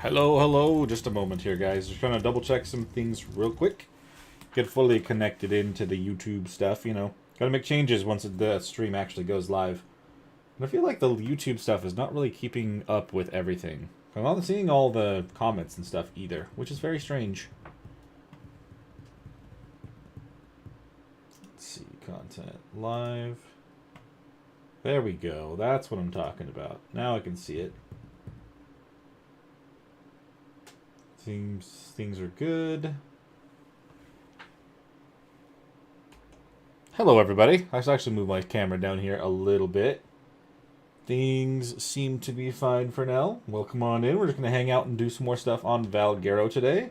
Hello, hello. Just a moment here, guys. Just trying to double check some things real quick. Get fully connected into the YouTube stuff, you know. Gotta make changes once the stream actually goes live. And I feel like the YouTube stuff is not really keeping up with everything. I'm not seeing all the comments and stuff either, which is very strange. Let's see, content live. There we go. That's what I'm talking about. Now I can see it. Things are good. Hello, everybody. I should actually move my camera down here a little bit. Things seem to be fine for now. Welcome on in. We're just going to hang out and do some more stuff on Valguero today.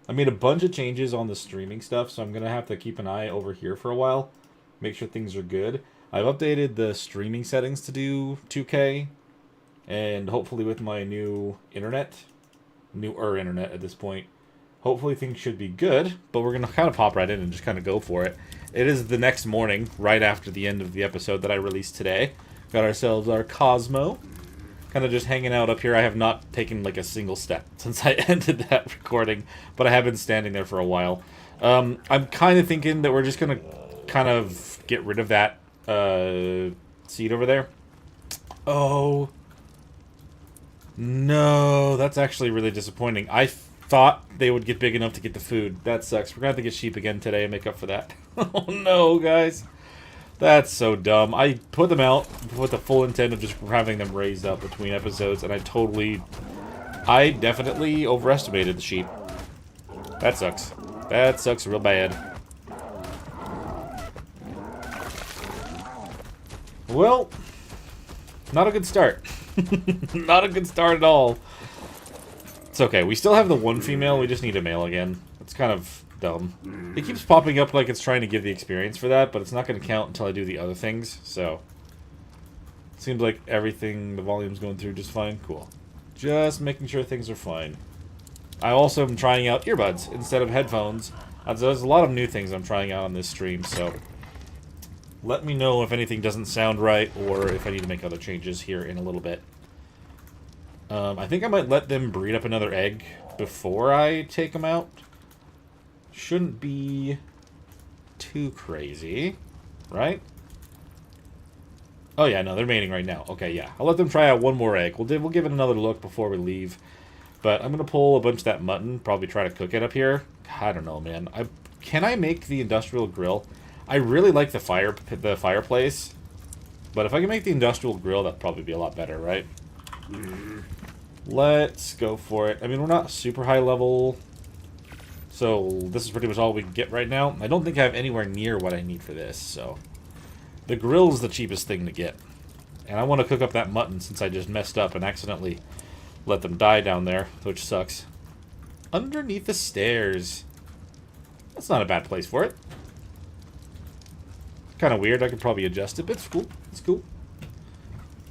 I made a bunch of changes on the streaming stuff, so I'm going to have to keep an eye over here for a while. Make sure things are good. I've updated the streaming settings to do 2K. And hopefully with my new internet, newer internet at this point, hopefully things should be good. But we're going to kind of pop right in and just kind of go for it. It is the next morning, right after the end of the episode that I released today. Got ourselves our Cosmo. Kind of just hanging out up here. I have not taken like a single step since I ended that recording, but I have been standing there for a while. I'm kind of thinking that we're just going to kind of get rid of that seed over there. Oh, no, that's actually really disappointing. I thought they would get big enough to get the food. That sucks. We're going to have to get sheep again today and make up for that. Oh, no, guys. That's so dumb. I put them out with the full intent of just having them raised up between episodes, and I definitely overestimated the sheep. That sucks. That sucks real bad. Well, not a good start. Not a good start at all. It's okay. We still have the one female. We just need a male again. It's kind of dumb. It keeps popping up like it's trying to give the experience for that, but it's not going to count until I do the other things, so. Seems like everything, the volume's going through just fine. Cool. Just making sure things are fine. I also am trying out earbuds instead of headphones. There's a lot of new things I'm trying out on this stream, so. Let me know if anything doesn't sound right, or if I need to make other changes here in a little bit. I think I might let them breed up another egg before I take them out. Shouldn't be too crazy, right? Oh yeah, no, they're mating right now. Okay, yeah. I'll let them try out one more egg. We'll give it another look before we leave. But I'm going to pull a bunch of that mutton, probably try to cook it up here. I don't know, man. Can I make the industrial grill? I really like the fireplace, but if I can make the industrial grill, that'd probably be a lot better, right? Let's go for it. I mean, we're not super high level, so this is pretty much all we can get right now. I don't think I have anywhere near what I need for this, so. The grill is the cheapest thing to get. And I want to cook up that mutton since I just messed up and accidentally let them die down there, which sucks. Underneath the stairs. That's not a bad place for it. Kind of weird. I could probably adjust it, but it's cool. It's cool.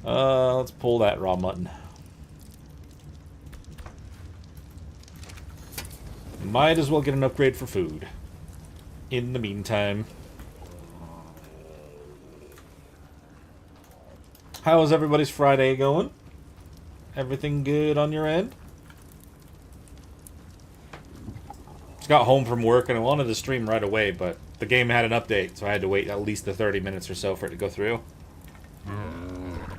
Let's pull that raw mutton. Might as well get an upgrade for food. In the meantime. How's everybody's Friday going? Everything good on your end? Just got home from work and I wanted to stream right away, but the game had an update, so I had to wait at least the 30 minutes or so for it to go through.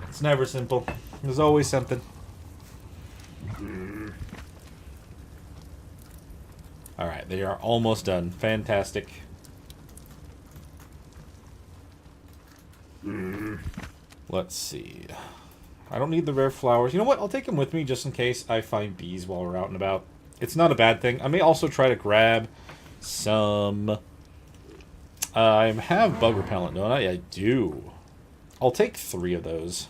It's never simple. There's always something. Alright, they are almost done. Fantastic. Let's see. I don't need the rare flowers. You know what? I'll take them with me just in case I find bees while we're out and about. It's not a bad thing. I may also try to grab some... I have bug repellent, don't I? I do. I'll take 3 of those.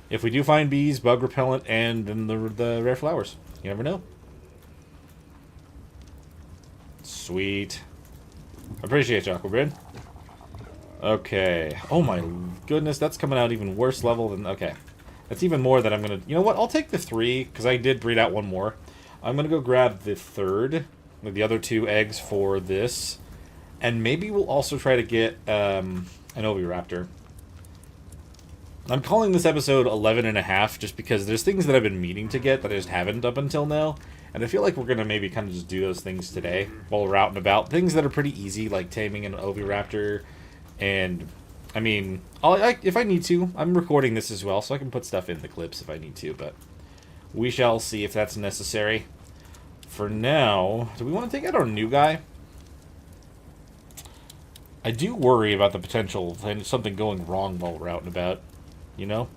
If we do find bees, bug repellent, and then the rare flowers. You never know. Sweet. Appreciate you, Aquabrid. Okay. Oh my goodness, that's coming out even worse level than... Okay. That's even more than I'm going to... You know what? I'll take the 3, because I did breed out one more. I'm going to go grab the 3rd, with the other 2 eggs for this. And maybe we'll also try to get an Oviraptor. I'm calling this episode 11 and a half just because there's things that I've been meaning to get that I just haven't up until now. And I feel like we're going to maybe kind of just do those things today while we're out and about. Things that are pretty easy, like taming an Oviraptor. And, I mean, if I need to, I'm recording this as well, so I can put stuff in the clips if I need to. But we shall see if that's necessary. For now, do we want to take out our new guy? I do worry about the potential of something going wrong while we're out and about. You know?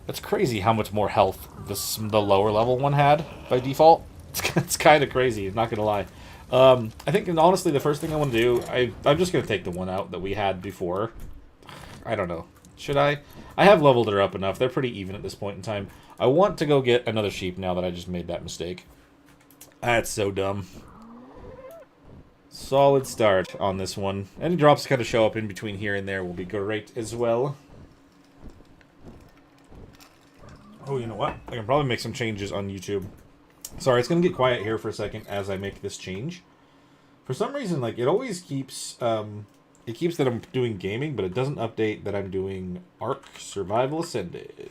It's crazy how much more health the lower level one had by default. It's kind of crazy, not gonna lie. I think, and honestly, the first thing I want to do, I'm just gonna take the one out that we had before. I don't know. Should I? I have leveled her up enough. They're pretty even at this point in time. I want to go get another sheep now that I just made that mistake. That's so dumb. Solid start on this one. Any drops kind of show up in between here and there will be great as well. Oh, you know what? I can probably make some changes on YouTube. Sorry, it's going to get quiet here for a second as I make this change. For some reason, like, it always keeps, it keeps that I'm doing gaming, but it doesn't update that I'm doing Ark Survival Ascended.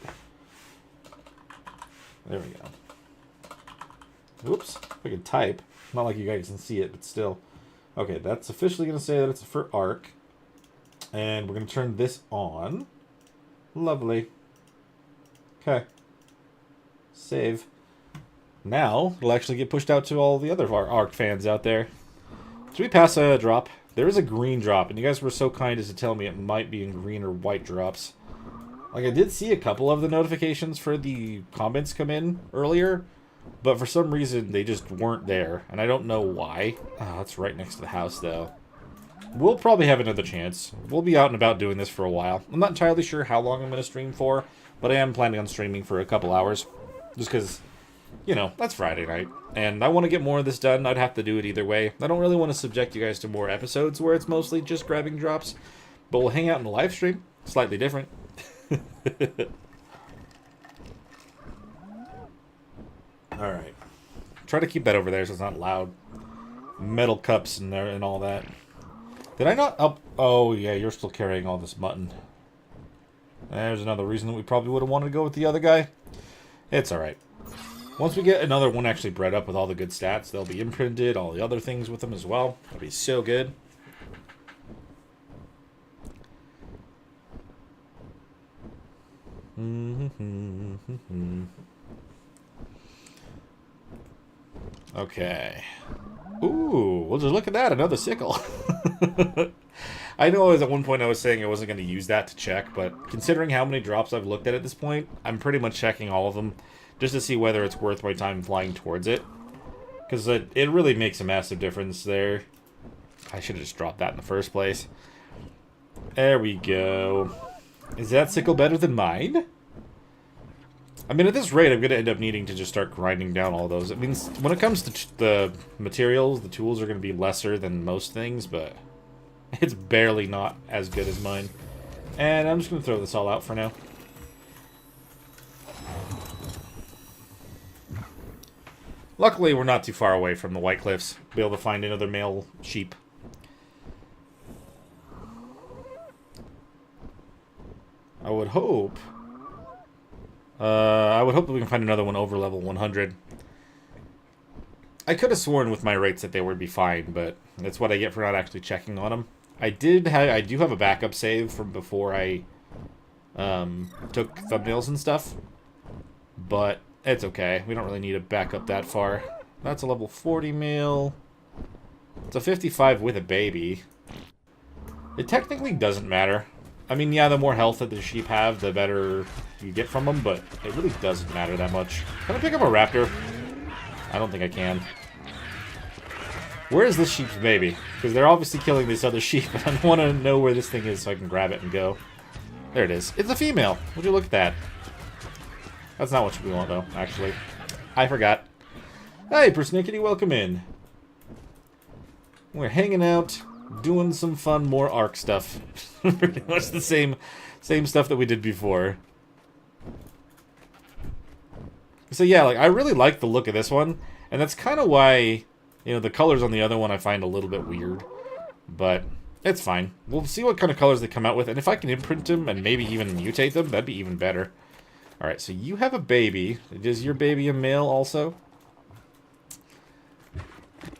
There we go. Oops. If I can type. Not like you guys can see it, but still. Okay, that's officially going to say that it's for Ark. And we're going to turn this on. Lovely. Okay. Save. Now, it'll actually get pushed out to all the other Ark fans out there. Should we pass a drop? There is a green drop, and you guys were so kind as to tell me it might be in green or white drops. Like, I did see a couple of the notifications for the comments come in earlier, but for some reason, they just weren't there, and I don't know why. Oh, that's right next to the house, though. We'll probably have another chance. We'll be out and about doing this for a while. I'm not entirely sure how long I'm going to stream for, but I am planning on streaming for a couple hours. Just because, you know, that's Friday night. And I want to get more of this done. I'd have to do it either way. I don't really want to subject you guys to more episodes where it's mostly just grabbing drops. But we'll hang out in a live stream. Slightly different. Alright. Try to keep that over there so it's not loud. Metal cups and there and all that. Did I not up? Oh, yeah, you're still carrying all this mutton. There's another reason that we probably would have wanted to go with the other guy. It's alright. Once we get another one actually bred up with all the good stats, they'll be imprinted, all the other things with them as well. That'll be so good. Okay. Ooh, well, just look at that, another sickle. I know at one point I was saying I wasn't going to use that to check, but considering how many drops I've looked at this point, I'm pretty much checking all of them just to see whether it's worth my time flying towards it. Because it really makes a massive difference there. I should have just dropped that in the first place. There we go. Is that sickle better than mine? I mean, at this rate, I'm going to end up needing to just start grinding down all those. It means when it comes to the materials, the tools are going to be lesser than most things, but it's barely not as good as mine. And I'm just going to throw this all out for now. Luckily, we're not too far away from the White Cliffs. Be able to find another male sheep. I would hope that we can find another one over level 100. I could have sworn with my rates that they would be fine, but that's what I get for not actually checking on them. I do have a backup save from before I took thumbnails and stuff, but it's okay. We don't really need to back up that far. That's a level 40 male. It's a 55 with a baby. It technically doesn't matter. I mean, yeah, the more health that the sheep have, the better you get from them, but it really doesn't matter that much. Can I pick up a raptor? I don't think I can. Where is this sheep's baby? Because they're obviously killing this other sheep, and I want to know where this thing is so I can grab it and go. There it is. It's a female. Would you look at that? That's not what we want, though, actually. I forgot. Hey, Persnickety, welcome in. We're hanging out, doing some fun, more Ark stuff. Pretty much the same stuff that we did before. So yeah, like, I really like the look of this one, and that's kind of why, you know, the colors on the other one I find a little bit weird. But It's fine. We'll see what kind of colors they come out with, and if I can imprint them and maybe even mutate them, that'd be even better. Alright, so you have a baby. Is your baby a male also?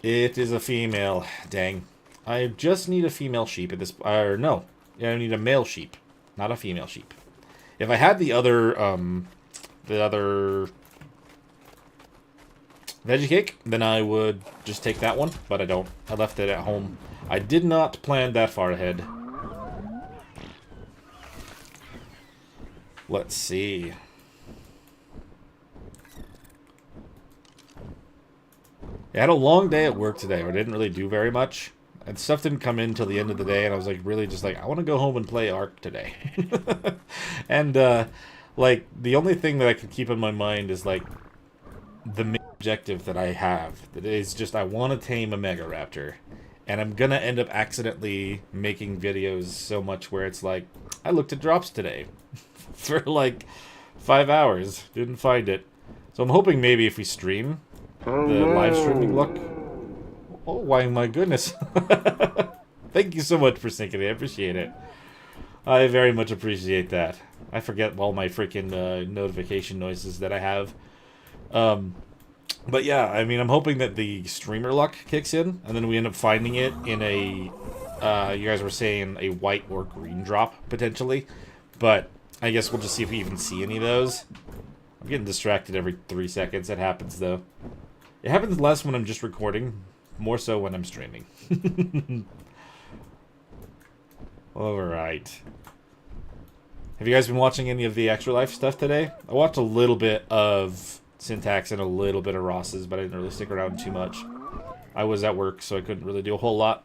It is a female. Dang. I just need a female sheep at this... Or, no. I need a male sheep, not a female sheep. If I had the other veggie cake, then I would just take that one, but I don't. I left it at home. I did not plan that far ahead. Let's see. I had a long day at work today. I didn't really do very much. And stuff didn't come in till the end of the day, and I was like, really just like, I want to go home and play Ark today. And, like, the only thing that I could keep in my mind is, like, the main objective that I have. That is just, I want to tame a Megaraptor. And I'm gonna end up accidentally making videos so much where it's like, I looked at drops today. For, like, 5 hours. Didn't find it. So I'm hoping maybe if we stream, the live streaming look. Oh, why, my goodness. Thank you so much for syncing it. I appreciate it. I very much appreciate that. I forget all my freaking notification noises that I have. But yeah, I mean, I'm hoping that the streamer luck kicks in, and then we end up finding it in a, you guys were saying a white or green drop, potentially. But I guess we'll just see if we even see any of those. I'm getting distracted every 3 seconds. That happens, though. It happens less when I'm just recording, more so when I'm streaming. Alright. Have you guys been watching any of the Extra Life stuff today? I watched a little bit of Syntax and a little bit of Ross's, but I didn't really stick around too much. I was at work, so I couldn't really do a whole lot.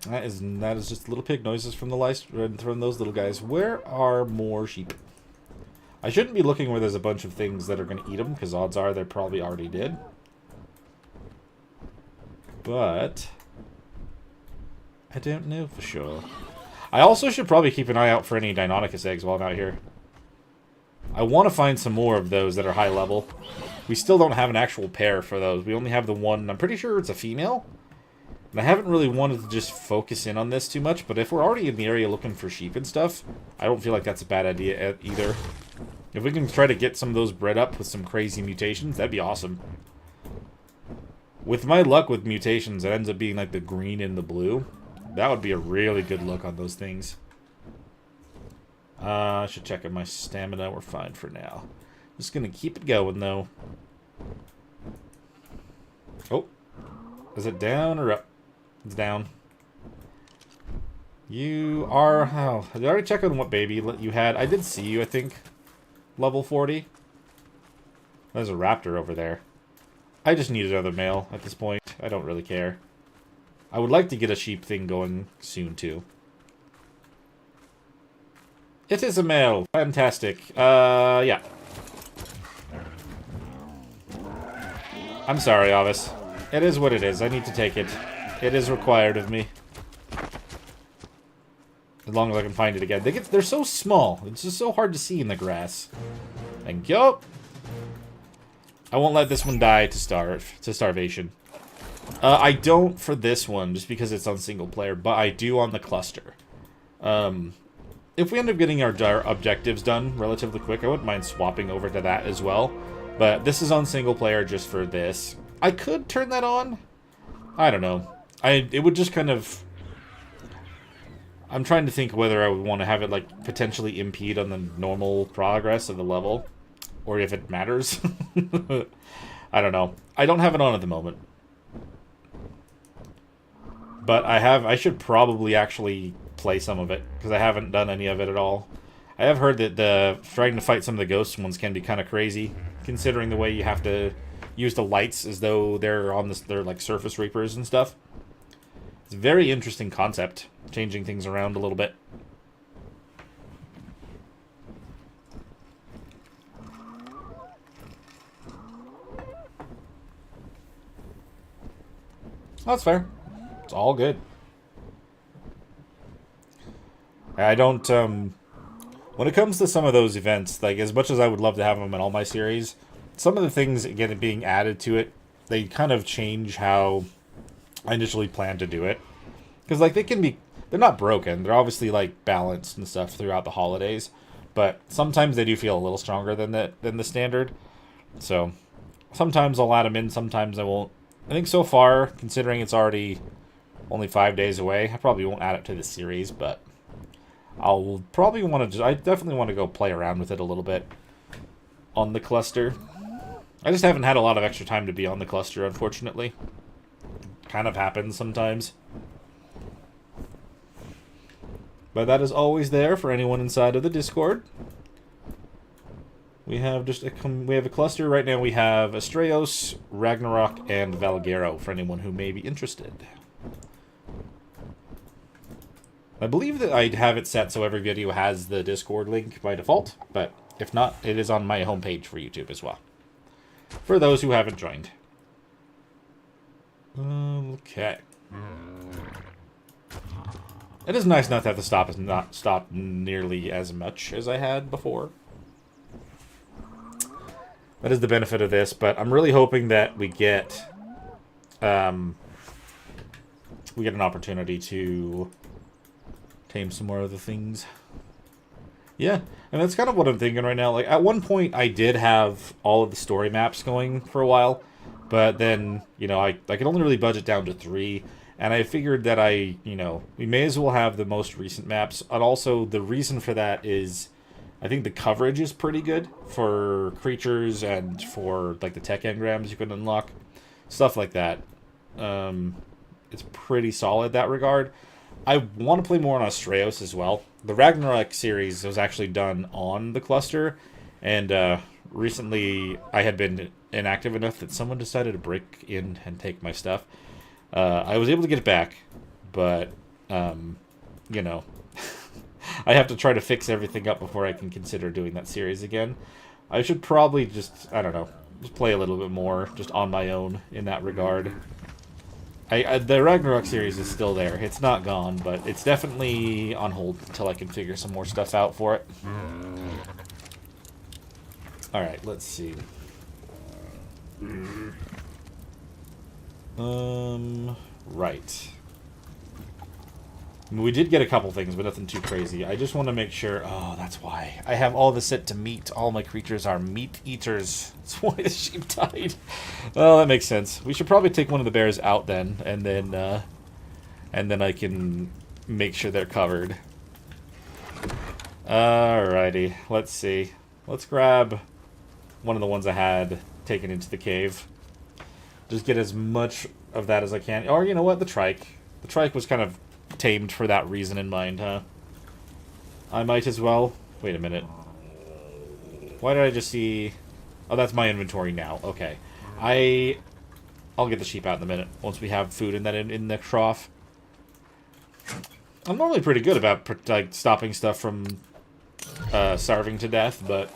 That is just little pig noises from from those little guys. Where are more sheep? I shouldn't be looking where there's a bunch of things that are going to eat them, because odds are they probably already did. But I don't know for sure. I also should probably keep an eye out for any Deinonychus eggs while I'm out here. I want to find some more of those that are high level. We still don't have an actual pair for those. We only have the one. I'm pretty sure it's a female. And I haven't really wanted to just focus in on this too much, but if we're already in the area looking for sheep and stuff, I don't feel like that's a bad idea either. If we can try to get some of those bred up with some crazy mutations, that'd be awesome. With my luck with mutations, it ends up being like the green and the blue. That would be a really good look on those things. I should check on my stamina. We're fine for now. Just gonna keep it going, though. Oh. Is it down or up? It's down. You are... Oh, did I already check on what baby you had? I did see you, I think. Level 40. There's a raptor over there. I just need another male at this point. I don't really care. I would like to get a sheep thing going soon, too. It is a male. Fantastic. Yeah. I'm sorry, Avis. It is what it is. I need to take it. It is required of me. As long as I can find it again. They're so small. It's just so hard to see in the grass. Thank you. I won't let this one die to starvation. I don't for this one, just because it's on single player, but I do on the cluster. If we end up getting our objectives done relatively quick, I wouldn't mind swapping over to that as well. But this is on single player just for this. I could turn that on. I don't know. It would just kind of... I'm trying to think whether I would want to have it, like, potentially impede on the normal progress of the level. Or if it matters. I don't know. I don't have it on at the moment. But I should probably actually play some of it, because I haven't done any of it at all. I have heard that trying to fight some of the ghost ones can be kind of crazy, considering the way you have to use the lights as though they're like surface reapers and stuff. It's a very interesting concept, changing things around a little bit. That's fair. It's all good. I don't, when it comes to some of those events, like, as much as I would love to have them in all my series, some of the things, again, being added to it they kind of change how I initially planned to do it. Because, like, they're not broken. They're obviously, like, balanced and stuff throughout the holidays. But sometimes they do feel a little stronger than the standard. So, sometimes I'll add them in, sometimes I won't. I think so far, considering it's already only 5 days away, I probably won't add it to the series, but I'll probably want to, I definitely want to go play around with it a little bit on the cluster. I just haven't had a lot of extra time to be on the cluster, unfortunately. Kind of happens sometimes. But that is always there for anyone inside of the Discord. We have a cluster right now. We have Astraeos, Ragnarok, and Valguero for anyone who may be interested. I believe that I have it set so every video has the Discord link by default, but if not, it is on my homepage for YouTube as well. For those who haven't joined. Okay. It is nice not to have to stop nearly as much as I had before. That is the benefit of this, but I'm really hoping that we get an opportunity to tame some more of the things. Yeah, and that's kind of what I'm thinking right now. Like, at one point, I did have all of the story maps going for a while, but then, you know, I could only really budget down to 3, and I figured that we may as well have the most recent maps, and also the reason for that is I think the coverage is pretty good for creatures and for, like, the tech engrams you can unlock. Stuff like that. It's pretty solid in that regard. I want to play more on Astraeos as well. The Ragnarok series was actually done on the cluster, and recently I had been inactive enough that someone decided to break in and take my stuff. I was able to get it back, but, you know... I have to try to fix everything up before I can consider doing that series again. I should probably just, I don't know, just play a little bit more, just on my own in that regard. The Ragnarok series is still there. It's not gone, but it's definitely on hold until I can figure some more stuff out for it. Alright, let's see. Right. We did get a couple things, but nothing too crazy. I just want to make sure... Oh, that's why. I have all this set to meat. All my creatures are meat eaters. That's why the sheep died. Well, that makes sense. We should probably take one of the bears out then, and then I can make sure they're covered. Alrighty. Let's see. Let's grab one of the ones I had taken into the cave. Just get as much of that as I can. Or, you know what? The trike. The trike was kind of tamed for that reason in mind, huh? I might as well. Wait a minute. Why did I just see... Oh, that's my inventory now. Okay. I'll get the sheep out in a minute once we have food in that in the trough. I'm normally pretty good about like stopping stuff from starving to death, but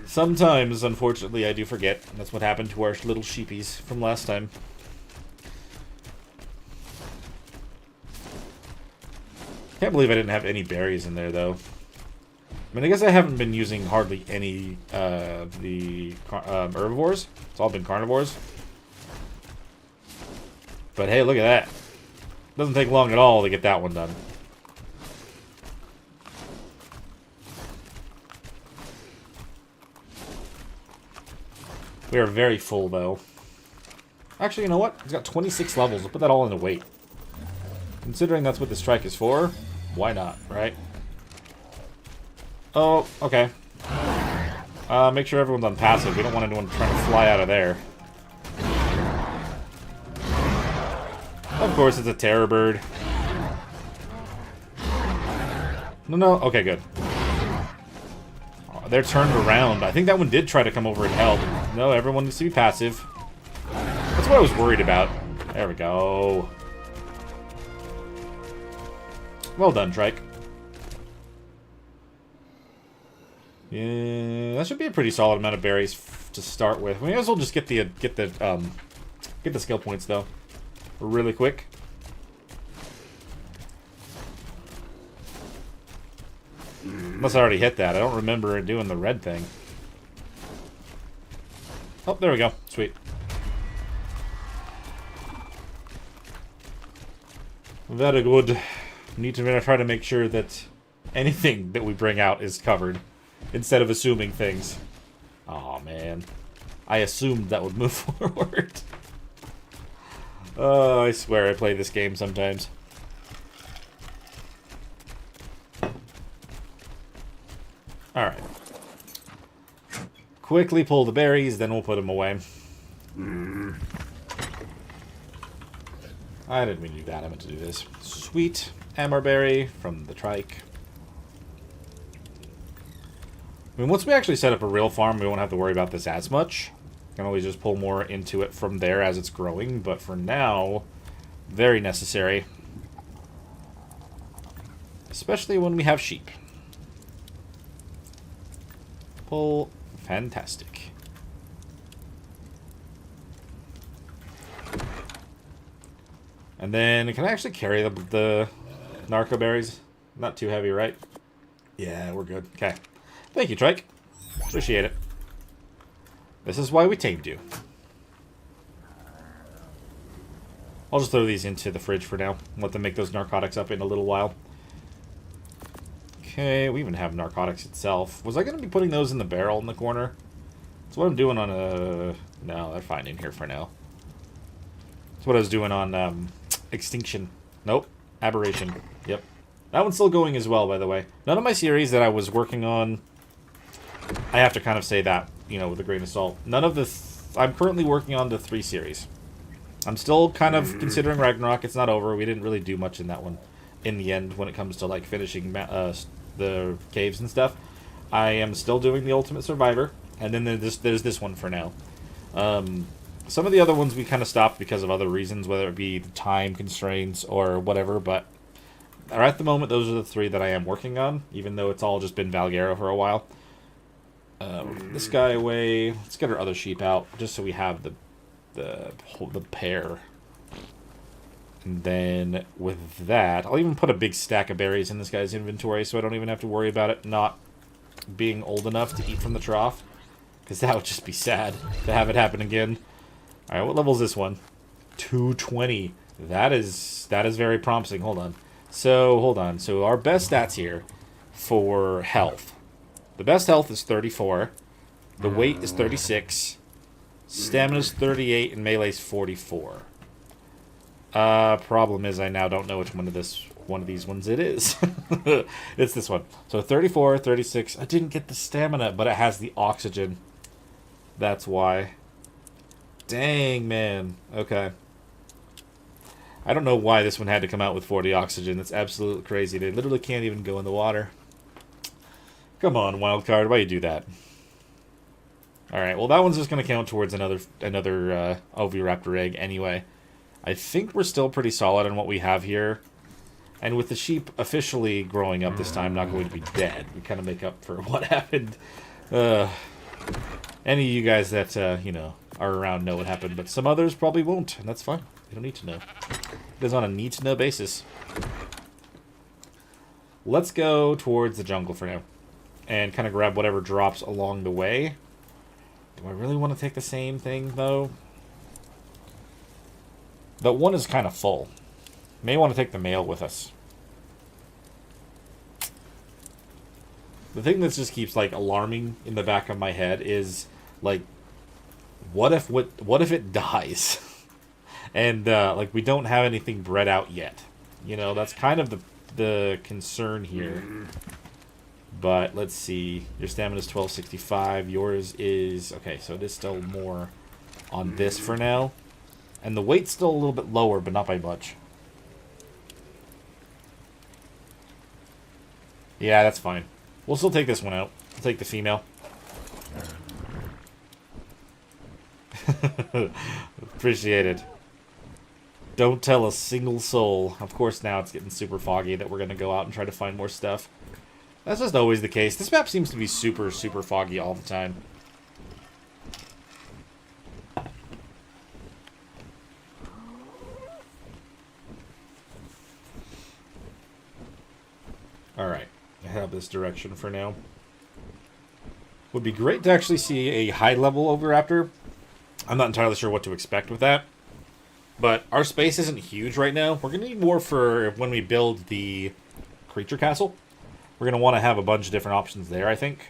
sometimes, unfortunately, I do forget. That's what happened to our little sheepies from last time. Can't believe I didn't have any berries in there, though. I mean, I guess I haven't been using hardly any of the herbivores. It's all been carnivores. But hey, look at that. Doesn't take long at all to get that one done. We are very full, though. Actually, you know what? It's got 26 levels. We'll put that all into weight. Considering that's what the strike is for, why not, right? Oh, okay. Make sure everyone's on passive. We don't want anyone trying to fly out of there. Of course, it's a terror bird. No. Okay, good. Oh, they're turned around. I think that one did try to come over and help. No, everyone needs to be passive. That's what I was worried about. There we go. Well done, Trike. Yeah, that should be a pretty solid amount of berries to start with. We may as well just get the skill points though, really quick. Unless I already hit that. I don't remember doing the red thing. Oh, there we go. Sweet. Very good. Need to try to make sure that anything that we bring out is covered, instead of assuming things. Oh man. I assumed that would move forward. Oh, I swear I play this game sometimes. Alright. Quickly pull the berries, then we'll put them away. I didn't mean to do that, I meant to do this. Sweet Amberberry from the trike. I mean, once we actually set up a real farm, we won't have to worry about this as much. Can always just pull more into it from there as it's growing, but for now, very necessary. Especially when we have sheep. Pull, fantastic. And then, can I actually carry the narco berries? Not too heavy, right? Yeah, we're good. Okay. Thank you, Trike. Appreciate it. This is why we tamed you. I'll just throw these into the fridge for now. Let them make those narcotics up in a little while. Okay, we even have narcotics itself. Was I going to be putting those in the barrel in the corner? That's what I'm doing on a... No, they're fine in here for now. That's what I was doing on Extinction. Nope. Aberration. Yep. That one's still going as well, by the way. None of my series that I was working on... I have to kind of say that, you know, with a grain of salt. None of the... I'm currently working on the 3 series. I'm still kind of considering Ragnarok. It's not over. We didn't really do much in that one in the end when it comes to, like, finishing the caves and stuff. I am still doing the Ultimate Survivor. And then there's this one for now. Some of the other ones we kind of stopped because of other reasons, whether it be the time constraints or whatever, but at the moment, those are the 3 that I am working on, even though it's all just been Valguero for a while. This guy away. Let's get our other sheep out, just so we have the pair. And then with that, I'll even put a big stack of berries in this guy's inventory, so I don't even have to worry about it not being old enough to eat from the trough. Because that would just be sad to have it happen again. Alright, what level is this one? 220. That is very promising. Hold on. So our best stats here for health. The best health is 34. The weight is 36. Stamina's 38 and melee's 44. Problem is I now don't know which one of these ones it is. It's this one. So 34, 36. I didn't get the stamina, but it has the oxygen. That's why. Dang, man. Okay. I don't know why this one had to come out with 40 oxygen. That's absolutely crazy. They literally can't even go in the water. Come on, wildcard. Why you do that? Alright, well that one's just going to count towards another Oviraptor egg anyway. I think we're still pretty solid on what we have here. And with the sheep officially growing up this time, not going to be dead, we kind of make up for what happened. Any of you guys that, you know, are around know what happened, but some others probably won't, and that's fine. You don't need to know. It is on a need-to-know basis. Let's go towards the jungle for now. And kind of grab whatever drops along the way. Do I really want to take the same thing, though? The one is kind of full. May want to take the male with us. The thing that just keeps, like, alarming in the back of my head is, like, what if it dies? And, like, we don't have anything bred out yet. You know, that's kind of the concern here. But, let's see. Your stamina is 1265. Yours is... Okay, so it is still more on this for now. And the weight's still a little bit lower, but not by much. Yeah, that's fine. We'll still take this one out. We'll take the female. Appreciate it. Don't tell a single soul. Of course, now it's getting super foggy that we're going to go out and try to find more stuff. That's just always the case. This map seems to be super, super foggy all the time. Alright. I have this direction for now. Would be great to actually see a high-level Oviraptor. I'm not entirely sure what to expect with that. But our space isn't huge right now. We're going to need more for when we build the creature castle. We're going to want to have a bunch of different options there, I think.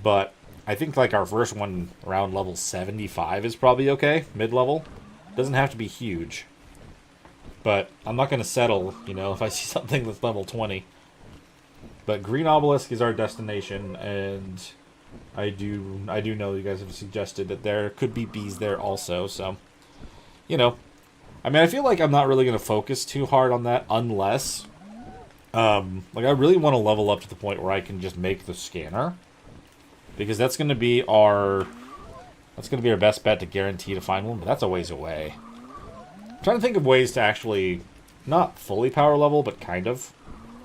But I think like our first one around level 75 is probably okay. Mid-level. Doesn't have to be huge. But I'm not going to settle, you know, if I see something that's level 20. But Green Obelisk is our destination, and I do know you guys have suggested that there could be bees there also, so, you know. I mean, I feel like I'm not really going to focus too hard on that unless, like, I really want to level up to the point where I can just make the scanner. Because that's going to be our best bet to guarantee to find one, but that's a ways away. I'm trying to think of ways to actually, not fully power level, but kind of.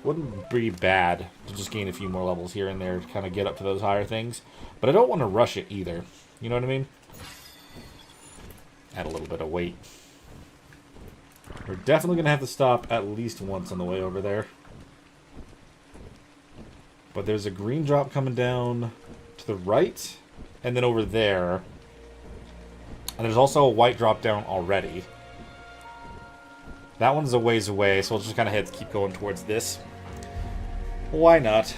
Wouldn't be bad to just gain a few more levels here and there to kind of get up to those higher things. But I don't want to rush it either. You know what I mean? Add a little bit of weight. We're definitely going to have to stop at least once on the way over there. But there's a green drop coming down to the right. And then over there. And there's also a white drop down already. That one's a ways away, so we'll just kind of keep going towards this. Why not?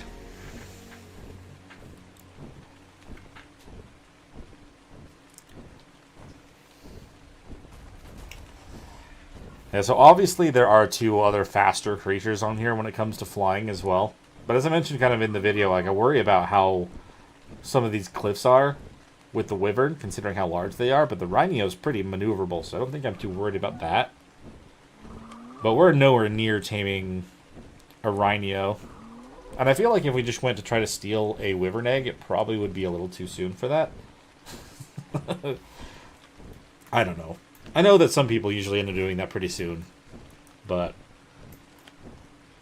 Yeah, so obviously there are two other faster creatures on here when it comes to flying as well. But as I mentioned kind of in the video, like I worry about how some of these cliffs are with the wyvern, considering how large they are. But the rhino is pretty maneuverable, so I don't think I'm too worried about that. But we're nowhere near taming a rhino. And I feel like if we just went to try to steal a wyvern egg, it probably would be a little too soon for that. I don't know. I know that some people usually end up doing that pretty soon. But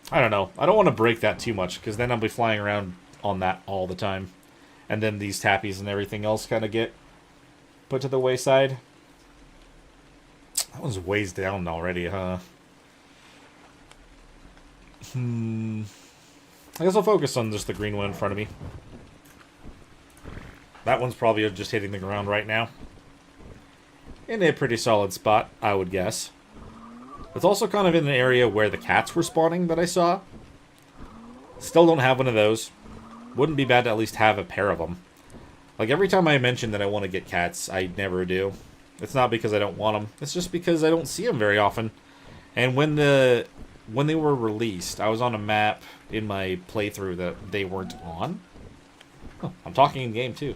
I don't know. I don't want to break that too much, because then I'll be flying around on that all the time. And then these tappies and everything else kind of get put to the wayside. That one's ways down already, huh? I guess I'll focus on just the green one in front of me. That one's probably just hitting the ground right now. In a pretty solid spot, I would guess. It's also kind of in an area where the cats were spawning that I saw. Still don't have one of those. Wouldn't be bad to at least have a pair of them. Like every time I mention that I want to get cats, I never do. It's not because I don't want them. It's just because I don't see them very often. And when they were released, I was on a map in my playthrough that they weren't on. Oh, I'm talking in game too.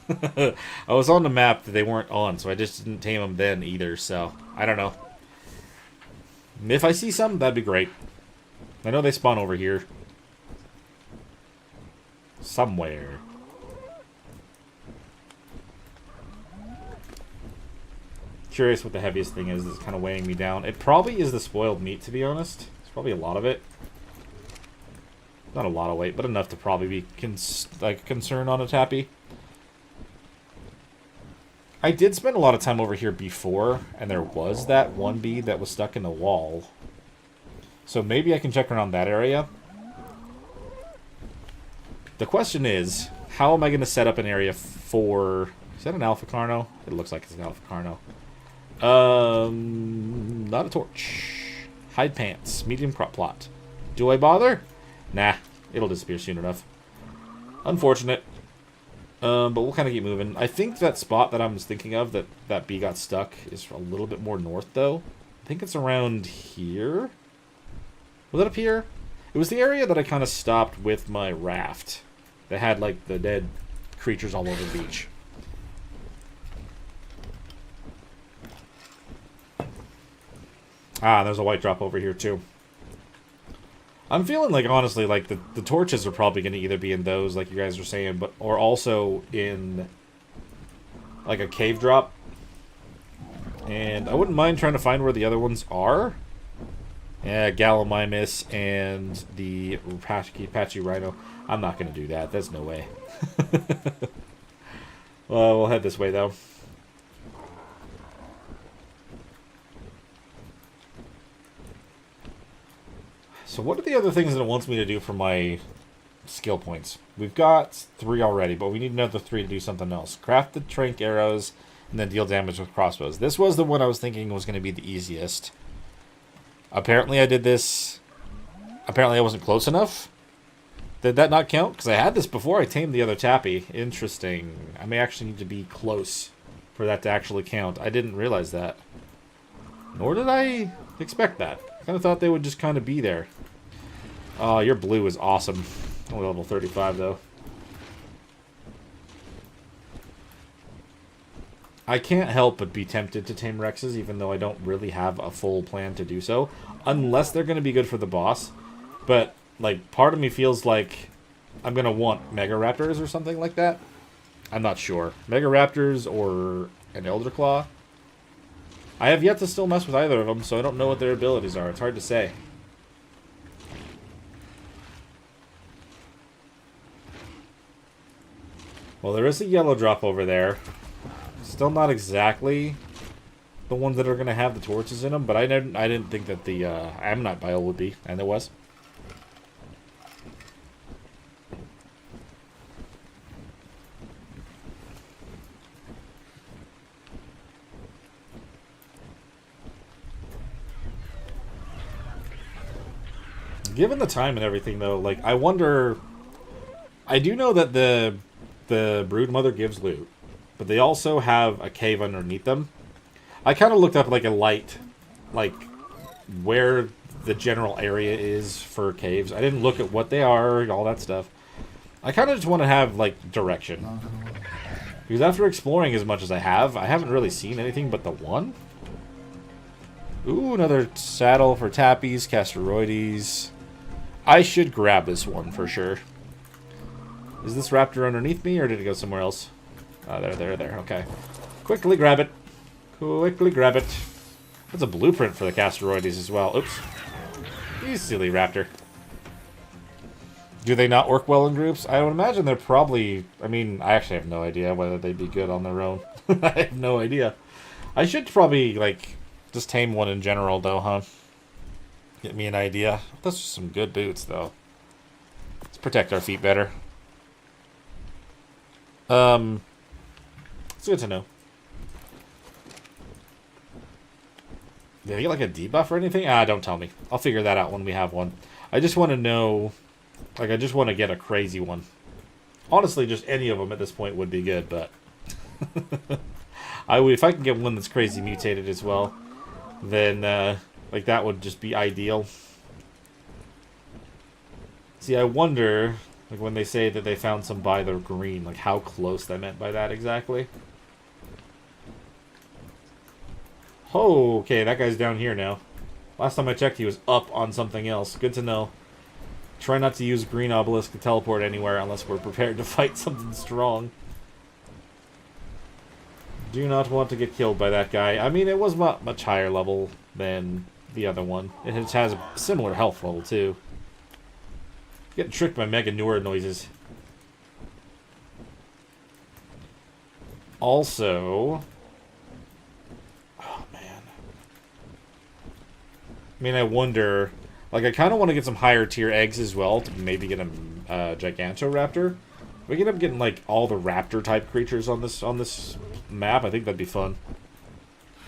I was on the map that they weren't on, so I just didn't tame them then either, so I don't know. If I see some, that'd be great. I know they spawn over here. Somewhere. Curious what the heaviest thing is that's kind of weighing me down. It probably is the spoiled meat, to be honest. It's probably a lot of it. Not a lot of weight, but enough to probably be like a concern on a tappy. I did spend a lot of time over here before, and there was that one bee that was stuck in the wall. So maybe I can check around that area. The question is, how am I going to set up an area for... Is that an Alpha Carno? It looks like it's an Alpha Carno. Not a torch. Hide pants. Medium crop plot. Do I bother? Nah. It'll disappear soon enough. Unfortunate. But we'll kind of keep moving. I think that spot that I was thinking of, that bee got stuck, is a little bit more north, though. I think it's around here. Was it up here? It was the area that I kind of stopped with my raft. That had, like, the dead creatures all over the beach. Ah, there's a white drop over here, too. I'm feeling like, honestly, like, the torches are probably going to either be in those, like you guys were saying, or also in, like, a cave drop. And I wouldn't mind trying to find where the other ones are. Yeah, Gallimimus and the Apache Rhino. I'm not going to do that. There's no way. Well, we'll head this way, though. So what are the other things that it wants me to do for my skill points? We've got 3 already, but we need another 3 to do something else. Craft the trank arrows and then deal damage with crossbows. This was the one I was thinking was going to be the easiest. Apparently I did this... Apparently I wasn't close enough. Did that not count? Because I had this before I tamed the other tappy. Interesting. I may actually need to be close for that to actually count. I didn't realize that. Nor did I expect that. I kind of thought they would just kind of be there. Oh, your blue is awesome. Only level 35, though. I can't help but be tempted to tame Rexes, even though I don't really have a full plan to do so. Unless they're going to be good for the boss. But, like, part of me feels like I'm going to want Megaraptors or something like that. I'm not sure. Megaraptors or an Elder Claw. I have yet to still mess with either of them, so I don't know what their abilities are. It's hard to say. Well, there is a yellow drop over there. Still not exactly the ones that are going to have the torches in them, but I didn't think that the Ammonite Bile would be, and it was. Given the time and everything, though, like, I wonder... I do know that the Broodmother gives loot, but they also have a cave underneath them. I kind of looked up, like, a light, like, where the general area is for caves. I didn't look at what they are, all that stuff. I kind of just want to have, like, direction. Because after exploring as much as I haven't really seen anything but the one. Ooh, another saddle for tappies, Casteroides. I should grab this one for sure. Is this raptor underneath me, or did it go somewhere else? There. Okay. Quickly grab it. Quickly grab it. That's a blueprint for the Casteroides as well. Oops. You silly raptor. Do they not work well in groups? I would imagine they're probably... I mean, I actually have no idea whether they'd be good on their own. I have no idea. I should probably, like, just tame one in general, though, huh? Get me an idea. Those are some good boots, though. Let's protect our feet better. It's good to know. Did I get like a debuff or anything? Ah, don't tell me. I'll figure that out when we have one. I just want to know... Like, I just want to get a crazy one. Honestly, just any of them at this point would be good, but... if I can get one that's crazy mutated as well, then, like, that would just be ideal. See, I wonder... Like, when they say that they found some by the green, like, how close they meant by that exactly. Oh, okay, that guy's down here now. Last time I checked, he was up on something else. Good to know. Try not to use green obelisk to teleport anywhere unless we're prepared to fight something strong. Do not want to get killed by that guy. I mean, it was much higher level than the other one. It has a similar health level, too. Getting tricked by mega newer noises. Also... Oh, man. I mean, I wonder... Like, I kind of want to get some higher tier eggs as well to maybe get a Gigantoraptor. If we end up getting, like, all the raptor-type creatures on this map, I think that'd be fun.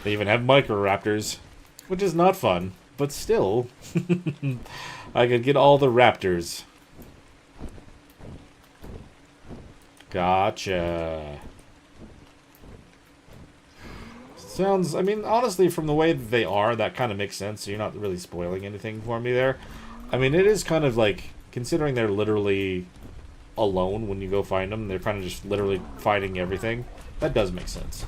They even have Microraptors, which is not fun, but still. I could get all the raptors. Gotcha. Sounds, I mean, honestly, from the way that they are, that kind of makes sense. So you're not really spoiling anything for me there. I mean, it is kind of like, considering they're literally alone when you go find them, they're kind of just literally fighting everything. That does make sense.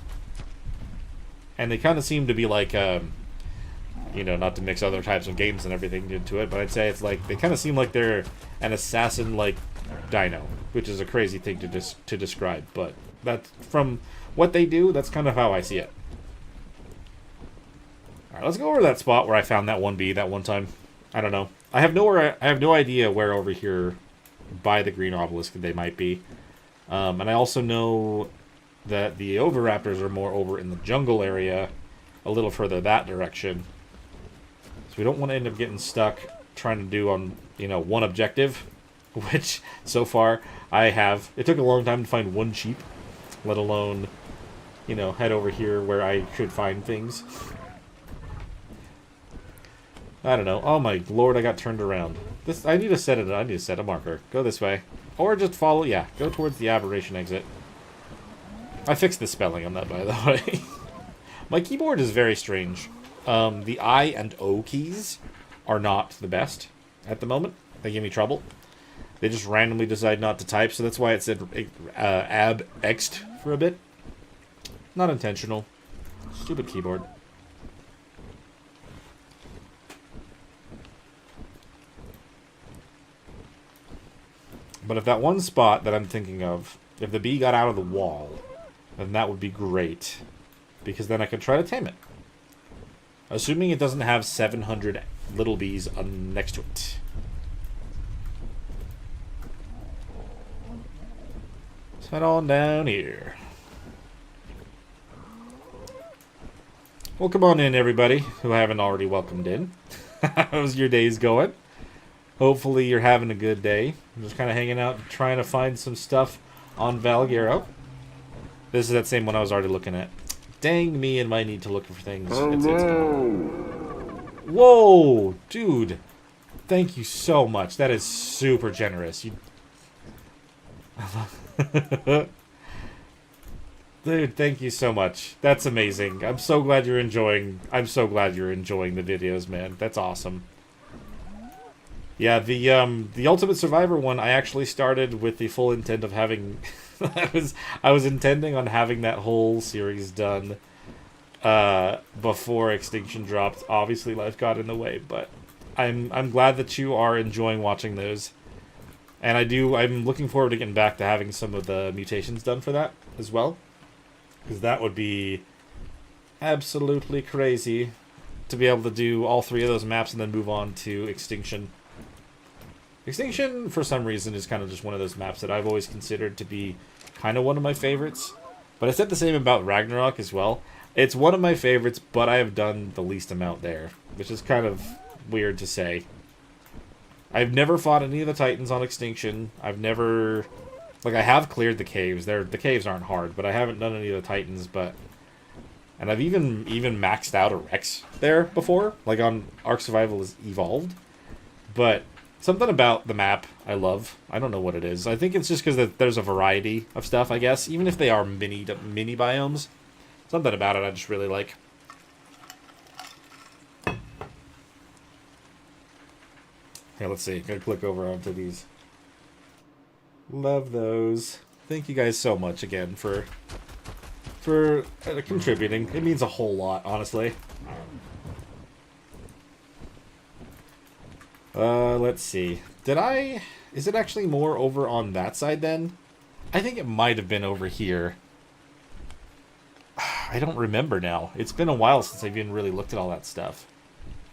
And they kind of seem to be like, you know, not to mix other types of games and everything into it, but I'd say it's like, they kind of seem like they're an assassin-like dino, which is a crazy thing to describe, but that's, from what they do, that's kind of how I see it. Alright, let's go over to that spot where I found that 1B that one time. I don't know. I have no idea where over here by the green obelisk they might be. And I also know that the Oviraptors are more over in the jungle area, a little further that direction. So we don't want to end up getting stuck trying to do on, you know, one objective, which so far I have. It took a long time to find one sheep, let alone you know, head over here where I should find things. I don't know. Oh my lord, I got turned around. This I need to set it. I need to set a marker. Go this way, or just follow. Yeah, go towards the aberration exit. I fixed the spelling on that, by the way. My keyboard is very strange. The I and O keys are not the best at the moment. They give me trouble. They just randomly decide not to type, so that's why it said ab-ext for a bit. Not intentional. Stupid keyboard. But if that one spot that I'm thinking of, if the bee got out of the wall, then that would be great. Because then I could try to tame it. Assuming it doesn't have 700 little bees next to it. Let's head on down here. Welcome on in, everybody who haven't already welcomed in. How's your days going? Hopefully you're having a good day. I'm just kind of hanging out, trying to find some stuff on Valguero. This is that same one I was already looking at. Dang me and my need to look for things. Whoa, dude. Thank you so much. That is super generous. You... Dude, thank you so much. That's amazing. I'm so glad you're enjoying the videos, man. That's awesome. Yeah, the Ultimate Survivor one I actually started with the full intent of having I was intending on having that whole series done before Extinction dropped. Obviously life got in the way, but I'm glad that you are enjoying watching those. And I'm looking forward to getting back to having some of the mutations done for that as well. Because that would be absolutely crazy to be able to do all 3 of those maps and then move on to Extinction. Extinction, for some reason, is kind of just one of those maps that I've always considered to be kind of one of my favorites. But I said the same about Ragnarok as well. It's one of my favorites, but I have done the least amount there, which is kind of weird to say. I've never fought any of the Titans on Extinction. I've never... Like, I have cleared the caves. The caves aren't hard, but I haven't done any of the Titans, but... And I've even maxed out a Rex there before, like on Ark Survival Evolved. But something about the map I love. I don't know what it is. I think it's just because there's a variety of stuff, I guess. Even if they are mini biomes. Something about it I just really like. Here, let's see. Gotta click over onto these. Love those. Thank you guys so much again for contributing. It means a whole lot, honestly. Let's see. Is it actually more over on that side then? I think it might have been over here. I don't remember now. It's been a while since I've even really looked at all that stuff.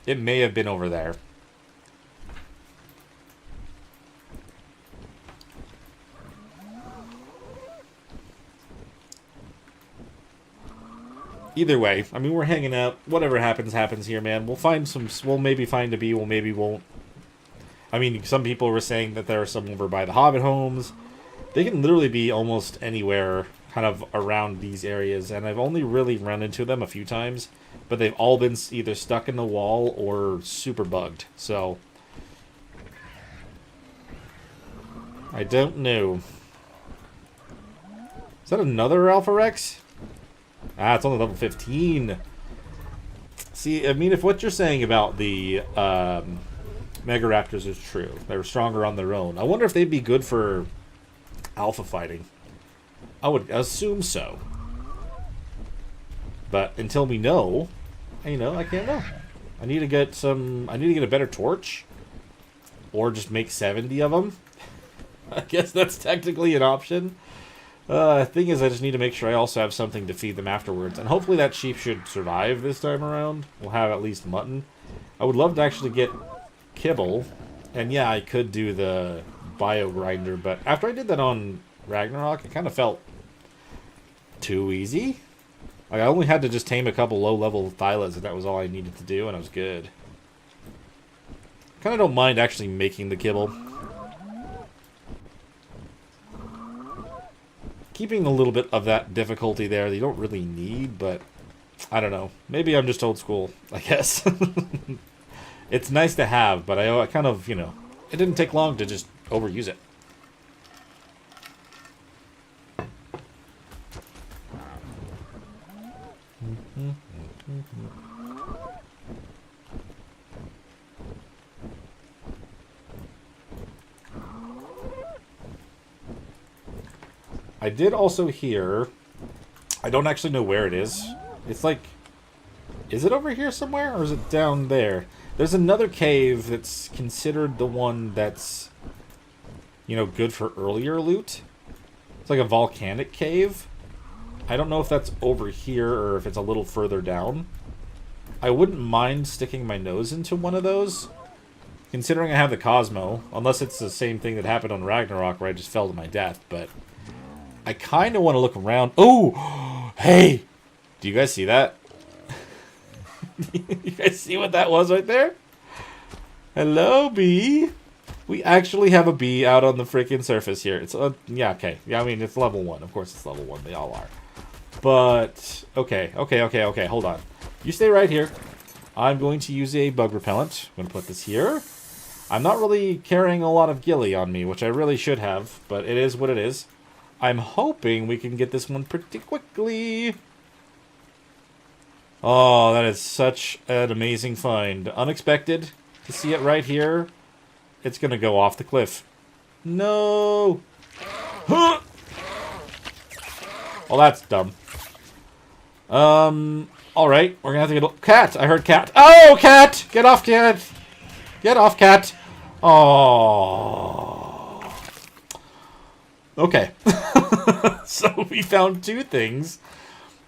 It may have been over there. Either way, I mean, we're hanging out. Whatever happens, happens here, man. We'll maybe find a bee, we'll maybe won't. I mean, some people were saying that there are some over by the Hobbit homes. They can literally be almost anywhere kind of around these areas, and I've only really run into them a few times, but they've all been either stuck in the wall or super bugged, so... I don't know. Is that another Alpha Rex? Ah, it's only level 15. See, I mean, if what you're saying about the Megaraptors is true, they're stronger on their own, I wonder if they'd be good for alpha fighting. I would assume so. But until we know, I can't know. I need to get a better torch. Or just make 70 of them. I guess that's technically an option. Thing is, I just need to make sure I also have something to feed them afterwards. And hopefully that sheep should survive this time around. We'll have at least mutton. I would love to actually get kibble. And yeah, I could do the bio grinder. But after I did that on Ragnarok, it kind of felt too easy. Like, I only had to just tame a couple low-level Thylas, and that was all I needed to do, and I was good. Kind of don't mind actually making the kibble. keeping a little bit of that difficulty there that you don't really need, but I don't know. Maybe I'm just old school, I guess. It's nice to have, but I kind of, you know, it didn't take long to just overuse it. I did also hear, I don't actually know where it is. It's like, is it over here somewhere or is it down there? There's another cave that's considered the one that's, you know, good for earlier loot. It's like a volcanic cave. I don't know if that's over here or if it's a little further down. I wouldn't mind sticking my nose into one of those, considering I have the Cosmo, unless it's the same thing that happened on Ragnarok where I just fell to my death, but I kind of want to look around. Oh! Hey! Do you guys see that? You guys see what that was right there? Hello, bee! We actually have a bee out on the freaking surface here. It's yeah, okay. Yeah, I mean, it's level 1. Of course it's level 1. They all are. But, okay, hold on. You stay right here. I'm going to use a bug repellent. I'm going to put this here. I'm not really carrying a lot of ghillie on me, which I really should have, but it is what it is. I'm hoping we can get this one pretty quickly. Oh, that is such an amazing find. Unexpected to see it right here. It's going to go off the cliff. No! Huh! Well, that's dumb. Alright, we're gonna have to get a... Cat! I heard cat. Oh, cat! Get off, cat! Get off, cat! Oh. Okay. So we found 2 things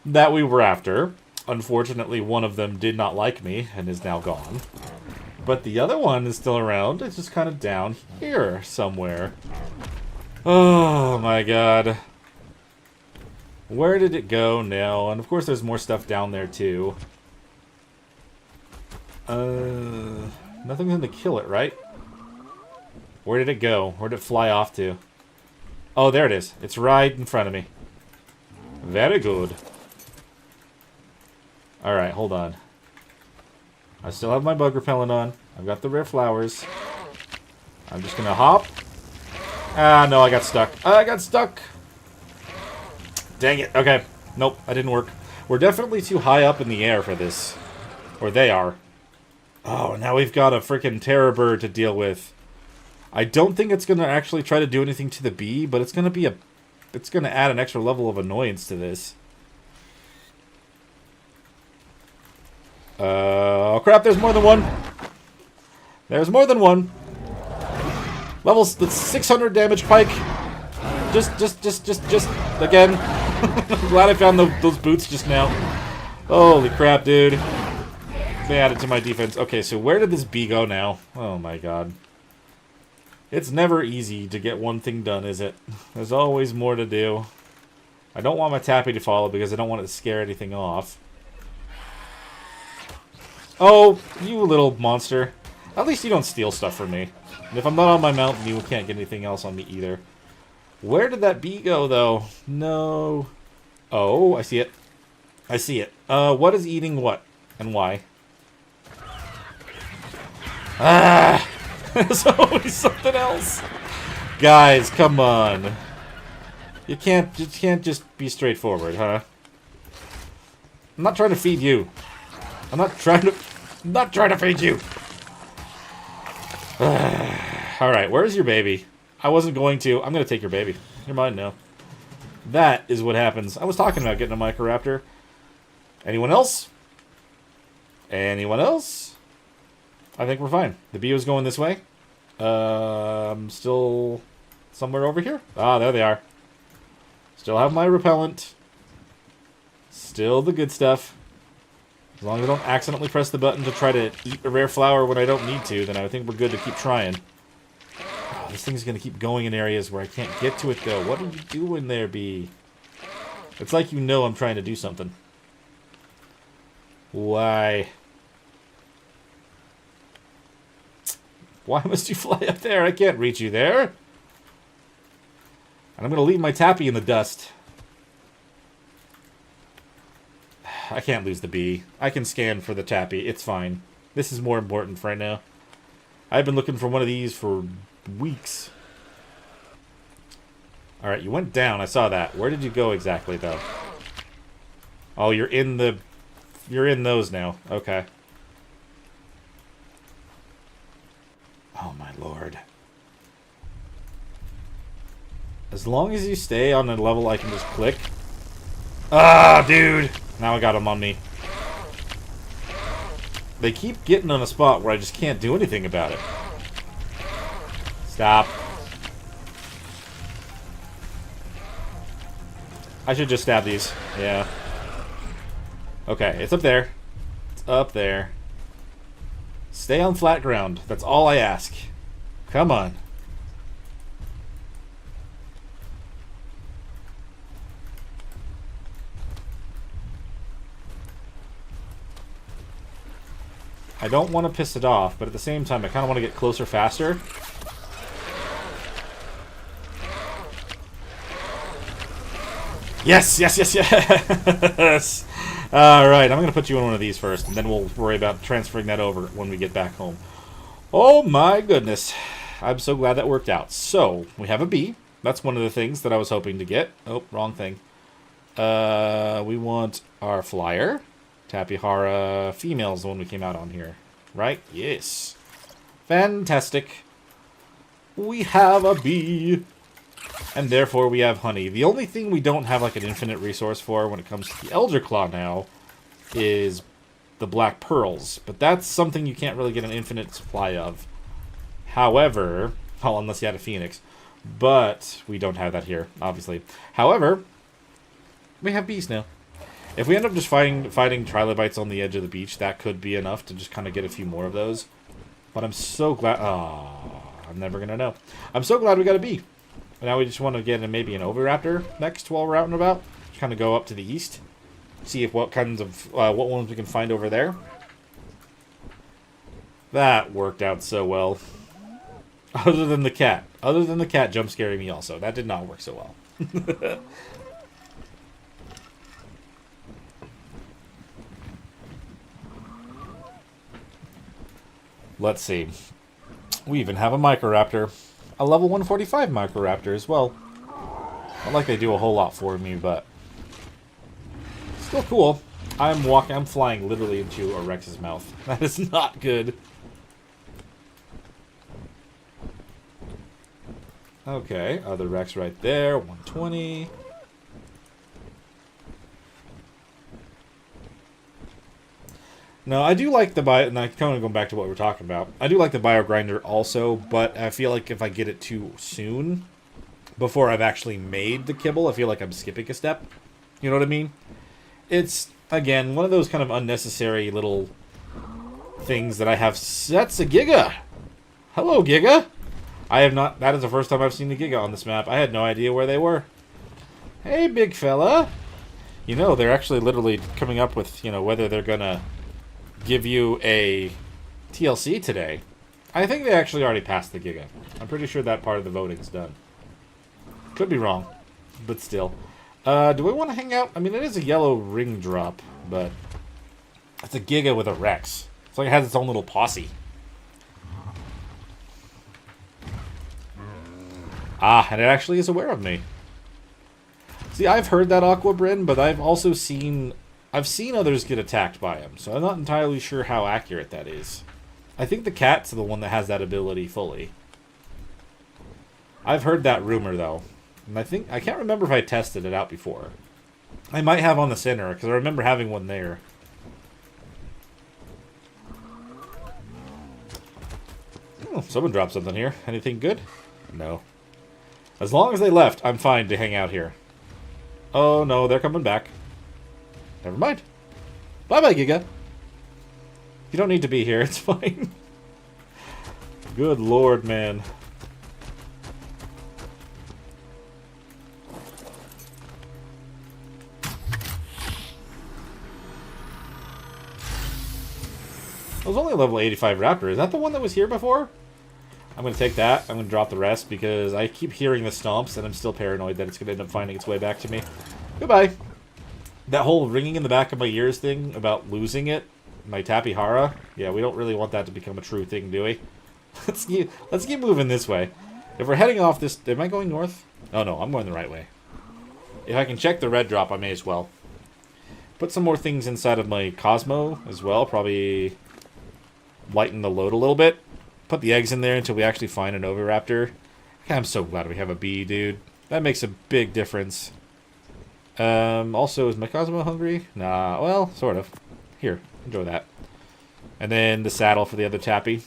that we were after. Unfortunately, one of them did not like me and is now gone. But the other one is still around. It's just kind of down here somewhere. Oh my god. Where did it go now? And of course there's more stuff down there too. Nothing's going to kill it, right? Where did it go? Where did it fly off to? Oh, there it is. It's right in front of me. Very good. Alright, hold on. I still have my bug repellent on. I've got the rare flowers. I'm just gonna hop. Ah, no, I got stuck. I got stuck! Dang it. Okay. Nope, that didn't work. We're definitely too high up in the air for this. Or they are. Oh, now we've got a freaking terror bird to deal with. I don't think it's gonna actually try to do anything to the bee, but it's gonna be a... It's gonna add an extra level of annoyance to this. Oh crap, there's more than one. There's more than one. Levels, the 600 damage pike. Just, again. I'm glad I found those boots just now. Holy crap, dude. They added to my defense. Okay, so where did this bee go now? Oh my god. It's never easy to get one thing done, is it? There's always more to do. I don't want my tappy to follow because I don't want it to scare anything off. Oh, you little monster. At least you don't steal stuff from me. And if I'm not on my mountain, you can't get anything else on me either. Where did that bee go, though? No. Oh, I see it. I see it. What is eating what? And why? Ah! There's always something else. Guys, come on. You can't just be straightforward, huh? I'm not trying to feed you. I'm not trying to feed you. Alright, where's your baby? I wasn't going to. I'm going to take your baby. You're mine now. That is what happens. I was talking about getting a Megaraptor. Anyone else? Anyone else? I think we're fine. The bee was going this way. I'm still somewhere over here. Ah, there they are. Still have my repellent. Still the good stuff. As long as I don't accidentally press the button to try to eat a rare flower when I don't need to, then I think we're good to keep trying. Oh, this thing's going to keep going in areas where I can't get to it, though. What are you doing there, bee? It's like you know I'm trying to do something. Why? Why must you fly up there? I can't reach you there. And I'm going to leave my tappy in the dust. I can't lose the bee. I can scan for the tappy. It's fine. This is more important for right now. I've been looking for one of these for weeks. Alright, you went down. I saw that. Where did you go exactly, though? Oh, you're in the... You're in those now. Okay. Oh, my lord. As long as you stay on a level I can just click. Ah, dude! Now I got him on me. They keep getting on a spot where I just can't do anything about it. Stop. I should just stab these. Yeah. Okay, it's up there. It's up there. Stay on flat ground. That's all I ask. Come on. I don't want to piss it off, but at the same time, I kind of want to get closer faster. Yes, yes, yes, yes! Alright, I'm going to put you in one of these first, and then we'll worry about transferring that over when we get back home. Oh my goodness. I'm so glad that worked out. So, we have a bee. That's one of the things that I was hoping to get. Oh, wrong thing. We want our flyer. Tapihara female's the one we came out on here. Right? Yes. Fantastic. We have a bee. And therefore we have honey. The only thing we don't have like an infinite resource for when it comes to the Elder Claw now is the black pearls. But that's something you can't really get an infinite supply of. However, well, unless you had a phoenix. But we don't have that here, obviously. However, we have bees now. If we end up just fighting trilobites on the edge of the beach, that could be enough to just kind of get a few more of those. But I'm so glad... Oh, I'm never going to know. I'm so glad we got a bee. Now we just want to get maybe an Oviraptor next while we're out and about. Just kind of go up to the east. See if what kinds of... what ones we can find over there. That worked out so well. Other than the cat. Other than the cat jump scaring me also. That did not work so well. Let's see. We even have a Megaraptor. A level 145 Megaraptor as well. Not like they do a whole lot for me, but... still cool. I'm flying literally into a Rex's mouth. That is not good. Okay, other Rex right there. 120. No, I do like the bio, and I'm kind of going back to what we were talking about. I do like the bio grinder also, but I feel like if I get it too soon, before I've actually made the kibble, I feel like I'm skipping a step. You know what I mean? It's, again, one of those kind of unnecessary little things that I have. That's a Giga! Hello, Giga! I have not, that is the first time I've seen the Giga on this map. I had no idea where they were. Hey, big fella! You know, they're actually literally coming up with, you know, whether they're gonna give you a TLC today. I think they actually already passed the Giga. I'm pretty sure that part of the voting's done. Could be wrong, but still. Do we want to hang out? I mean, it is a yellow ring drop, but it's a Giga with a Rex. It's like it has its own little posse. Ah, and it actually is aware of me. See, I've heard that Aqua Bryn, but I've also seen... I've seen others get attacked by him, so I'm not entirely sure how accurate that is. I think the cat's the one that has that ability fully. I've heard that rumor, though. And I can't remember if I tested it out before. I might have on the center, because I remember having one there. Oh, someone dropped something here. Anything good? No. As long as they left, I'm fine to hang out here. Oh, no, they're coming back. Never mind. Bye-bye, Giga. You don't need to be here. It's fine. Good lord, man. It was only a level 85 Raptor. Is that the one that was here before? I'm going to take that. I'm going to drop the rest because I keep hearing the stomps and I'm still paranoid that it's going to end up finding its way back to me. Goodbye. That whole ringing in the back of my ears thing about losing it, my Tapihara, yeah, we don't really want that to become a true thing, do we? let's keep moving this way. If we're heading off this... Am I going north? Oh, no, I'm going the right way. If I can check the red drop, I may as well. Put some more things inside of my Cosmo as well. Probably lighten the load a little bit. Put the eggs in there until we actually find an Oviraptor. I'm so glad we have a bee, dude. That makes a big difference. Also, is my Cosmo hungry? Nah, well, sort of. Here, enjoy that. And then the saddle for the other Tappy.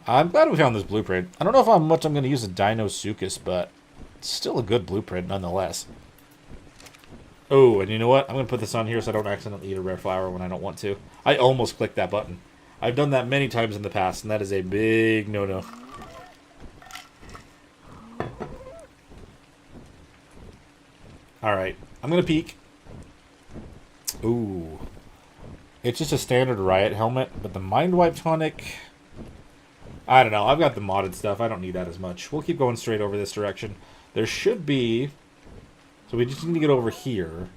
I'm glad we found this blueprint. I don't know if how much I'm going to use a Dinosuchus, but it's still a good blueprint nonetheless. Oh, and you know what? I'm going to put this on here so I don't accidentally eat a rare flower when I don't want to. I almost clicked that button. I've done that many times in the past, and that is a big no-no. Alright, I'm going to peek. Ooh. It's just a standard Riot helmet, but the Mind Wipe tonic... I don't know, I've got the modded stuff. I don't need that as much. We'll keep going straight over this direction. There should be... So we just need to get over here.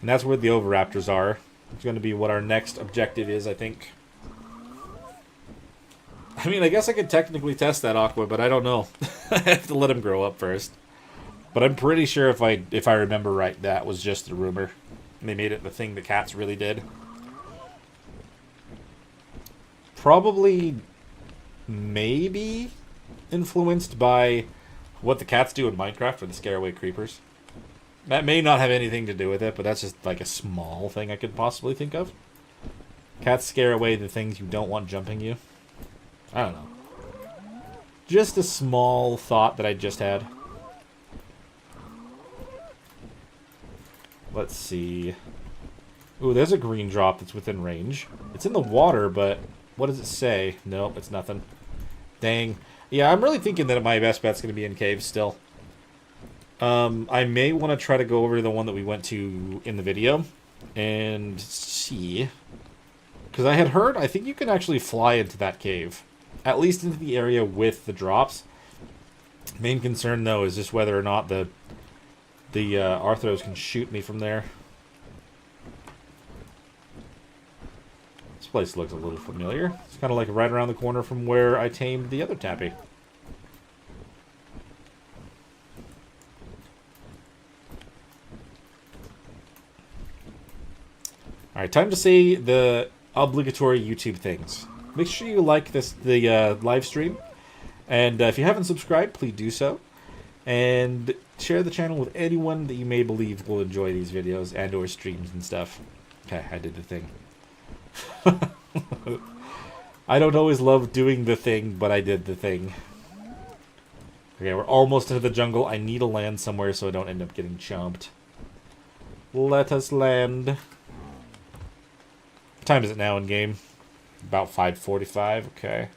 And that's where the Oviraptors are. It's going to be what our next objective is, I think. I mean, I guess I could technically test that Aqua, but I don't know. I have to let him grow up first. But I'm pretty sure if I remember right, that was just a rumor. And they made it the thing the cats really did. Probably, maybe influenced by what the cats do in Minecraft for the scare away creepers. That may not have anything to do with it, but that's just like a small thing I could possibly think of. Cats scare away the things you don't want jumping you. I don't know. Just a small thought that I just had. Let's see. Ooh, there's a green drop that's within range. It's in the water, but what does it say? Nope, it's nothing. Dang. Yeah, I'm really thinking that my best bet's going to be in caves still. I may want to try to go over to the one that we went to in the video and see. Because I had heard, I think you can actually fly into that cave. At least into the area with the drops. Main concern, though, is just whether or not the Arthros can shoot me from there. This place looks a little familiar. It's kind of like right around the corner from where I tamed the other Tappy. Alright, time to say the obligatory YouTube things. Make sure you like the live stream. And if you haven't subscribed, please do so. And share the channel with anyone that you may believe will enjoy these videos and or streams and stuff. Okay, I did the thing. I don't always love doing the thing, but I did the thing. Okay, we're almost into the jungle. I need to land somewhere so I don't end up getting chomped. Let us land. What time is it now in game? About 5:45, okay.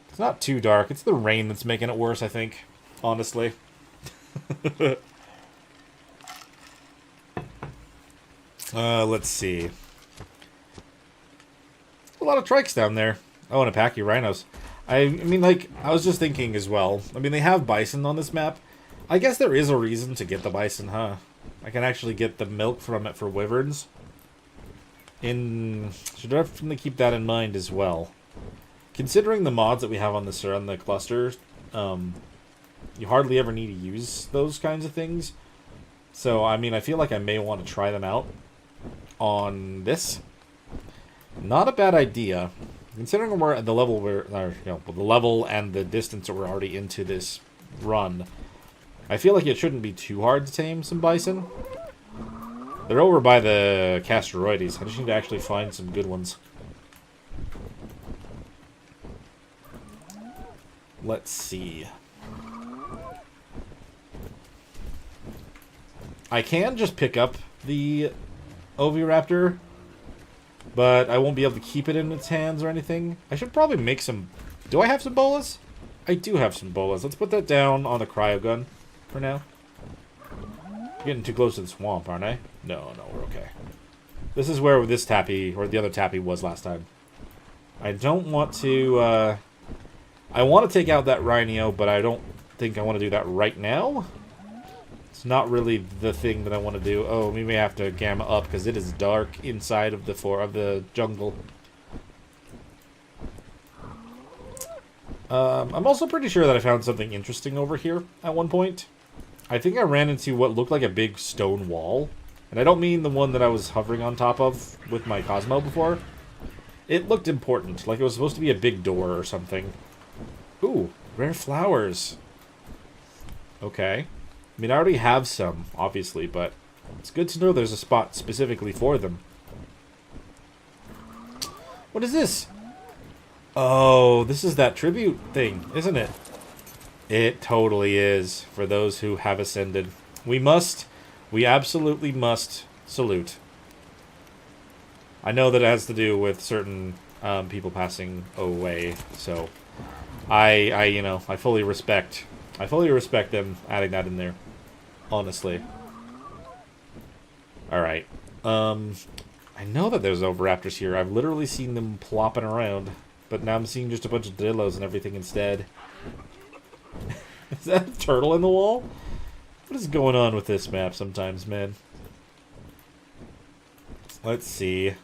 It's not too dark. It's the rain that's making it worse, I think. Honestly. Let's see. A lot of trikes down there. Oh, and Apache rhinos. I mean, like, I was just thinking as well. I mean, they have bison on this map. I guess there is a reason to get the bison, huh? I can actually get the milk from it for wyverns. Should definitely keep that in mind as well. Considering the mods that we have on the clusters, you hardly ever need to use those kinds of things. So, I mean, I feel like I may want to try them out on this. Not a bad idea. Considering we're at the level the level and the distance that we're already into this run, I feel like it shouldn't be too hard to tame some bison. They're over by the Castroides. I just need to actually find some good ones. Let's see. I can just pick up the Oviraptor, but I won't be able to keep it in its hands or anything. I should probably make some... Do I have some bolas? I do have some bolas. Let's put that down on the cryogun for now. Getting too close to the swamp, aren't I? No, we're okay. This is where this Tappy, or the other Tappy, was last time. I don't want to, I want to take out that Rhino, but I don't think I want to do that right now. It's not really the thing that I want to do. Oh, we may have to gamma up because it is dark inside of the jungle. I'm also pretty sure that I found something interesting over here at one point. I think I ran into what looked like a big stone wall. And I don't mean the one that I was hovering on top of with my Cosmo before. It looked important, like it was supposed to be a big door or something. Ooh, rare flowers. Okay. I mean, I already have some, obviously, but it's good to know there's a spot specifically for them. What is this? Oh, this is that tribute thing, isn't it? It totally is, for those who have ascended. We absolutely must salute. I know that it has to do with certain people passing away, so I fully respect them adding that in there. Honestly. Alright. I know that there's Oviraptors here. I've literally seen them plopping around. But now I'm seeing just a bunch of dillos and everything instead. Is that a turtle in the wall? What is going on with this map sometimes, man? Let's see.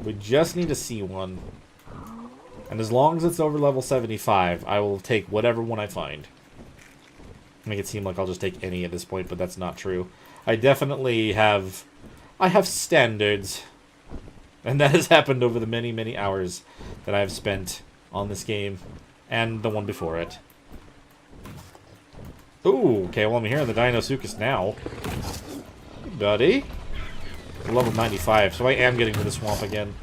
We just need to see one. And as long as it's over level 75, I will take whatever one I find. Make it seem like I'll just take any at this point, but that's not true. I definitely have... I have standards. And that has happened over the many, many hours that I've spent on this game. And the one before it. Ooh, okay, well I'm here in the Deinosuchus now. Hey, buddy. Level 95, so I am getting to the swamp again.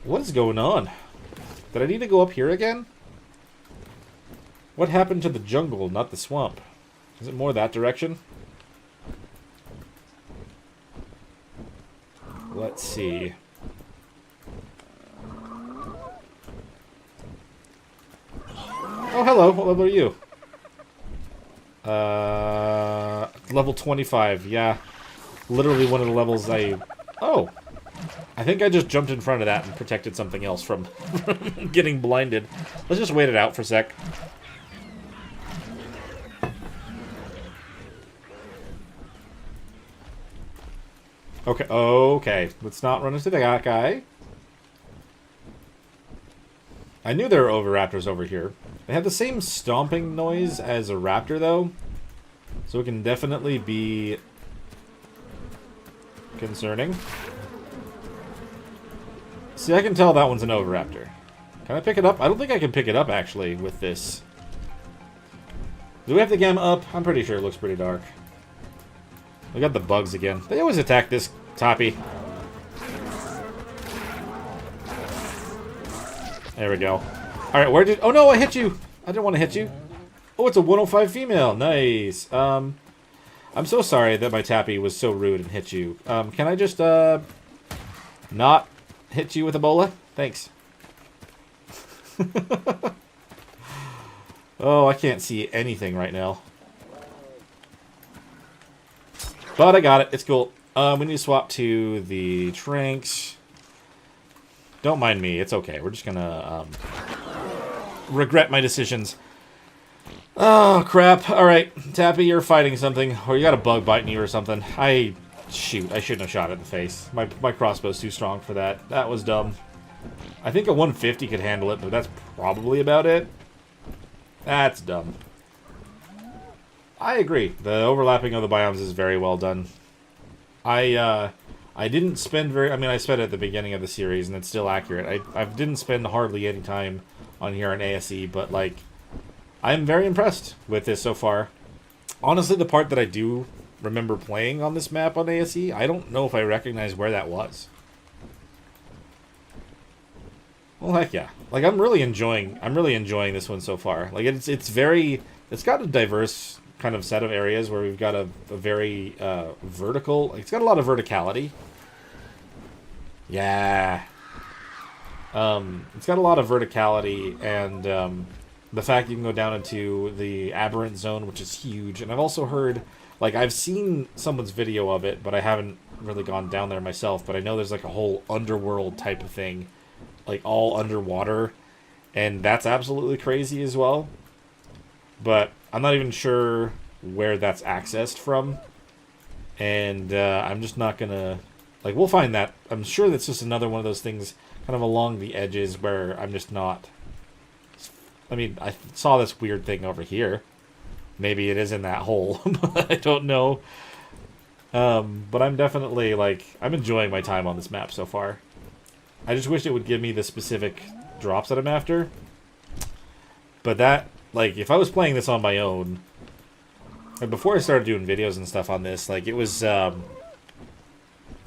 What is going on? Did I need to go up here again? What happened to the jungle, not the swamp? Is it more that direction? Let's see. Oh, hello. What level are you? Level 25. Yeah. Literally one of the levels I... Oh. I think I just jumped in front of that and protected something else from getting blinded. Let's just wait it out for a sec. Okay, okay. Let's not run into that guy. I knew there were Oviraptors over here. They have the same stomping noise as a raptor, though. So it can definitely be concerning. See, I can tell that one's an Oviraptor. Can I pick it up? I don't think I can pick it up, actually, with this. Do we have the gamma up? I'm pretty sure it looks pretty dark. We got the bugs again. They always attack this toppy. There we go. Alright, where did... Oh no, I hit you! I didn't want to hit you. Oh, it's a 105 female. Nice. I'm so sorry that my tappy was so rude and hit you. Can I just, not hit you with Ebola? Thanks. Oh, I can't see anything right now. But I got it. It's cool. We need to swap to the Tranks. Don't mind me. It's okay. We're just gonna regret my decisions. Oh, crap. Alright. Tappy, you're fighting something. Or you got a bug biting you or something. Shoot. I shouldn't have shot it in the face. My crossbow's too strong for that. That was dumb. I think a 150 could handle it, but that's probably about it. That's dumb. I agree. The overlapping of the biomes is very well done. I didn't spend very... I mean, I spent it at the beginning of the series, and it's still accurate. I didn't spend hardly any time on here on ASE, but, like, I'm very impressed with this so far. Honestly, the part that I do remember playing on this map on ASE, I don't know if I recognize where that was. Well, heck yeah. Like, I'm really enjoying this one so far. Like, it's got a diverse kind of set of areas where we've got a very vertical... It's got a lot of verticality. Yeah. It's got a lot of verticality, and the fact you can go down into the aberrant zone, which is huge. And I've also heard... Like, I've seen someone's video of it, but I haven't really gone down there myself. But I know there's, like, a whole underworld type of thing. Like, all underwater. And that's absolutely crazy as well. But I'm not even sure where that's accessed from. And I'm just not going to... Like, we'll find that. I'm sure that's just another one of those things kind of along the edges where I'm just not... I mean, I saw this weird thing over here. Maybe it is in that hole. I don't know. But I'm definitely, like... I'm enjoying my time on this map so far. I just wish it would give me the specific drops that I'm after. But that... Like, if I was playing this on my own... And before I started doing videos and stuff on this, like, it was...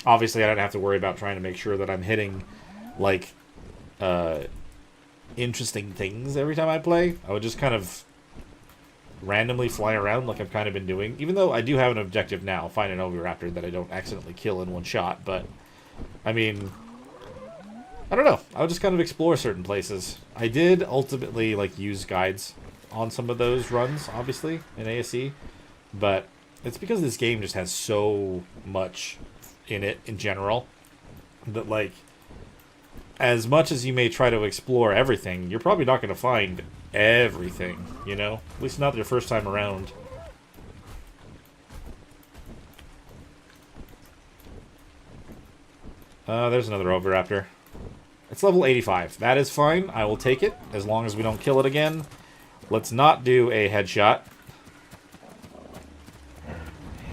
Obviously, I don't have to worry about trying to make sure that I'm hitting, like, interesting things every time I play. I would just kind of randomly fly around like I've kind of been doing. Even though I do have an objective now, find an Oviraptor that I don't accidentally kill in one shot. But, I mean, I don't know. I would just kind of explore certain places. I did ultimately, like, use guides on some of those runs, obviously, in ASE. But it's because this game just has so much in it in general that, like, as much as you may try to explore everything, you're probably not going to find everything, you know? At least not your first time around. There's another Oviraptor. It's level 85. That is fine. I will take it, as long as we don't kill it again. Let's not do a headshot.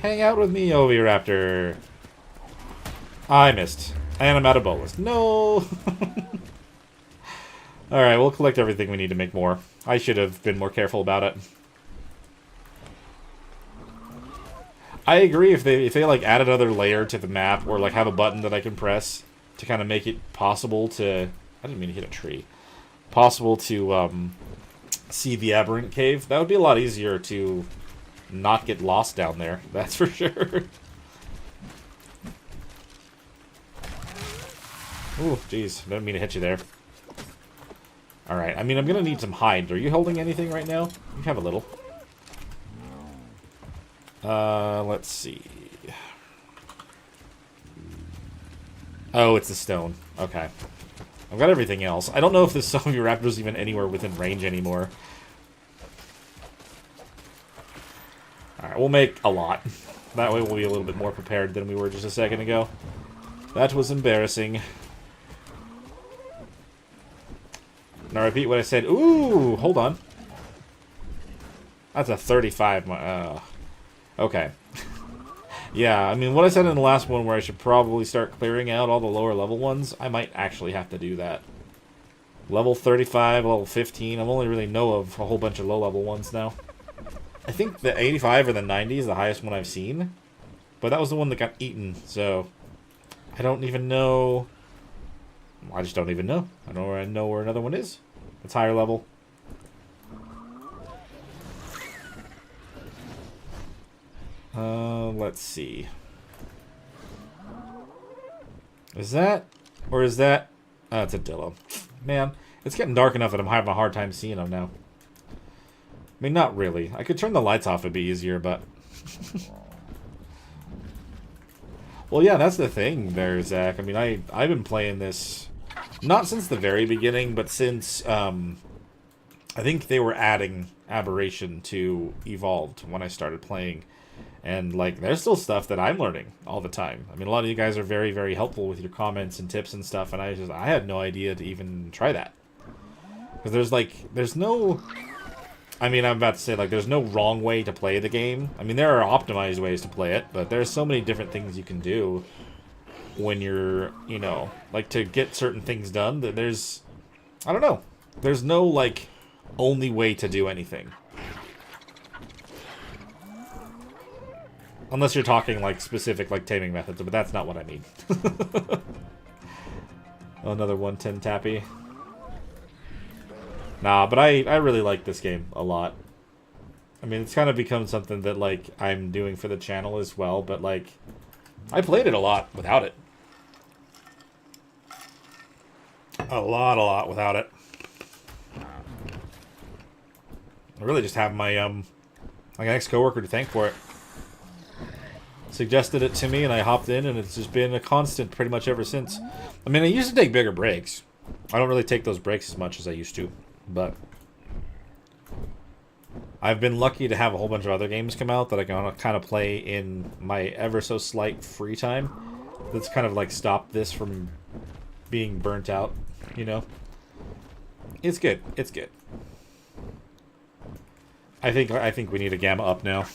Hang out with me, Oviraptor. I missed. And I'm out of bolas. No! Alright, we'll collect everything we need to make more. I should have been more careful about it. I agree if they like add another layer to the map, or like have a button that I can press to kind of make it possible to... I didn't mean to hit a tree. Possible to see the aberrant cave. That would be a lot easier to not get lost down there. That's for sure. Ooh, jeez. Didn't mean to hit you there. Alright, I mean, I'm gonna need some hide. Are you holding anything right now? You have a little. Let's see. Oh, it's the stone. Okay. I've got everything else. I don't know if this Oviraptor's even anywhere within range anymore. Alright, we'll make a lot. That way we'll be a little bit more prepared than we were just a second ago. That was embarrassing. Now repeat what I said. Ooh, hold on. That's a 35. Okay. Yeah, I mean, what I said in the last one where I should probably start clearing out all the lower level ones, I might actually have to do that. Level 35, level 15, I only really know of a whole bunch of low level ones now. I think the 85 or the 90 is the highest one I've seen. But that was the one that got eaten, so... I don't even know... I just don't even know. I don't know where another one is. It's higher level. Let's see. Is that... Or is that... Oh, it's a Dillo. Man, it's getting dark enough that I'm having a hard time seeing them now. I mean, not really. I could turn the lights off, it'd be easier, but... Well, yeah, that's the thing there, Zach. I mean, I've been playing this... Not since the very beginning, but since... I think they were adding Aberration to Evolved when I started playing. And, like, there's still stuff that I'm learning all the time. I mean, a lot of you guys are very, very helpful with your comments and tips and stuff, and I had no idea to even try that. Because there's no... I mean, I'm about to say, like, there's no wrong way to play the game. I mean, there are optimized ways to play it, but there's so many different things you can do when you're, you know, like, to get certain things done, that there's... I don't know. There's no, like, only way to do anything. Unless you're talking, like, specific, like, taming methods, but that's not what I mean. Another 110 tappy. Nah, but I really like this game a lot. I mean, it's kind of become something that, like, I'm doing for the channel as well, but, like, I played it a lot without it. A lot without it. I really just have my, like, ex-coworker to thank for it. Suggested it to me, and I hopped in, and it's just been a constant pretty much ever since. I mean, I used to take bigger breaks. I don't really take those breaks as much as I used to, but I've been lucky to have a whole bunch of other games come out that I can kind of play in my ever so slight free time. That's kind of like stopped this from being burnt out, you know? It's good. It's good. I think we need a gamma up now.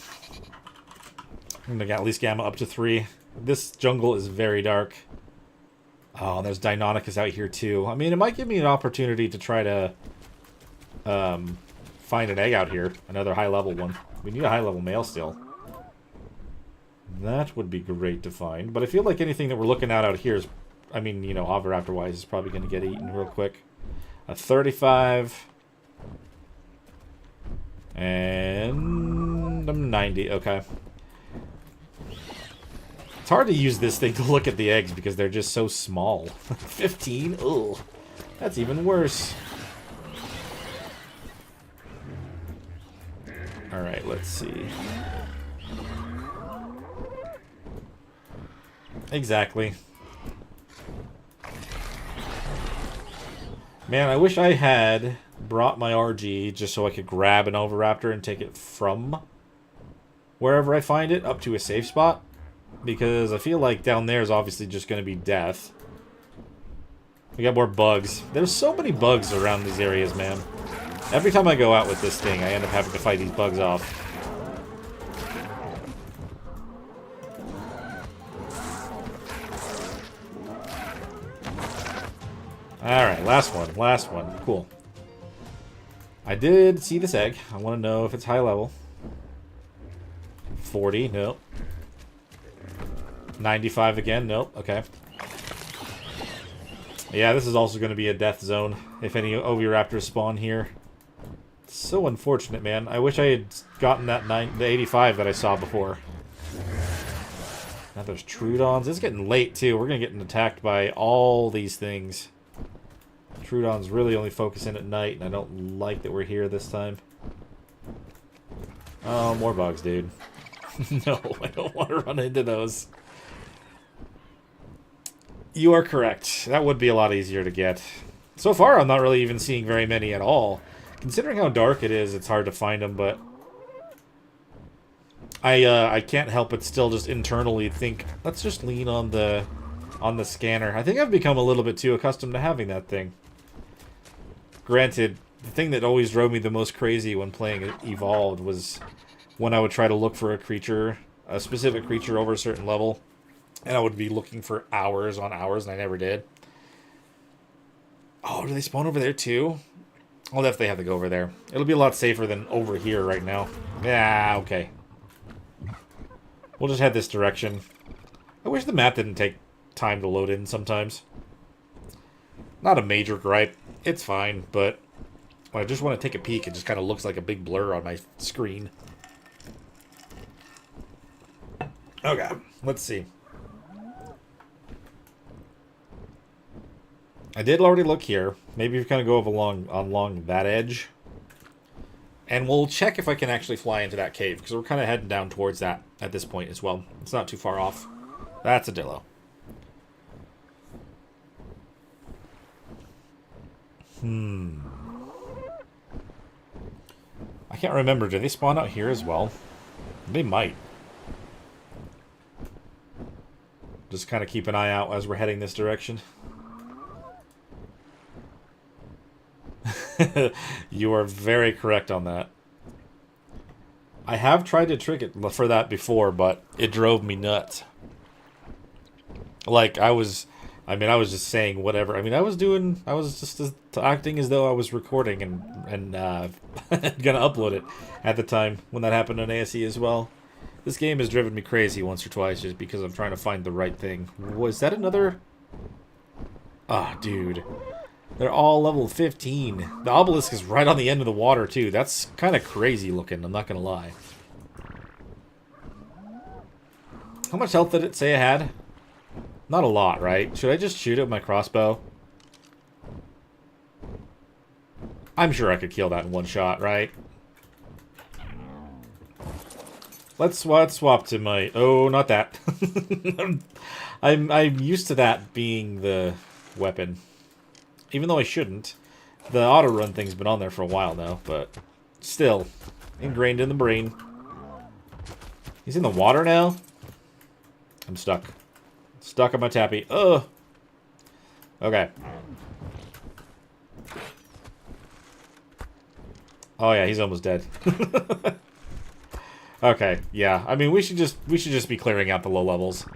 I'm gonna at least gamma up to 3. This jungle is very dark. Oh, there's Deinonychus out here too. I mean, it might give me an opportunity to try to find an egg out here. Another high-level one. We need a high-level male still. That would be great to find. But I feel like anything that we're looking at out here is, I mean, you know, Oviraptor-wise is probably going to get eaten real quick. A 35. And a 90. Okay. It's hard to use this thing to look at the eggs because they're just so small. 15? Ugh. That's even worse. Alright, let's see. Exactly. Man, I wish I had brought my RG just so I could grab an Oviraptor and take it from wherever I find it up to a safe spot. Because I feel like down there is obviously just going to be death. We got more bugs. There's so many bugs around these areas, man. Every time I go out with this thing, I end up having to fight these bugs off. Alright, last one. Last one. Cool. I did see this egg. I want to know if it's high level. 40. Nope. 95 again. Nope. Okay. Yeah, this is also going to be a death zone if any Oviraptors spawn here. It's so unfortunate, man. I wish I had gotten that the 85 that I saw before. Now there's Troodons. It's getting late, too. We're going to get attacked by all these things. Troodon's really only focus in at night, and I don't like that we're here this time. Oh, more bugs, dude. No, I don't want to run into those. You are correct. That would be a lot easier to get. So far, I'm not really even seeing very many at all. Considering how dark it is, it's hard to find them, but I can't help but still just internally think, let's just lean on the scanner. I think I've become a little bit too accustomed to having that thing. Granted, the thing that always drove me the most crazy when playing Evolved was when I would try to look for a creature, a specific creature over a certain level, and I would be looking for hours on hours, and I never did. Oh, do they spawn over there too? I'll definitely have to go over there. It'll be a lot safer than over here right now. Yeah, okay. We'll just head this direction. I wish the map didn't take time to load in sometimes. Not a major gripe. It's fine, but when I just want to take a peek, it just kind of looks like a big blur on my screen. Okay, let's see. I did already look here. Maybe we kind of go along that edge. And we'll check if I can actually fly into that cave, because we're kind of heading down towards that at this point as well. It's not too far off. That's a Dillo. I can't remember. Do they spawn out here as well? They might. Just kind of keep an eye out as we're heading this direction. You are very correct on that. I have tried to trick it for that before, but it drove me nuts. Like, I was just saying whatever. I mean, I was just acting as though I was recording and gonna upload it at the time when that happened on ASE as well. This game has driven me crazy once or twice just because I'm trying to find the right thing. Was that another? Ah, dude. They're all level 15. The obelisk is right on the end of the water, too. That's kind of crazy looking, I'm not gonna lie. How much health did it say I had? Not a lot, right? Should I just shoot it with my crossbow? I'm sure I could kill that in one shot, right? Let's swap to my... Oh, not that. I'm used to that being the weapon. even though I shouldn't. The auto run thing's been on there for a while now, but still ingrained in the brain. He's in the water now. I'm stuck. Stuck on my tappy. Ugh. Okay. Oh yeah, he's almost dead. Okay, yeah. I mean, we should just be clearing out the low levels.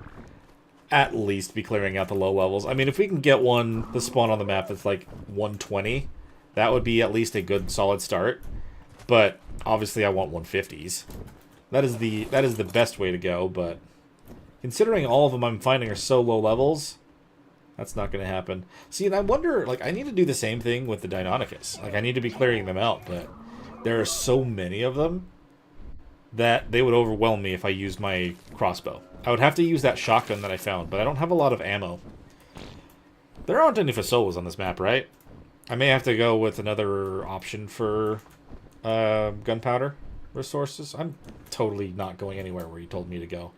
At least be clearing out the low levels. I mean, if we can get one the spawn on the map that's like 120, that would be at least a good solid start. But obviously, I want 150s. That is the best way to go. But considering all of them I'm finding are so low levels, that's not going to happen. See, and I wonder, like, I need to do the same thing with the Deinonychus. Like, I need to be clearing them out, but there are so many of them that they would overwhelm me if I used my crossbow. I would have to use that shotgun that I found, but I don't have a lot of ammo. There aren't any Fasolas on this map, right? I may have to go with another option for gunpowder resources. I'm totally not going anywhere where you told me to go.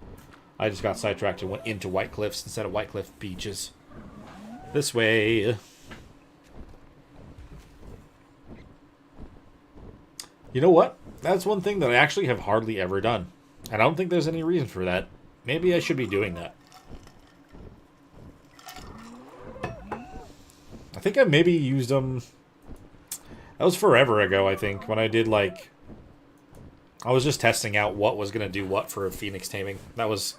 I just got sidetracked and went into White Cliffs instead of White Cliff Beaches. This way. You know what? That's one thing that I actually have hardly ever done. And I don't think there's any reason for that. Maybe I should be doing that. I think I maybe used them... That was forever ago, I think, when I did, like... I was just testing out what was going to do what for a Phoenix taming. That was...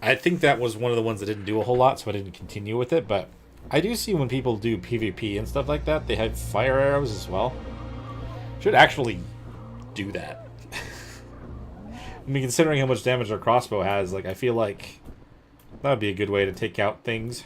I think that was one of the ones that didn't do a whole lot, so I didn't continue with it, but... I do see when people do PvP and stuff like that, they have fire arrows as well. Should actually do that. I mean, considering how much damage our crossbow has, like, I feel like that would be a good way to take out things.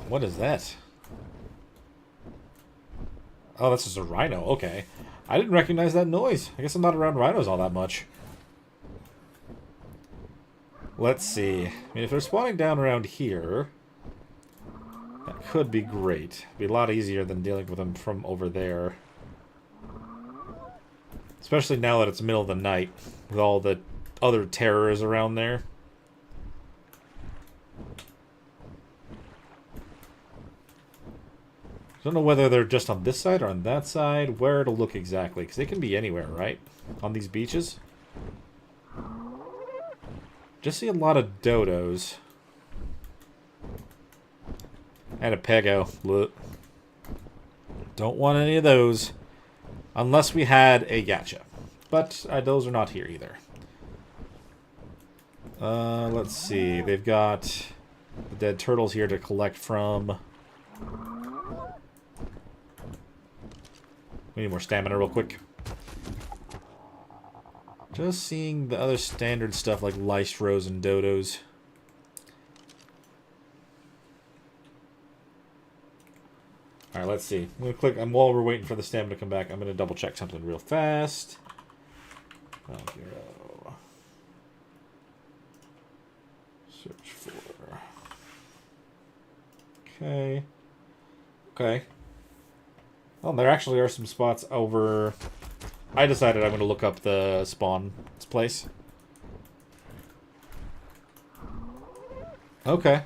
What is that? Oh, that's just a rhino. Okay. I didn't recognize that noise. I guess I'm not around rhinos all that much. Let's see. I mean, if they're spawning down around here, that could be great. It'd be a lot easier than dealing with them from over there. Especially now that it's middle of the night, with all the other terrors around there. I don't know whether they're just on this side or on that side, where to look exactly, because they can be anywhere, right? On these beaches. Just see a lot of dodos. And a pego. Look. Don't want any of those. Unless we had a gacha. But those are not here either. Let's see. They've got the dead turtles here to collect from. We need more stamina real quick. Just seeing the other standard stuff like lystros and dodos. Alright, let's see. I'm gonna click, and while we're waiting for the stamina to come back, I'm gonna double check something real fast. Valguero. Search for. Okay. Okay. Well, there actually are some spots over... I decided I'm going to look up the spawn place. Okay.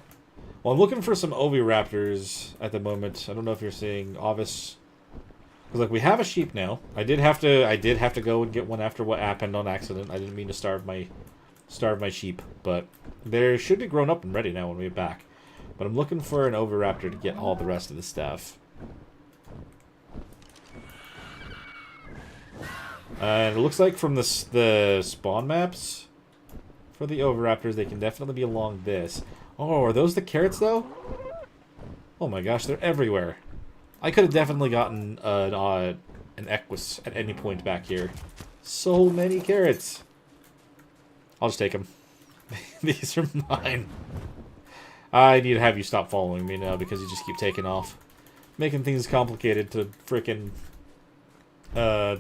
Well, I'm looking for some oviraptors at the moment. I don't know if you're seeing Ovis. Because, like, we have a sheep now. I did have to go and get one after what happened on accident. I didn't mean to starve my sheep. But they should be grown up and ready now when we get back. But I'm looking for an oviraptor to get all the rest of the stuff. And it looks like from the spawn maps for the oviraptors, they can definitely be along this. Oh, are those the carrots, though? Oh my gosh, they're everywhere. I could have definitely gotten an Equus at any point back here. So many carrots. I'll just take them. These are mine. I need to have you stop following me now because you just keep taking off. Making things complicated to frickin'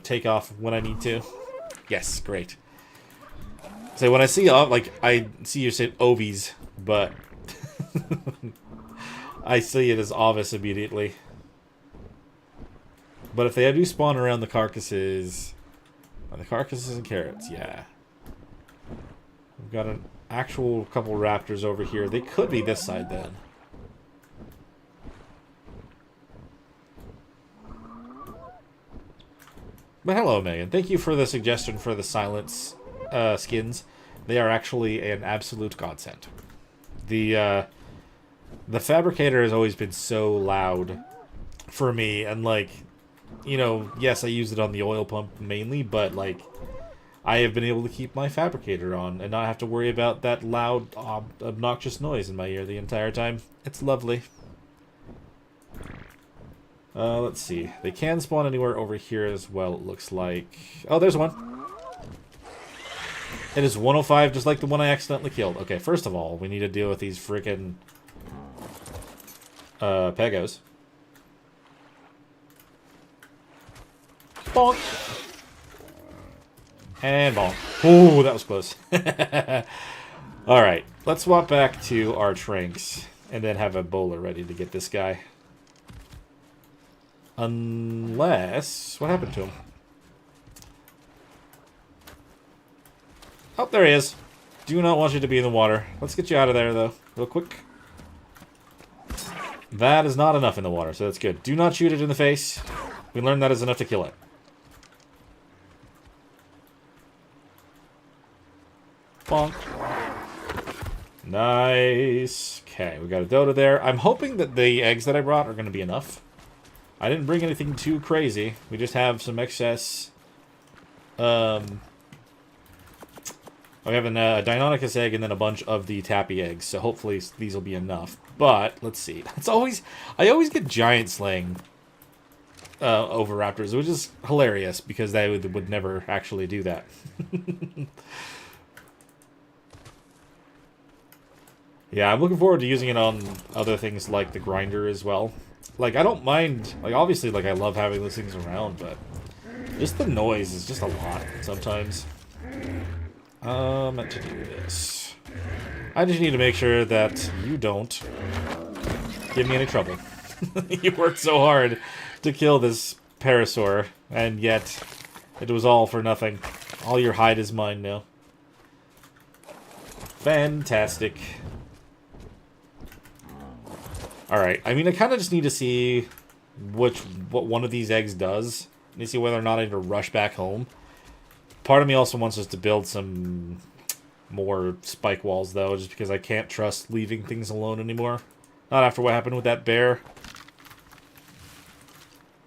take off when I need to. Yes, great. So when I see like I see you say ovies, but I see it as obvious immediately. But if they do spawn around the carcasses... Are the carcasses and carrots? Yeah. We've got an actual couple raptors over here. They could be this side then. But hello, Megan. Thank you for the suggestion for the silence skins. They are actually an absolute godsend. The fabricator has always been so loud for me, and like, you know, yes, I use it on the oil pump mainly, but like, I have been able to keep my fabricator on and not have to worry about that loud, obnoxious noise in my ear the entire time. It's lovely. Let's see. They can spawn anywhere over here as well, it looks like. Oh, there's one. It is 105, just like the one I accidentally killed. Okay, first of all, we need to deal with these freaking pegos. Bonk. And bonk. Ooh, that was close. Alright, let's swap back to our Tranks and then have a bowler ready to get this guy. Unless... What happened to him? Oh, there he is. Do not want you to be in the water. Let's get you out of there, though, real quick. That is not enough in the water, so that's good. Do not shoot it in the face. We learned that is enough to kill it. Bonk. Nice. Okay, we got a Dota there. I'm hoping that the eggs that I brought are going to be enough. I didn't bring anything too crazy. We just have some excess. We have a Deinonychus egg and then a bunch of the tappy eggs. So hopefully these will be enough. But let's see. I always get giant slaying over raptors, which is hilarious because they would never actually do that. Yeah, I'm looking forward to using it on other things like the grinder as well. Like, I don't mind, like, obviously, like, I love having those things around, but just the noise is just a lot sometimes. Meant to do this. I just need to make sure that you don't give me any trouble. You worked so hard to kill this parasaur, and yet it was all for nothing. All your hide is mine now. Fantastic. Alright, I mean, I kind of just need to see what one of these eggs does. I need to see whether or not I need to rush back home. Part of me also wants us to build some more spike walls, though, just because I can't trust leaving things alone anymore. Not after what happened with that bear.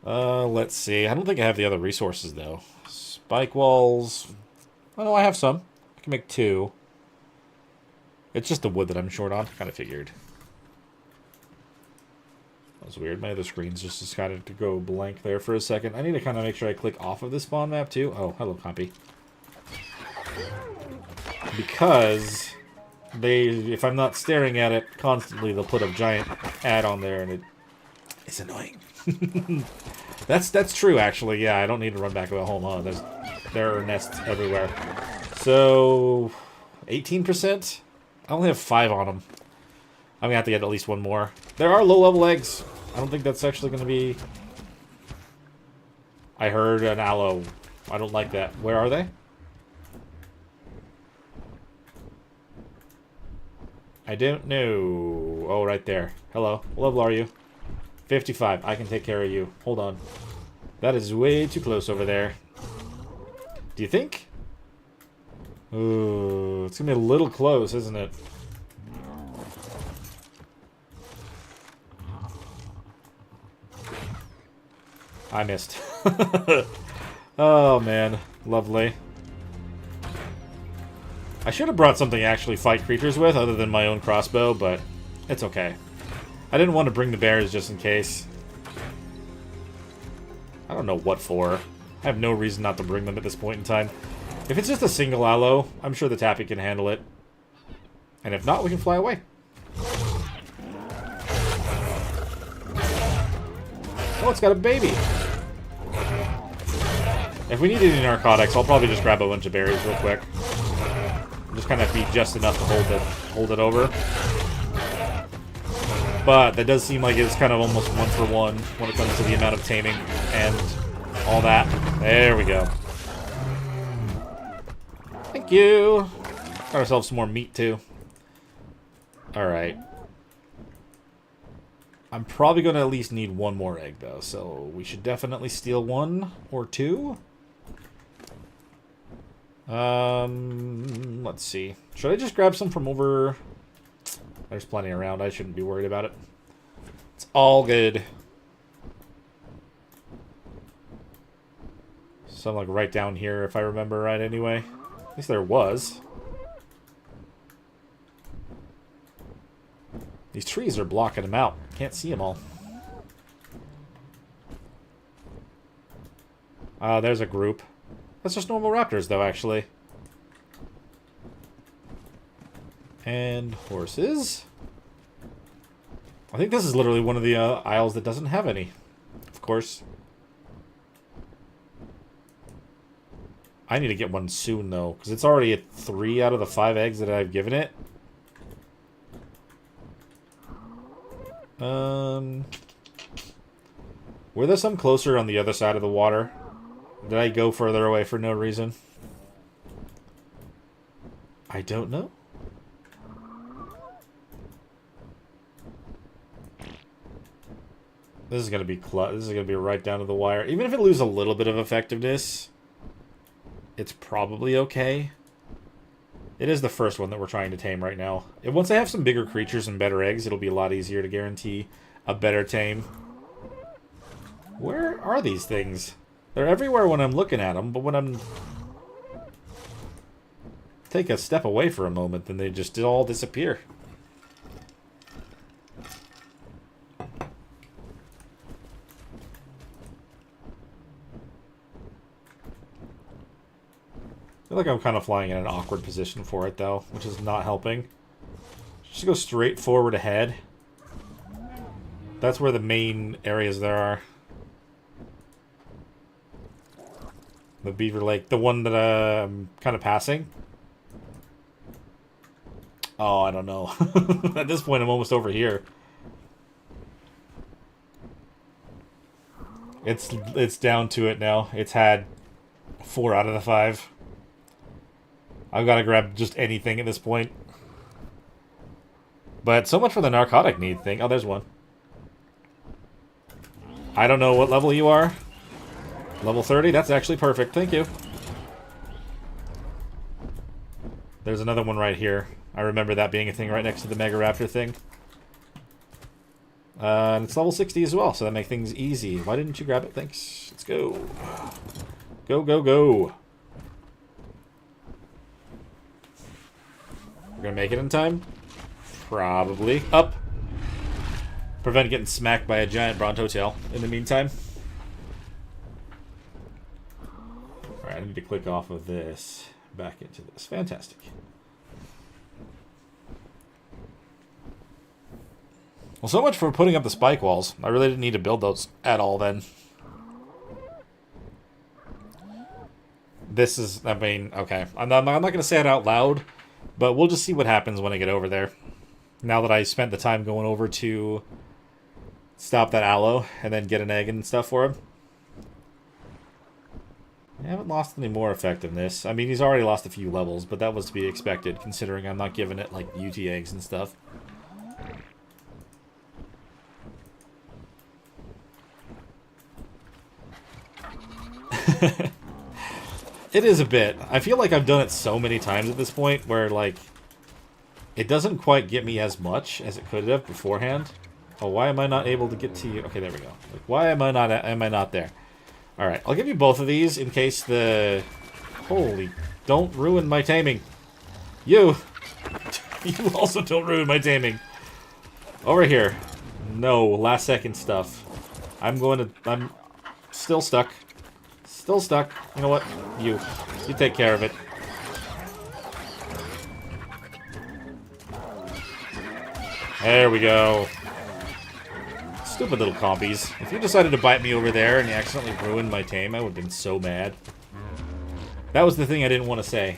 Let's see. I don't think I have the other resources, though. Spike walls. Oh, no, I have some. I can make 2. It's just the wood that I'm short on. Kind of figured. That was weird. My other screen's just decided to go blank there for a second. I need to kind of make sure I click off of the spawn map, too. Oh, hello, Compy. Because if I'm not staring at it constantly, they'll put a giant ad on there, and it's annoying. That's true, actually. Yeah, I don't need to run back to home, huh? There are nests everywhere. So, 18%? I only have 5 on them. I'm gonna have to get at least 1 more. There are low-level eggs. I don't think that's actually gonna be... I heard an aloe. I don't like that. Where are they? I don't know. Oh, right there. Hello. What level are you? 55. I can take care of you. Hold on. That is way too close over there. Do you think? Ooh, it's gonna be a little close, isn't it? I missed. Oh, man. Lovely. I should have brought something to actually fight creatures with other than my own crossbow, but it's okay. I didn't want to bring the bears just in case. I don't know what for. I have no reason not to bring them at this point in time. If it's just a single aloe, I'm sure the tappy can handle it. And if not, we can fly away. Oh, it's got a baby. If we need any narcotics, I'll probably just grab a bunch of berries real quick. Just kind of be just enough to hold it over. But that does seem like it's kind of almost one for one when it comes to the amount of taming and all that. There we go. Thank you. Got ourselves some more meat, too. Alright. I'm probably going to at least need one more egg, though. So we should definitely steal one or two. Let's see. Should I just grab some from over... There's plenty around. I shouldn't be worried about it. It's all good. Some, like, right down here, if I remember right, anyway. At least there was. These trees are blocking them out. Can't see them all. There's a group. That's just normal raptors, though, actually. And horses. I think this is literally one of the aisles that doesn't have any. Of course. I need to get one soon, though, because it's already at 3 out of the 5 eggs that I've given it. Were there some closer on the other side of the water? Did I go further away for no reason? I don't know. This is gonna be right down to the wire. Even if it loses a little bit of effectiveness, it's probably okay. It is the first one that we're trying to tame right now. And once I have some bigger creatures and better eggs, it'll be a lot easier to guarantee a better tame. Where are these things? They're everywhere when I'm looking at them, but when I'm... take a step away for a moment, then they just all disappear. I feel like I'm kind of flying in an awkward position for it, though, which is not helping. Just go straight forward ahead. That's where the main areas there are. The Beaver Lake, the one that I'm kind of passing. Oh, I don't know. At this point, I'm almost over here. It's down to it now. It's had 4 out of the 5. I've got to grab just anything at this point. But so much for the narcotic need thing. Oh, there's one. I don't know what level you are. Level 30? That's actually perfect. Thank you. There's another one right here. I remember that being a thing right next to the Megaraptor thing. And it's level 60 as well, so that makes things easy. Why didn't you grab it? Thanks. Let's go. Go, go, go. We're gonna make it in time? Probably. Up. Prevent getting smacked by a giant Bronto tail in the meantime. Alright, I need to click off of this. Back into this. Fantastic. Well, so much for putting up the spike walls. I really didn't need to build those at all then. This is, I mean, okay. I'm not going to say it out loud, but we'll just see what happens when I get over there. Now that I spent the time going over to stop that aloe and then get an egg and stuff for him. I haven't lost any more effectiveness. I mean, he's already lost a few levels, but that was to be expected, considering I'm not giving it, like, UT eggs and stuff. It is a bit. I feel like I've done it so many times at this point where, like, it doesn't quite get me as much as it could have beforehand. Oh, why am I not able to get to you? Okay, there we go. Like, why am I not there? Alright, I'll give you both of these in case the... Holy... Don't ruin my taming. You! You also don't ruin my taming. Over here. No, last second stuff. I'm still stuck. Still stuck. You know what? You take care of it. There we go. Stupid little compies. If you decided to bite me over there and you accidentally ruined my tame, I would have been so mad. That was the thing I didn't want to say.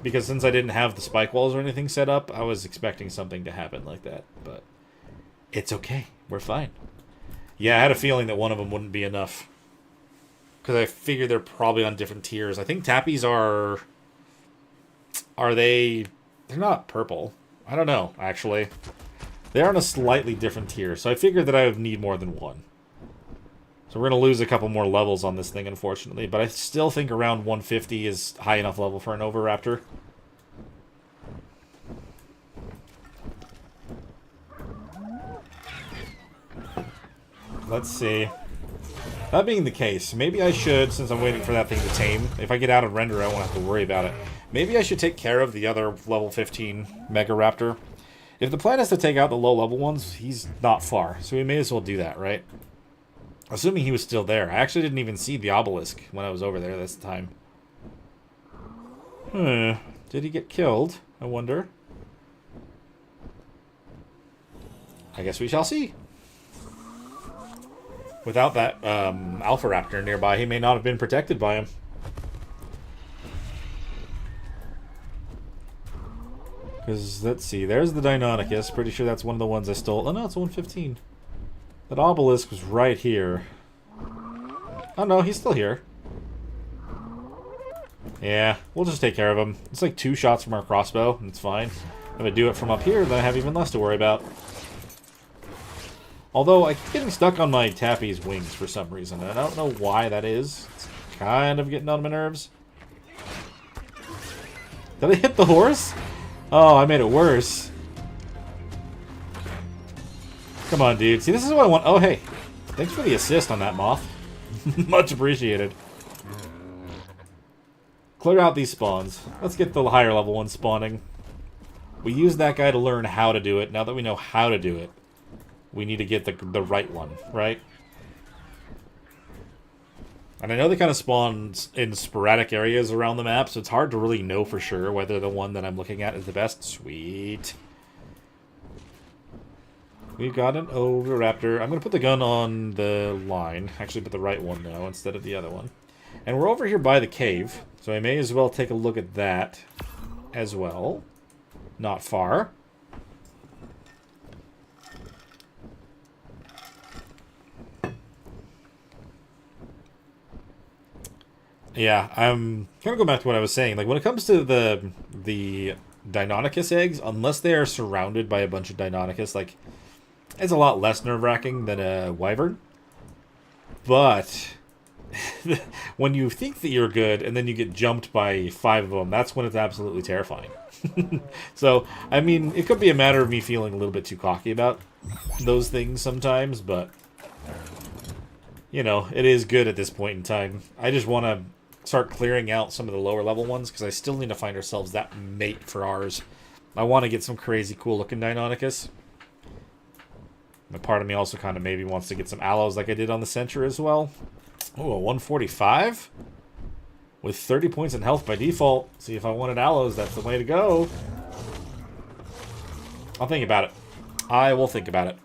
Because since I didn't have the spike walls or anything set up, I was expecting something to happen like that. But It's okay. We're fine. Yeah, I had a feeling that one of them wouldn't be enough. Because I figured they're probably on different tiers. I think tappies are... Are they... They're not purple. I don't know, actually. They're on a slightly different tier. So I figured that I would need more than one. So we're going to lose a couple more levels on this thing, unfortunately. But I still think around 150 is high enough level for an Oviraptor. Let's see. That being the case, maybe I should, since I'm waiting for that thing to tame, if I get out of render, I won't have to worry about it. Maybe I should take care of the other level 15 Megaraptor. If the plan is to take out the low-level ones, he's not far, so we may as well do that, right? Assuming he was still there. I actually didn't even see the obelisk when I was over there this time. Did he get killed? I wonder. I guess we shall see. Without that Alpha Raptor nearby, he may not have been protected by him. Because, let's see, there's the Deinonychus. Pretty sure that's one of the ones I stole. Oh no, it's 115. That obelisk was right here. Oh no, he's still here. Yeah, we'll just take care of him. It's like 2 shots from our crossbow, and it's fine. If I do it from up here, then I have even less to worry about. Although, I keep getting stuck on my Tappy's wings for some reason, and I don't know why that is. It's kind of getting on my nerves. Did I hit the horse? Oh, I made it worse. Come on, dude. See, this is what I want. Oh, hey. Thanks for the assist on that moth. Much appreciated. Clear out these spawns. Let's get the higher level ones spawning. We used that guy to learn how to do it. Now that we know how to do it, we need to get the right one, right? And I know they kind of spawn in sporadic areas around the map, so it's hard to really know for sure whether the one that I'm looking at is the best. Sweet. We've got an Oviraptor. I'm going to put the gun on the line. Actually, put the right one now instead of the other one. And we're over here by the cave, so I may as well take a look at that as well. Not far. Yeah, I'm kind of going back to what I was saying. Like, when it comes to the Deinonychus eggs, unless they are surrounded by a bunch of Deinonychus, like, it's a lot less nerve-wracking than a wyvern. But when you think that you're good and then you get jumped by 5 of them, that's when it's absolutely terrifying. So, I mean, it could be a matter of me feeling a little bit too cocky about those things sometimes, but, you know, it is good at this point in time. I just want to start clearing out some of the lower level ones, because I still need to find ourselves that mate for ours. I want to get some crazy cool looking Deinonychus. But part of me also kind of maybe wants to get some aloes like I did on the Centaur as well. Oh, a 145? With 30 points in health by default. See, if I wanted aloes, that's the way to go. I'll think about it. I will think about it.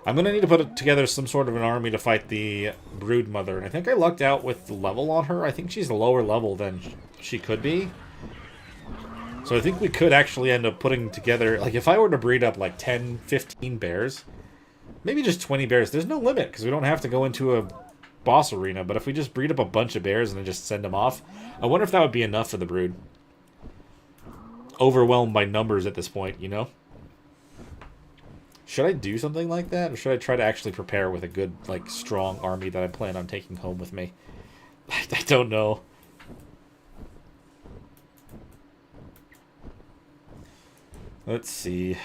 I'm going to need to put together some sort of an army to fight the Brood Mother. And I think I lucked out with the level on her. I think she's a lower level than she could be. So I think we could actually end up putting together... Like, if I were to breed up, like, 10, 15 bears... Maybe just 20 bears. There's no limit, because we don't have to go into a boss arena. But if we just breed up a bunch of bears and then just send them off... I wonder if that would be enough for the Brood. Overwhelmed by numbers at this point, you know? Should I do something like that? Or should I try to actually prepare with a good, like, strong army that I plan on taking home with me? I don't know. Let's see.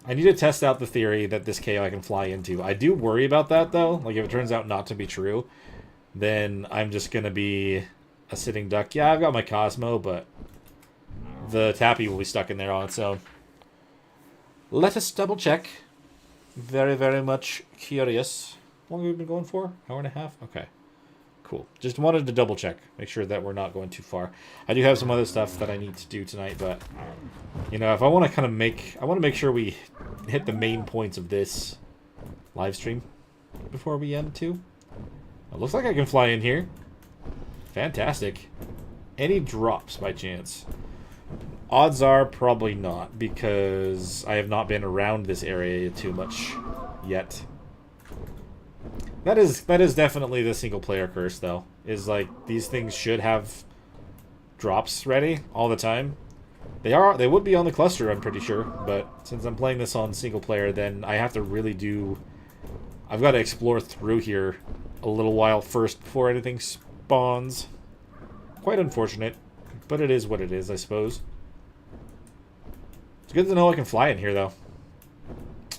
I need to test out the theory that this KO I can fly into. I do worry about that, though. Like, if it turns out not to be true, then I'm just going to be a sitting duck. Yeah, I've got my Cosmo, but the Tappy will be stuck in there on its own. Let us double check. Very, very much curious. How long have we been going for? Hour and a half? Okay. Cool. Just wanted to double check. Make sure that we're not going too far. I do have some other stuff that I need to do tonight, but, you know, if I want to kind of make... I want to make sure we hit the main points of this live stream before we end, too. It looks like I can fly in here. Fantastic. Any drops, by chance? Odds are probably not, because I have not been around this area too much. yet. That is definitely the single player curse, though. Is like these things should have drops ready all the time. They would be on the cluster, I'm pretty sure, but since I'm playing this on single player, then I have to really do... I've got to explore through here a little while first before anything spawns. Quite unfortunate, but it is what it is, I suppose. It's good to know I can fly in here, though.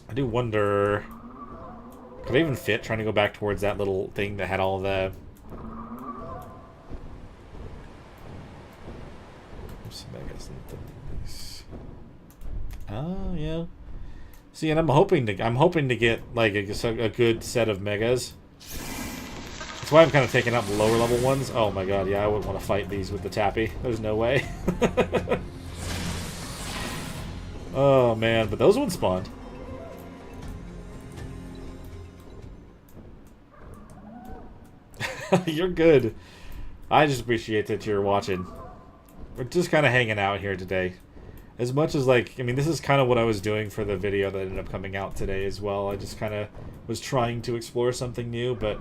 I do wonder... Could I even fit trying to go back towards that little thing that had all the... Oh, yeah. See, and I'm hoping to get like a good set of megas. That's why I'm kind of taking up lower level ones. Oh my god, yeah, I wouldn't want to fight these with the tappy. There's no way. Oh man, but those ones spawned. You're good. I just appreciate that you're watching. We're just kind of hanging out here today. As much as, like, I mean, this is kind of what I was doing for the video that ended up coming out today as well. I just kind of was trying to explore something new, but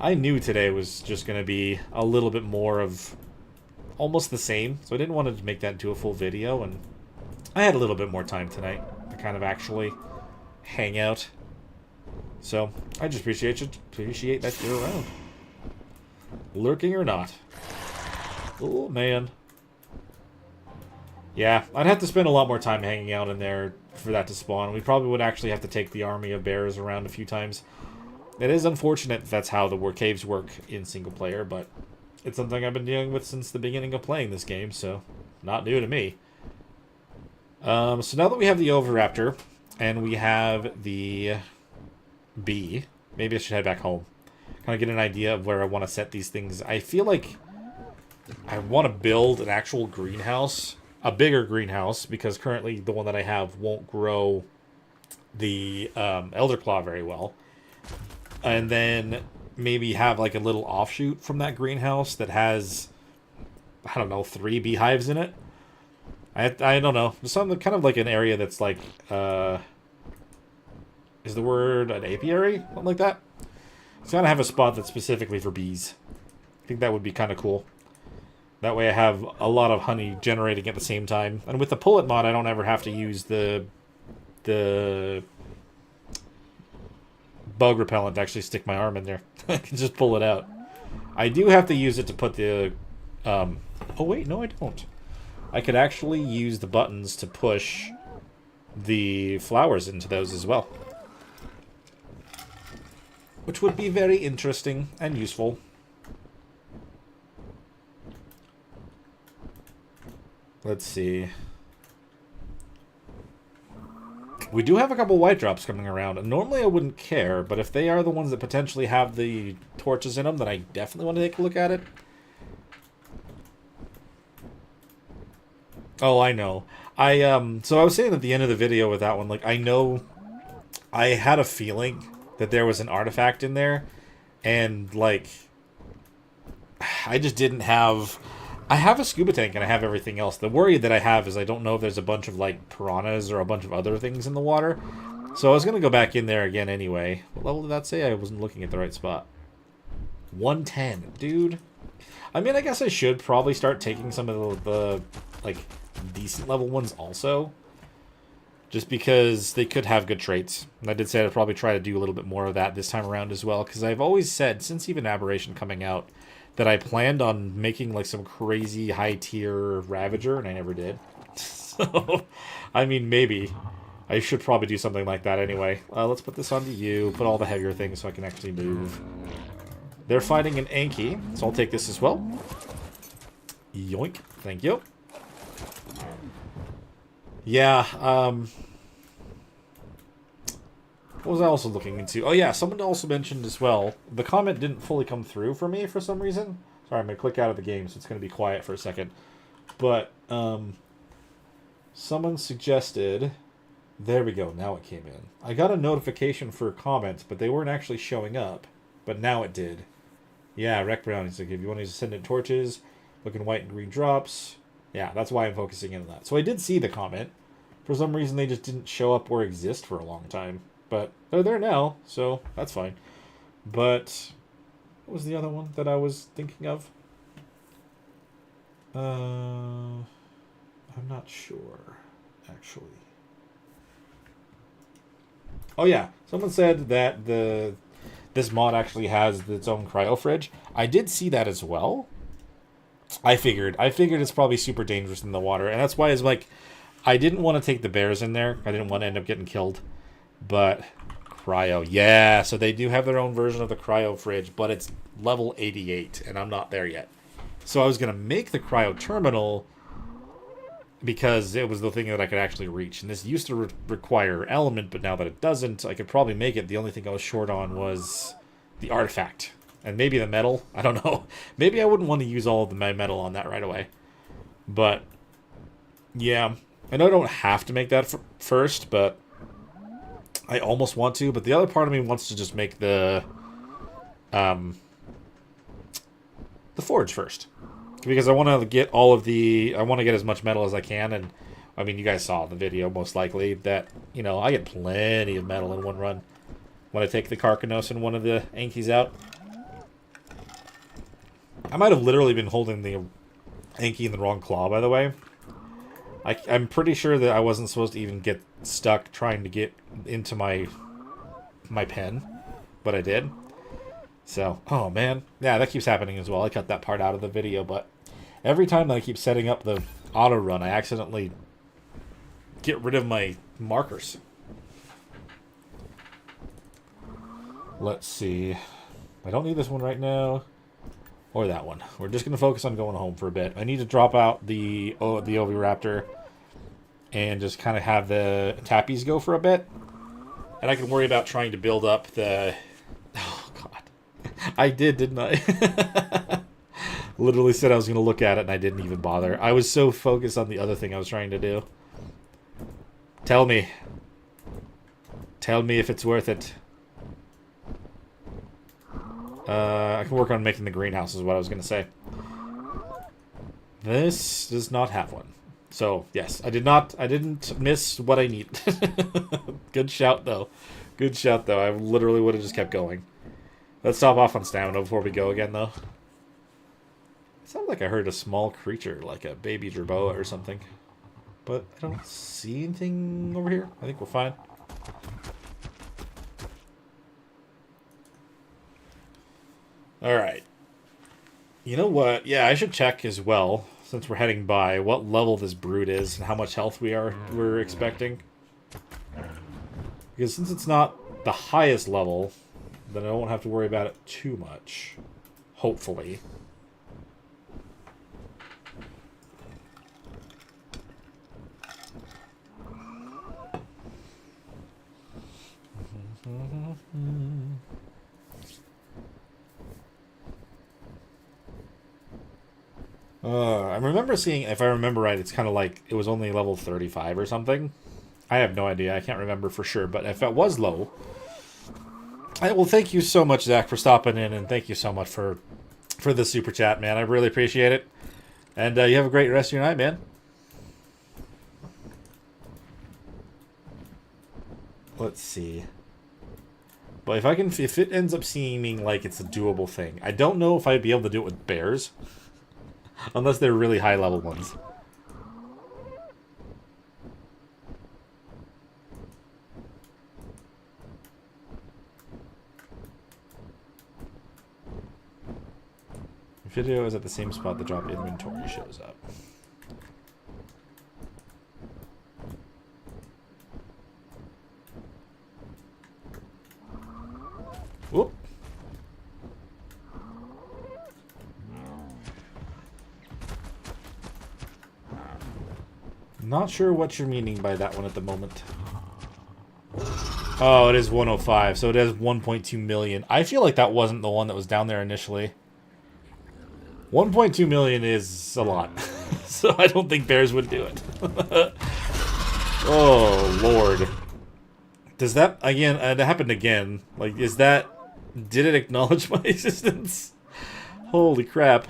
I knew today was just going to be a little bit more of almost the same. So I didn't want to make that into a full video, and I had a little bit more time tonight to kind of actually hang out. So I just appreciate that you're around. Lurking or not. Oh, man. Yeah, I'd have to spend a lot more time hanging out in there for that to spawn. We probably would actually have to take the army of bears around a few times. It is unfortunate that's how the caves work in single player, but it's something I've been dealing with since the beginning of playing this game, so not new to me. So now that we have the Oviraptor and we have the bee, maybe I should head back home. Kind of get an idea of where I want to set these things. I feel like I want to build an actual greenhouse. A bigger greenhouse, because currently the one that I have won't grow the Elder Claw very well. And then maybe have like a little offshoot from that greenhouse that has, I don't know, 3 beehives in it. I don't know. Something kind of like an area that's like, is the word an apiary? Something like that. It's got to have a spot that's specifically for bees. I think that would be kind of cool. That way I have a lot of honey generating at the same time. And with the pullet mod, I don't ever have to use the bug repellent to actually stick my arm in there. I can just pull it out. I do have to use it to put the... oh wait, no I don't. I could actually use the buttons to push the flowers into those as well. Which would be very interesting and useful. Let's see. We do have a couple white drops coming around, and normally I wouldn't care, but if they are the ones that potentially have the torches in them, then I definitely want to take a look at it. Oh, I know. So I was saying at the end of the video with that one, like, I know I had a feeling that there was an artifact in there, and, like, I just didn't have... I have a scuba tank and I have everything else. The worry that I have is I don't know if there's a bunch of, like, piranhas or a bunch of other things in the water. So I was going to go back in there again anyway. What level did that say? I wasn't looking at the right spot. 110. Dude. I mean, I guess I should probably start taking some of the like, decent level ones also. Just because they could have good traits. And I did say I'd probably try to do a little bit more of that this time around as well. Because I've always said, since even Aberration coming out, that I planned on making, like, some crazy high-tier Ravager, and I never did. So, I mean, maybe. I should probably do something like that anyway. Let's put this onto you, put all the heavier things so I can actually move. They're fighting an Anki, so I'll take this as well. Yoink. Thank you. Yeah, what was I also looking into? Oh yeah, someone also mentioned as well, the comment didn't fully come through for me for some reason. Sorry, I'm going to click out of the game, so it's going to be quiet for a second. But, someone suggested... There we go, now it came in. I got a notification for comments, but they weren't actually showing up. But now it did. Yeah, Wreck Brownies, like, if you want to send in torches, looking white and green drops. Yeah, that's why I'm focusing in on that. So I did see the comment. For some reason, they just didn't show up or exist for a long time. but they're there now, so that's fine. But what was the other one that I was thinking of? I'm not sure, actually. Oh yeah, someone said that this mod actually has its own cryo fridge. I did see that as well. I figured it's probably super dangerous in the water, and that's why it's like I didn't want to take the bears in there. I didn't want to end up getting killed. But cryo, yeah. So they do have their own version of the cryo fridge, but it's level 88, and I'm not there yet. So I was gonna make the cryo terminal because it was the thing that I could actually reach. And this used to require element, but now that it doesn't, I could probably make it. The only thing I was short on was the artifact. And maybe the metal. I don't know. Maybe I wouldn't want to use all of my metal on that right away. But, yeah. I know I don't have to make that first, but I almost want to. But the other part of me wants to just make the forge first. Because I want to get all of the... I want to get as much metal as I can. And, I mean, you guys saw in the video, most likely, that, you know, I get plenty of metal in one run. When I take the Carcanos and one of the Ankies out. I might have literally been holding the Anki in the wrong claw, by the way. I'm pretty sure that I wasn't supposed to even get stuck trying to get into my pen. But I did. So, oh man. Yeah, that keeps happening as well. I cut that part out of the video, but every time that I keep setting up the auto run, I accidentally get rid of my markers. Let's see. I don't need this one right now. Or that one. We're just going to focus on going home for a bit. I need to drop out the Oviraptor and just kind of have the tappies go for a bit. And I can worry about trying to build up the... Oh, God. I did, didn't I? Literally said I was going to look at it and I didn't even bother. I was so focused on the other thing I was trying to do. Tell me. Tell me if it's worth it. I can work on making the greenhouse is what I was going to say. This does not have one. So, yes, I didn't miss what I need. Good shout, though. Good shout, though. I literally would have just kept going. Let's stop off on stamina before we go again, though. It sounded like I heard a small creature, like a baby jerboa or something. But I don't see anything over here. I think we're fine. Alright. You know what? Yeah, I should check as well, since we're heading by, what level this brood is and how much health we're expecting. Because since it's not the highest level, then I won't have to worry about it too much. Hopefully. I remember seeing, if I remember right, it's kind of like, it was only level 35 or something. I have no idea. I can't remember for sure. But if it was low... well, thank you so much, Zach, for stopping in. And thank you so much for the super chat, man. I really appreciate it. And you have a great rest of your night, man. Let's see. But if it ends up seeming like it's a doable thing, I don't know if I'd be able to do it with bears. Unless they're really high level ones. Video is at the same spot the drop inventory shows up. Whoop. Not sure what you're meaning by that one at the moment. Oh, it is 105, so it has 1.2 million. I feel like that wasn't the one that was down there initially. 1.2 million is a lot. So I don't think bears would do it. Oh, Lord. Does that, again, it happened again. Like, is that, did it acknowledge my existence? Holy crap.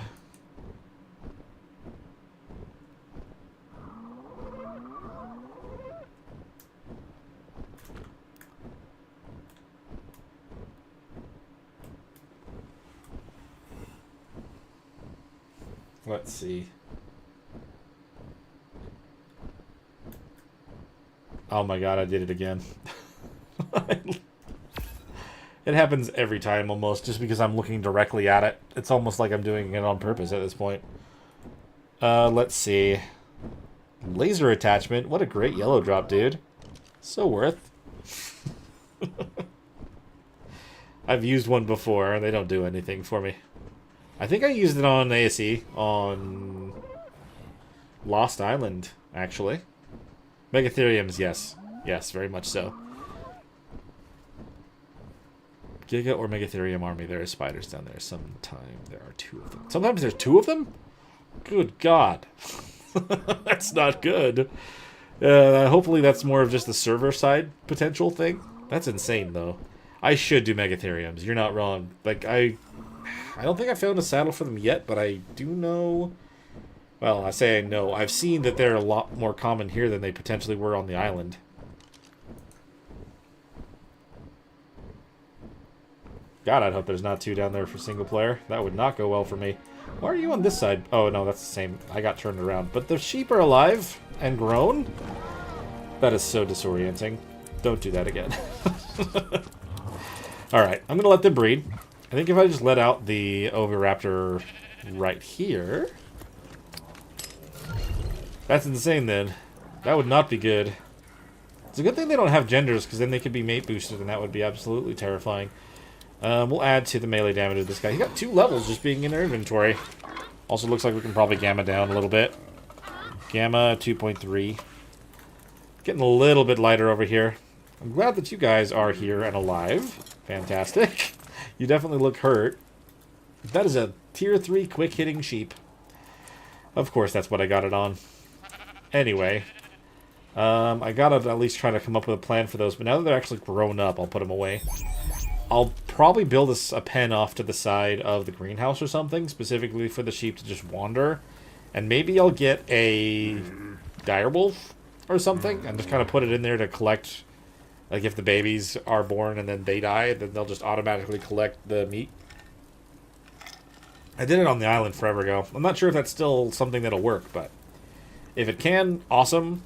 Let's see. Oh my god, I did it again. It happens every time almost, just because I'm looking directly at it. It's almost like I'm doing it on purpose at this point. Let's see. Laser attachment. What a great yellow drop, dude. So worth. I've used one before, and they don't do anything for me. I think I used it on ASE, on Lost Island, actually. Megatheriums, yes. Yes, very much so. Giga or Megatherium army. There are spiders down there. Sometimes there are 2 of them. Sometimes there's 2 of them? Good God. That's not good. Hopefully that's more of just the server side potential thing. That's insane, though. I should do Megatheriums. You're not wrong. Like, I don't think I found a saddle for them yet, but I do know... Well, I say I know. I've seen that they're a lot more common here than they potentially were on the island. God, I'd hope there's not 2 down there for single player. That would not go well for me. Why are you on this side? Oh, no, that's the same. I got turned around. But the sheep are alive and grown? That is so disorienting. Don't do that again. Alright, I'm going to let them breed. I think if I just let out the Oviraptor right here... That's insane, then. That would not be good. It's a good thing they don't have genders, because then they could be mate boosted, and that would be absolutely terrifying. We'll add to the melee damage of this guy. He got 2 levels just being in our inventory. Also looks like we can probably gamma down a little bit. Gamma 2.3. Getting a little bit lighter over here. I'm glad that you guys are here and alive. Fantastic. You definitely look hurt. That is a tier 3 quick hitting sheep. Of course, that's what I got it on. Anyway. I gotta at least try to come up with a plan for those, but now that they're actually grown up, I'll put them away. I'll probably build a pen off to the side of the greenhouse or something, specifically for the sheep to just wander. And maybe I'll get a direwolf or something, and just kind of put it in there to collect, like if the babies are born and then they die, then they'll just automatically collect the meat. I did it on the island forever ago. I'm not sure if that's still something that'll work, but if it can, awesome.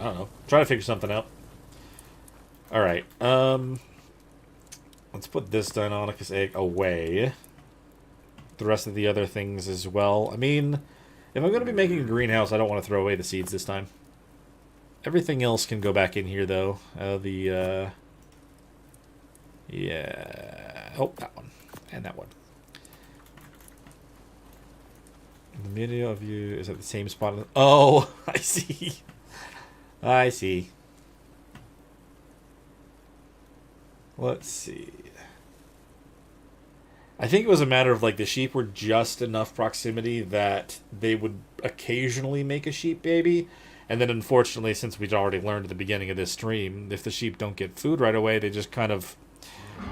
I don't know. Try to figure something out. Alright, let's put this Deinonychus egg away. The rest of the other things as well. I mean, if I'm going to be making a greenhouse, I don't want to throw away the seeds this time. Everything else can go back in here, though. Yeah. Oh, that one. And that one. The video of you is at the same spot. Oh, I see. I see. Let's see. I think it was a matter of, like, the sheep were just enough proximity that they would occasionally make a sheep baby. And then, unfortunately, since we'd already learned at the beginning of this stream, if the sheep don't get food right away, they just kind of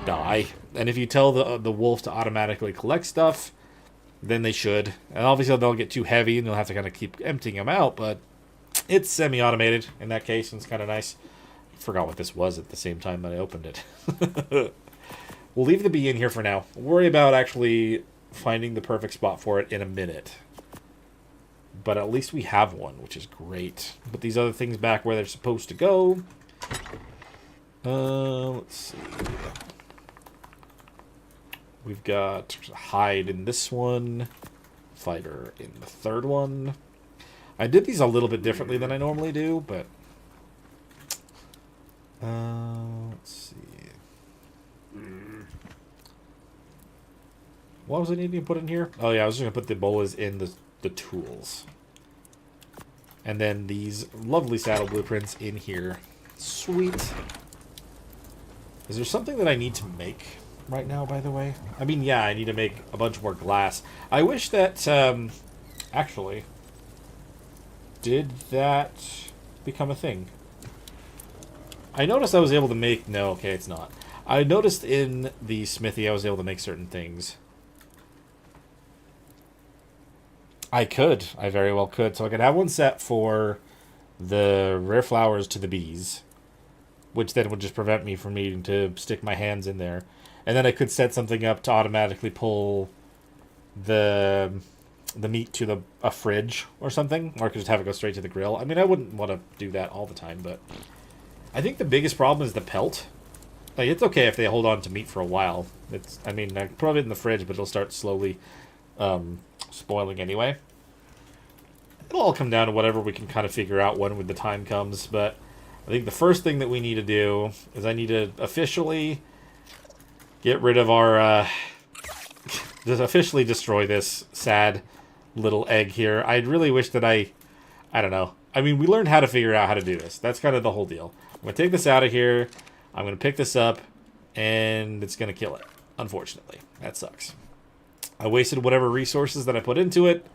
die. And if you tell the wolf to automatically collect stuff, then they should. And obviously they'll get too heavy and you'll have to kind of keep emptying them out, but it's semi-automated in that case, and it's kind of nice. I forgot what this was at the same time that I opened it. We'll leave the bee in here for now. We'll worry about actually finding the perfect spot for it in a minute. But at least we have one, which is great. Put these other things back where they're supposed to go. Let's see. We've got hide in this one. Fighter in the third one. I did these a little bit differently than I normally do, but... let's see. What was I needing to put in here? Oh yeah, I was just going to put the bolas in the tools. And then these lovely saddle blueprints in here. Sweet. Is there something that I need to make right now, by the way? I mean, yeah, I need to make a bunch more glass. I wish that, actually, did that become a thing? I noticed I was able to make... No, okay, it's not. I noticed in the smithy I was able to make certain things. I could. I very well could. So I could have one set for the rare flowers to the bees, which then would just prevent me from needing to stick my hands in there. And then I could set something up to automatically pull the the meat to a fridge or something, or I could just have it go straight to the grill. I mean, I wouldn't want to do that all the time, but I think the biggest problem is the pelt. Like, it's okay if they hold on to meat for a while. I mean, I put it in the fridge, but it'll start slowly spoiling anyway. It'll all come down to whatever we can kind of figure out when the time comes, but I think the first thing that we need to do is I need to officially get rid of our, just officially destroy this sad little egg here. I really wish that I don't know. I mean, we learned how to figure out how to do this. That's kind of the whole deal. I'm going to take this out of here. I'm going to pick this up, and it's going to kill it, unfortunately. That sucks. I wasted whatever resources that I put into it,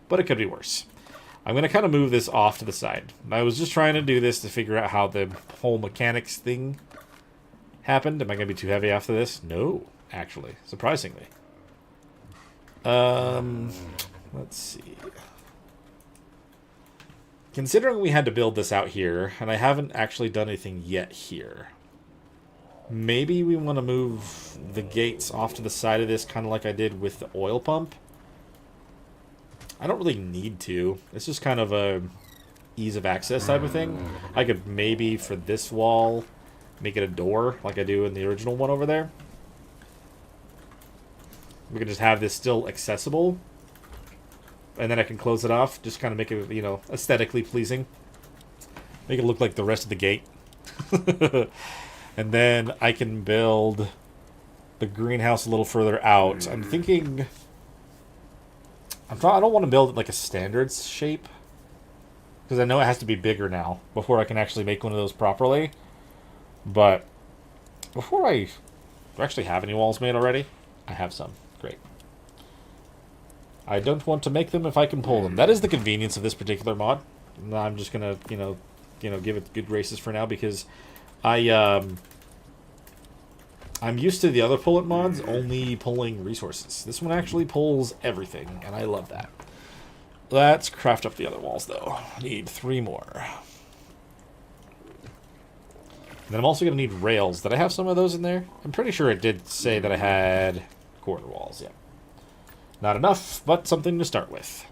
but it could be worse. I'm going to kind of move this off to the side. I was just trying to do this to figure out how the whole mechanics thing happened. Am I going to be too heavy after this? No, actually, surprisingly. Let's see. Considering we had to build this out here, and I haven't actually done anything yet here, maybe we want to move the gates off to the side of this, kind of like I did with the oil pump. I don't really need to. It's just kind of a ease of access type of thing. I could maybe, for this wall, make it a door, like I do in the original one over there. We can just have this still accessible. And then I can close it off. Just kind of make it, you know, aesthetically pleasing. Make it look like the rest of the gate. And then I can build the greenhouse a little further out. I'm thinking... I don't want to build it like a standard shape. Because I know it has to be bigger now. Before I can actually make one of those properly. But... before I... do I actually have any walls made already? I have some. Great. I don't want to make them if I can pull them. That is the convenience of this particular mod. I'm just gonna, you know, give it good graces for now because I'm used to the other pull it mods only pulling resources. This one actually pulls everything, and I love that. Let's craft up the other walls, though. Need 3 more. And then I'm also gonna need rails. Did I have some of those in there? I'm pretty sure it did say that I had corner walls. Yeah. Not enough, but something to start with.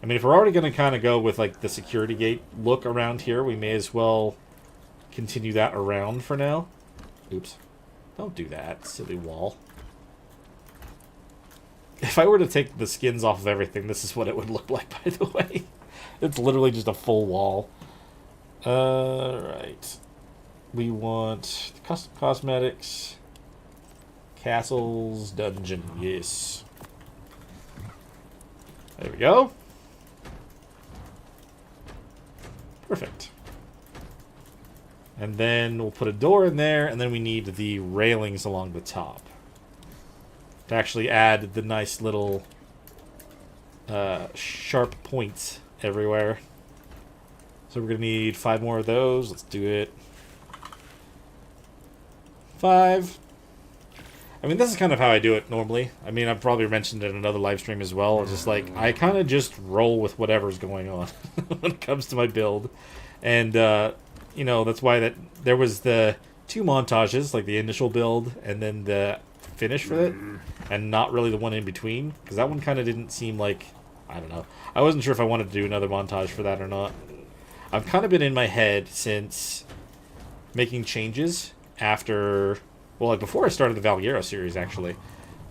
I mean, if we're already going to kind of go with, like, the security gate look around here, we may as well continue that around for now. Oops. Don't do that, silly wall. If I were to take the skins off of everything, this is what it would look like, by the way. It's literally just a full wall. Alright. We want custom cosmetics... Castle's dungeon, yes. There we go. Perfect. And then we'll put a door in there, and then we need the railings along the top. To actually add the nice little sharp points everywhere. So we're going to need 5 more of those. Let's do it. 5. I mean, this is kind of how I do it normally. I mean, I've probably mentioned it in another live stream as well. It's just like, I kind of just roll with whatever's going on when it comes to my build. And, you know, that's why there was the 2 montages, like the initial build and then the finish for it. And not really the one in between. Because that one kind of didn't seem like, I don't know. I wasn't sure if I wanted to do another montage for that or not. I've kind of been in my head since making changes after... well, like before I started the Valguero series, actually,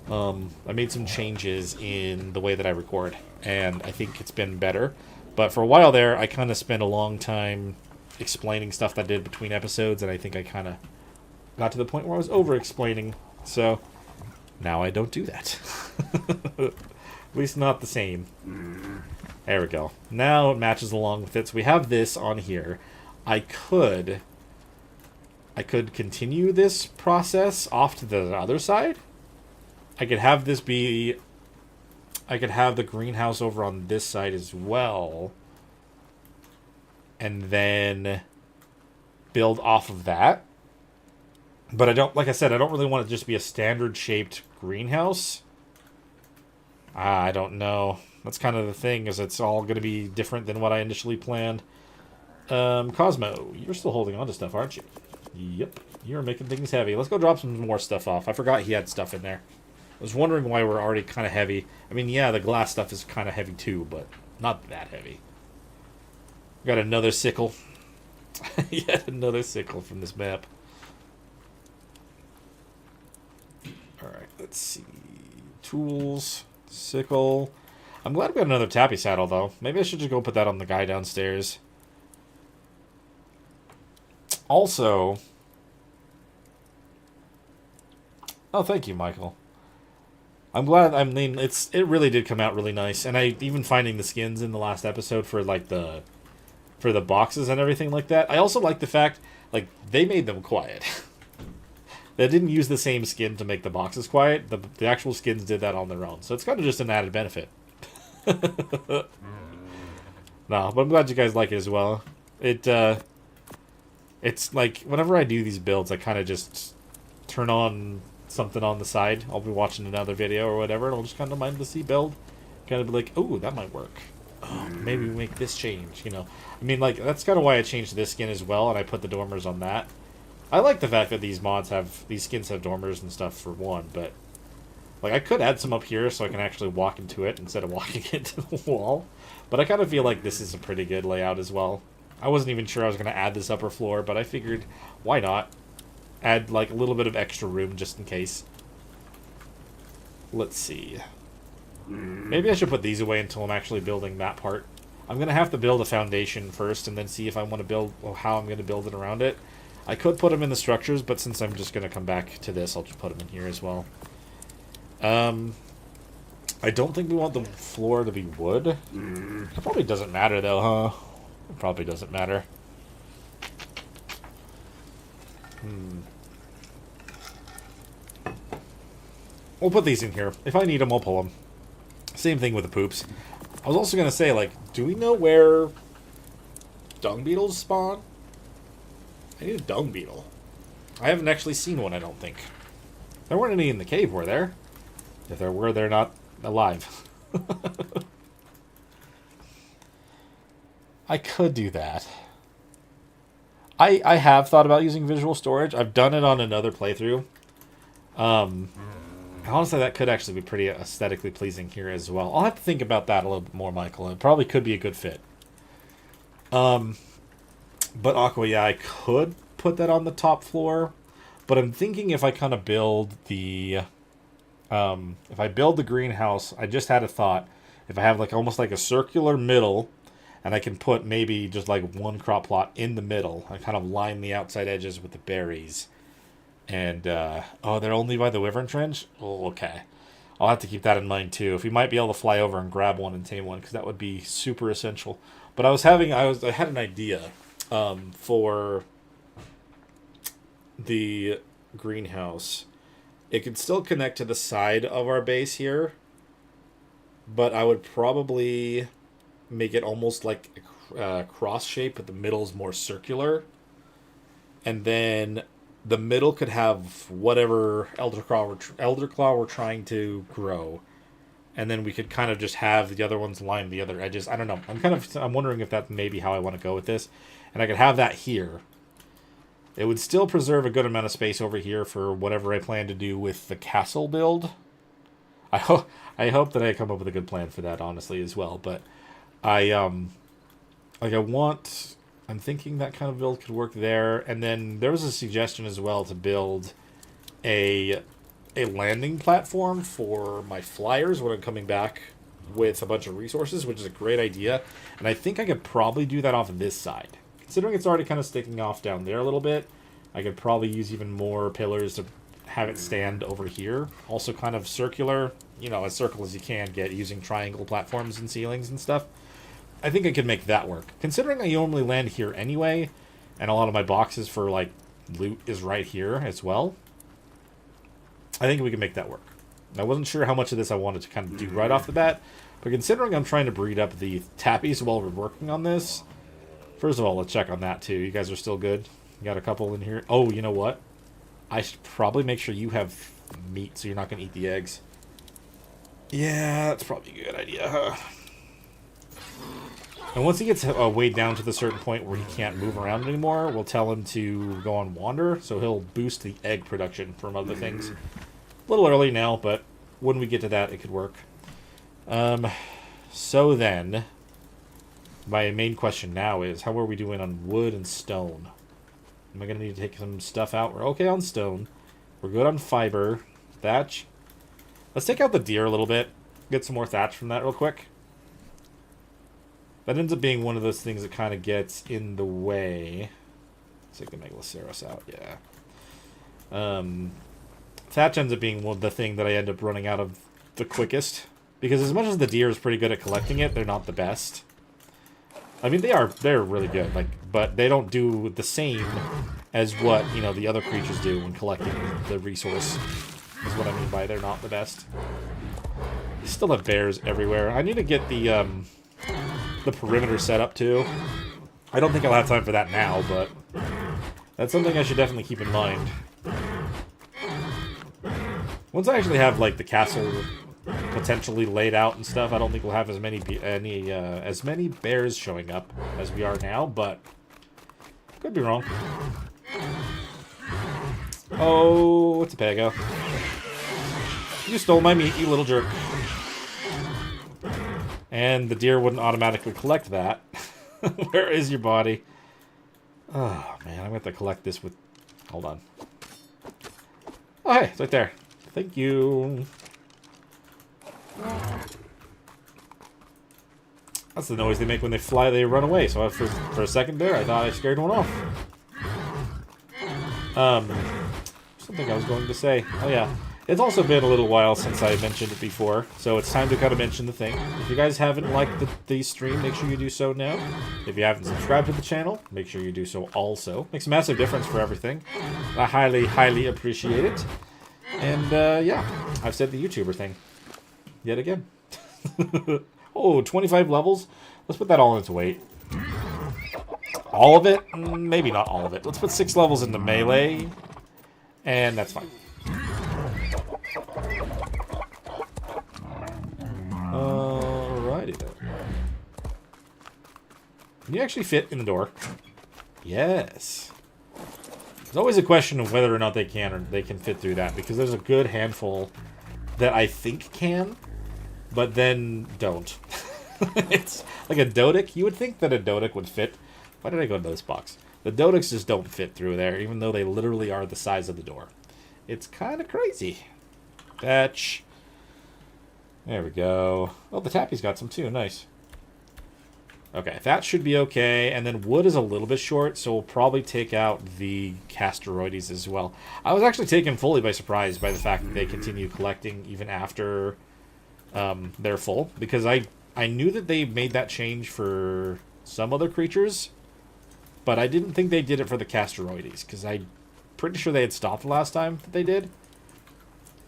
I made some changes in the way that I record, and I think it's been better. But for a while there, I kind of spent a long time explaining stuff that I did between episodes, and I think I kind of got to the point where I was over-explaining. So now I don't do that. At least not the same. There we go. Now it matches along with it. So we have this on here. I could continue this process off to the other side. I could have this be... I could have the greenhouse over on this side as well. And then build off of that. But I don't... like I said, I don't really want it to just be a standard-shaped greenhouse. I don't know. That's kind of the thing, is it's all going to be different than what I initially planned. Cosmo, you're still holding on to stuff, aren't you? Yep, you're making things heavy. Let's go drop some more stuff off. I forgot he had stuff in there. I was wondering why we're already kind of heavy. I mean, yeah, the glass stuff is kind of heavy too, but not that heavy. Got another sickle. Yet another sickle from this map. Alright, let's see. Tools, sickle. I'm glad we got another tappy saddle, though. Maybe I should just go put that on the guy downstairs. Also... Oh, thank you, Michael. I'm glad. I mean, it really did come out really nice, and I even finding the skins in the last episode for like the boxes and everything like that. I also like the fact like they made them quiet. They didn't use the same skin to make the boxes quiet. The actual skins did that on their own, so it's kind of just an added benefit. No, but I'm glad you guys like it as well. It's like whenever I do these builds, I kind of just turn on something on the side. I'll be watching another video or whatever, and I'll just kind of mindlessly build. Kind of be like, oh, that might work. Oh, maybe we make this change, you know. I mean, like, that's kind of why I changed this skin as well, and I put the dormers on that. I like the fact that these skins have dormers and stuff for one, but, like, I could add some up here so I can actually walk into it instead of walking into the wall. But I kind of feel like this is a pretty good layout as well. I wasn't even sure I was going to add this upper floor, but I figured, why not? Add, like, a little bit of extra room just in case. Let's see. Maybe I should put these away until I'm actually building that part. I'm going to have to build a foundation first and then see if I want to build, or how I'm going to build it around it. I could put them in the structures, but since I'm just going to come back to this, I'll just put them in here as well. I don't think we want the floor to be wood. It probably doesn't matter, though, huh? It probably doesn't matter. We'll put these in here. If I need them, I'll pull them. Same thing with the poops. I was also going to say, like, do we know where dung beetles spawn? I need a dung beetle. I haven't actually seen one, I don't think. There weren't any in the cave, were there? If there were, they're not alive. I could do that. I have thought about using visual storage. I've done it on another playthrough. Honestly, that could actually be pretty aesthetically pleasing here as well. I'll have to think about that a little bit more, Michael. It probably could be a good fit. But Aqua, yeah, I could put that on the top floor. But I'm thinking if I kind of build the... if I build the greenhouse, I just had a thought. If I have like almost like a circular middle, and I can put maybe just like one crop plot in the middle, I kind of line the outside edges with the berries. And, oh, they're only by the Wyvern Trench? Oh, okay. I'll have to keep that in mind, too. If we might be able to fly over and grab one and tame one, because that would be super essential. But I had an idea, for the greenhouse. It could still connect to the side of our base here, but I would probably make it almost like a cross shape, but the middle's more circular. And then the middle could have whatever Elderclaw we're trying to grow. And then we could kind of just have the other ones line the other edges. I don't know. I'm wondering if that's maybe how I want to go with this. And I could have that here. It would still preserve a good amount of space over here for whatever I plan to do with the castle build. I hope that I come up with a good plan for that, honestly, as well. But I'm thinking that kind of build could work there. And then there was a suggestion as well to build a landing platform for my flyers when I'm coming back with a bunch of resources, which is a great idea. And I think I could probably do that off of this side. Considering it's already kind of sticking off down there a little bit, I could probably use even more pillars to have it stand over here. Also kind of circular, you know, as circle as you can get using triangle platforms and ceilings and stuff. I think I could make that work. Considering I normally land here anyway, and a lot of my boxes for, like, loot is right here as well, I think we can make that work. I wasn't sure how much of this I wanted to kind of do right off the bat, but considering I'm trying to breed up the tappies while we're working on this, first of all, let's check on that too. You guys are still good? You got a couple in here? Oh, you know what? I should probably make sure you have meat so you're not going to eat the eggs. Yeah, that's probably a good idea, huh? And once he gets weighed down to the certain point where he can't move around anymore, we'll tell him to go on wander, so he'll boost the egg production from other things. A little early now, but when we get to that, it could work. So then, my main question now is, how are we doing on wood and stone? Am I going to need to take some stuff out? We're okay on stone. We're good on fiber. Thatch. Let's take out the deer a little bit. Get some more thatch from that real quick. That ends up being one of those things that kind of gets in the way. Let's take the Megaloceros out, yeah. Thatch ends up being the thing that I end up running out of the quickest. Because as much as the deer is pretty good at collecting it, they're not the best. I mean, they're really good, like, but they don't do the same as what, you know, the other creatures do when collecting the resource. Is what I mean by they're not the best. You still have bears everywhere. I need to get the perimeter set up too. I don't think I'll have time for that now, but that's something I should definitely keep in mind. Once I actually have like the castle potentially laid out and stuff, I don't think we'll have as many bears showing up as we are now, but could be wrong. Oh, it's a Pago. You stole my meat, you little jerk. And the deer wouldn't automatically collect that. Where is your body? Oh, man, I'm going to have to collect this with... Hold on. Oh, hey, it's right there. Thank you. That's the noise they make when they fly, they run away. So for a second there, I thought I scared one off. Something I was going to say. Oh, yeah. It's also been a little while since I mentioned it before, so it's time to kind of mention the thing. If you guys haven't liked the stream, make sure you do so now. If you haven't subscribed to the channel, make sure you do so also. Makes a massive difference for everything. I highly, highly appreciate it. And, yeah, I've said the YouTuber thing. Yet again. Oh, 25 levels? Let's put that all into weight. All of it? Maybe not all of it. Let's put 6 levels into melee, and that's fine. Alrighty then. Can you actually fit in the door? Yes. There's always a question of whether or not they can fit through that, because there's a good handful that I think can, but then don't. It's like a Dodic. You would think that a Dodic would fit. Why did I go into this box? The Dodics just don't fit through there, even though they literally are the size of the door. It's kind of crazy. Fetch. There we go. Oh, the Tappy's got some too. Nice. Okay, that should be okay. And then wood is a little bit short, so we'll probably take out the Casteroides as well. I was actually taken fully by surprise by the fact that they continue collecting even after they're full. Because I knew that they made that change for some other creatures, but I didn't think they did it for the Casteroides, because I'm pretty sure they had stopped the last time that they did.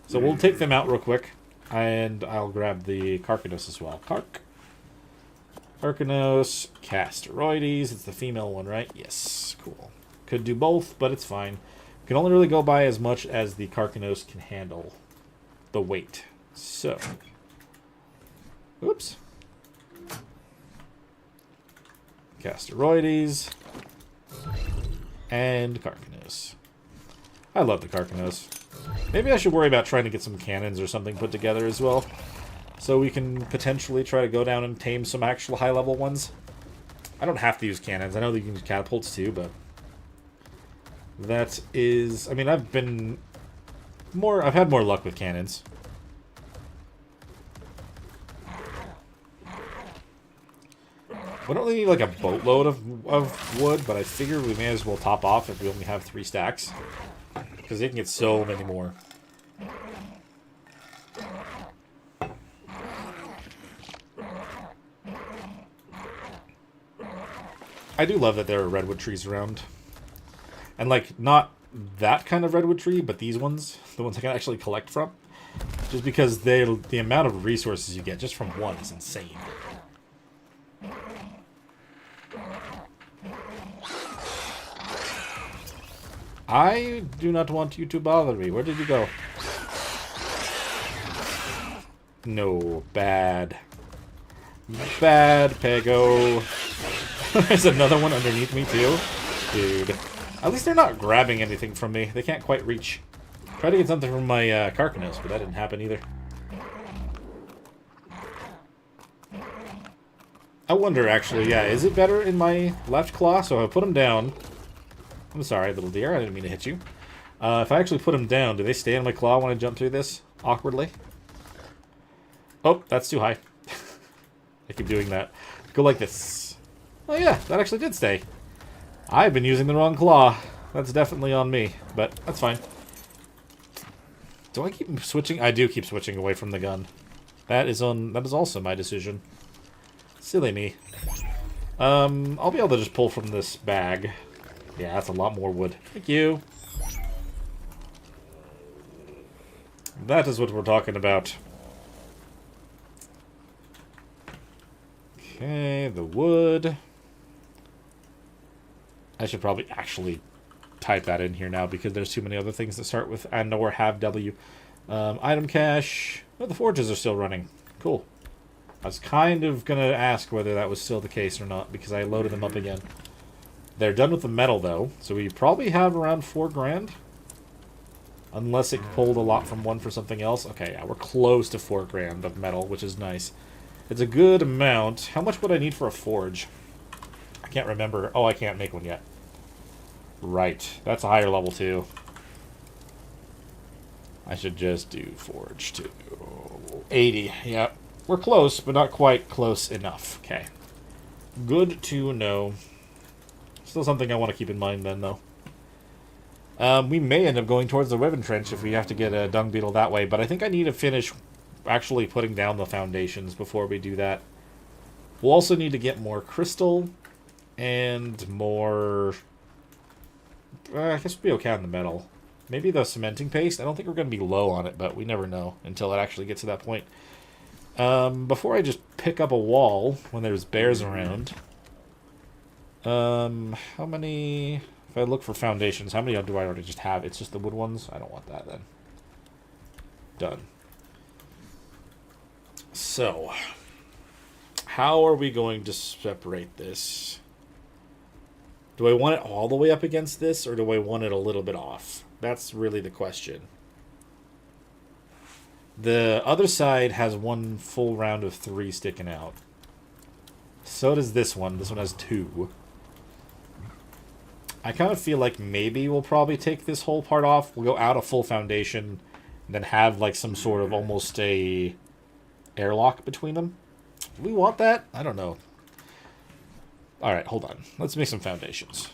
So we'll take them out real quick. And I'll grab the Carcanos as well. Carcanos, Casteroides. It's the female one, right? Yes, cool. Could do both, but it's fine. Can only really go by as much as the Carcanos can handle the weight. So, oops. Casteroides and Carcanos. I love the Carcanos. Maybe I should worry about trying to get some cannons or something put together as well, so we can potentially try to go down and tame some actual high-level ones. I don't have to use cannons. I know that you can use catapults too, but that is... I mean, I've had more luck with cannons. We don't really need like a boatload of wood, but I figure we may as well top off if we only have 3 stacks. Because they can get so many more. I do love that there are redwood trees around. And, like, not that kind of redwood tree, but these ones. The ones I can actually collect from. Just because the amount of resources you get just from one is insane. I do not want you to bother me. Where did you go? No, bad. Bad, Pago. There's another one underneath me, too. Dude. At least they're not grabbing anything from me. They can't quite reach. Try to get something from my Carcanos, but that didn't happen either. I wonder, actually, yeah, is it better in my left claw? So if I put him down... I'm sorry, little deer, I didn't mean to hit you. If I actually put them down, do they stay in my claw when I jump through this awkwardly? Oh, that's too high. I keep doing that. Go like this. Oh yeah, that actually did stay. I've been using the wrong claw. That's definitely on me, but that's fine. Do I keep switching? I do keep switching away from the gun. That is also my decision. Silly me. I'll be able to just pull from this bag. Yeah, that's a lot more wood. Thank you. That is what we're talking about. Okay, the wood. I should probably actually type that in here now because there's too many other things that start with and or have W. Item cache. Oh, the forges are still running. Cool. I was kind of going to ask whether that was still the case or not because I loaded them up again. They're done with the metal, though, so we probably have around 4 grand. Unless it pulled a lot from one for something else. Okay, yeah, we're close to 4 grand of metal, which is nice. It's a good amount. How much would I need for a forge? I can't remember. Oh, I can't make one yet. Right. That's a higher level, too. I should just do forge, too. 80. Yep. We're close, but not quite close enough. Okay. Good to know. Still something I want to keep in mind, then, though. We may end up going towards the Riven Trench if we have to get a dung beetle that way, but I think I need to finish actually putting down the foundations before we do that. We'll also need to get more crystal and more... I guess we'll be okay on the metal. Maybe the cementing paste. I don't think we're going to be low on it, but we never know until it actually gets to that point. Before I just pick up a wall when there's bears around... how many... If I look for foundations, how many do I already just have? It's just the wood ones? I don't want that, then. Done. So, how are we going to separate this? Do I want it all the way up against this, or do I want it a little bit off? That's really the question. The other side has one full round of 3 sticking out. So does this one. This one has 2. I kind of feel like maybe we'll probably take this whole part off. We'll go out a full foundation, and then have like some sort of almost a airlock between them. Do we want that? I don't know. Alright, hold on. Let's make some foundations.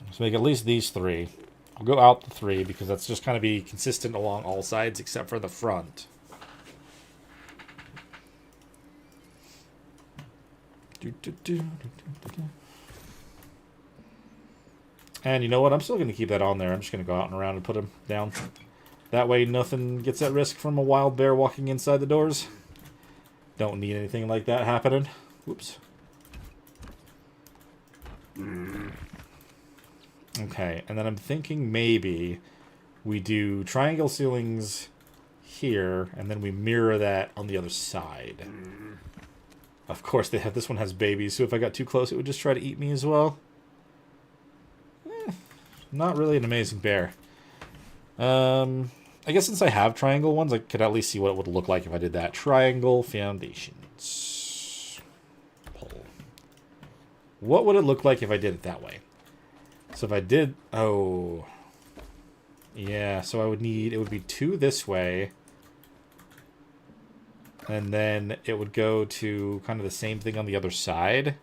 Let's make at least these 3. I'll go out the 3 because that's just kind of be consistent along all sides except for the front. And you know what? I'm still going to keep that on there. I'm just going to go out and around and put them down. That way nothing gets at risk from a wild bear walking inside the doors. Don't need anything like that happening. Whoops. Okay, and then I'm thinking maybe we do triangle ceilings here, and then we mirror that on the other side. Of course, this one has babies, so if I got too close, it would just try to eat me as well. Not really an amazing bear. I guess since I have triangle ones, I could at least see what it would look like if I did that. Triangle foundations. Pull. What would it look like if I did it that way? So if I did... Oh. Yeah, so I would need... It would be 2 this way. And then it would go to kind of the same thing on the other side.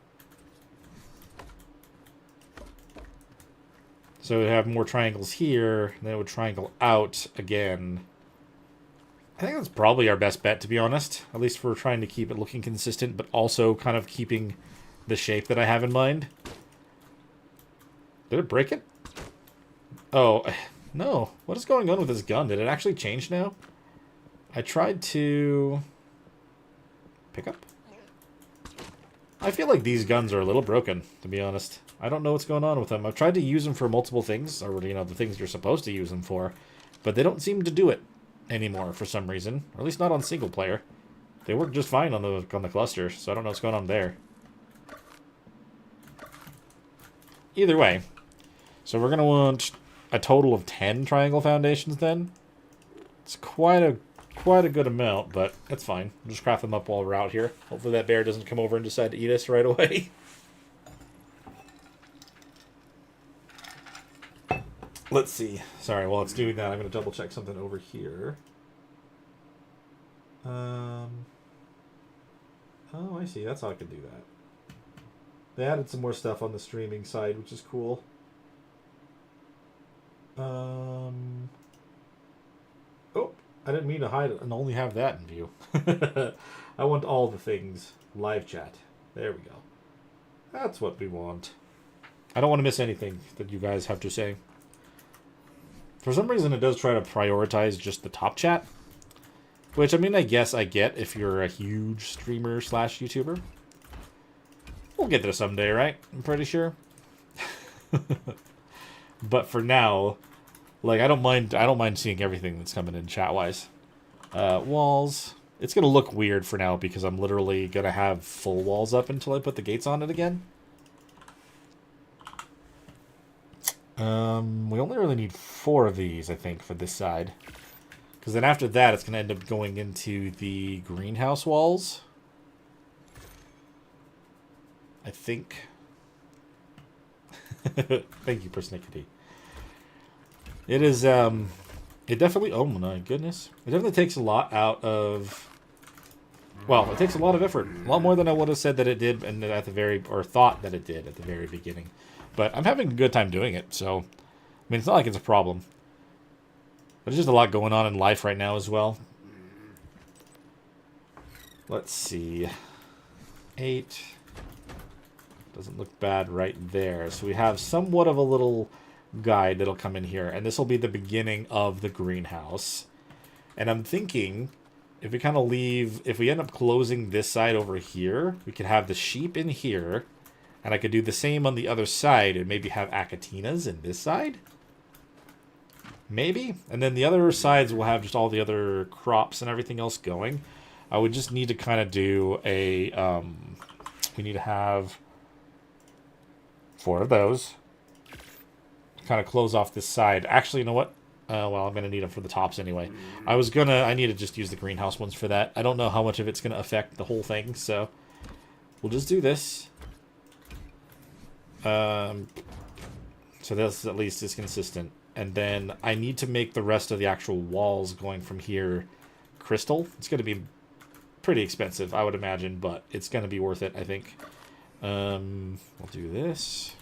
So it would have more triangles here, and then it would triangle out again. I think that's probably our best bet, to be honest. At least for trying to keep it looking consistent, but also kind of keeping the shape that I have in mind. Did it break it? Oh, no. What is going on with this gun? Did it actually change now? I tried to... pick up? I feel like these guns are a little broken, to be honest. I don't know what's going on with them. I've tried to use them for multiple things, or, you know, the things you're supposed to use them for, but they don't seem to do it anymore for some reason, or at least not on single player. They work just fine on the cluster, so I don't know what's going on there. Either way, so we're going to want a total of 10 triangle foundations then. It's quite quite a good amount, but that's fine. We'll just craft them up while we're out here. Hopefully that bear doesn't come over and decide to eat us right away. Let's see. Sorry, while it's doing that, I'm going to double check something over here. Oh, I see. That's how I can do that. They added some more stuff on the streaming side, which is cool. Oh, I didn't mean to hide it and only have that in view. I want all the things. Live chat. There we go. That's what we want. I don't want to miss anything that you guys have to say. For some reason, it does try to prioritize just the top chat. Which, I mean, I guess I get if you're a huge streamer / YouTuber. We'll get there someday, right? I'm pretty sure. But for now, like, I don't mind seeing everything that's coming in chat-wise. Walls. It's going to look weird for now because I'm literally going to have full walls up until I put the gates on it again. We only really need 4 of these, I think, for this side. Because then after that, it's going to end up going into the greenhouse walls. I think. Thank you, persnickety. It is, it definitely, oh my goodness. It definitely takes a lot out of, well, it takes a lot of effort. A lot more than I would have said that it did and at the very, or thought that it did at the very beginning. But I'm having a good time doing it, so, I mean, it's not like it's a problem. But there's just a lot going on in life right now as well. Let's see. 8. Doesn't look bad right there. So we have somewhat of a little guide that'll come in here. And this will be the beginning of the greenhouse. And I'm thinking, if we kind of leave, if we end up closing this side over here, we could have the sheep in here. And I could do the same on the other side and maybe have acatinas in this side. Maybe. And then the other sides will have just all the other crops and everything else going. I would just need to kind of do a, we need to have 4 of those. Kind of close off this side. Actually, you know what? Well, I'm going to need them for the tops anyway. I need to just use the greenhouse ones for that. I don't know how much of it's going to affect the whole thing, so we'll just do this. So this at least is consistent. And then I need to make the rest of the actual walls going from here crystal. It's going to be pretty expensive, I would imagine, but it's going to be worth it, I think. We'll do this.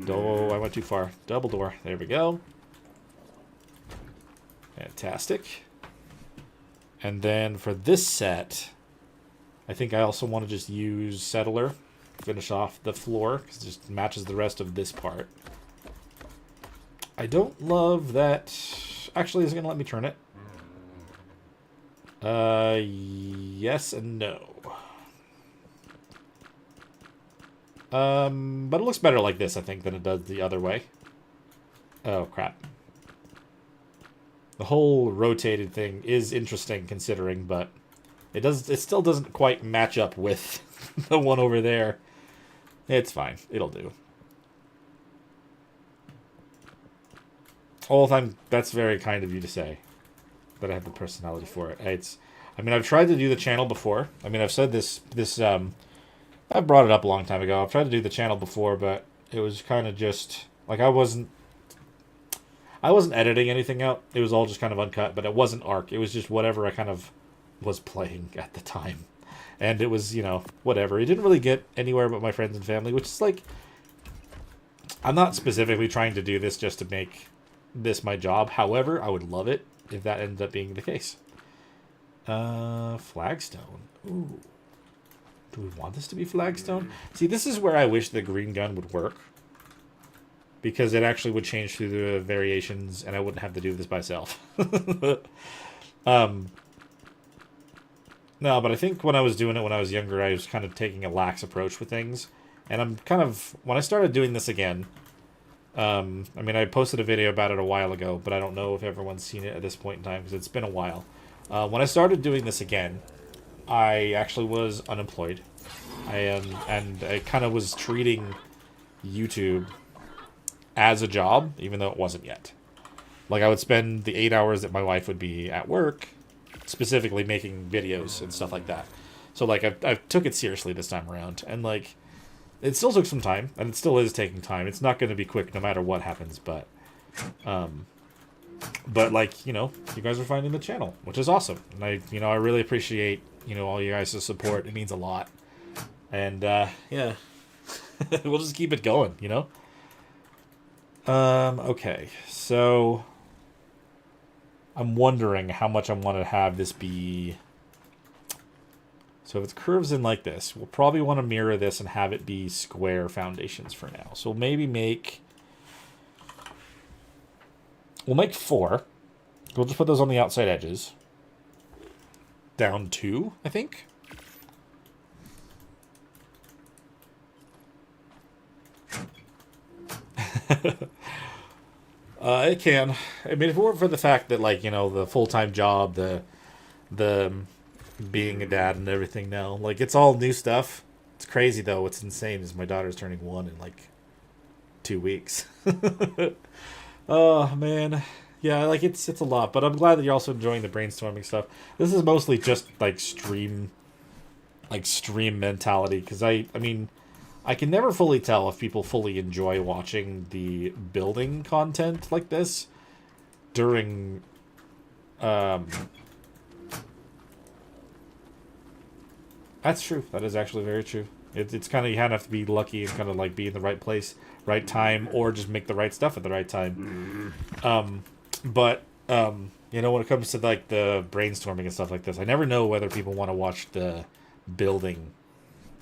Oh, I went too far. Double door. There we go. Fantastic. And then for this set, I think I also want to just use settler. Finish off the floor, because it just matches the rest of this part. I don't love that. Actually, is it going to let me turn it? Yes and no. But it looks better like this, I think, than it does the other way. Oh, crap. The whole rotated thing is interesting considering, but it still doesn't quite match up with the one over there. It's fine. It'll do. All the time, that's very kind of you to say. That I have the personality for it. I mean, I've tried to do the channel before. I mean, I've said this, I brought it up a long time ago. I've tried to do the channel before, but it was kind of just, like, I wasn't editing anything out. It was all just kind of uncut, but it wasn't ARC. It was just whatever I kind of was playing at the time. And it was, you know, whatever. It didn't really get anywhere but my friends and family, which is like, I'm not specifically trying to do this just to make this my job. However, I would love it if that ends up being the case. Flagstone. Ooh. Do we want this to be flagstone? See, this is where I wish the green gun would work. Because it actually would change through the variations, and I wouldn't have to do this myself. No, but I think when I was doing it when I was younger, I was kind of taking a lax approach with things. And I'm kind of... When I started doing this again... I mean, I posted a video about it a while ago, but I don't know if everyone's seen it at this point in time, because it's been a while. When I started doing this again, I actually was unemployed. And I kind of was treating YouTube as a job, even though it wasn't yet. Like, I would spend the 8 hours that my wife would be at work specifically making videos and stuff like that. So, like, I've took it seriously this time around. And, like, it still took some time, and it still is taking time. It's not going to be quick no matter what happens, but, like, you know, you guys are finding the channel, which is awesome. And I really appreciate, all you guys' support. It means a lot. And, yeah, we'll just keep it going, Okay, so I'm wondering how much I want to have this be. So if it curves in like this, we'll probably want to mirror this and have it be square foundations for now. So maybe we'll make 4. We'll just put those on the outside edges. Down 2, I think. It can. I mean, if it weren't for the fact that, like, the full-time job, the being a dad and everything now, like, it's all new stuff. It's crazy, though. What's insane is my daughter's turning 1 in, like, 2 weeks. Oh, man. Yeah, like, it's a lot, but I'm glad that you're also enjoying the brainstorming stuff. This is mostly just, like, stream mentality, because I mean, I can never fully tell if people fully enjoy watching the building content like this during, That's true. That is actually very true. It's kind of, you have to be lucky and kind of, like, be in the right place, right time, or just make the right stuff at the right time. But, when it comes to, like, the brainstorming and stuff like this, I never know whether people want to watch the building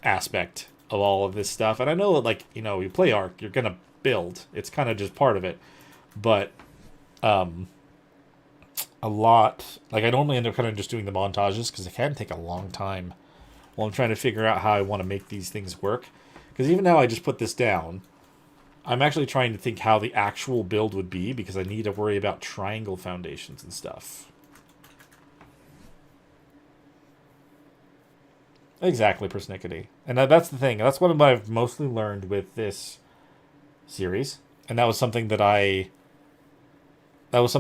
aspect of all of this stuff. And I know that, like, you play Ark, you're going to build. It's kind of just part of it. But, a lot, like, I normally end up kind of just doing the montages because it can take a long time while I'm trying to figure out how I want to make these things work. Because even now I just put this down, I'm actually trying to think how the actual build would be, because I need to worry about triangle foundations and stuff. Exactly, persnickety. And that's the thing. That's what I've mostly learned with this series. And that was something that I was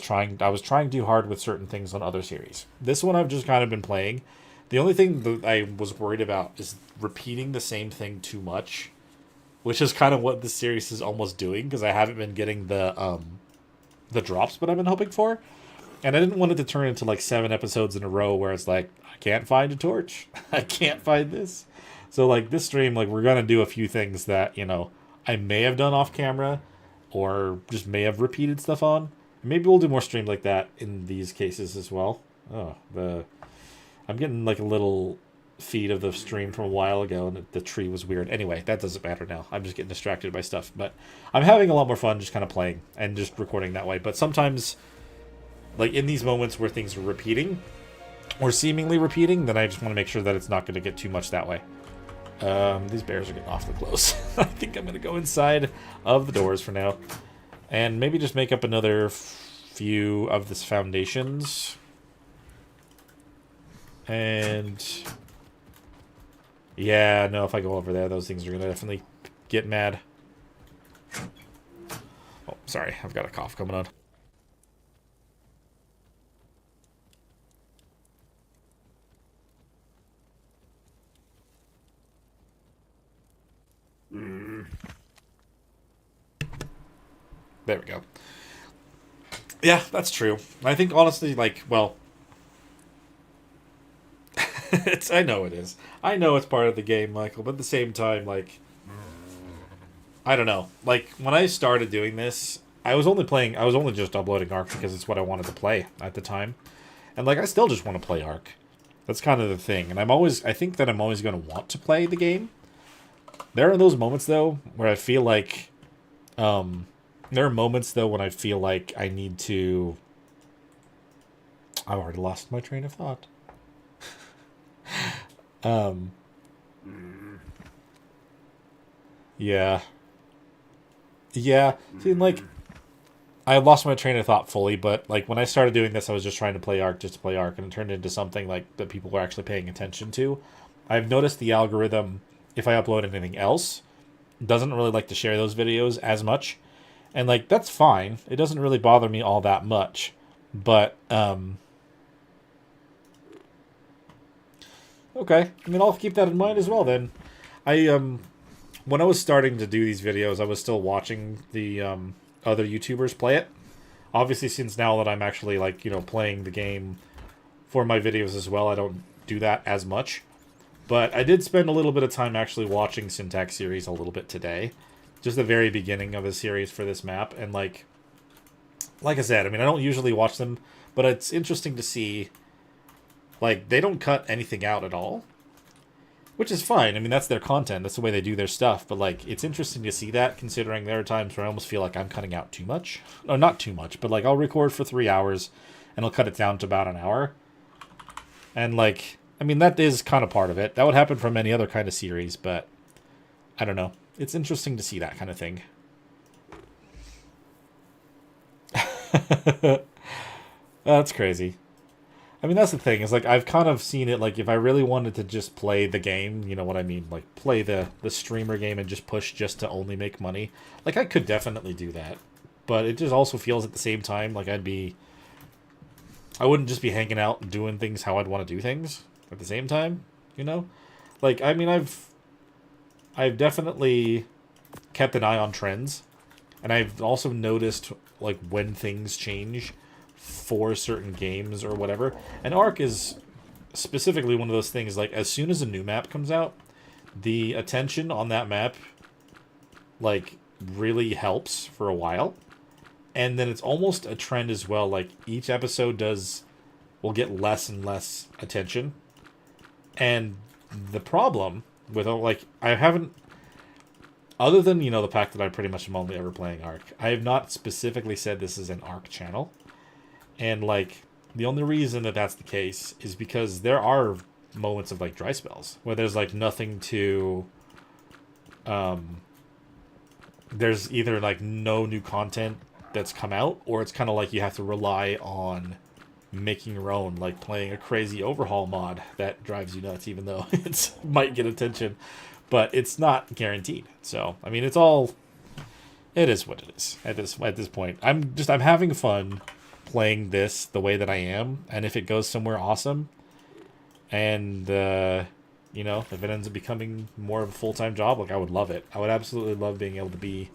trying too hard with certain things on other series. This one I've just kind of been playing. The only thing that I was worried about is repeating the same thing too much, which is kind of what this series is almost doing, because I haven't been getting the drops that I've been hoping for. And I didn't want it to turn into, like, 7 episodes in a row where it's like, I can't find a torch. I can't find this. So, like, this stream, like, we're going to do a few things that, I may have done off camera or just may have repeated stuff on. Maybe we'll do more streams like that in these cases as well. Oh, I'm getting, like, a little feed of the stream from a while ago, and the tree was weird. Anyway, that doesn't matter now. I'm just getting distracted by stuff. But I'm having a lot more fun just kind of playing and just recording that way. But sometimes, like, in these moments where things are repeating, or seemingly repeating, then I just want to make sure that it's not going to get too much that way. These bears are getting awfully close. I think I'm going to go inside of the doors for now. And maybe just make up another few of this foundations. And yeah, no, if I go over there, those things are going to definitely get mad. Oh, sorry, I've got a cough coming on. There we go. Yeah, that's true. I think, honestly, like, well, I know it is. I know it's part of the game, Michael, but at the same time, like, I don't know. Like, when I started doing this, I was only just uploading Ark because it's what I wanted to play at the time. And, like, I still just want to play Ark. That's kind of the thing. And I think that I'm always going to want to play the game. There are those moments, though, where I feel like, there are moments, though, when I feel like I need to... I've already lost my train of thought. Yeah. Yeah. See, like, I lost my train of thought fully, but, like, when I started doing this, I was just trying to play Ark just to play Ark, and it turned into something, like, that people were actually paying attention to. I've noticed the algorithm, if I upload anything else, doesn't really like to share those videos as much. And, like, that's fine. It doesn't really bother me all that much. But, okay. I mean, I'll keep that in mind as well, then. When I was starting to do these videos, I was still watching the, other YouTubers play it. Obviously, since now that I'm actually, like, playing the game for my videos as well, I don't do that as much. But I did spend a little bit of time actually watching Syntax series a little bit today. Just the very beginning of the series for this map. And, like I said, I mean, I don't usually watch them, but it's interesting to see, like, they don't cut anything out at all. Which is fine. I mean, that's their content. That's the way they do their stuff. But, like, it's interesting to see that, considering there are times where I almost feel like I'm cutting out too much. Or not too much, but, like, I'll record for 3 hours, and I'll cut it down to about an hour. And, like, I mean, that is kind of part of it. That would happen from any other kind of series, but I don't know. It's interesting to see that kind of thing. That's crazy. I mean, that's the thing, is, like, I've kind of seen it, like, if I really wanted to just play the game, you know what I mean? Like, play the streamer game and just push just to only make money. Like, I could definitely do that. But it just also feels at the same time like I wouldn't just be hanging out and doing things how I'd want to do things at the same time, you know? Like, I mean, I've definitely kept an eye on trends. And I've also noticed, like, when things change for certain games or whatever. And Ark is specifically one of those things, like, as soon as a new map comes out, the attention on that map, like, really helps for a while. And then it's almost a trend as well, like, each episode will get less and less attention. And the problem with, like, I haven't, other than, the fact that I pretty much am only ever playing Ark, I have not specifically said this is an Ark channel. And, like, the only reason that that's the case is because there are moments of, like, dry spells where there's, like, nothing to, there's either, like, no new content that's come out, or it's kind of like you have to rely on making your own, like playing a crazy overhaul mod that drives you nuts, even though it might get attention, but it's not guaranteed. So, I mean, it is what it is at this point. I'm having fun playing this the way that I am, and if it goes somewhere awesome, and if it ends up becoming more of a full-time job, like, I would love it. I would absolutely love being able to be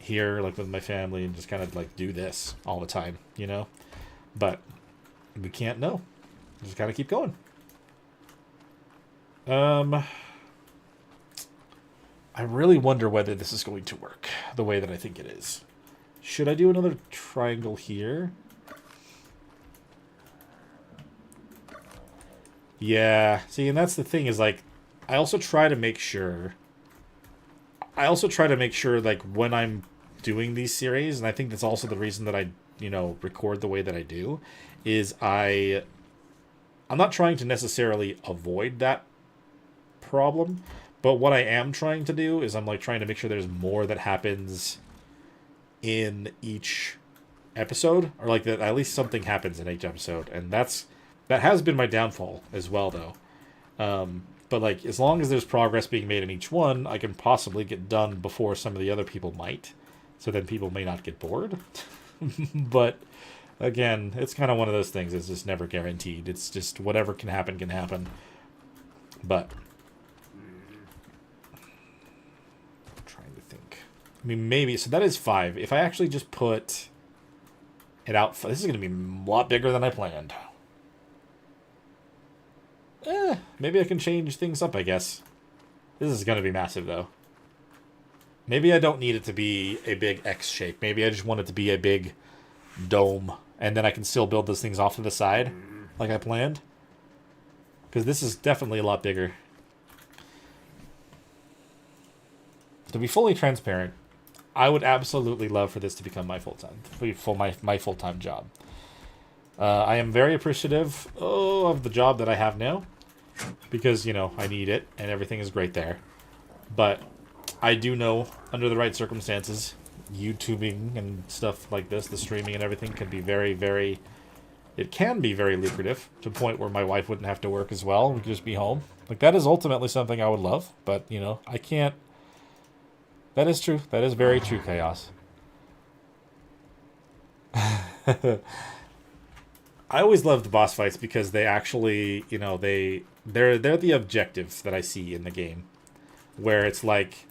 here, like, with my family and just kind of, like, do this all the time, but we can't know. Just gotta keep going. I really wonder whether this is going to work the way that I think it is. Should I do another triangle here? Yeah, see, and that's the thing, is, like, I also try to make sure, like, when I'm doing these series, and I think that's also the reason that I, record the way that I do, is I'm not trying to necessarily avoid that problem, but what I am trying to do is I'm, like, trying to make sure there's more that happens in each episode, or, like, that at least something happens in each episode, and that has been my downfall as well, though. But, like, as long as there's progress being made in each one, I can possibly get done before some of the other people might, so then people may not get bored. But again, it's kind of one of those things. It's just never guaranteed. It's just whatever can happen can happen. But I'm trying to think. I mean, maybe, so that is 5. If I actually just put it out, this is going to be a lot bigger than I planned. Maybe I can change things up, I guess. This is going to be massive, though. Maybe I don't need it to be a big X shape. Maybe I just want it to be a big dome, and then I can still build those things off to the side, like I planned. Because this is definitely a lot bigger. To be fully transparent, I would absolutely love for this to become my full-time job. I am very appreciative of the job that I have now, because, I need it, and everything is great there. But I do know, under the right circumstances, YouTubing and stuff like this, the streaming and everything, can be very, very... It can be very lucrative, to a point where my wife wouldn't have to work as well. We could just be home. Like, that is ultimately something I would love, but, I can't... That is true. That is very true, Chaos. I always love the boss fights because they actually, you know, they're the objectives that I see in the game, where it's like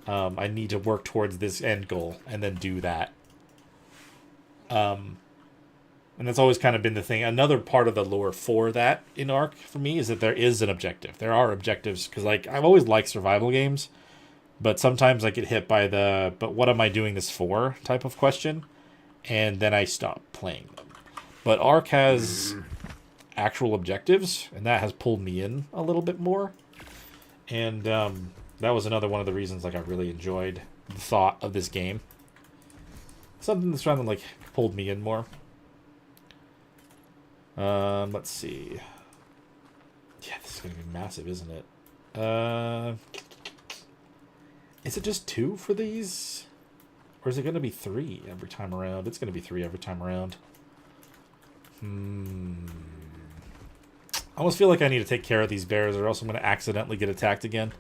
I need to work towards this end goal and then do that. And that's always kind of been the thing. Another part of the lore for that in Ark for me is that there is an objective. There are objectives because, like, I've always liked survival games, but sometimes I get hit by the "but what am I doing this for?" type of question, and then I stop playing them. But Ark has actual objectives, and that has pulled me in a little bit more. And that was another one of the reasons, like, I really enjoyed the thought of this game. Something that's trying to, like, pulled me in more. Let's see. Yeah, this is going to be massive, isn't it? Is it just 2 for these? Or is it going to be 3 every time around? It's going to be 3 every time around. I almost feel like I need to take care of these bears or else I'm going to accidentally get attacked again.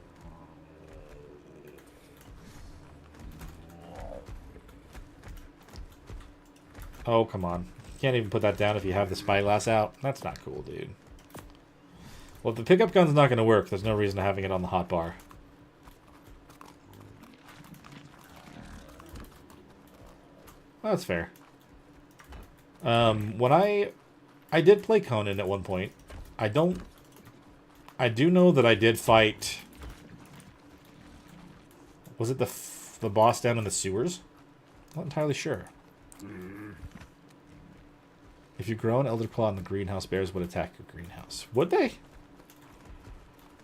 Oh, come on. Can't even put that down if you have the spyglass out. That's not cool, dude. Well, if the pickup gun's not going to work, there's no reason to having it on the hotbar. Well, that's fair. When I did play Conan at one point. I do know that I did fight... Was it the boss down in the sewers? Not entirely sure. If you grow an Elder Claw in the greenhouse, bears would attack your greenhouse. Would they?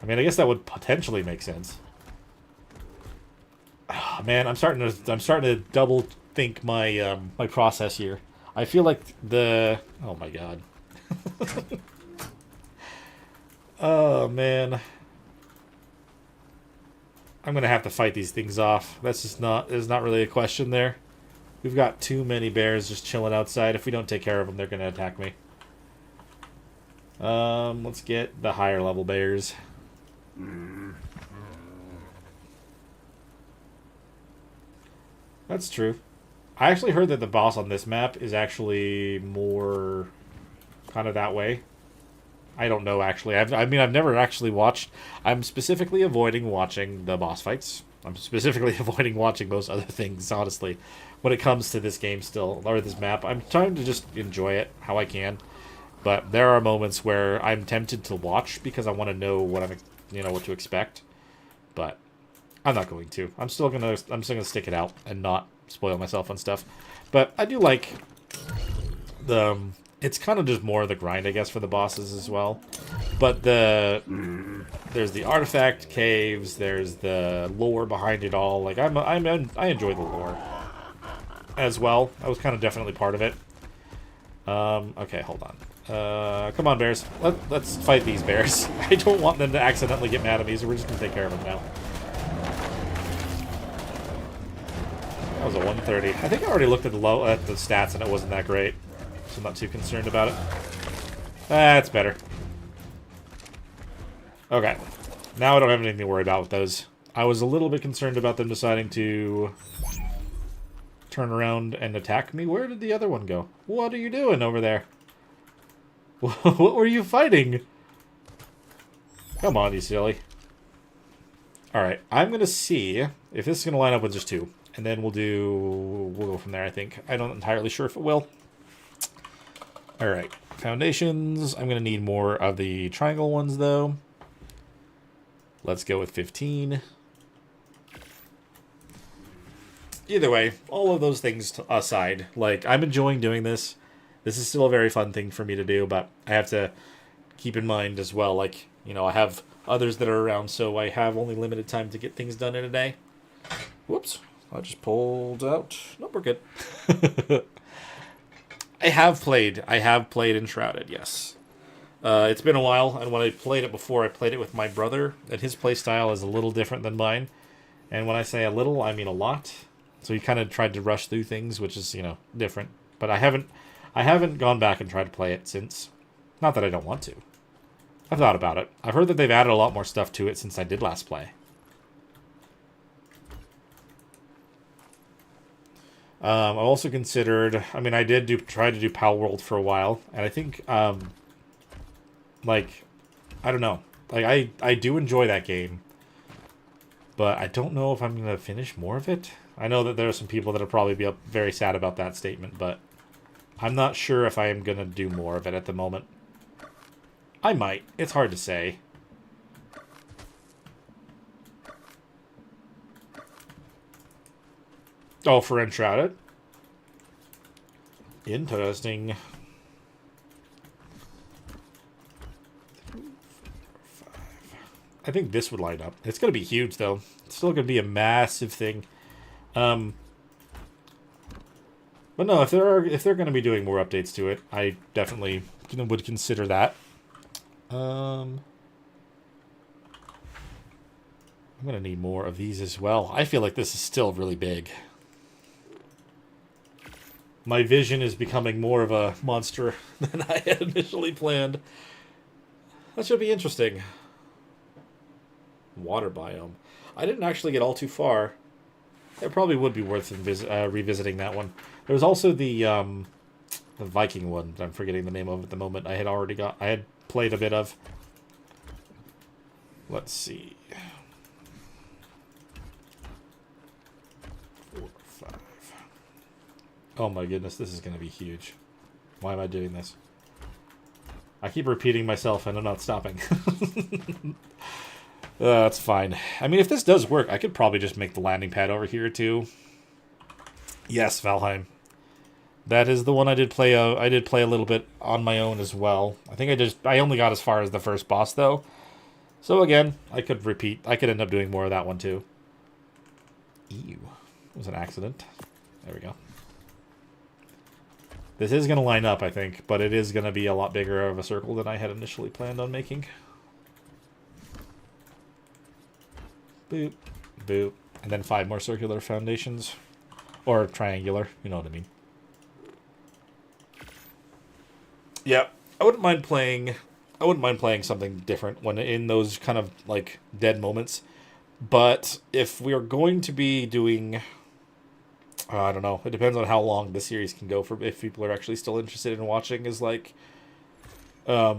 I mean, I guess that would potentially make sense. Oh, man, I'm starting to double think my my process here. I feel like the... Oh my god. Oh man. I'm gonna have to fight these things off. That's just not... There's not really a question there. We've got too many bears just chilling outside. If we don't take care of them, they're gonna attack me. Let's get the higher level bears. That's true. I actually heard that the boss on this map is actually more kind of that way. I don't know, actually. I mean, I've never actually watched... I'm specifically avoiding watching the boss fights. I'm specifically avoiding watching most other things, honestly, when it comes to this game still, or this map. I'm trying to just enjoy it how I can. But there are moments where I'm tempted to watch because I want to know what what to expect. But I'm not going to. I'm still gonna stick it out and not spoil myself on stuff. But I do like the... It's kind of just more of the grind, I guess, for the bosses as well. But there's the artifact caves, there's the lore behind it all. Like I enjoy the lore as well. That was kind of definitely part of it. Okay, hold on. Come on, bears. Let's fight these bears. I don't want them to accidentally get mad at me, so we're just gonna take care of them now. That was a 130. I think I already looked at the stats and it wasn't that great. So I'm not too concerned about it. That's better. Okay. Now I don't have anything to worry about with those. I was a little bit concerned about them deciding to turn around and attack me. Where did the other one go? What are you doing over there? What were you fighting? Come on, you silly. Alright, I'm going to see if this is going to line up with just 2. And then we'll go from there, I think. I'm not entirely sure if it will. Alright, foundations. I'm going to need more of the triangle ones, though. Let's go with 15. Either way, all of those things aside, like, I'm enjoying doing this. This is still a very fun thing for me to do, but I have to keep in mind as well, like, I have others that are around, so I have only limited time to get things done in a day. Whoops. I just pulled out. Nope, we're good. I have played Enshrouded, yes. It's been a while, and when I played it before, I played it with my brother, and his playstyle is a little different than mine. And when I say a little, I mean a lot. So he kind of tried to rush through things, which is, different. But I haven't gone back and tried to play it since. Not that I don't want to. I've thought about it. I've heard that they've added a lot more stuff to it since I did last play. I also considered, I mean, I did try to do Pal World for a while, and I think, like, I don't know. Like, I do enjoy that game, but I don't know if I'm going to finish more of it. I know that there are some people that will probably be very sad about that statement, but I'm not sure if I am going to do more of it at the moment. I might. It's hard to say. Oh, for Enshrouded? Interesting. I think this would line up. It's going to be huge, though. It's still going to be a massive thing. But no, if they're going to be doing more updates to it, I definitely would consider that. I'm going to need more of these as well. I feel like this is still really big. My vision is becoming more of a monster than I had initially planned. That should be interesting. Water biome. I didn't actually get all too far. It probably would be worth revisiting that one. There was also the Viking one. I'm forgetting the name of it at the moment. I had played a bit of. Let's see. 4, 5. Oh my goodness, this is going to be huge. Why am I doing this? I keep repeating myself and I'm not stopping. That's fine. I mean, if this does work, I could probably just make the landing pad over here too. Yes, Valheim. That is the one I did play. I did play a little bit on my own as well. I think I only got as far as the first boss though. So again, I could repeat. I could end up doing more of that one too. Ew, it was an accident. There we go. This is going to line up, I think, but it is going to be a lot bigger of a circle than I had initially planned on making. Boop, boop, and then 5 more circular foundations. Or triangular, you know what I mean. Yeah, I wouldn't mind playing something different when in those kind of like dead moments. But if we are going to be doing I don't know. It depends on how long the series can go for. If people are actually still interested in watching, is like, I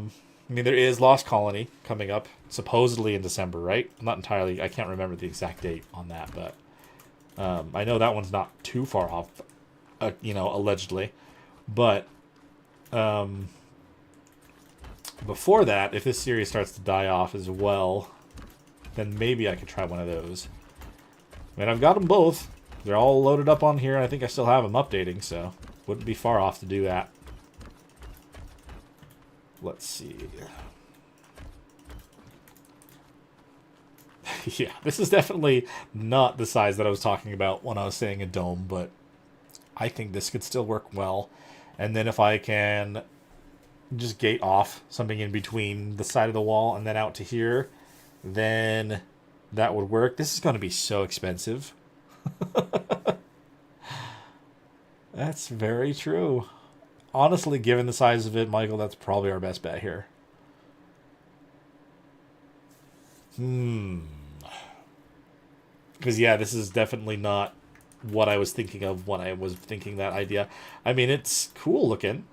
mean, there is Lost Colony coming up supposedly in December, right? I'm not entirely. I can't remember the exact date on that, but I know that one's not too far off. You know, allegedly, but before that, if this series starts to die off as well, then maybe I could try one of those. I mean, I've got them both. They're all loaded up on here, and I think I still have them updating, so wouldn't be far off to do that. Let's see. Yeah, this is definitely not the size that I was talking about when I was saying a dome, but I think this could still work well. And then if I can just gate off something in between the side of the wall and then out to here, then that would work. This is going to be so expensive. That's very true. Honestly, given the size of it, Michael, that's probably our best bet here. Because, yeah, this is definitely not what I was thinking of when I was thinking that idea. I mean, it's cool looking,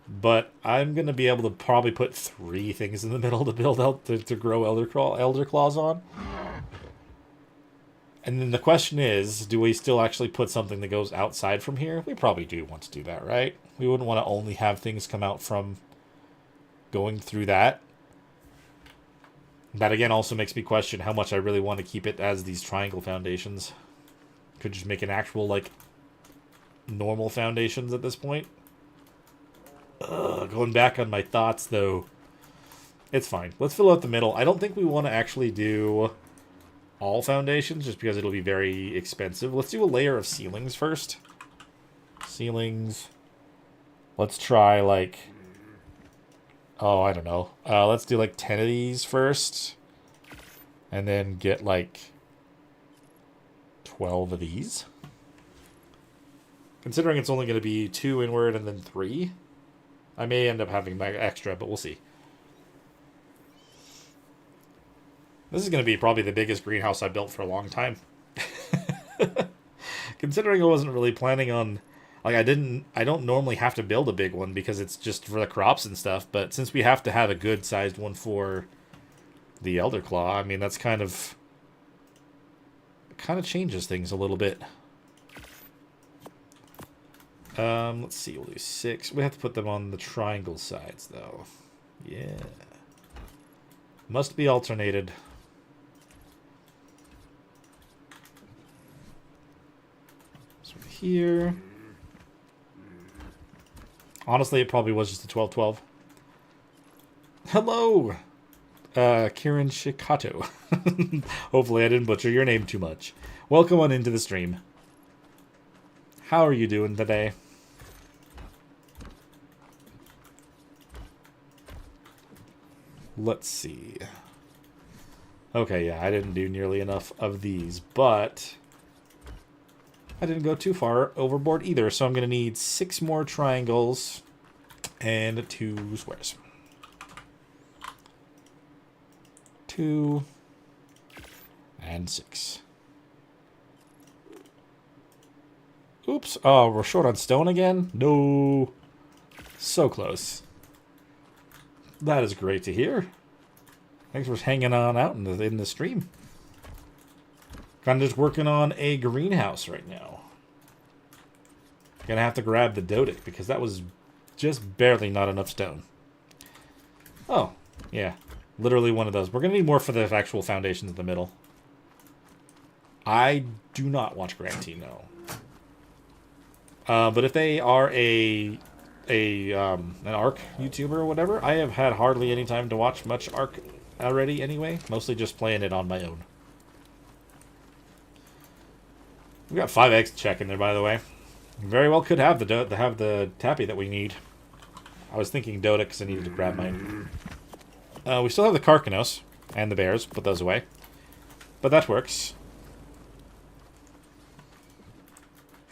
but I'm going to be able to probably put 3 things in the middle to build out to grow Elder Claws on. And then the question is, do we still actually put something that goes outside from here? We probably do want to do that, right? We wouldn't want to only have things come out from going through that. That, again, also makes me question how much I really want to keep it as these triangle foundations. Could just make an actual, like, normal foundations at this point. Going back on my thoughts, though. It's fine. Let's fill out the middle. I don't think we want to actually do all foundations, just because it'll be very expensive. Let's do a layer of ceilings first. Ceilings. Let's try, like, oh, I don't know. Let's do, like, 10 of these first. And then get, like, 12 of these. Considering it's only going to be 2 inward and then 3. I may end up having extra, but we'll see. This is going to be probably the biggest greenhouse I've built for a long time. Considering I wasn't really planning on... Like, I don't normally have to build a big one because it's just for the crops and stuff, but since we have to have a good-sized one for the Elder Claw, I mean, that's kind of... It kind of changes things a little bit. Let's see, we'll do 6. We have to put them on the triangle sides, though. Yeah. Must be alternated. So here... Honestly, it probably was just a 12-12. Hello! Kieran Shikato. Hopefully I didn't butcher your name too much. Welcome on into the stream. How are you doing today? Let's see. Okay, yeah, I didn't do nearly enough of these, but... I didn't go too far overboard either, so I'm going to need 6 more triangles and 2 squares. 2 and 6. Oops. Oh, we're short on stone again? No. So close. That is great to hear. Thanks for hanging on out in the stream. Kind of just working on a greenhouse right now. Gonna have to grab the Dodic because that was just barely not enough stone. Oh, yeah. Literally one of those. We're gonna need more for the actual foundations in the middle. I do not watch Grantee, no. But if they are an ARC YouTuber or whatever, I have had hardly any time to watch much ARC already anyway. Mostly just playing it on my own. We got 5 eggs to check in there, by the way. Very well could have the tappy that we need. I was thinking Dota because I needed to grab mine. We still have the Carcanos and the bears. Put those away. But that works.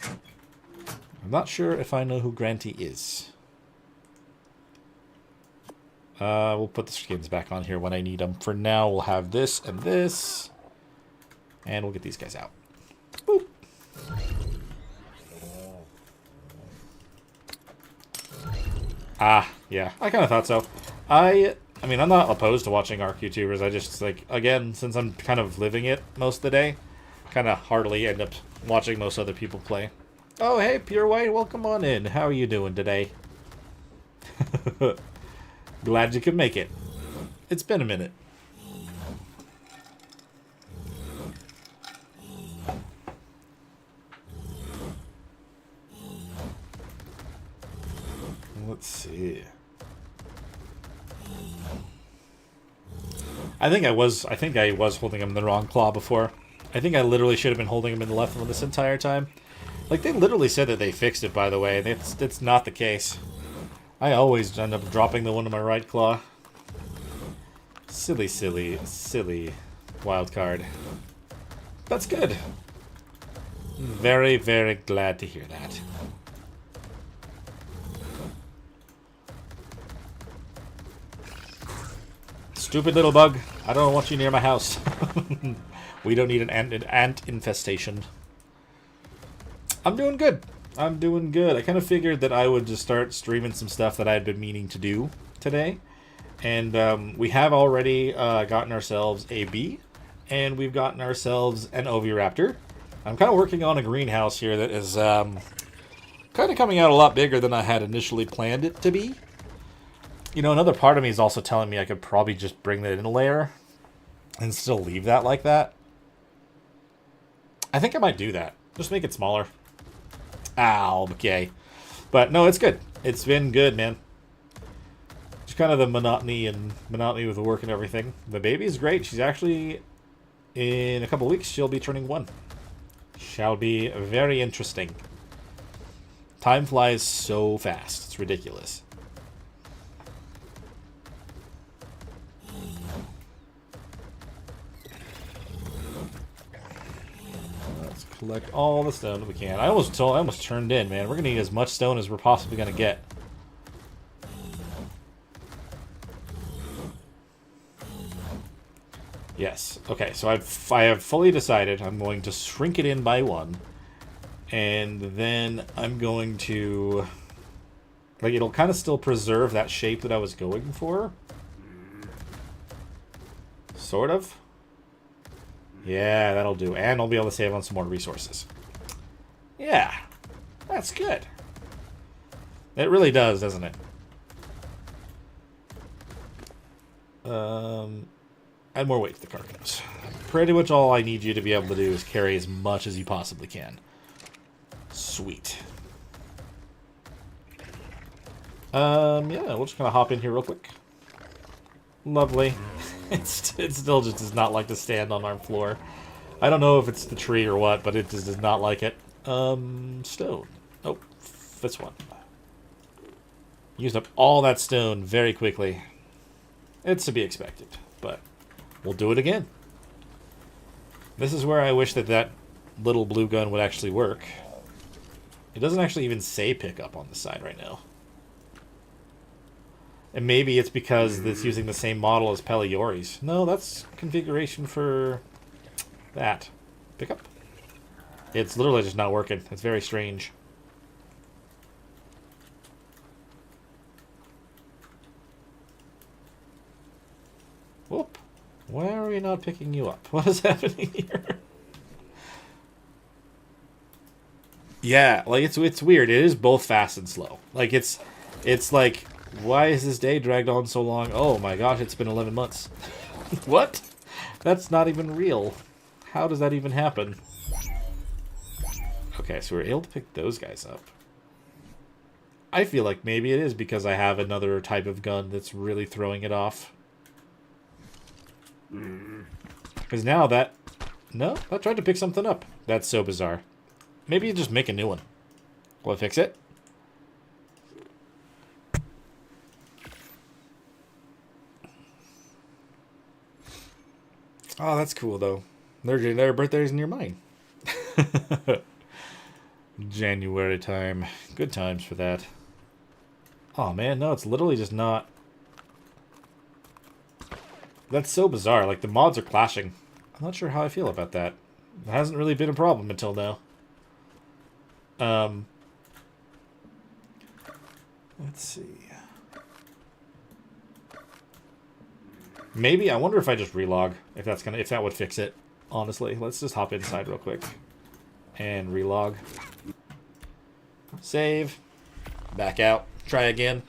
I'm not sure if I know who Grantee is. We'll put the skins back on here when I need them. For now, we'll have this and this. And we'll get these guys out. Boop. Ah, yeah. I kind of thought so. I mean, I'm not opposed to watching ARC YouTubers. I just, like, again, since I'm kind of living it most of the day, kind of hardly end up watching most other people play. Oh, hey, Pure White, welcome on in. How are you doing today? Glad you could make it. It's been a minute. Let's see. I think I was holding him in the wrong claw before. I think I literally should have been holding him in the left one this entire time. Like, they literally said that they fixed it, by the way, and it's not the case. I always end up dropping the one in my right claw. Silly, silly, silly wild card. That's good. Very, very glad to hear that. Stupid little bug. I don't want you near my house. We don't need an ant infestation. I'm doing good. I'm doing good. I kind of figured that I would just start streaming some stuff that I had been meaning to do today. And we have already gotten ourselves a bee. And we've gotten ourselves an oviraptor. I'm kind of working on a greenhouse here that is kind of coming out a lot bigger than I had initially planned it to be. You know, another part of me is also telling me I could probably just bring that in a layer and still leave that like that. I think I might do that. Just make it smaller. Ow, okay. But no, it's good. It's been good, man. Just kind of the monotony with the work and everything. The baby is great. She's actually, in a couple weeks, she'll be turning 1. Shall be very interesting. Time flies so fast. It's ridiculous. Collect all the stone that we can. I almost turned in, man. We're gonna need as much stone as we're possibly gonna get. Yes. Okay. So I have fully decided I'm going to shrink it in by 1, And then I'm going to... Like, it'll kind of still preserve that shape that I was going for. Sort of. Yeah, that'll do. And I'll be able to save on some more resources. Yeah. That's good. It really does, doesn't it? Add more weight to the carcass. Pretty much all I need you to be able to do is carry as much as you possibly can. Sweet. Yeah, we'll just kind of hop in here real quick. Lovely. It still just does not like to stand on our floor. I don't know if it's the tree or what, but it just does not like it. Stone. Oh, this one. Used up all that stone very quickly. It's to be expected, but we'll do it again. This is where I wish that that little blue gun would actually work. It doesn't actually even say pickup on the side right now. And maybe it's because it's using the same model as Peliori's. No, that's configuration for that. Pickup? It's literally just not working. It's very strange. Whoop. Why are we not picking you up? What is happening here? Yeah, like it's weird. It is both fast and slow. Like it's like, why is this day dragged on so long? Oh my gosh, it's been 11 months. What? That's not even real. How does that even happen? Okay, so we're able to pick those guys up. I feel like maybe it is because I have another type of gun that's really throwing it off. Because now that... No, I tried to pick something up. That's so bizarre. Maybe you just make a new one. Will it fix it? Oh, that's cool, though. Their birthday's near mine. January time. Good times for that. Oh, man, no, it's literally just not... That's so bizarre. Like, the mods are clashing. I'm not sure how I feel about that. It hasn't really been a problem until now. Let's see. Maybe, I wonder if I just relog, if that would fix it. Honestly, let's just hop inside real quick and relog. Save. Back out. Try again.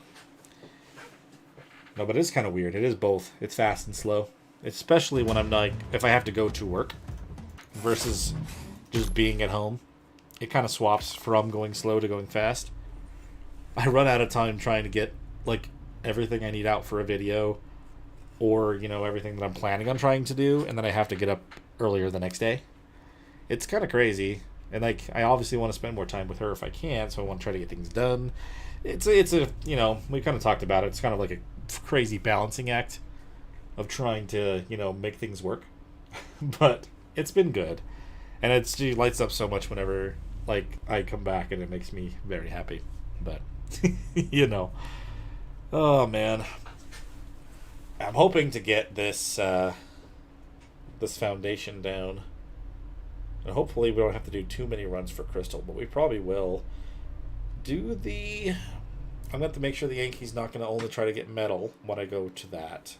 No, but it's kind of weird. It is both. It's fast and slow. Especially when I'm like, if I have to go to work versus just being at home. It kind of swaps from going slow to going fast. I run out of time trying to get, like, everything I need out for a video. Or, you know, everything that I'm planning on trying to do. And then I have to get up earlier the next day. It's kind of crazy. And, like, I obviously want to spend more time with her if I can. So I want to try to get things done. It's a, you know, we kind of talked about it. It's kind of like a crazy balancing act of trying to, you know, make things work. But it's been good. And she lights up so much whenever, like, I come back, and it makes me very happy. But, you know. Oh, man. I'm hoping to get this, this foundation down. And hopefully we don't have to do too many runs for crystal, but we probably will. I'm going to have to make sure the Yankee's not going to only try to get metal when I go to that.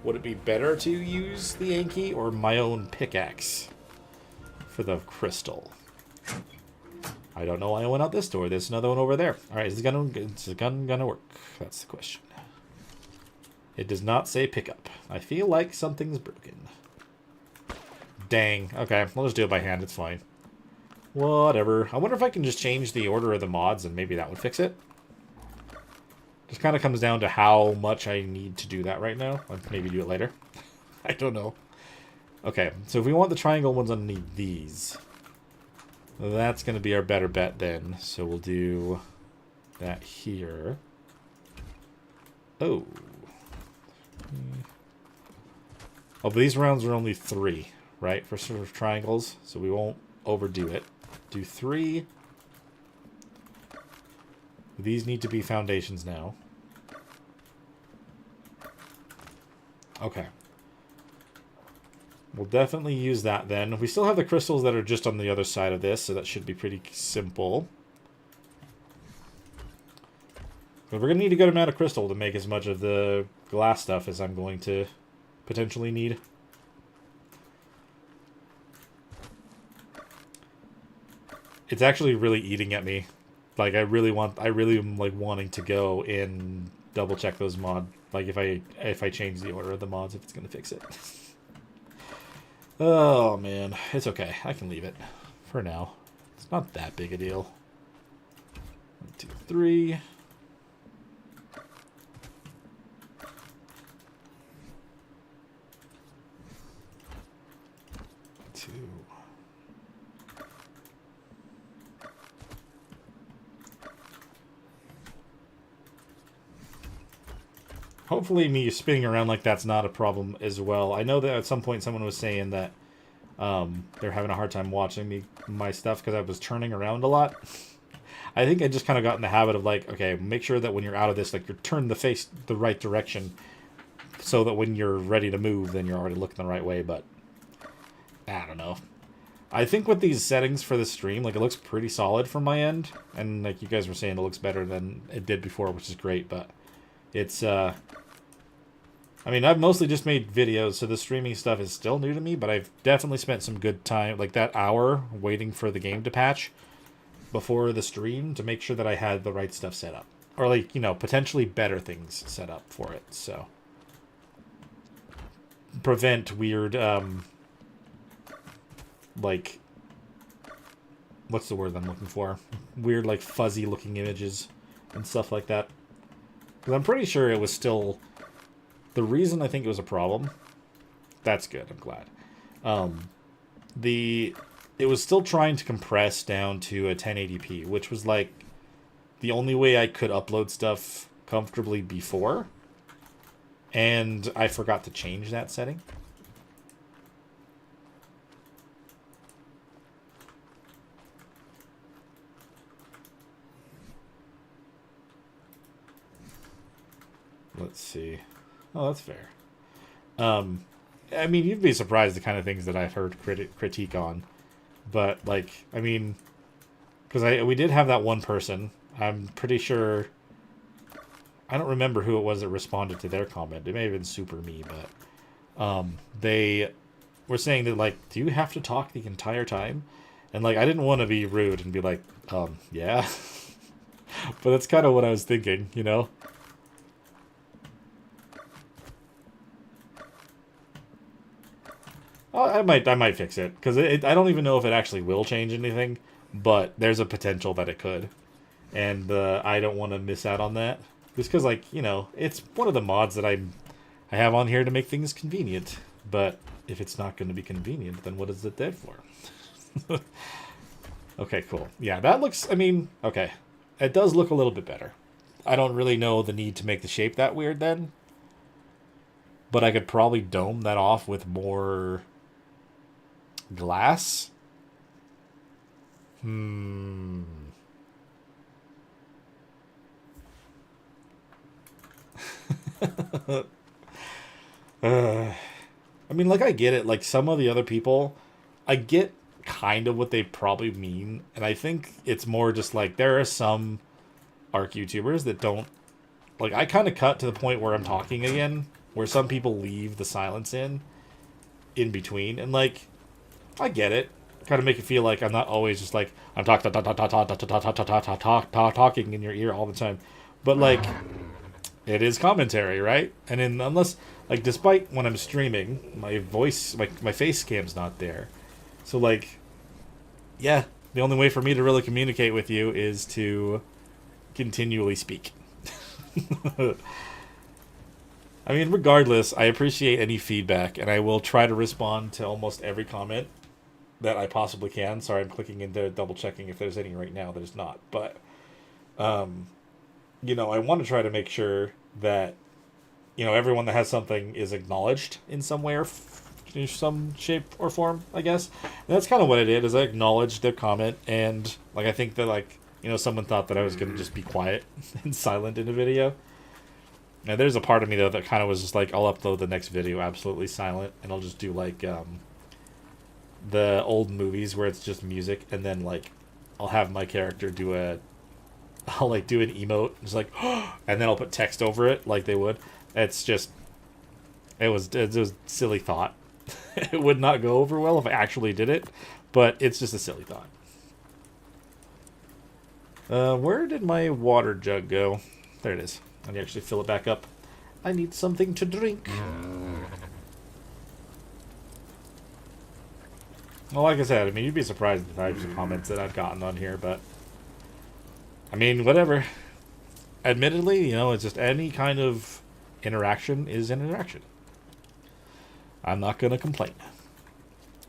Would it be better to use the Yankee or my own pickaxe for the crystal? I don't know why I went out this door. There's another one over there. Alright, is the gun gonna work? That's the question. It does not say pickup. I feel like something's broken. Dang. Okay, we'll just do it by hand. It's fine. Whatever. I wonder if I can just change the order of the mods and maybe that would fix it. Just kind of comes down to how much I need to do that right now. I'll maybe do it later. I don't know. Okay, so if we want the triangle ones underneath these, that's going to be our better bet then. So we'll do that here. Oh. Oh, but these rounds are only 3, right? For sort of triangles, so we won't overdo it. Do 3. These need to be foundations now. Okay. We'll definitely use that then. We still have the crystals that are just on the other side of this, so that should be pretty simple. But we're going to need a good amount of crystal to make as much of the glass stuff as I'm going to potentially need. It's actually really eating at me. Like, I really am, like, wanting to go and double check those mods. Like, if I change the order of the mods, if it's going to fix it. Oh, man. It's okay. I can leave it for now. It's not that big a deal. 1, 2, 3. Hopefully me spinning around like that's not a problem as well. I know that at some point someone was saying that they're having a hard time watching my stuff because I was turning around a lot. I think I just kind of got in the habit of like, okay, make sure that when you're out of this, like you're turning the face the right direction so that when you're ready to move, then you're already looking the right way, but I don't know. I think with these settings for the stream, like it looks pretty solid from my end, and like you guys were saying, it looks better than it did before, which is great, but it's, I mean, I've mostly just made videos, so the streaming stuff is still new to me, but I've definitely spent some good time, like that hour, waiting for the game to patch before the stream to make sure that I had the right stuff set up. Or, like, you know, potentially better things set up for it, so. Prevent weird, like, what's the word I'm looking for? Weird, like, fuzzy-looking images and stuff like that. Because I'm pretty sure it was still... The reason I think it was a problem... That's good, I'm glad. It was still trying to compress down to a 1080p, which was, like, the only way I could upload stuff comfortably before. And I forgot to change that setting. Let's see. Oh, that's fair. I mean, you'd be surprised the kind of things that I've heard critique on. But, like, I mean, because we did have that one person. I'm pretty sure... I don't remember who it was that responded to their comment. It may have been Super Me, but... they were saying that, like, do you have to talk the entire time? And, like, I didn't want to be rude and be like, yeah. But that's kind of what I was thinking, you know? I might fix it, because I don't even know if it actually will change anything, but there's a potential that it could. And I don't want to miss out on that. Just because, like, you know, it's one of the mods that I have on here to make things convenient. But if it's not going to be convenient, then what is it there for? Okay, cool. Yeah, that looks, I mean, okay. It does look a little bit better. I don't really know the need to make the shape that weird then. But I could probably dome that off with more glass. I mean, like, I get it. Like, some of the other people, I get kind of what they probably mean. And I think it's more just, like, there are some ARC YouTubers that don't... Like, I kind of cut to the point where I'm talking again, where some people leave the silence in between. And, like, I get it. Kind of make it feel like I'm not always just, like, I'm talking in your ear all the time. But, like... It is commentary, right? And unless, like, despite when I'm streaming, my voice, my face cam's not there. So, like, yeah, the only way for me to really communicate with you is to continually speak. I mean, regardless, I appreciate any feedback, and I will try to respond to almost every comment that I possibly can. Sorry, I'm clicking into double-checking if there's any right now. There's not, but... you know, I want to try to make sure that, you know, everyone that has something is acknowledged in some way or in some shape or form, I guess. And that's kind of what it is. I acknowledged their comment, and, like, I think that, like, you know, someone thought that I was going to just be quiet and silent in a video. Now, there's a part of me, though, that kind of was just like, I'll upload the next video absolutely silent, and I'll just do, like, the old movies where it's just music, and then, like, I'll have my character do I'll, like, do an emote, just like, and then I'll put text over it, like they would. It's just, it was a silly thought. It would not go over well if I actually did it, but it's just a silly thought. Where did my water jug go? There it is. I need to actually fill it back up. I need something to drink. Well, like I said, I mean, you'd be surprised at the types of comments that I've gotten on here, but I mean, whatever. Admittedly, you know, it's just any kind of interaction is an interaction. I'm not going to complain.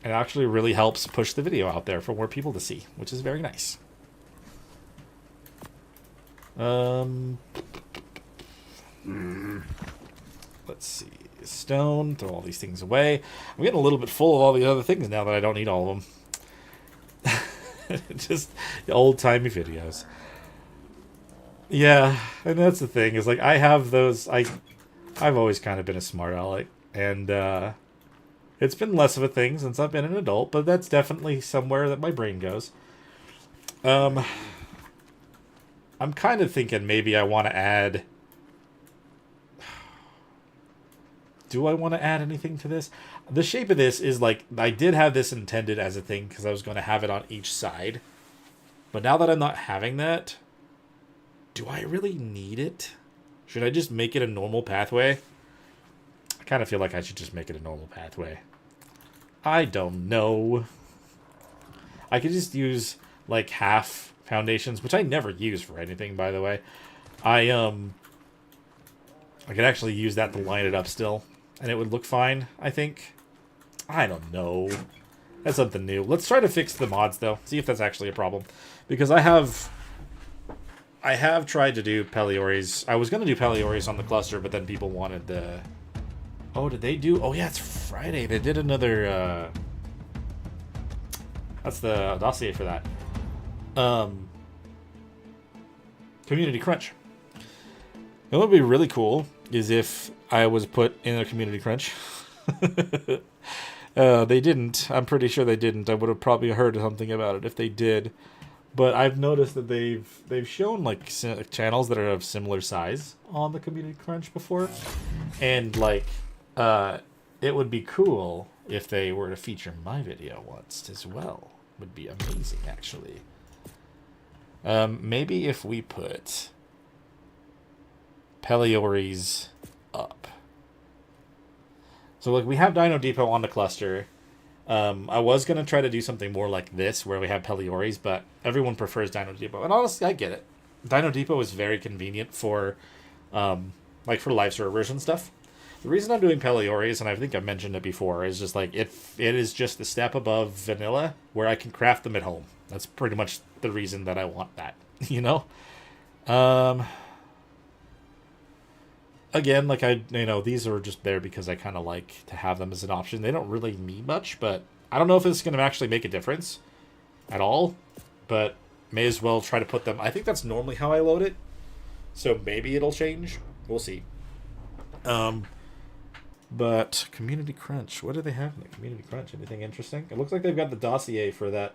It actually really helps push the video out there for more people to see, which is very nice. Let's see. Stone, throw all these things away. I'm getting a little bit full of all the other things now that I don't need all of them. Just old-timey videos. Yeah, and that's the thing, is like I have those, I've always kind of been a smart aleck, and it's been less of a thing since I've been an adult, but that's definitely somewhere that my brain goes. I'm kind of thinking maybe I want to add... Do I want to add anything to this? The shape of this is like, I did have this intended as a thing because I was going to have it on each side. But now that I'm not having that, do I really need it? Should I just make it a normal pathway? I kind of feel like I should just make it a normal pathway. I don't know. I could just use like half foundations, which I never use for anything, by the way. I could actually use that to line it up still, and it would look fine, I think. I don't know. That's something new. Let's try to fix the mods, though. See if that's actually a problem. Because I have tried to do Pelioris. I was going to do Pelioris on the cluster, but then people wanted the... Oh, did they do... Oh, yeah, it's Friday. They did another... That's the dossier for that. Community Crunch. It would be really cool is if I was put in a community crunch. They didn't. I'm pretty sure they didn't. I would have probably heard something about it if they did. But I've noticed that they've shown like channels that are of similar size on the community crunch before, and like it would be cool if they were to feature my video once as well. Would be amazing, actually. Maybe if we put Pelioris up. So, like, we have Dino Depot on the cluster. I was going to try to do something more like this, where we have Pelioris, but everyone prefers Dino Depot. And honestly, I get it. Dino Depot is very convenient for, like, for live servers and stuff. The reason I'm doing Pelioris, and I think I've mentioned it before, is just, like, it is just a step above vanilla, where I can craft them at home. That's pretty much the reason that I want that, you know? Again, like, these are just there because I kind of like to have them as an option. They don't really mean much, but I don't know if it's going to actually make a difference at all, but may as well try to put them. I think that's normally how I load it, so maybe it'll change. We'll see. But Community Crunch, what do they have in the Community Crunch? Anything interesting? It looks like they've got the dossier for that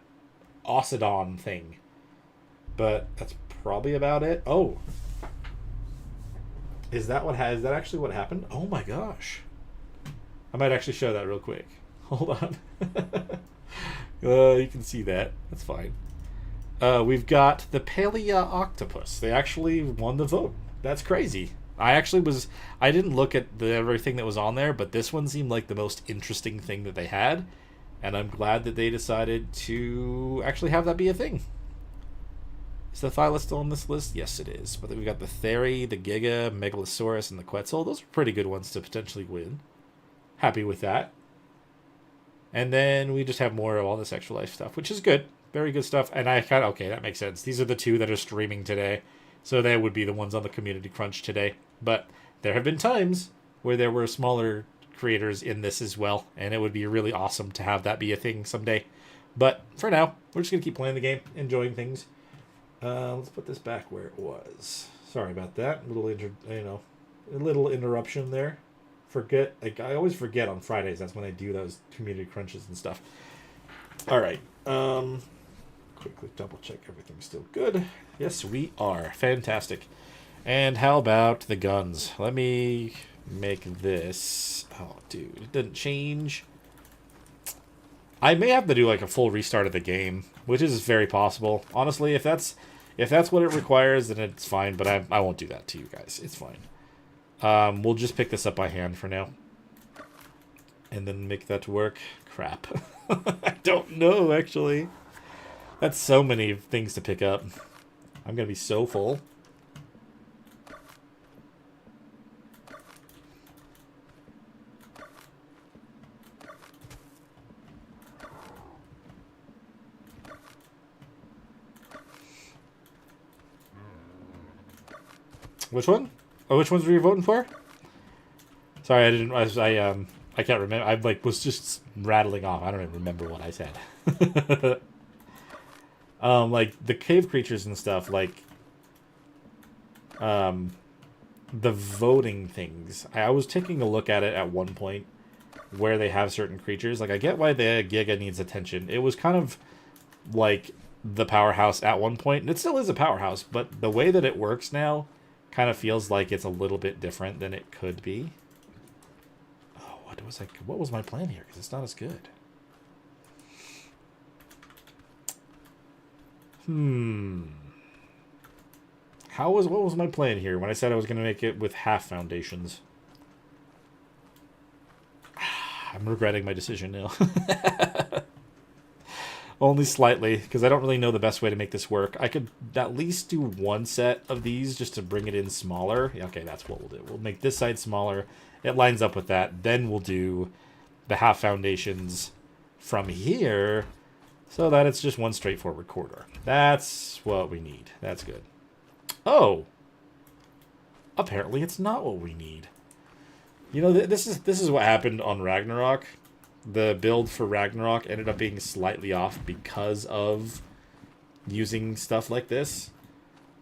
Ocedon thing, but that's probably about it. Oh. Is that actually what happened? Oh my gosh. I might actually show that real quick. Hold on. You can see that. That's fine. We've got the Palea Octopus. They actually won the vote. That's crazy. I didn't look at everything that was on there, but this one seemed like the most interesting thing that they had. And I'm glad that they decided to actually have that be a thing. Is the Thyla still on this list? Yes, it is. But then we've got the Theri, the Giga, Megalosaurus, and the Quetzal. Those are pretty good ones to potentially win. Happy with that. And then we just have more of all this extra life stuff, which is good. Very good stuff. And okay, that makes sense. These are the two that are streaming today. So they would be the ones on the Community Crunch today. But there have been times where there were smaller creators in this as well. And it would be really awesome to have that be a thing someday. But for now, we're just going to keep playing the game, enjoying things. Let's put this back where it was. Sorry about that. A little a little interruption there. I always forget on Fridays. That's when I do those community crunches and stuff. All right. Quickly double check everything's still good. Yes, we are. Fantastic. And how about the guns? Let me make this. Oh, dude, it didn't change. I may have to do like a full restart of the game, which is very possible. Honestly, if that's what it requires, then it's fine. But I won't do that to you guys. It's fine. We'll just pick this up by hand for now, and then make that work. Crap. I don't know actually. That's so many things to pick up. I'm gonna be so full. Which one? Oh, which ones were you voting for? Sorry, I didn't. I can't remember. I was just rattling off. I don't even remember what I said. Like the cave creatures and stuff. Like, the voting things. I was taking a look at it at one point, where they have certain creatures. Like, I get why the Giga needs attention. It was kind of like the powerhouse at one point, and it still is a powerhouse. But the way that it works now kind of feels like it's a little bit different than it could be. Oh, what was my plan here? Because it's not as good. What was my plan here when I said I was going to make it with half foundations? I'm regretting my decision now. Only slightly, because I don't really know the best way to make this work. I could at least do one set of these just to bring it in smaller. Okay, that's what we'll do. We'll make this side smaller. It lines up with that. Then we'll do the half foundations from here so that it's just one straightforward corridor. That's what we need. That's good. Oh! Apparently it's not what we need. You know, this is what happened on Ragnarok. The build for Ragnarok ended up being slightly off because of using stuff like this,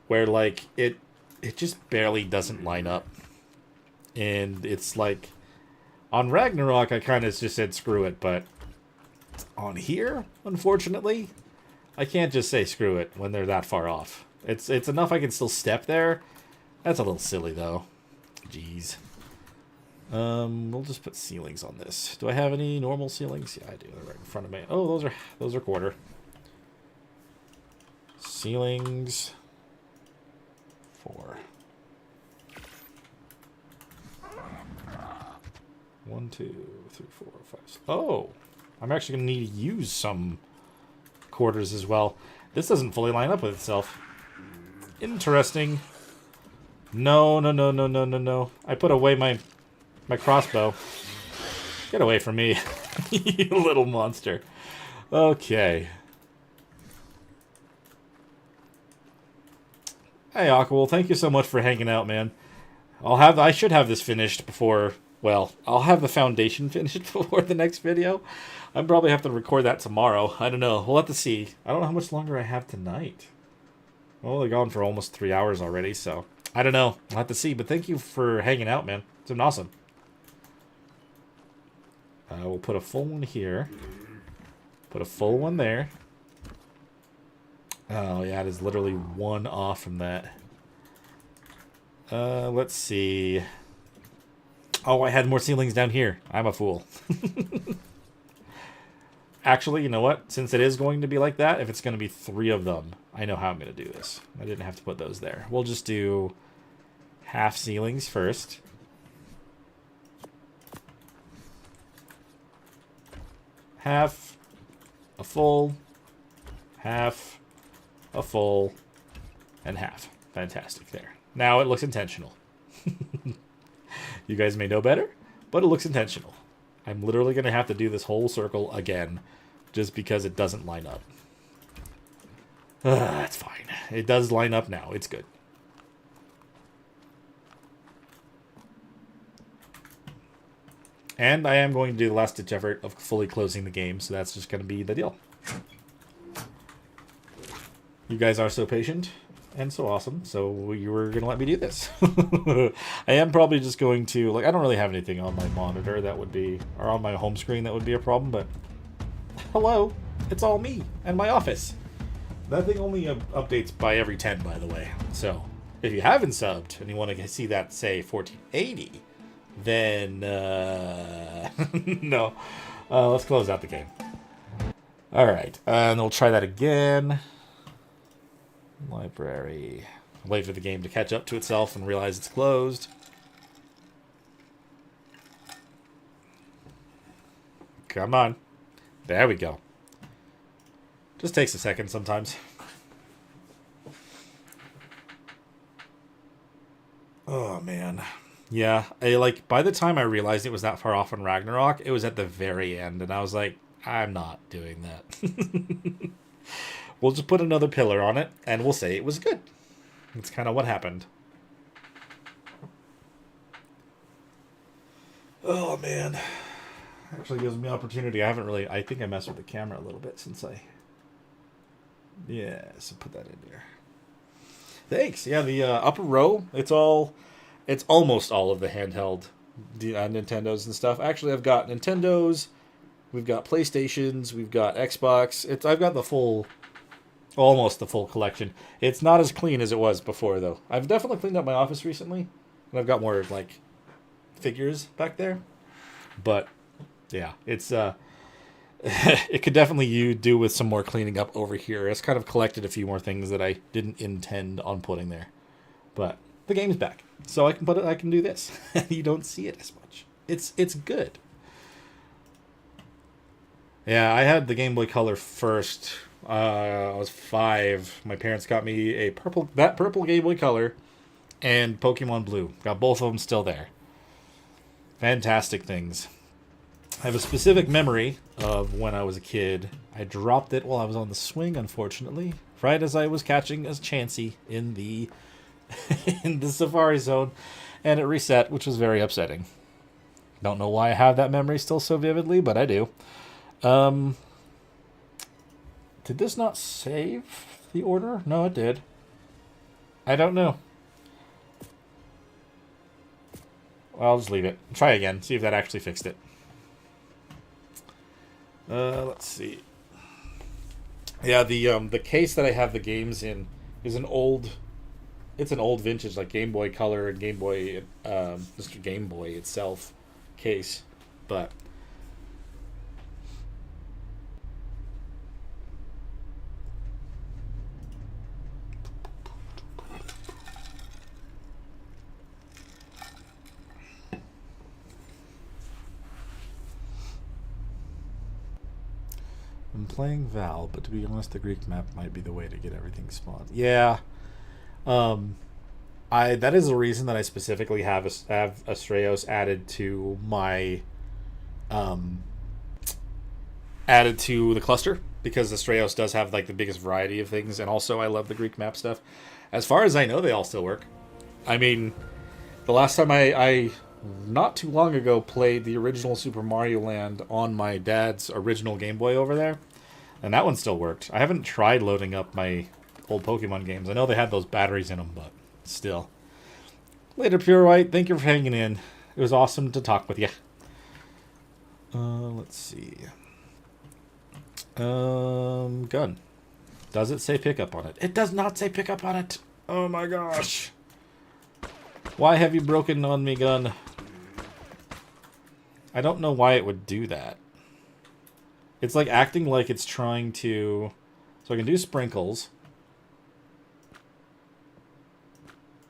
where like it just barely doesn't line up. And it's like on Ragnarok I kind of just said screw it, but on here, unfortunately, I can't just say screw it when they're that far off. It's enough I can still step there. That's a little silly though. Jeez. We'll just put ceilings on this. Do I have any normal ceilings? Yeah, I do. They're right in front of me. Oh, those are quarter. Ceilings. 4. 1, 2, 3, 4, 5. Oh, I'm actually gonna need to use some quarters as well. This doesn't fully line up with itself. Interesting. No. I put away my crossbow. Get away from me, you little monster. Okay. Hey, Aquawol, thank you so much for hanging out, man. I should have this finished before, well, I'll have the foundation finished before the next video. I'll probably have to record that tomorrow. I don't know. We'll have to see. I don't know how much longer I have tonight. Well, they're gone for almost 3 hours already, so I don't know. We'll have to see, but thank you for hanging out, man. It's been awesome. We'll put a full one here. Put a full one there. Oh, yeah, it is literally one off from that. Let's see. Oh, I had more ceilings down here. I'm a fool. Actually, you know what? Since it is going to be like that, if it's going to be 3 of them, I know how I'm going to do this. I didn't have to put those there. We'll just do half ceilings first. Half, a full, half, a full, and half. Fantastic there. Now it looks intentional. You guys may know better, but it looks intentional. I'm literally going to have to do this whole circle again just because it doesn't line up. That's fine. It does line up now. It's good. And I am going to do the last-ditch effort of fully closing the game, so that's just going to be the deal. You guys are so patient. and so awesome. So you were going to let me do this. I am probably just going to, like, I don't really have anything on my monitor that would be, or on my home screen that would be a problem, but hello, it's all me and my office. That thing only updates by every 10, by the way. So if you haven't subbed and you want to see that say 1480, then no. Let's close out the game. All right, and we'll try that again. Library. Wait for the game to catch up to itself and realize it's closed. Come on. There we go. Just takes a second sometimes. Oh, man. Yeah, by the time I realized it was that far off on Ragnarok, it was at the very end, and I was like, I'm not doing that. We'll just put another pillar on it, and we'll say it was good. That's kind of what happened. Oh, man. Actually gives me opportunity. I think I messed with the camera a little bit since yeah, so put that in there. Thanks. Yeah, the upper row, it's almost all of the handheld Nintendos and stuff. Actually, I've got Nintendos, we've got PlayStations, we've got Xbox. I've got almost the full collection. It's not as clean as it was before, though. I've definitely cleaned up my office recently, and I've got more, figures back there. But, yeah, it's, it could definitely do with some more cleaning up over here. It's kind of collected a few more things that I didn't intend on putting there. But the game's back, so I can do this. You don't see it as much. It's good. Yeah, I had the Game Boy Color first. I was 5. My parents got me that purple Game Boy Color and Pokemon Blue. Got both of them still there. Fantastic things. I have a specific memory of when I was a kid. I dropped it while I was on the swing, unfortunately, right as I was catching a Chansey in the in the Safari Zone, and it reset, which was very upsetting. Don't know why I have that memory still so vividly, but I do. Did this not save the order? No, it did. I don't know. Well, I'll just leave it. Try again. See if that actually fixed it. Let's see. Yeah, the case that I have the games in is an old vintage, like Game Boy Color and Game Boy, Mr. Game Boy itself case, but I'm playing Val, but to be honest, the Greek map might be the way to get everything spawned. Yeah. That is the reason that I specifically have Astraeos added to my added to the cluster, because Astraeos does have the biggest variety of things, and also I love the Greek map stuff. As far as I know, they all still work. I mean, the last time I not too long ago played the original Super Mario Land on my dad's original Game Boy over there, and that one still worked. I haven't tried loading up my old Pokemon games. I know they had those batteries in them, but still. Later, Pure White. Thank you for hanging in. It was awesome to talk with you. Let's see. Gun. Does it say pickup on it? It does not say pickup on it. Oh my gosh. Why have you broken on me, gun? I don't know why it would do that. It's acting like it's trying to... So I can do sprinkles.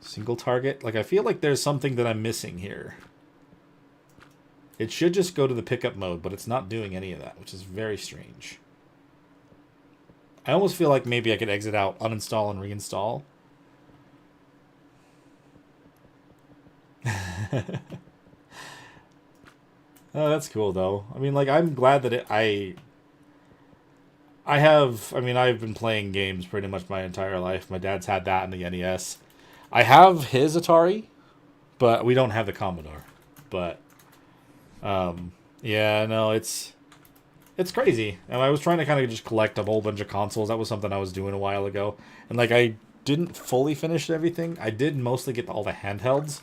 Single target. I feel like there's something that I'm missing here. It should just go to the pickup mode, but it's not doing any of that, which is very strange. I almost feel like maybe I could exit out, uninstall, and reinstall. Oh, that's cool, though. I mean, I'm glad that I've been playing games pretty much my entire life. My dad's had that in the NES. I have his Atari, but we don't have the Commodore. But, yeah, no, it's crazy. And I was trying to kind of just collect a whole bunch of consoles. That was something I was doing a while ago. And, I didn't fully finish everything. I did mostly get all the handhelds.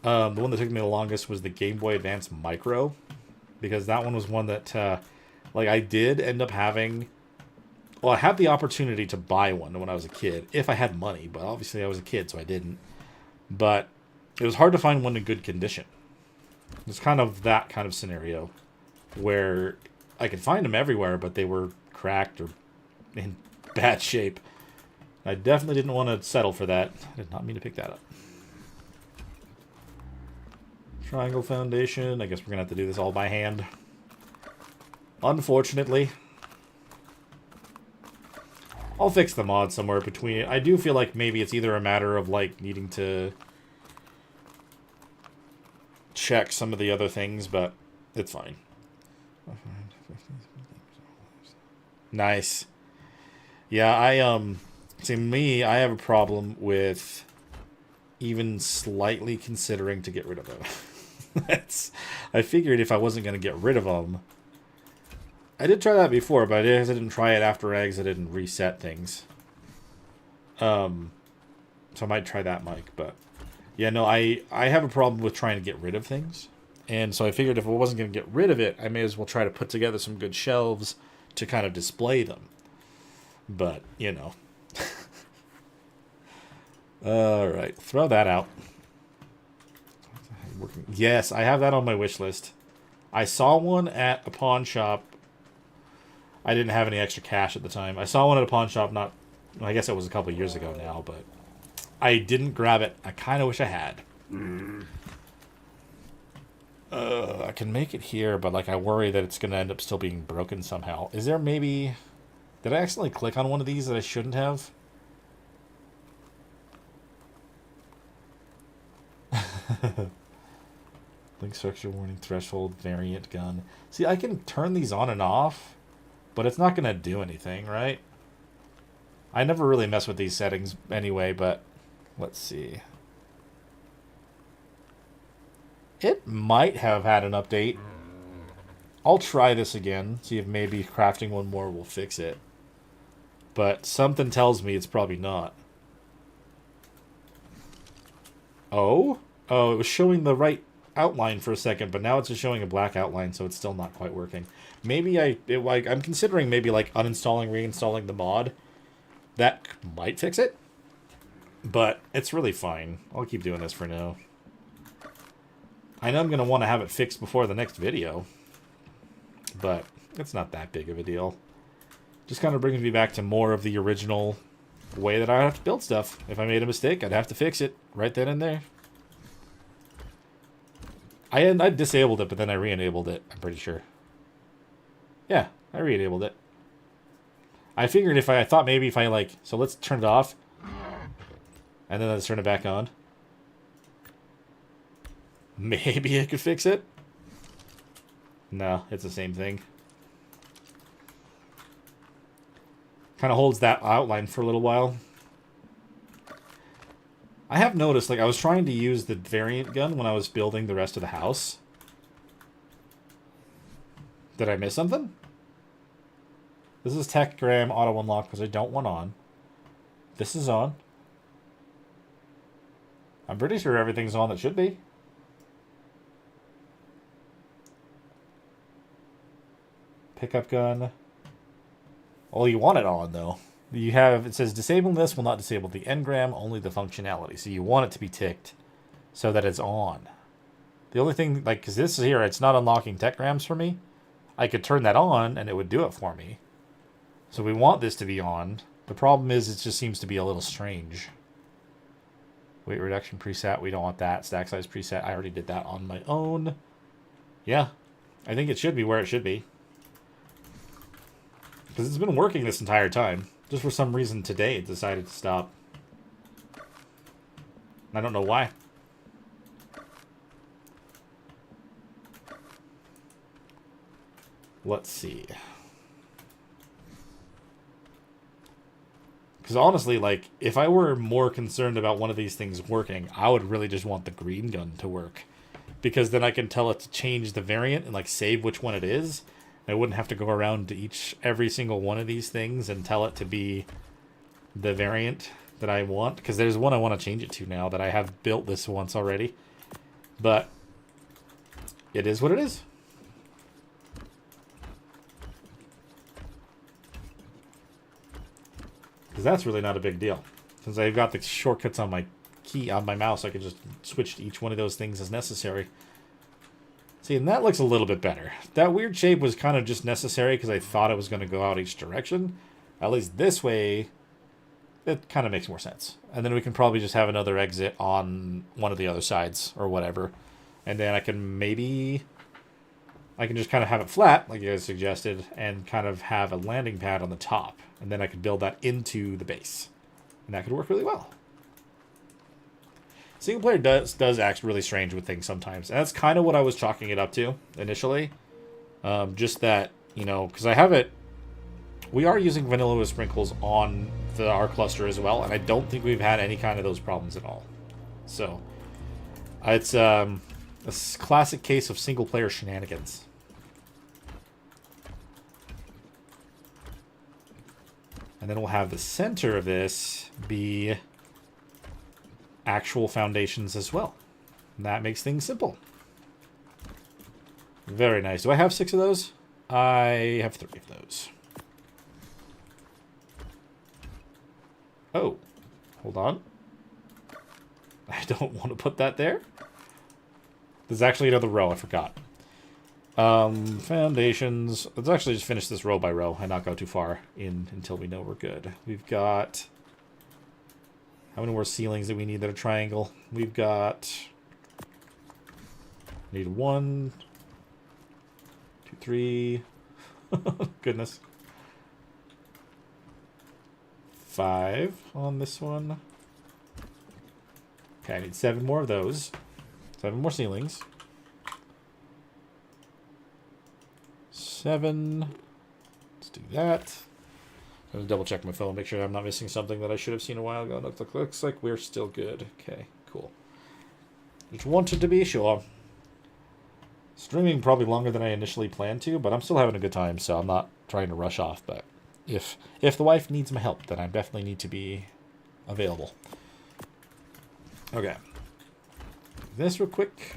The one that took me the longest was the Game Boy Advance Micro, because that one was one that, like, I did end up having... Well, I had the opportunity to buy one when I was a kid, if I had money, but obviously I was a kid, so I didn't. But it was hard to find one in good condition. It's kind of that kind of scenario, where I could find them everywhere, but they were cracked or in bad shape. I definitely didn't want to settle for that. I did not mean to pick that up. Triangle foundation. I guess we're going to have to do this all by hand. Unfortunately. I'll fix the mod somewhere between... I do feel like maybe it's either a matter of, like, needing to check some of the other things, but it's fine. Nice. Yeah, see, me, I have a problem with even slightly considering to get rid of them. I figured if I wasn't going to get rid of them... I did try that before, but I didn't try it after eggs. I didn't reset things. So I might try that, Mike. But yeah, no, I have a problem with trying to get rid of things. And so I figured if I wasn't going to get rid of it, I may as well try to put together some good shelves to kind of display them. But, you know. Alright, throw that out. Yes, I have that on my wish list. I saw one at a pawn shop. I didn't have any extra cash at the time. I saw one at a pawn shop not... Well, I guess it was a couple of years ago now, but I didn't grab it. I kind of wish I had. I can make it here, but like I worry that it's going to end up still being broken somehow. Is there maybe... Did I accidentally click on one of these that I shouldn't have? Link structure, warning, threshold, variant, gun. See, I can turn these on and off, but it's not going to do anything, right? I never really mess with these settings anyway, but let's see. It might have had an update. I'll try this again, see if maybe crafting one more will fix it. But something tells me it's probably not. Oh? Oh, it was showing the right outline for a second, but now it's just showing a black outline, so it's still not quite working. Maybe I'm considering maybe like uninstalling, reinstalling the mod. That might fix it, but it's really fine. I'll keep doing this for now. I know I'm going to want to have it fixed before the next video, but it's not that big of a deal. Just kind of brings me back to more of the original way that I have to build stuff. If I made a mistake, I'd have to fix it right then and there. I disabled it, but then I re-enabled it, I'm pretty sure. Yeah, I re-enabled it. I figured I thought maybe if I like... So let's turn it off. And then let's turn it back on. Maybe I could fix it. No, it's the same thing. Kind of holds that outline for a little while. I have noticed, like, I was trying to use the variant gun when I was building the rest of the house. Did I miss something? This is Techgram auto unlock because I don't want on. This is on. I'm pretty sure everything's on that should be. Pickup gun. Oh, you want it on, though. You have, it says disabling this will not disable the engram, only the functionality. So you want it to be ticked so that it's on. The only thing, like, because this is here, it's not unlocking techgrams for me. I could turn that on and it would do it for me. So we want this to be on. The problem is it just seems to be a little strange. Weight reduction preset, we don't want that. Stack size preset, I already did that on my own. Yeah, I think it should be where it should be. Because it's been working this entire time. Just for some reason today it decided to stop. I don't know why. Let's see. Because honestly, like, if I were more concerned about one of these things working, I would really just want the green gun to work. Because then I can tell it to change the variant and, like, save which one it is. I wouldn't have to go around to every single one of these things and tell it to be the variant that I want, because there's one I want to change it to now that I have built this once already. But it is what it is. Because that's really not a big deal. Since I've got the shortcuts on my mouse, I can just switch to each one of those things as necessary. See, and that looks a little bit better. That weird shape was kind of just necessary because I thought it was going to go out each direction. At least this way, it kind of makes more sense. And then we can probably just have another exit on one of the other sides or whatever. And then I can just kind of have it flat, like you guys suggested, and kind of have a landing pad on the top. And then I could build that into the base. And that could work really well. Single player does act really strange with things sometimes. And that's kind of what I was chalking it up to initially. Just that, you know, because I have it... We are using vanilla with sprinkles on our cluster as well. And I don't think we've had any kind of those problems at all. So, it's a classic case of single player shenanigans. And then we'll have the center of this be actual foundations as well. And that makes things simple. Very nice. Do I have 6 of those? I have 3 of those. Oh, hold on. I don't want to put that there. There's actually another row, I forgot. Foundations. Let's actually just finish this row by row and not go too far in until we know we're good. We've got... How many more ceilings do we need that are triangle? We've got... Need 1, 2, 3... Goodness. 5 on this one. Okay, I need 7 more of those. 7 more ceilings. 7. Let's do that. I'm going to double check my phone, make sure I'm not missing something that I should have seen a while ago. Looks like we're still good. Okay, cool. Just wanted to be sure. Streaming probably longer than I initially planned to, but I'm still having a good time, so I'm not trying to rush off. But if the wife needs my help, then I definitely need to be available. Okay. This real quick.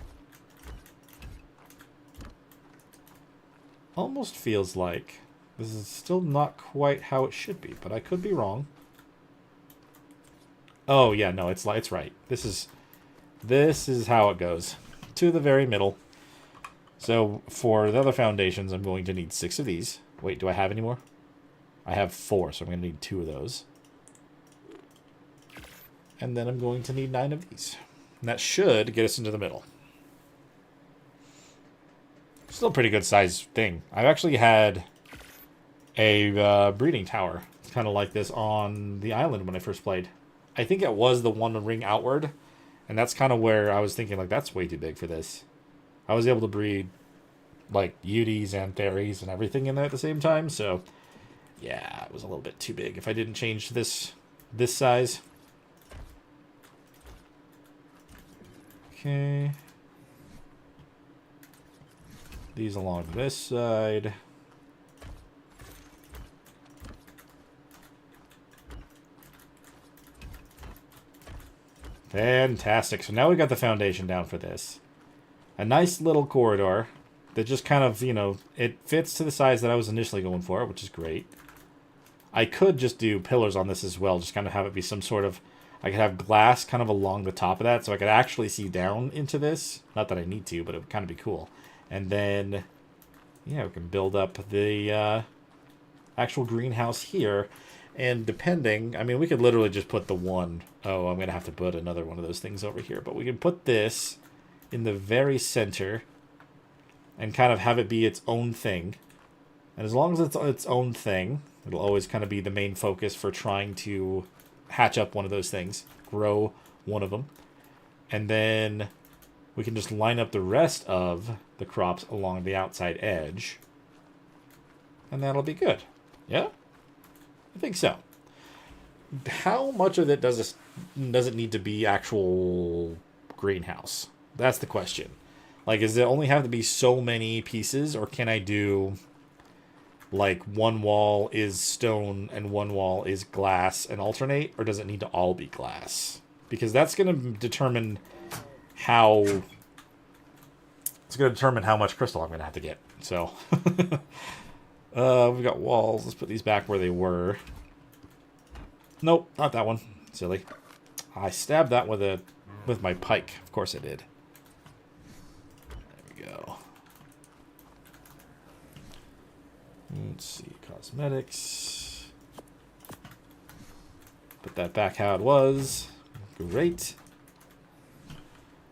Almost feels like this is still not quite how it should be, but I could be wrong. Oh yeah, no, it's right. This is how it goes. To the very middle. So for the other foundations, I'm going to need 6 of these. Wait, do I have any more? I have 4, so I'm going to need 2 of those. And then I'm going to need 9 of these. And that should get us into the middle. Still a pretty good sized thing. I've actually had a breeding tower. It's kind of like this on the island when I first played. I think it was the one ring outward. And that's kind of where I was thinking, like, that's way too big for this. I was able to breed, like, Uties and Fairies and everything in there at the same time. So, yeah, it was a little bit too big if I didn't change to this size. Okay. These along this side. Fantastic. So now we got the foundation down for this. A nice little corridor that just kind of, you know, it fits to the size that I was initially going for, which is great. I could just do pillars on this as well, just kind of have it be some sort of... I could have glass kind of along the top of that, so I could actually see down into this. Not that I need to, but it would kind of be cool. And then, yeah, we can build up the actual greenhouse here. And depending, I mean, we could literally just put the one. Oh, I'm going to have to put another one of those things over here. But we can put this in the very center and kind of have it be its own thing. And as long as it's its own thing, it'll always kind of be the main focus for trying to hatch up one of those things, grow one of them. And then we can just line up the rest of the crops along the outside edge. And that'll be good. Yeah? I think so. How much of it does it need to be actual greenhouse? That's the question. Like, does it only have to be so many pieces, or can I do like one wall is stone and one wall is glass and alternate, or does it need to all be glass? Because that's going to determine how much crystal I'm going to have to get. So we've got walls. Let's put these back where they were. Nope, not that one. Silly. I stabbed that with my pike. Of course I did. There we go. Let's see, cosmetics. Put that back how it was. Great.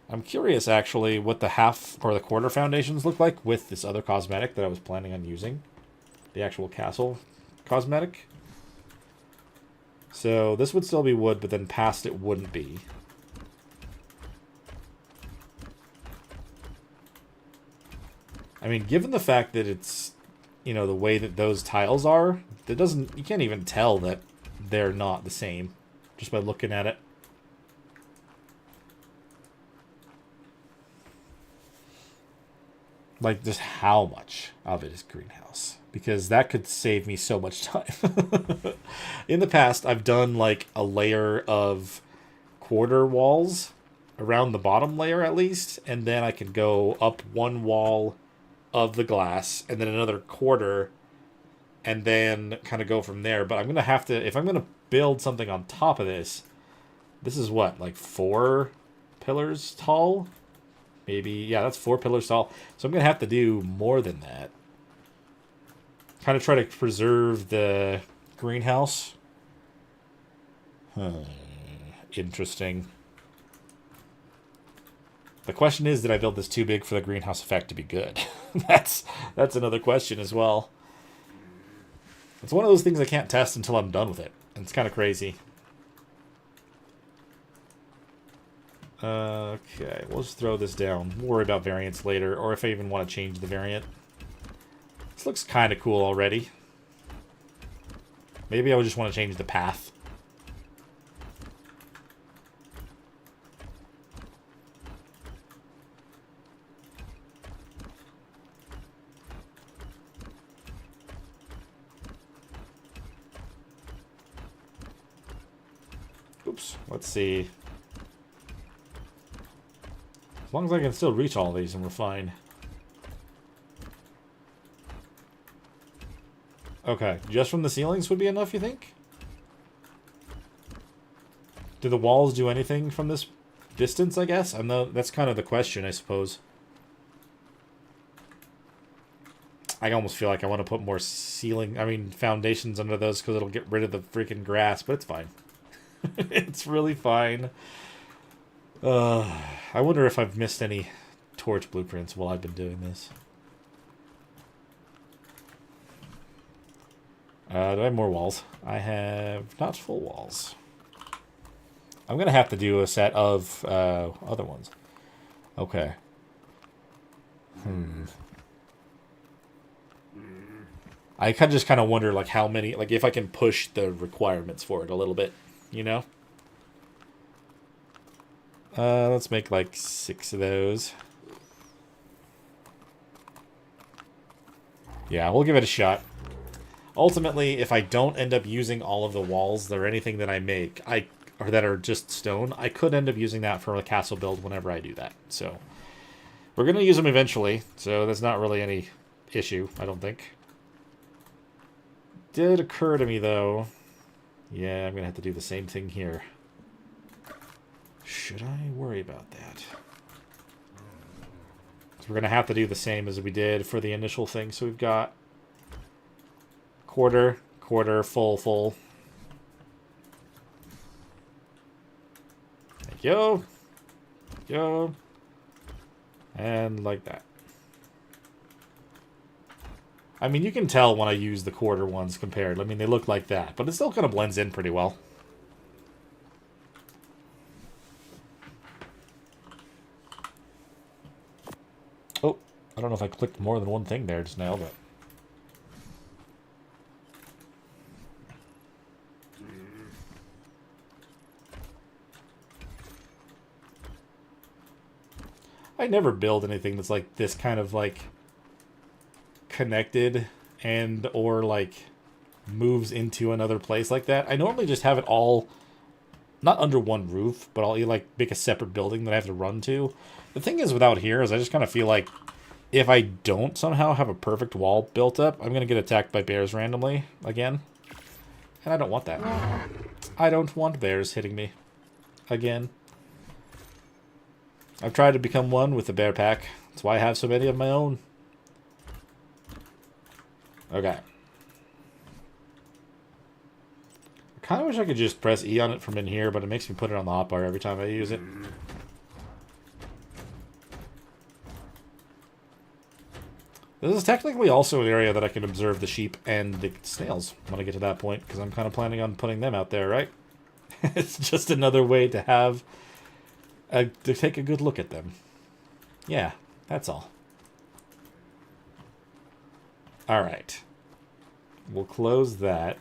I'm curious, actually, what the half or the quarter foundations look like with this other cosmetic that I was planning on using. The actual castle cosmetic. So this would still be wood, but then past it wouldn't be. I mean, given the fact that it's, you know, the way that those tiles are, you can't even tell that they're not the same just by looking at it. Like, just how much of it is greenhouse. Because that could save me so much time. In the past, I've done, like, a layer of quarter walls around the bottom layer, at least. And then I can go up one wall of the glass, and then another quarter, and then kind of go from there. But I'm going to have to, if I'm going to build something on top of this is what, like 4 pillars tall? Maybe, yeah, that's 4 pillars tall. So I'm going to have to do more than that. Kind of try to preserve the greenhouse. Interesting. The question is, did I build this too big for the greenhouse effect to be good? That's another question as well. It's one of those things I can't test until I'm done with it. And it's kind of crazy. Okay, we'll just throw this down. We'll worry about variants later, or if I even want to change the variant. This looks kind of cool already. Maybe I would just want to change the path. Oops, let's see. As long as I can still reach all these, and we're fine. Okay, just from the ceilings would be enough, you think? Do the walls do anything from this distance, I guess? That's kind of the question, I suppose. I almost feel like I want to put more foundations under those because it'll get rid of the freaking grass, but it's fine. It's really fine. I wonder if I've missed any torch blueprints while I've been doing this. Do I have more walls? I have not full walls. I'm going to have to do a set of other ones. Okay. I just kind of wonder, like, how many, like, if I can push the requirements for it a little bit, you know? Let's make, like, 6 of those. Yeah, we'll give it a shot. Ultimately, if I don't end up using all of the walls or anything that I make, or that are just stone, I could end up using that for a castle build whenever I do that. So, we're going to use them eventually, so that's not really any issue, I don't think. Did occur to me, though. Yeah, I'm going to have to do the same thing here. Should I worry about that? So we're going to have to do the same as we did for the initial thing. So we've got quarter, quarter, full, full. Thank you. Thank you. And like that. I mean, you can tell when I use the quarter ones compared. I mean, they look like that, but it still kind of blends in pretty well. Oh, I don't know if I clicked more than one thing there just now, but... I never build anything that's like this kind of like connected and or like moves into another place like that, I normally just have it all not under one roof, but I'll like make a separate building that I have to run to. The thing is without here is I just kind of feel like if I don't somehow have a perfect wall built up, I'm going to get attacked by bears randomly again. And I don't want that. I don't want bears hitting me again. I've tried to become one with the bear pack. That's why I have so many of my own. Okay. I kind of wish I could just press E on it from in here, but it makes me put it on the hotbar every time I use it. This is technically also an area that I can observe the sheep and the snails when I get to that point, because I'm kind of planning on putting them out there, right? It's just another way to have to take a good look at them. Yeah, that's all. Alright. We'll close that.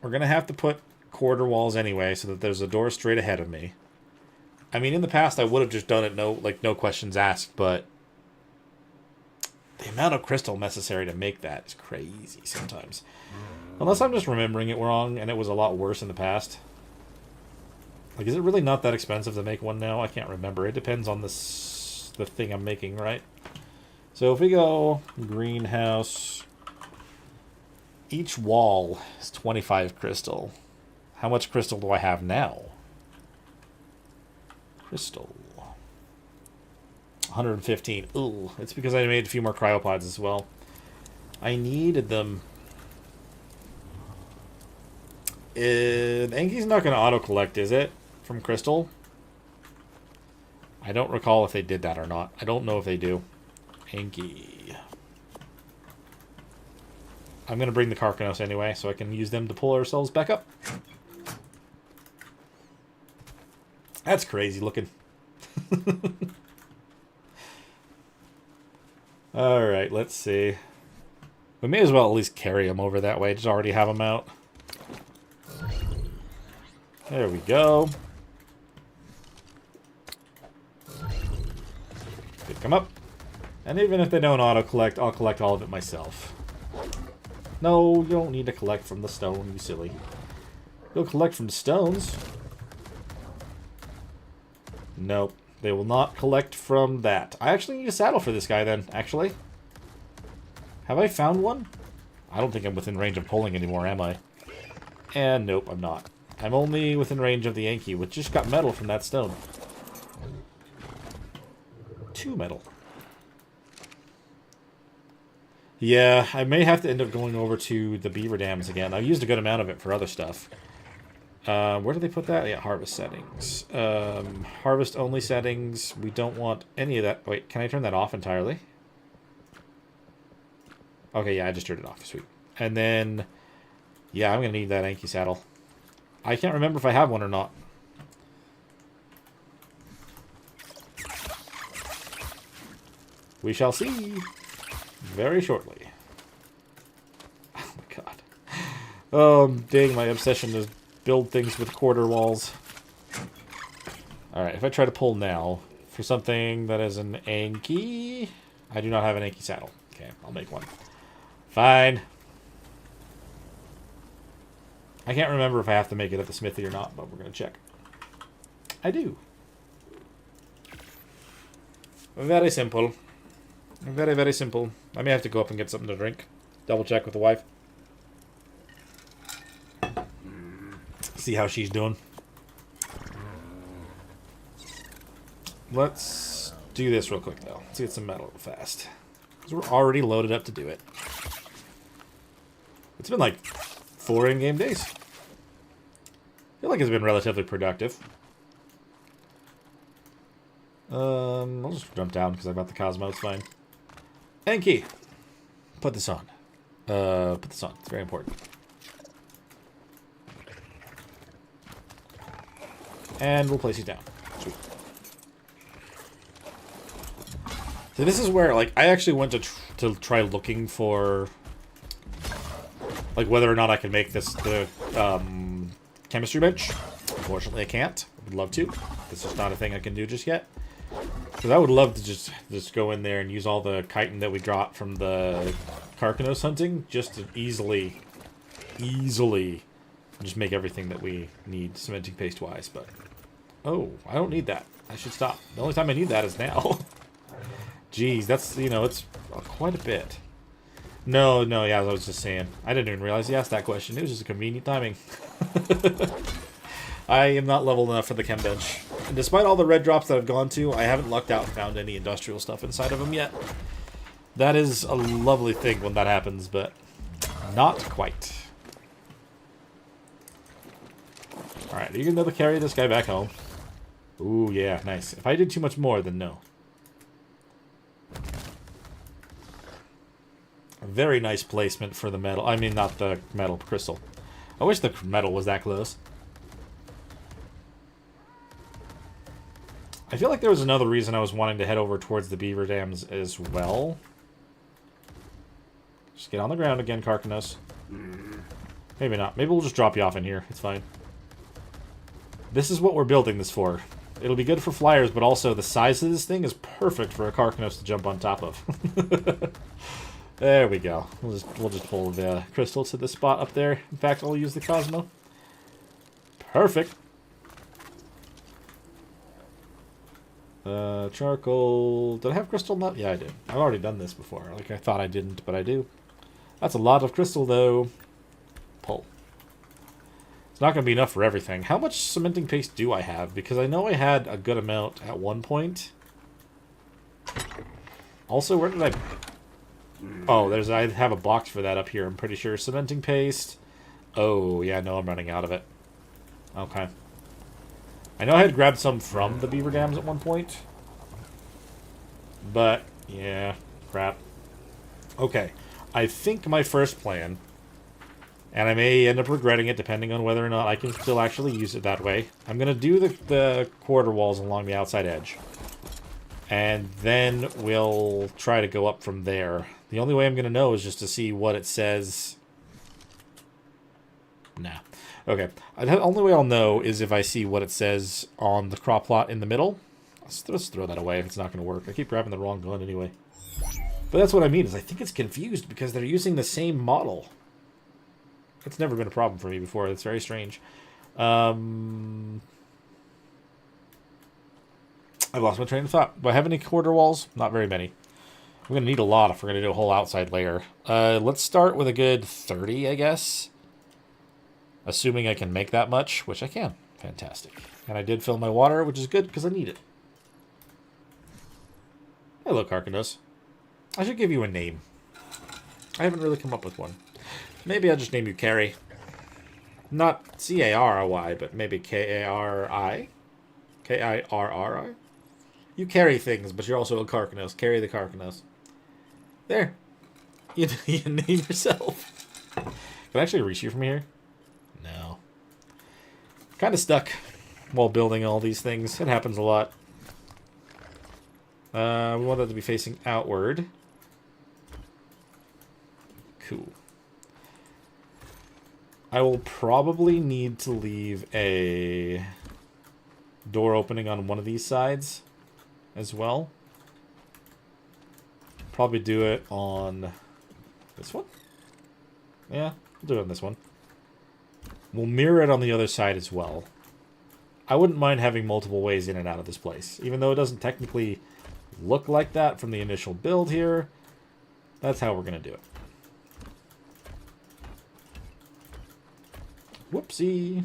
We're going to have to put quarter walls anyway, so that there's a door straight ahead of me. I mean, in the past, I would have just done it no questions asked, but the amount of crystal necessary to make that is crazy sometimes. Unless I'm just remembering it wrong, and it was a lot worse in the past. Like, is it really not that expensive to make one now? I can't remember. It depends on the thing I'm making, right? So if we go greenhouse, each wall is 25 crystal. How much crystal do I have now? Crystal. 115. Ooh, it's because I made a few more cryopods as well. I needed them. Anki's not going to auto-collect, is it? From crystal? I don't recall if they did that or not. I don't know if they do. Anki. I'm going to bring the Carcanos anyway, so I can use them to pull ourselves back up. That's crazy looking. Alright, let's see. We may as well at least carry them over that way. Just already have them out. There we go. Pick them up. And even if they don't auto-collect, I'll collect all of it myself. No, you don't need to collect from the stone, you silly. You'll collect from the stones. Nope. They will not collect from that. I actually need a saddle for this guy then, actually. Have I found one? I don't think I'm within range of pulling anymore, am I? And nope, I'm not. I'm only within range of the Yankee, which just got metal from that stone. 2 metal. Yeah, I may have to end up going over to the beaver dams again. I've used a good amount of it for other stuff. Where do they put that? Yeah, harvest settings. Harvest only settings. We don't want any of that. Wait, can I turn that off entirely? Okay, yeah, I just turned it off. Sweet. And then, yeah, I'm going to need that Anki saddle. I can't remember if I have one or not. We shall see very shortly. Oh my god. Oh, dang, my obsession is build things with quarter walls. Alright, if I try to pull now for something that is an Anki, I do not have an Anki saddle. Okay, I'll make one. Fine. I can't remember if I have to make it at the smithy or not, but we're going to check. I do. Very simple. Very, very simple. I may have to go up and get something to drink. Double check with the wife. See how she's doing. Let's do this real quick, though. Let's get some metal real fast. Because we're already loaded up to do it. It's been like 4 in-game days. I feel like it's been relatively productive. I'll just jump down because I've got the Cosmo. It's fine. Anki! Put this on. Put this on. It's very important. And we'll place these down. Sweet. So this is where, like, I actually went to try looking for, like, whether or not I can make this the chemistry bench. Unfortunately, I can't. I would love to. This is not a thing I can do just yet. Because I would love to just go in there and use all the chitin that we dropped from the Carcanos hunting just to easily just make everything that we need cementing paste wise. But oh, I don't need that. I should stop. The only time I need that is now. Jeez, that's, you know, it's quite a bit. No, yeah, as I was just saying. I didn't even realize you asked that question. It was just a convenient timing. I am not leveled enough for the chem bench. And despite all the red drops that I've gone to, I haven't lucked out and found any industrial stuff inside of them yet. That is a lovely thing when that happens, but not quite. Alright, are you going to be able to carry this guy back home? Ooh, yeah, nice. If I did too much more, then no. A very nice placement for the metal. I mean, not the metal, crystal. I wish the metal was that close. I feel like there was another reason I was wanting to head over towards the beaver dams as well. Just get on the ground again, Carcanos. Maybe not. Maybe we'll just drop you off in here. It's fine. This is what we're building this for. It'll be good for flyers, but also the size of this thing is perfect for a Carcanos to jump on top of. There we go. We'll just pull the crystal to the spot up there. In fact, I'll use the Cosmo. Perfect. Charcoal. Did I have crystal? No. Yeah, I did. I've already done this before. Like, I thought I didn't, but I do. That's a lot of crystal, though. Pull. It's not going to be enough for everything. How much cementing paste do I have? Because I know I had a good amount at one point. Also, where did I... Oh, I have a box for that up here, I'm pretty sure. Cementing paste. Oh, yeah, no, I'm running out of it. Okay. I know I had grabbed some from the beaver dams at one point. But, yeah, crap. Okay, I think my first plan, and I may end up regretting it depending on whether or not I can still actually use it that way. I'm going to do the quarter walls along the outside edge. And then we'll try to go up from there. The only way I'm going to know is just to see what it says. Nah. Okay. The only way I'll know is if I see what it says on the crop plot in the middle. Let's just throw that away if it's not going to work. I keep grabbing the wrong gun anyway. But that's what I mean, is I think it's confused because they're using the same model. It's never been a problem for me before. It's very strange. I've lost my train of thought. Do I have any quarter walls? Not very many. I'm going to need a lot if we're going to do a whole outside layer. Let's start with a good 30, I guess. Assuming I can make that much, which I can. Fantastic. And I did fill my water, which is good because I need it. Hello, Carcanos. I should give you a name. I haven't really come up with one. Maybe I'll just name you Carrie. Not C-A-R-R-Y, but maybe K-A-R-I? K-I-R-R-I? You carry things, but you're also a Carcanos. Carry the Carcanos. There. You name yourself. Can I actually reach you from here? No. Kind of stuck while building all these things. It happens a lot. We want that to be facing outward. Cool. I will probably need to leave a door opening on one of these sides as well. Probably do it on this one. Yeah, we'll do it on this one. We'll mirror it on the other side as well. I wouldn't mind having multiple ways in and out of this place. Even though it doesn't technically look like that from the initial build here, that's how we're going to do it. Whoopsie.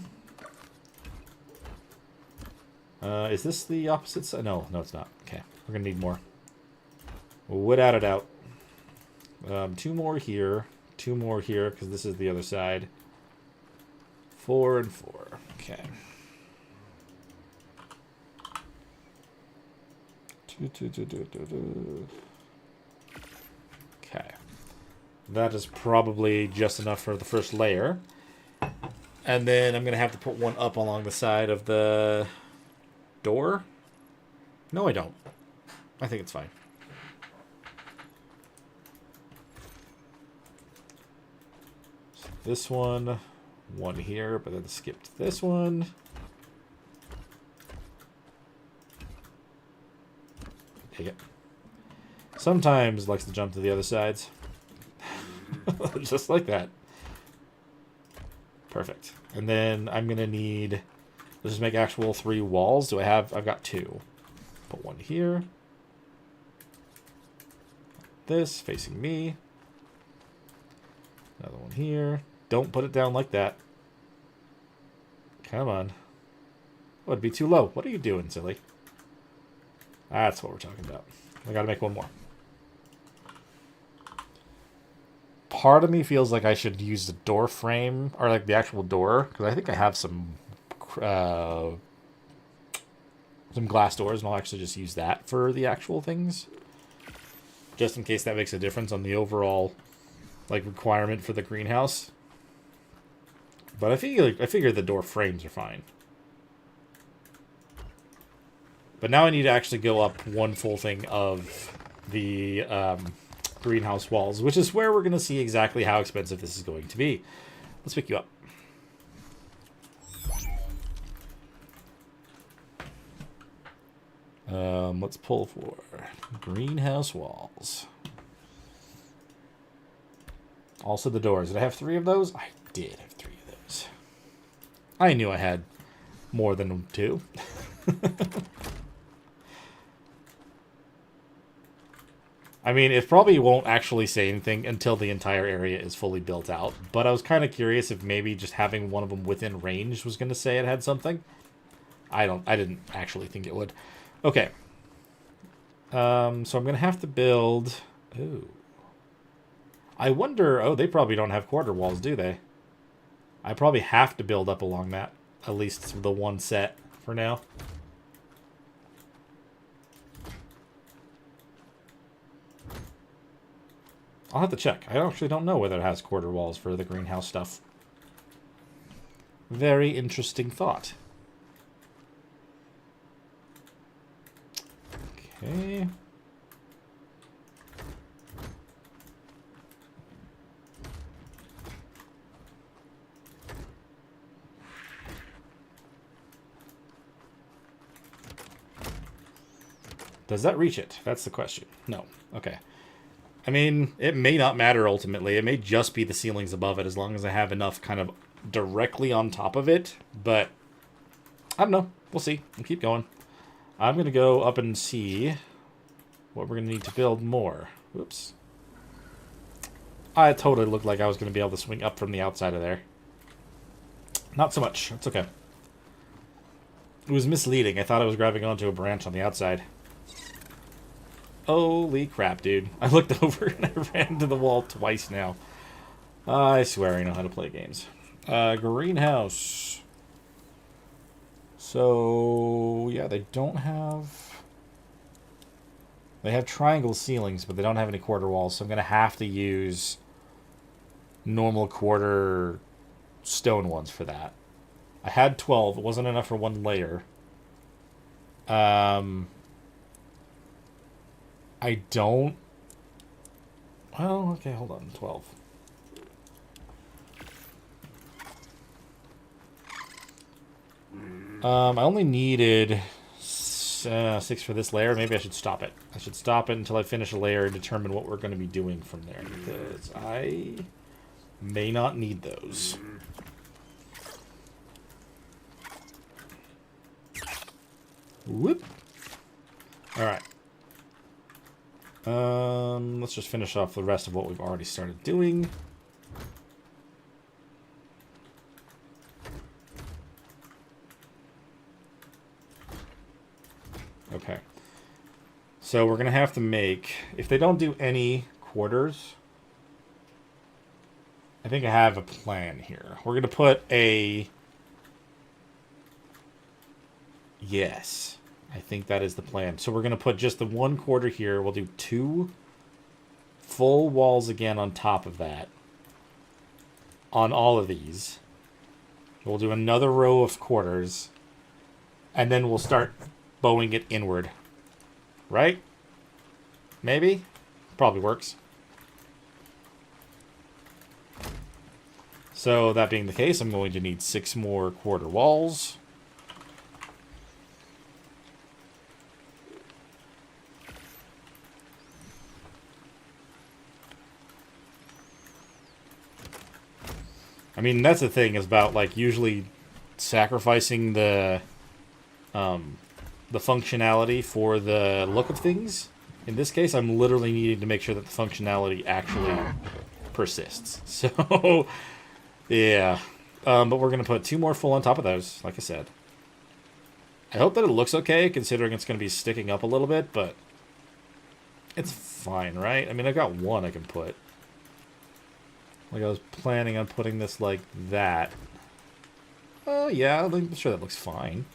Is this the opposite side? No, it's not. Okay, we're going to need more. Without a doubt. 2 more here. 2 more here, because this is the other side. 4 and 4. Okay. 2. Okay. That is probably just enough for the first layer. And then I'm going to have to put one up along the side of the door. No, I don't. I think it's fine. So this one here, but then skipped this one. take it. Sometimes likes to jump to the other sides. Just like that. Perfect. And then I'm going to need... Let's just make actual 3 walls. Do I have... I've got 2. Put one here. This, facing me. Another one here. Don't put it down like that. Come on. Oh, it'd be too low. What are you doing, silly? That's what we're talking about. I gotta make one more. Part of me feels like I should use the door frame, or like the actual door, because I think I have some glass doors, and I'll actually just use that for the actual things. Just in case that makes a difference on the overall like requirement for the greenhouse. But I figure the door frames are fine. But now I need to actually go up one full thing of the greenhouse walls, which is where we're going to see exactly how expensive this is going to be. Let's pick you up. Let's pull for greenhouse walls. Also the doors. Did I have 3 of those? I did have 3 of those. I knew I had more than 2. I mean, it probably won't actually say anything until the entire area is fully built out. But I was kind of curious if maybe just having one of them within range was going to say it had something. I didn't actually think it would. Okay. So I'm going to have to build... Ooh. I wonder... Oh, they probably don't have quarter walls, do they? I probably have to build up along that. At least the one set for now. I'll have to check. I actually don't know whether it has quarter walls for the greenhouse stuff. Very interesting thought. Okay. Does that reach it? That's the question. No. Okay. I mean, it may not matter ultimately. It may just be the ceilings above it as long as I have enough kind of directly on top of it. But, I don't know. We'll see. We'll keep going. I'm going to go up and see what we're going to need to build more. Whoops. I totally looked like I was going to be able to swing up from the outside of there. Not so much. It's okay. It was misleading. I thought I was grabbing onto a branch on the outside. Holy crap, dude. I looked over and I ran into the wall twice now. I swear I know how to play games. Greenhouse. So, yeah, they don't have... They have triangle ceilings, but they don't have any quarter walls, so I'm going to have to use normal quarter stone ones for that. I had 12. It wasn't enough for one layer. I don't... Well, okay, hold on. 12. I only needed 6 for this layer. Maybe I should stop it. I should stop it until I finish a layer and determine what we're going to be doing from there. Because I may not need those. Whoop. Alright. Let's just finish off the rest of what we've already started doing. Okay. So we're going to have to make... If they don't do any quarters... I think I have a plan here. We're going to put a... Yes. I think that is the plan. So we're going to put just the 1 quarter here. We'll do 2 full walls again on top of that. On all of these. We'll do another row of quarters. And then we'll start bowing it inward. Right? Maybe? Probably works. So that being the case, I'm going to need 6 more quarter walls. mean, that's the thing is about, like, usually sacrificing the functionality for the look of things. In this case, I'm literally needing to make sure that the functionality actually persists. So, yeah. But we're going to put 2 more full on top of those, like I said. I hope that it looks okay, considering it's going to be sticking up a little bit, but it's fine, right? I mean, I've got 1 I can put. Like, I was planning on putting this like that. Oh, yeah, I'm sure that looks fine.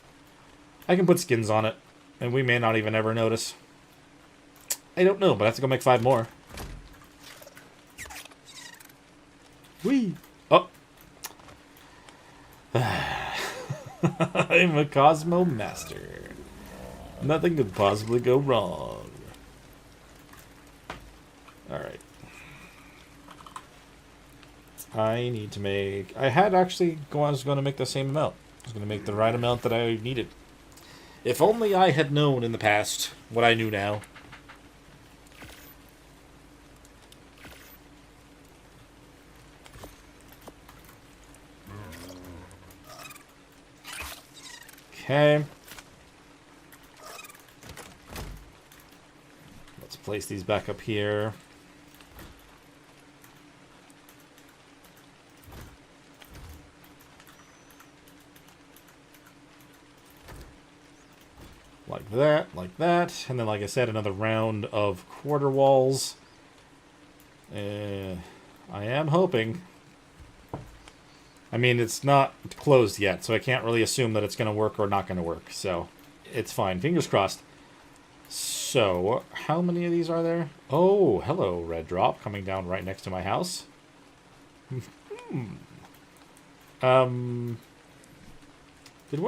I can put skins on it, and we may not even ever notice. I don't know, but I have to go make 5 more. Whee! Oh! I'm a Cosmo Master. Nothing could possibly go wrong. Alright. I need to make... I was going to make the same amount. I was going to make the right amount that I needed. If only I had known in the past what I knew now. Okay. Let's place these back up here. Like that. And then, like I said, another round of quarter walls. I am hoping. I mean, it's not closed yet, so I can't really assume that it's going to work or not going to work. So, it's fine. Fingers crossed. So, how many of these are there? Oh, hello, red drop, coming down right next to my house. Did one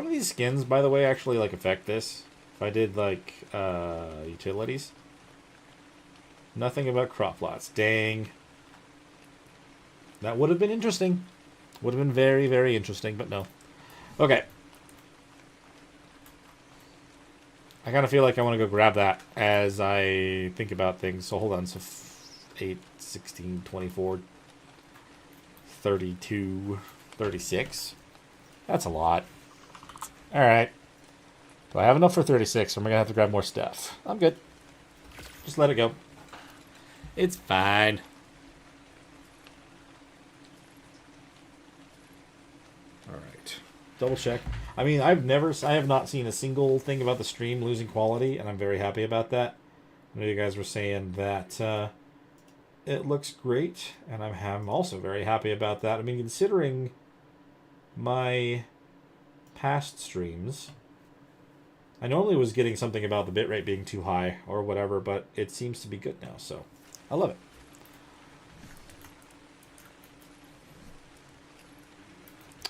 of these skins, by the way, actually, like, affect this? If I did, like, utilities? Nothing about crop plots. Dang. That would have been interesting. Would have been very, very interesting, but no. Okay. I kind of feel like I want to go grab that as I think about things. So hold on. So 8, 16, 24, 32, 36. That's a lot. All right. Do I have enough for 36, or am I going to have to grab more stuff? I'm good. Just let it go. It's fine. Double check. I mean, I have not seen a single thing about the stream losing quality, and I'm very happy about that. I know you guys were saying that it looks great, and I'm also very happy about that. I mean, considering my past streams, I normally was getting something about the bitrate being too high or whatever, but it seems to be good now, so I love it.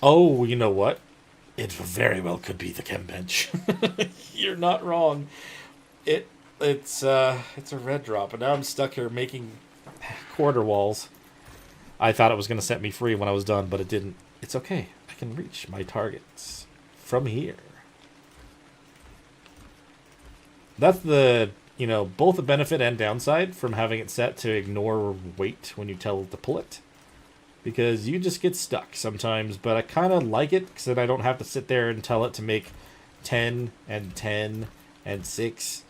Oh, you know what? It very well could be the chem bench. You're not wrong. It's a red drop, and now I'm stuck here making quarter walls. I thought it was going to set me free when I was done, but it didn't. It's okay. I can reach my targets from here. That's the, both the benefit and downside from having it set to ignore weight when you tell it to pull it. Because you just get stuck sometimes, but I kind of like it because then I don't have to sit there and tell it to make 10 and 10 and 6.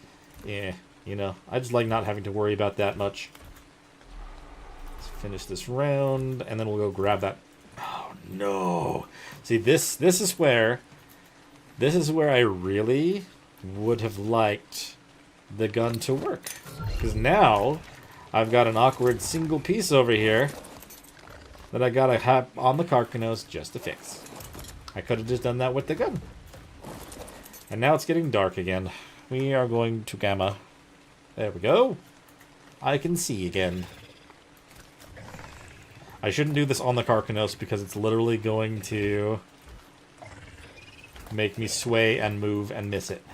Yeah, I just like not having to worry about that much. Let's finish this round, and then we'll go grab that. Oh, no. See, this is where I really would have liked the gun to work. Because now I've got an awkward single piece over here that I gotta have on the Carcanos just to fix. I could have just done that with the gun. And now it's getting dark again. We are going to gamma. There we go. I can see again. I shouldn't do this on the Carcanos because it's literally going to make me sway and move and miss it.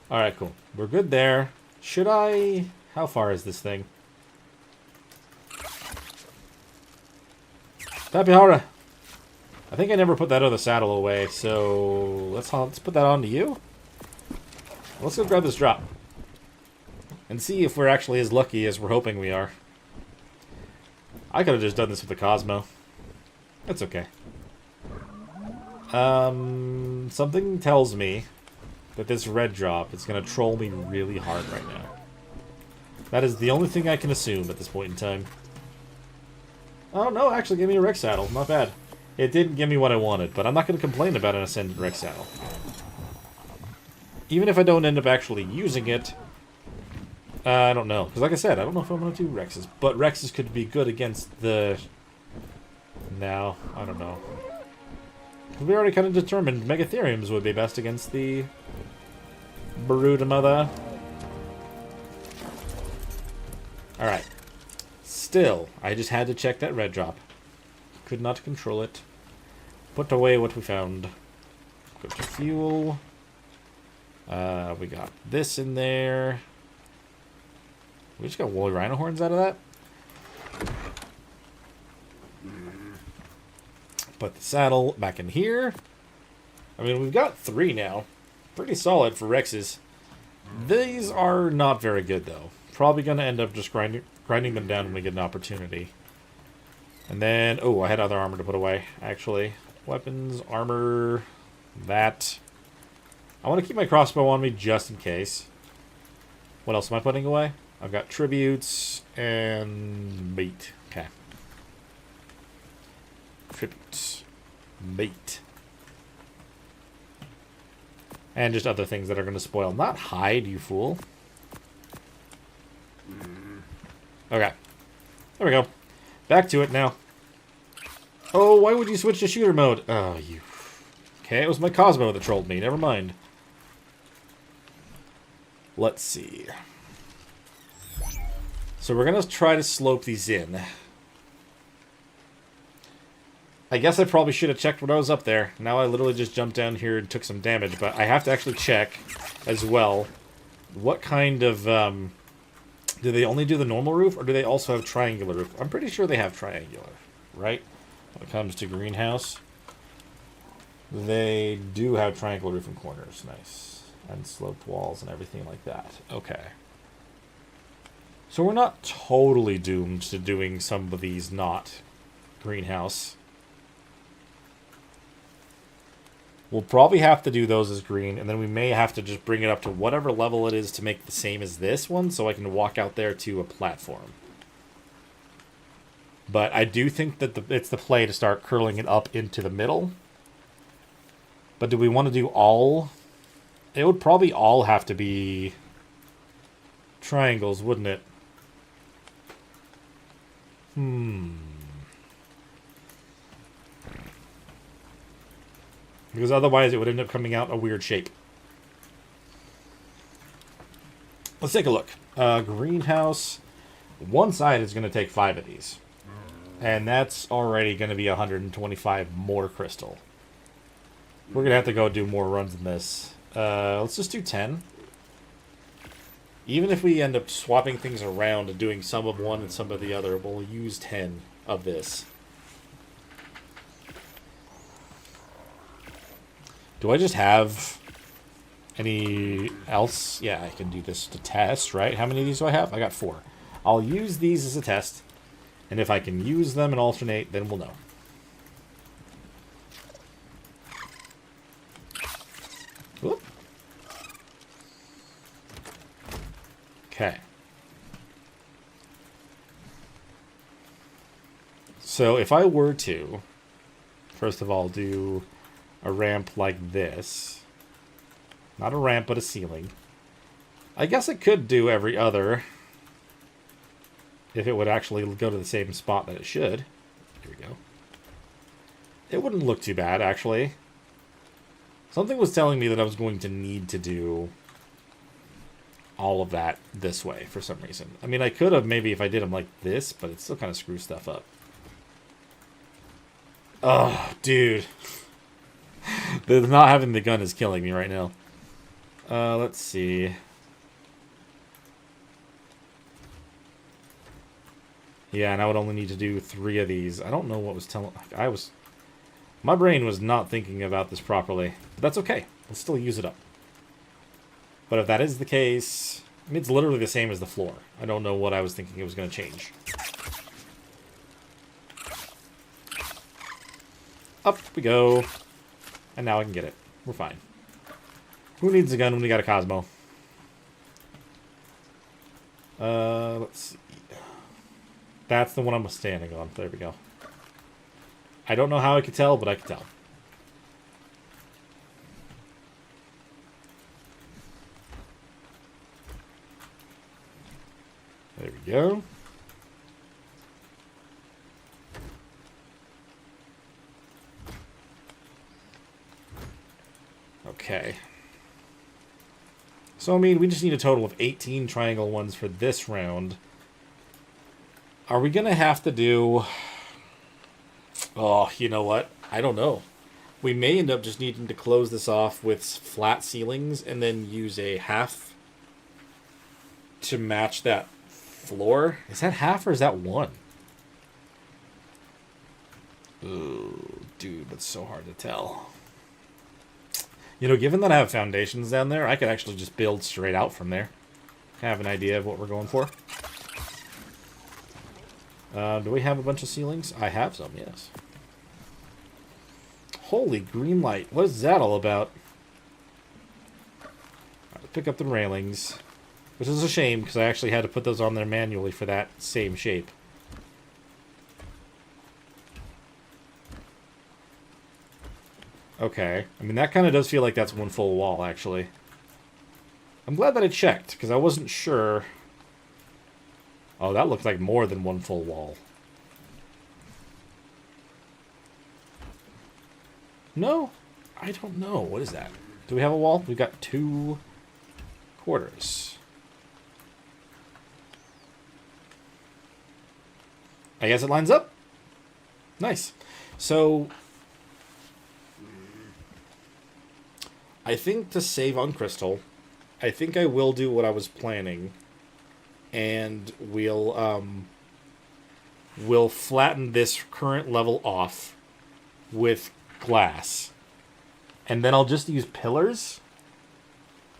Alright, cool. We're good there. Should I... How far is this thing? Tapihara! I think I never put that other saddle away, so let's put that on to you. Let's go grab this drop. And see if we're actually as lucky as we're hoping we are. I could have just done this with the Cosmo. That's okay. Something tells me that this red drop is going to troll me really hard right now. That is the only thing I can assume at this point in time. Oh, no, actually gave me a Rex saddle. Not bad. It didn't give me what I wanted, but I'm not going to complain about an Ascendant Rex saddle. Even if I don't end up actually using it, I don't know. Because like I said, I don't know if I'm going to do Rexes. But Rexes could be good against the... No, I don't know. We already kind of determined Megatheriums would be best against the Broodmother. Alright. Still, I just had to check that red drop. Could not control it. Put away what we found. Go to fuel. We got this in there. We just got woolly rhino horns out of that. Put the saddle back in here. I mean, we've got 3 now. Pretty solid for Rexes. These are not very good, though. Probably going to end up just grinding them down when we get an opportunity. And then... Oh, I had other armor to put away, actually. Weapons, armor, that. I want to keep my crossbow on me just in case. What else am I putting away? I've got tributes and bait. Okay. Tributes. Bait. And just other things that are going to spoil. Not hide, you fool. Okay. There we go. Back to it now. Oh, why would you switch to shooter mode? Oh, you... Okay, it was my Cosmo that trolled me. Never mind. Let's see. So we're going to try to slope these in. I guess I probably should have checked when I was up there. Now I literally just jumped down here and took some damage. But I have to actually check as well what kind of... do they only do the normal roof, or do they also have triangular roof? I'm pretty sure they have triangular, right? When it comes to greenhouse. They do have triangular roof and corners. Nice. And sloped walls and everything like that. Okay. So we're not totally doomed to doing some of these not greenhouse. We'll probably have to do those as green, and then we may have to just bring it up to whatever level it is to make the same as this one, so I can walk out there to a platform. But I do think that it's the play to start curling it up into the middle. But do we want to do all? It would probably all have to be triangles, wouldn't it? Because otherwise it would end up coming out a weird shape. Let's take a look. Greenhouse. One side is going to take 5 of these. And that's already going to be 125 more crystal. We're going to have to go do more runs than this. Let's just do 10. Even if we end up swapping things around and doing some of one and some of the other, we'll use 10 of this. Do I just have any else? Yeah, I can do this to test, right? How many of these do I have? I got 4. I'll use these as a test. And if I can use them and alternate, then we'll know. Whoop. Okay. So if I were to, first of all, do a ramp like this. Not a ramp, but a ceiling. I guess it could do every other. If it would actually go to the same spot that it should. Here we go. It wouldn't look too bad, actually. Something was telling me that I was going to need to do all of that this way for some reason. I mean, I could have maybe if I did them like this, but it still kind of screws stuff up. Oh, dude. Not having the gun is killing me right now. Let's see. Yeah, and I would only need to do 3 of these. I don't know what was telling... My brain was not thinking about this properly. But that's okay. We'll still use it up. But if that is the case... I mean, it's literally the same as the floor. I don't know what I was thinking it was going to change. Up we go. And now I can get it. We're fine. Who needs a gun when we got a Cosmo? Let's see. That's the one I'm standing on. There we go. I don't know how I could tell, but I could tell. There we go. Okay. So, I mean, we just need a total of 18 triangle ones for this round. Are we going to have to do... Oh, you know what? I don't know. We may end up just needing to close this off with flat ceilings and then use a half to match that floor. Is that half or is that one? Oh, dude, that's so hard to tell. You know, given that I have foundations down there, I could actually just build straight out from there. I have an idea of what we're going for. Do we have a bunch of ceilings? I have some, yes. Holy green light. What is that all about? Right, pick up the railings. Which is a shame, because I actually had to put those on there manually for that same shape. Okay. I mean, that kind of does feel like that's one full wall, actually. I'm glad that I checked, because I wasn't sure. Oh, that looks like more than one full wall. No? I don't know. What is that? Do we have a wall? We've got 2 quarters. I guess it lines up. Nice. So... I think to save on crystal, I think I will do what I was planning, and we'll flatten this current level off with glass, and then I'll just use pillars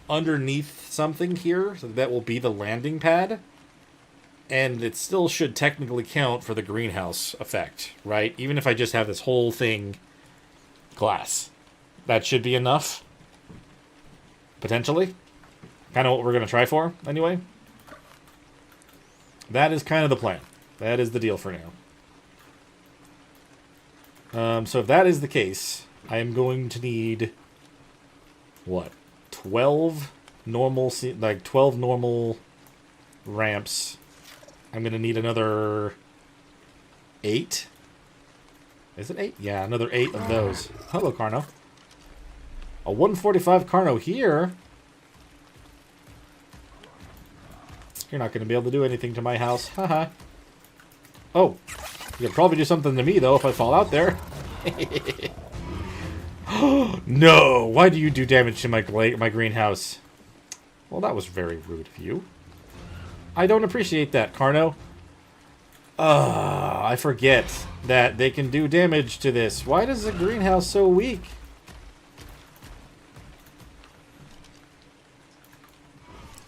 underneath something here, so that will be the landing pad, and it still should technically count for the greenhouse effect, right? Even if I just have this whole thing glass, that should be enough. Potentially. Kind of what we're going to try for, anyway. That is kind of the plan. That is the deal for now. So if that is the case, I am going to need... What? 12 normal... Like, 12 normal ramps. I'm going to need another... 8? Is it 8? Yeah, another 8 of those. Hello, Carno. A 145 Carno here. You're not going to be able to do anything to my house. Haha. Oh. You could probably do something to me, though, if I fall out there. No! Why do you do damage to my greenhouse? Well, that was very rude of you. I don't appreciate that, Carno. I forget that they can do damage to this. Why does the greenhouse so weak?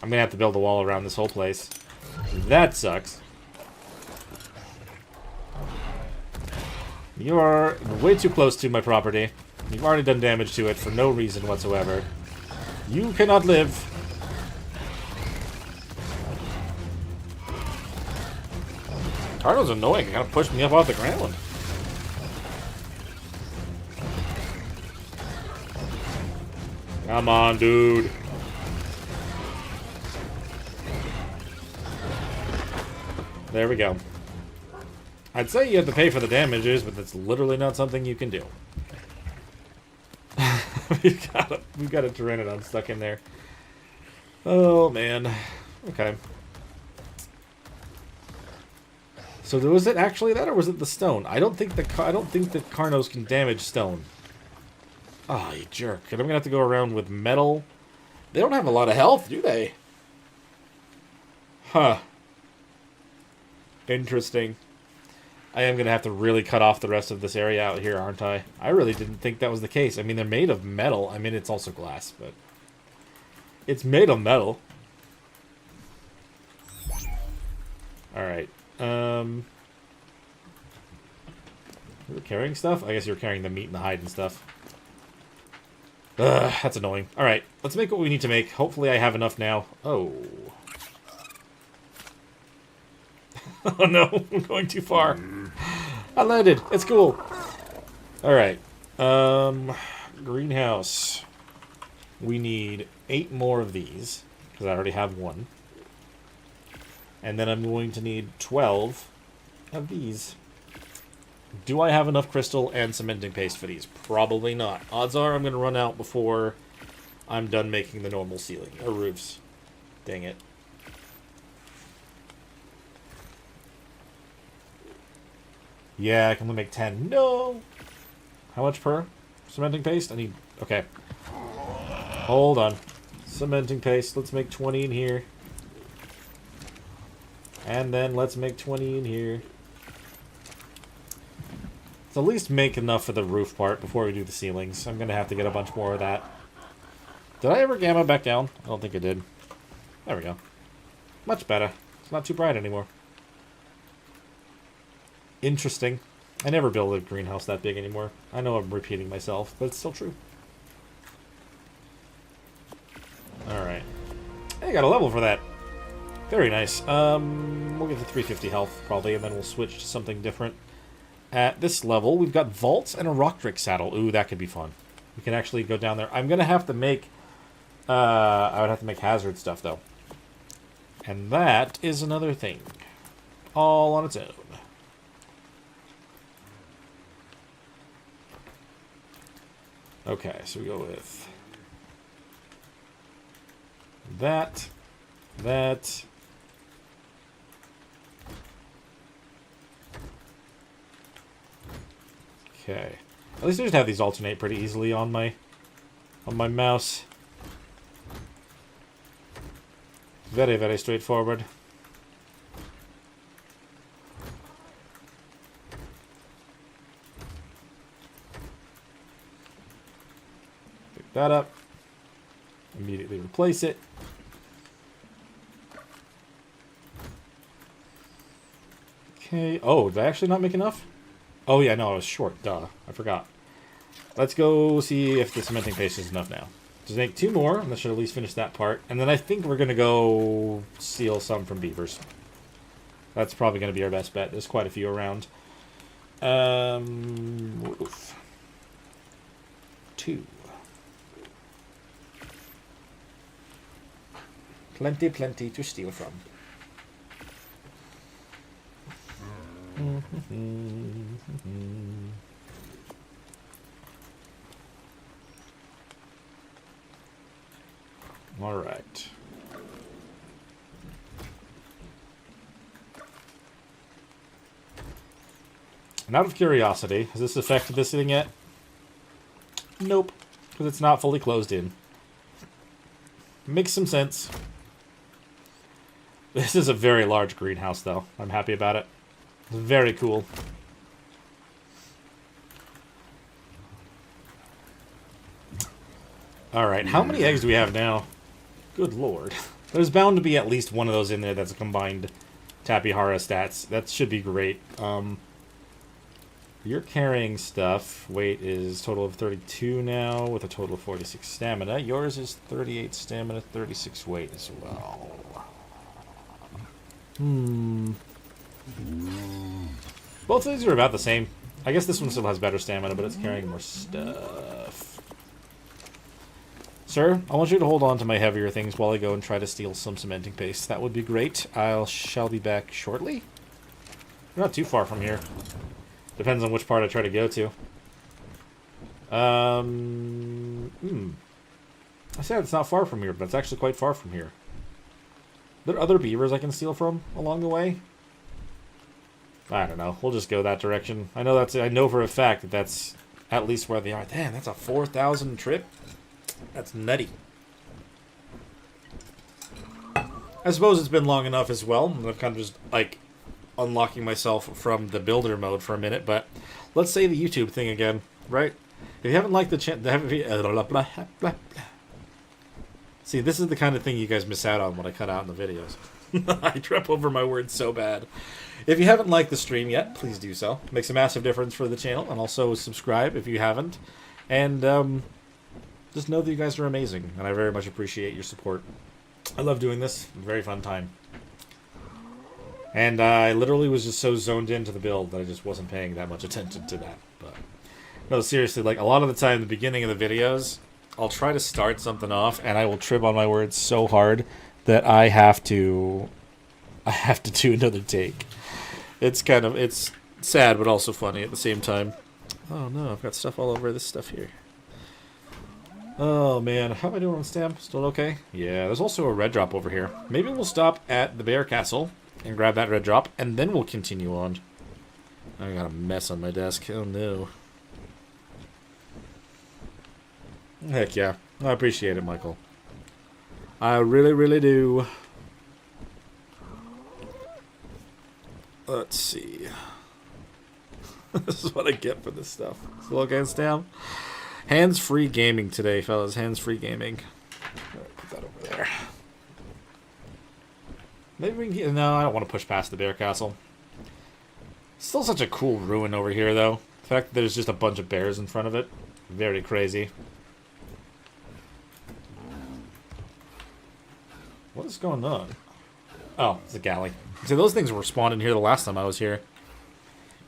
I'm gonna have to build a wall around this whole place. That sucks. You are way too close to my property. You've already done damage to it for no reason whatsoever. You cannot live. Carno's annoying. It kind of pushed me up off the ground. Come on, dude. There we go. I'd say you have to pay for the damages, but that's literally not something you can do. we've got a Pteranodon stuck in there. Oh man. Okay. So was it actually that, or was it the stone? I don't think the Carnos can damage stone. Oh, you jerk! And I'm gonna have to go around with metal. They don't have a lot of health, do they? Huh. Interesting. I am going to have to really cut off the rest of this area out here, aren't I? I really didn't think that was the case. I mean, they're made of metal. I mean, it's also glass, but... It's made of metal. Alright. You were carrying stuff? I guess you were carrying the meat and the hide and stuff. Ugh, that's annoying. Alright, let's make what we need to make. Hopefully I have enough now. Oh. Oh no, I'm going too far. I landed. It's cool. Alright. Greenhouse. We need 8 more of these, because I already have 1. And then I'm going to need 12 of these. Do I have enough crystal and cementing paste for these? Probably not. Odds are I'm going to run out before I'm done making the normal ceiling, or roofs. Dang it. Yeah, I can only make 10. No! How much per cementing paste? I need... Okay. Hold on. Cementing paste. Let's make 20 in here. And then let's make 20 in here. Let's at least make enough for the roof part before we do the ceilings. I'm going to have to get a bunch more of that. Did I ever gamma back down? I don't think I did. There we go. Much better. It's not too bright anymore. Interesting. I never build a greenhouse that big anymore. I know I'm repeating myself, but it's still true. Alright. Hey, got a level for that. Very nice. We'll get to 350 health, probably, and then we'll switch to something different. At this level, we've got vaults and a rock drake saddle. Ooh, that could be fun. We can actually go down there. I'm going to have to make... I would have to make hazard stuff, though. And that is another thing. All on its own. Okay, so we go with... that... Okay. At least I just have these alternate pretty easily on my mouse. Very, very straightforward. Pick that up. Immediately replace it. Okay. Oh, did I actually not make enough? Oh, yeah, no, I was short. Duh. I forgot. Let's go see if the cementing paste is enough now. Just make 2 more, and that should at least finish that part. And then I think we're going to go steal some from beavers. That's probably going to be our best bet. There's quite a few around. Roof. 2. Plenty, plenty to steal from. All right. And out of curiosity, has this affected this thing yet? Nope, because it's not fully closed in. Makes some sense. This is a very large greenhouse, though. I'm happy about it. It's very cool. Alright, how many eggs do we have now? Good lord. There's bound to be at least one of those in there that's a combined Tapihara stats. That should be great. You're carrying stuff. Weight is total of 32 now, with a total of 46 stamina. Yours is 38 stamina, 36 weight as well. Both of these are about the same. I guess this one still has better stamina, but it's carrying more stuff. Sir, I want you to hold on to my heavier things while I go and try to steal some cementing paste. That would be great. Shall be back shortly. We're not too far from here. Depends on which part I try to go to. I said it's not far from here, but it's actually quite far from here. Are there other beavers I can steal from along the way? I don't know. We'll just go that direction. I know for a fact that that's at least where they are. Damn, that's a 4,000 trip. That's nutty. I suppose it's been long enough as well. I'm kind of just, like, unlocking myself from the builder mode for a minute, but let's say the YouTube thing again, say See, this is the kind of thing you guys miss out on when I cut out in the videos. I trip over my words so bad. If you haven't liked the stream yet, please do so. It makes a massive difference for the channel. And also subscribe if you haven't. And just know that you guys are amazing. And I very much appreciate your support. I love doing this. Very fun time. And I literally was just so zoned into the build that I just wasn't paying that much attention to that. But no, seriously, like a lot of the time, the beginning of the videos, I'll try to start something off, and I will trip on my words so hard that I have to do another take. It's sad, but also funny at the same time. Oh no, I've got stuff all over this stuff here. Oh man, how am I doing on stamp? Still okay? Yeah, there's also a red drop over here. Maybe we'll stop at the bear castle and grab that red drop, and then we'll continue on. I got a mess on my desk. Oh no. Heck yeah. I appreciate it, Michael. I really, really do. Let's see. This is what I get for this stuff. Still okay, Stam? Hands-free gaming today, fellas. Hands-free gaming. Put that over there. Maybe we can get... No, I don't want to push past the bear castle. Still such a cool ruin over here, though. The fact that there's just a bunch of bears in front of it. Very crazy. What is going on? Oh, it's a galley. See, those things were spawned in here the last time I was here.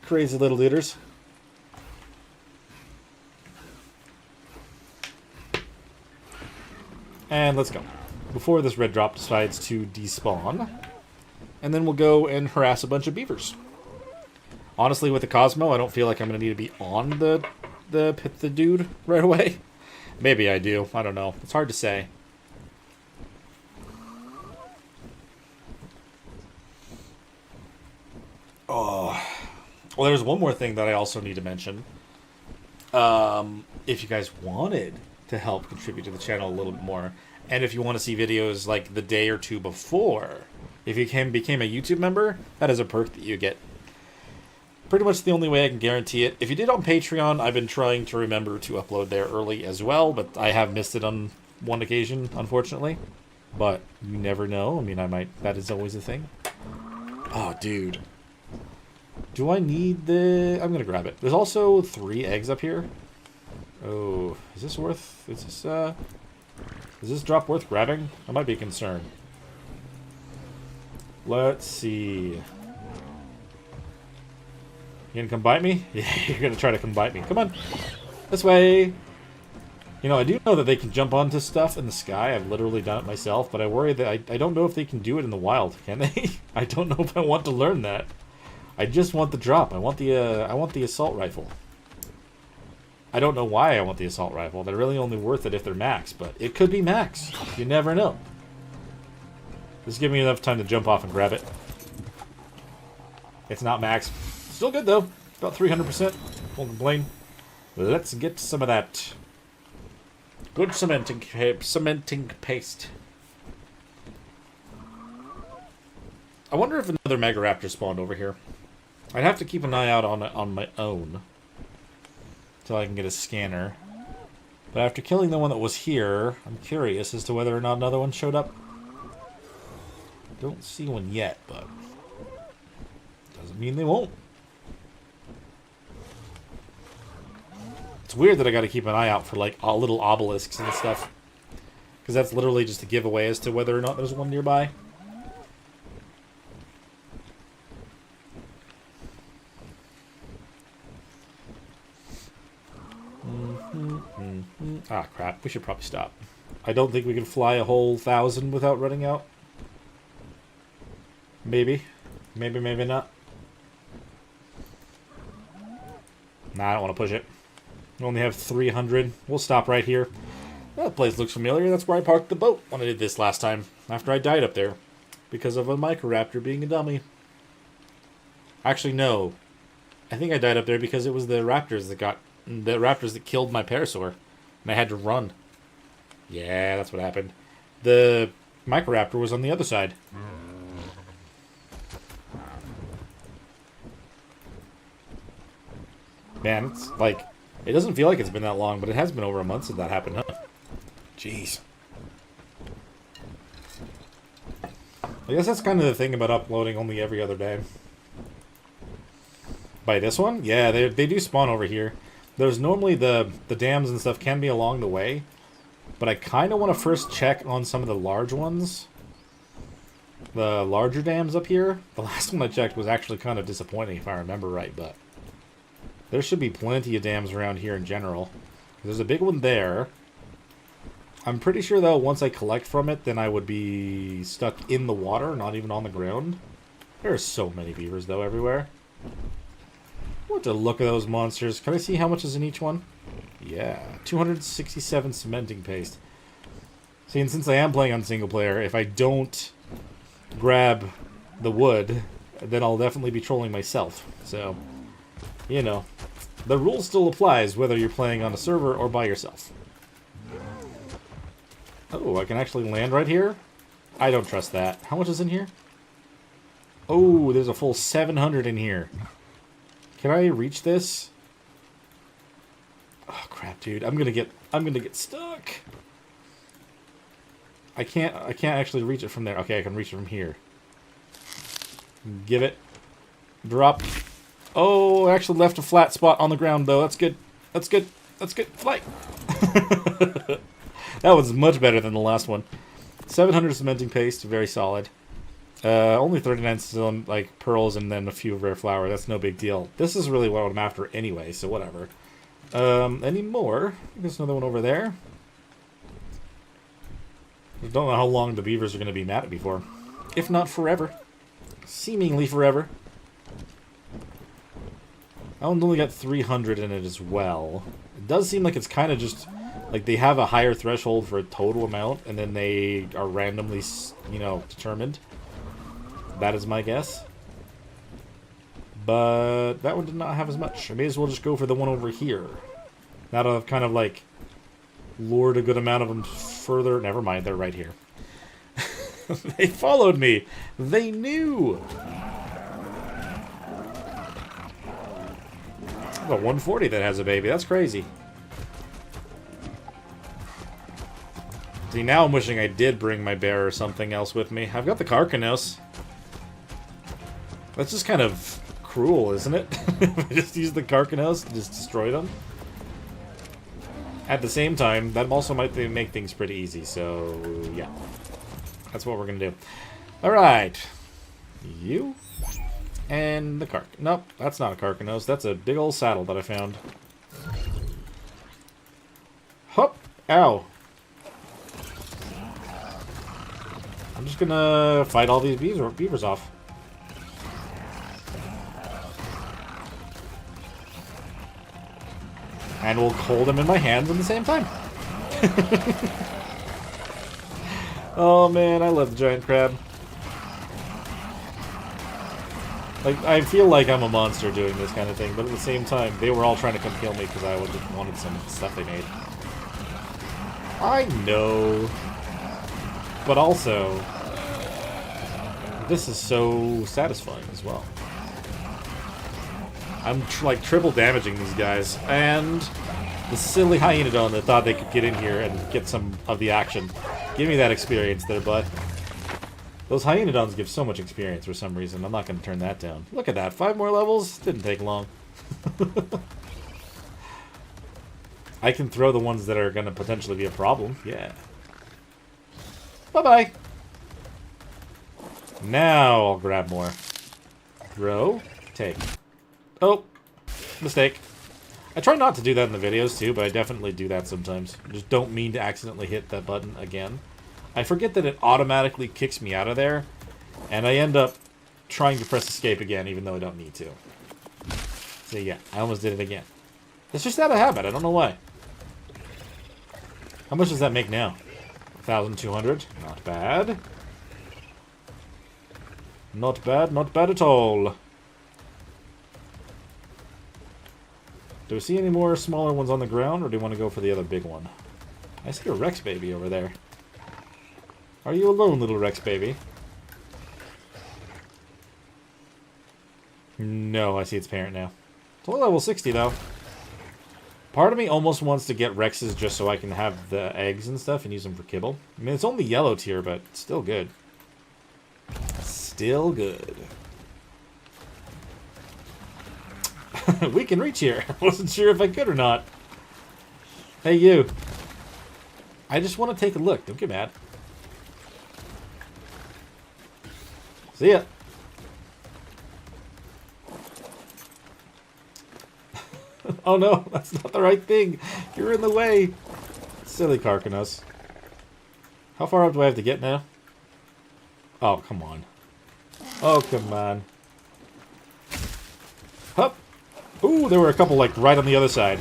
Crazy little leaders. And let's go. Before this red drop decides to despawn. And then we'll go and harass a bunch of beavers. Honestly, with the Cosmo, I don't feel like I'm going to need to be on the dude right away. Maybe I do. I don't know. It's hard to say. Oh, well, there's one more thing that I also need to mention. If you guys wanted to help contribute to the channel a little bit more, and if you want to see videos like the day or two before, if you became a YouTube member, that is a perk that you get. Pretty much the only way I can guarantee it. If you did on Patreon, I've been trying to remember to upload there early as well, but I have missed it on one occasion, unfortunately. But you never know. I mean, I might. That is always a thing. Oh, dude. Do I need the... I'm going to grab it. There's also 3 eggs up here. Oh, is this worth... Is this drop worth grabbing? I might be concerned. Let's see. You gonna come bite me? Yeah, you're gonna try to come bite me. Come on. This way. You know, I do know that they can jump onto stuff in the sky. I've literally done it myself, but I worry that I don't know if they can do it in the wild. Can they? I don't know if I want to learn that. I just want the drop. I want the assault rifle. I don't know why I want the assault rifle. They're really only worth it if they're max, but it could be max. You never know. Just give me enough time to jump off and grab it. It's not max. Still good though. About 300%. Won't complain. Let's get some of that good cementing paste. I wonder if another Megaraptor spawned over here. I'd have to keep an eye out on it on my own until I can get a scanner. But after killing the one that was here, I'm curious as to whether or not another one showed up. Don't see one yet, but doesn't mean they won't. It's weird that I got to keep an eye out for like little obelisks and stuff, because that's literally just a giveaway as to whether or not there's one nearby. Ah, crap. We should probably stop. I don't think we can fly a whole 1,000 without running out. Maybe. Maybe, maybe not. Nah, I don't want to push it. We only have 300. We'll stop right here. That place looks familiar. That's where I parked the boat when I did this last time. After I died up there. Because of a Megaraptor being a dummy. Actually, no. I think I died up there because it was the raptors that killed my parasaur. And I had to run. Yeah, that's what happened. The Megaraptor was on the other side. Man, it's like... It doesn't feel like it's been that long, but it has been over a month since that happened, huh? Jeez. I guess that's kind of the thing about uploading only every other day. By this one? Yeah, they do spawn over here. There's normally the dams and stuff can be along the way. But I kind of want to first check on some of the large ones. The larger dams up here. The last one I checked was actually kind of disappointing if I remember right, but there should be plenty of dams around here in general. There's a big one there. I'm pretty sure, though, once I collect from it, then I would be stuck in the water, not even on the ground. There are so many beavers, though, everywhere. What the look of those monsters. Can I see how much is in each one? Yeah, 267 cementing paste. See, and since I am playing on single player, if I don't grab the wood, then I'll definitely be trolling myself. So, you know, the rule still applies whether you're playing on a server or by yourself. Oh, I can actually land right here? I don't trust that. How much is in here? Oh, there's a full 700 in here. Can I reach this? Oh crap, dude. I'm gonna get stuck. I can't actually reach it from there. Okay, I can reach it from here. Give it. Drop. Oh, I actually left a flat spot on the ground though. That's good. That's good. That's good. Fly. That was much better than the last one. 700 cementing paste, very solid. Only 39 still, like, pearls and then a few rare flower. That's no big deal. This is really what I'm after anyway, so whatever. Any more? There's another one over there. I don't know how long the beavers are going to be mad at me for. If not forever. Seemingly forever. That one's only got 300 in it as well. It does seem like it's kind of just... like, they have a higher threshold for a total amount, and then they are randomly, you know, determined. That is my guess. But that one did not have as much. I may as well just go for the one over here. Now that I've kind of, like, lured a good amount of them further. Never mind, they're right here. They followed me. They knew. I've got 140 that has a baby. That's crazy. See, now I'm wishing I did bring my bear or something else with me. I've got the Carcanos. That's just kind of cruel, isn't it? I just use the Carcanos to just destroy them. At the same time, that also might make things pretty easy, so yeah. That's what we're going to do. Alright. You. And the Carc... Nope, that's not a Carcanos. That's a big old saddle that I found. Hop! Ow! I'm just gonna fight all these beavers off. And we'll hold them in my hands at the same time. Oh man, I love the giant crab. Like, I feel like I'm a monster doing this kind of thing, but at the same time, they were all trying to come kill me because I wanted some stuff they made. I know. But also, this is so satisfying as well. I'm like triple damaging these guys, and the silly hyenodon that thought they could get in here and get some of the action. Give me that experience there, bud. Those hyenodons give so much experience for some reason. I'm not going to turn that down. Look at that. 5 more levels? Didn't take long. I can throw the ones that are going to potentially be a problem. Yeah. Bye-bye. Now I'll grab more. Throw. Take. Oh. Mistake. I try not to do that in the videos, too, but I definitely do that sometimes. I just don't mean to accidentally hit that button again. I forget that it automatically kicks me out of there, and I end up trying to press escape again, even though I don't need to. So yeah, I almost did it again. It's just out of habit, I don't know why. How much does that make now? 1,200? Not bad. Not bad, not bad at all. Do we see any more smaller ones on the ground, or do you want to go for the other big one? I see a Rex baby over there. Are you alone, little Rex baby? No, I see its parent now. It's only level 60, though. Part of me almost wants to get Rexes just so I can have the eggs and stuff and use them for kibble. I mean, it's only yellow tier, but it's still good. still good. We can reach here. I wasn't sure if I could or not. Hey, you. I just want to take a look. Don't get mad. See ya. Oh no, that's not the right thing. You're in the way. Silly Carcanos. How far up do I have to get now? Oh, come on. Oh, come on. Hup. Ooh, there were a couple, like, right on the other side.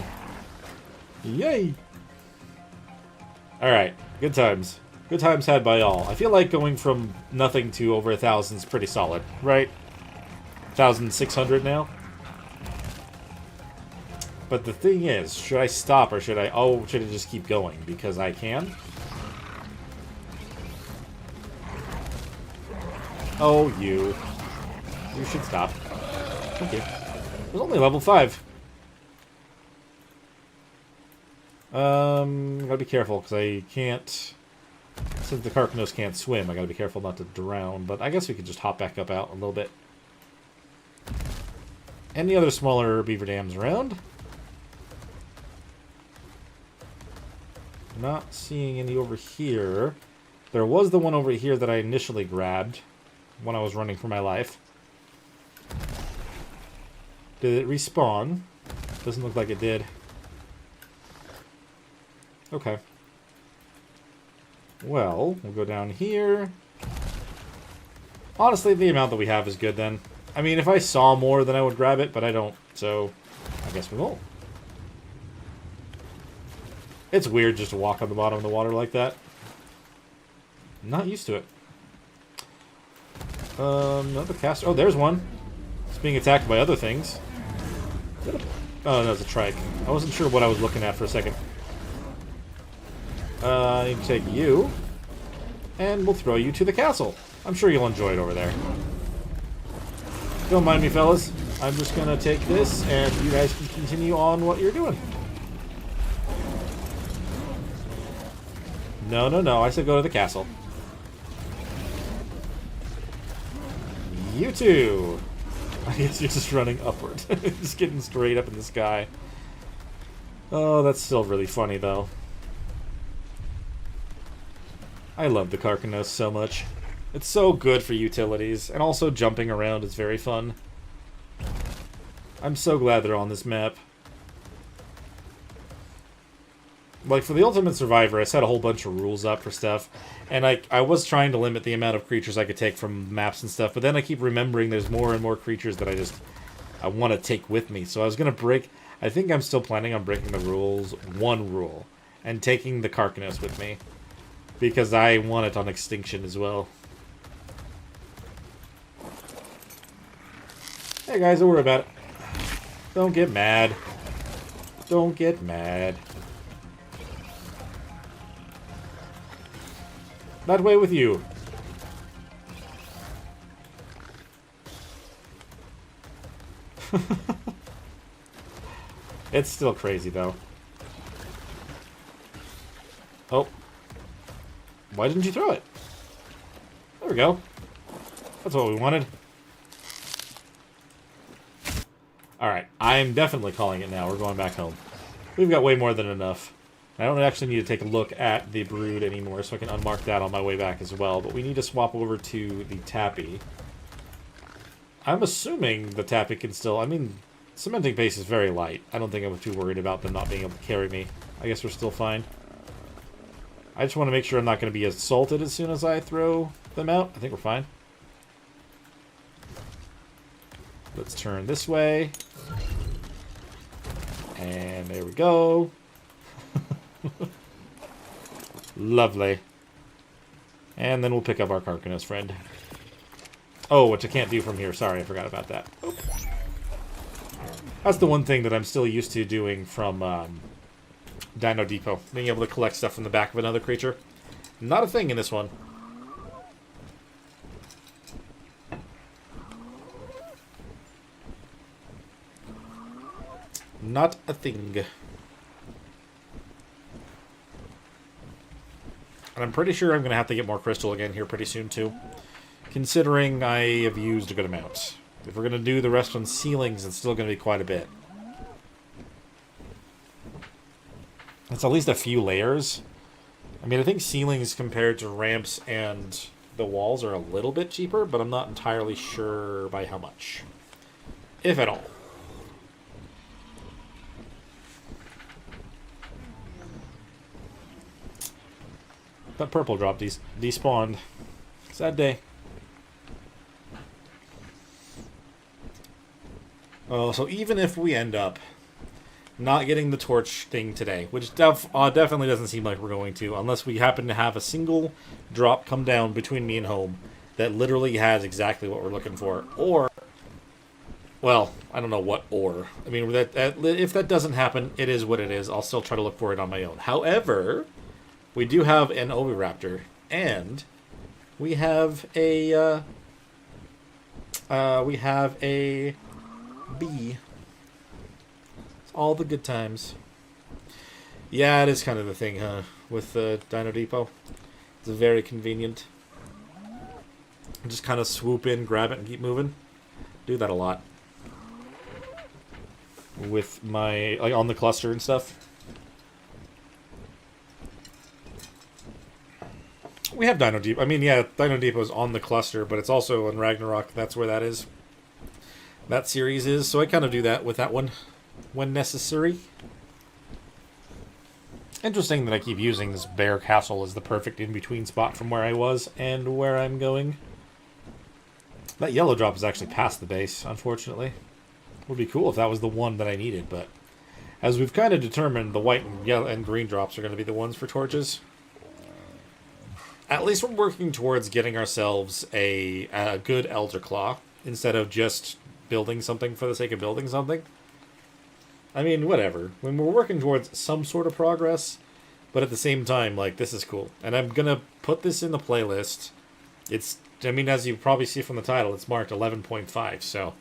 Yay. Alright, good times. Good times had by all. I feel like going from nothing to over 1,000 is pretty solid, right? 1,600 now? But the thing is, should I stop or should I... Oh, should I just keep going? Because I can? Oh, you. You should stop. Thank you. It was only level 5. Gotta be careful, because I can't... Since the Carcanos can't swim, I gotta be careful not to drown. But I guess we could just hop back up out a little bit. Any other smaller beaver dams around? Not seeing any over here. There was the one over here that I initially grabbed when I was running for my life. Did it respawn? Doesn't look like it did. Okay. Well, we'll go down here. Honestly, the amount that we have is good then. I mean, if I saw more, then I would grab it, but I don't, so I guess we won't. It's weird just to walk on the bottom of the water like that. I'm not used to it. Another caster. Oh, there's one. It's being attacked by other things. Oh, no, it's a trike. I wasn't sure what I was looking at for a second. I need to take you. And we'll throw you to the castle. I'm sure you'll enjoy it over there. Don't mind me, fellas. I'm just gonna take this, and you guys can continue on what you're doing. No, no, no. I said go to the castle. You two. I guess you're just running upward. Just getting straight up in the sky. Oh, that's still really funny, though. I love the Carcanos so much. It's so good for utilities, and also jumping around is very fun. I'm so glad they're on this map. Like, for the Ultimate Survivor, I set a whole bunch of rules up for stuff, and I was trying to limit the amount of creatures I could take from maps and stuff, but then I keep remembering there's more and more creatures that I want to take with me. So I was going to break... I think I'm still planning on breaking the rules, one rule, and taking the Carcanos with me, because I want it on Extinction as well. Hey guys, don't worry about it. Don't get mad. Don't get mad. That way with you. It's still crazy, though. Oh. Why didn't you throw it? There we go. That's what we wanted. Alright, I'm definitely calling it now. We're going back home. We've got way more than enough. I don't actually need to take a look at the brood anymore, so I can unmark that on my way back as well. But we need to swap over to the Tappy. I'm assuming the Tappy can still... I mean, cementing pace is very light. I don't think I'm too worried about them not being able to carry me. I guess we're still fine. I just want to make sure I'm not going to be assaulted as soon as I throw them out. I think we're fine. Let's turn this way. And there we go. Lovely. And then we'll pick up our Carcanos friend. Oh, which I can't do from here. Sorry, I forgot about that. Oops. That's the one thing that I'm still used to doing from Dino Depot. Being able to collect stuff from the back of another creature. Not a thing in this one. Not a thing. And I'm pretty sure I'm going to have to get more crystal again here pretty soon, too. considering I have used a good amount. If we're going to do the rest on ceilings, it's still going to be quite a bit. It's at least a few layers. I mean, I think ceilings compared to ramps and the walls are a little bit cheaper, but I'm not entirely sure by how much. If at all. That purple drop despawned. Sad day. Oh, so even if we end up not getting the torch thing today, which definitely doesn't seem like we're going to, unless we happen to have a single drop come down between me and home that literally has exactly what we're looking for, or, well, I don't know what or. I mean, if that doesn't happen, it is what it is. I'll still try to look for it on my own. However, we do have an Oviraptor, and we have a bee. It's all the good times. Yeah, it is kind of the thing, huh? With the Dino Depot. It's very convenient. Just kind of swoop in, grab it, and keep moving. Do that a lot. With my, like, on the cluster and stuff. We have Dino Depot. I mean, yeah, Dino Depot is on the cluster, but it's also in Ragnarok. That's where that is. That series is. So I kind of do that with that one when necessary. Interesting that I keep using this Bear Castle as the perfect in-between spot from where I was and where I'm going. That yellow drop is actually past the base, unfortunately. It would be cool if that was the one that I needed, but as we've kind of determined, the white and yellow and green drops are going to be the ones for torches. At least we're working towards getting ourselves a good Elder Claw instead of just building something for the sake of building something. I mean, whatever. When we're working towards some sort of progress, but at the same time, like, this is cool. And I'm going to put this in the playlist. It's, I mean, as you probably see from the title, it's marked 11.5. So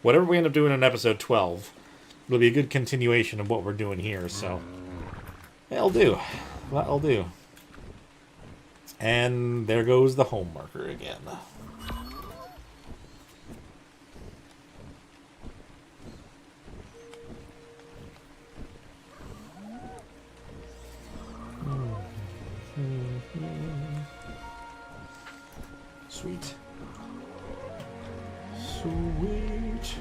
whatever we end up doing in episode 12, it'll be a good continuation of what we're doing here. So that'll do. That'll do. And there goes the home marker again. Sweet. Sweet.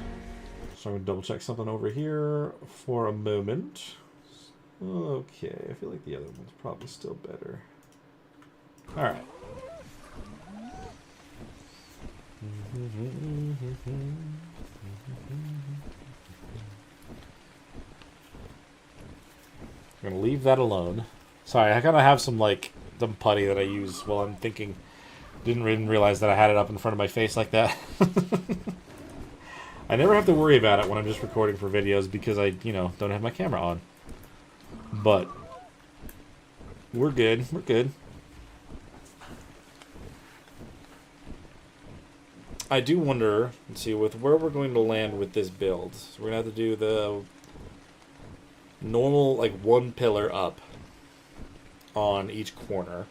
So I'm going to double check something over here for a moment. Okay, I feel like the other one's probably still better. Alright. I'm gonna leave that alone. Sorry, I kind of have some, like, dumb putty that I use while I'm thinking. Didn't even realize that I had it up in front of my face like that. I never have to worry about it when I'm just recording for videos because I, you know, don't have my camera on. But we're good. We're good. I do wonder, let's see, with where we're going to land with this build. So we're going to have to do the normal, like, one pillar up on each corner.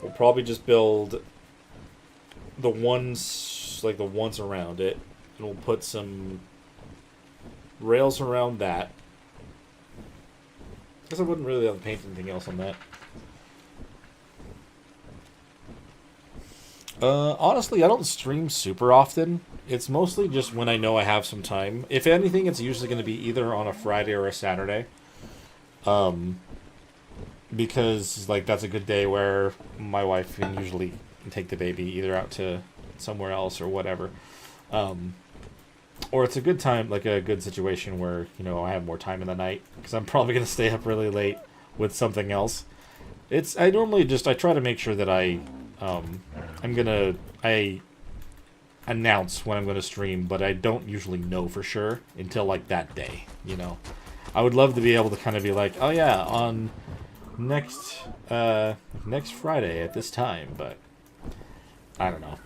We'll probably just build the ones, like, the ones around it. And we'll put some rails around that. I guess I wouldn't really have to paint anything else on that. Honestly, I don't stream super often. It's mostly just when I know I have some time. If anything, it's usually going to be either on a Friday or a Saturday. Because, like, that's a good day where my wife can usually take the baby either out to somewhere else or whatever. Or it's a good time, like a good situation where, you know, I have more time in the night. Because I'm probably going to stay up really late with something else. I try to make sure that I announce when I'm gonna stream, but I don't usually know for sure until, like, that day, you know. I would love to be able to kind of be like, oh yeah, on next Friday at this time, but I don't know.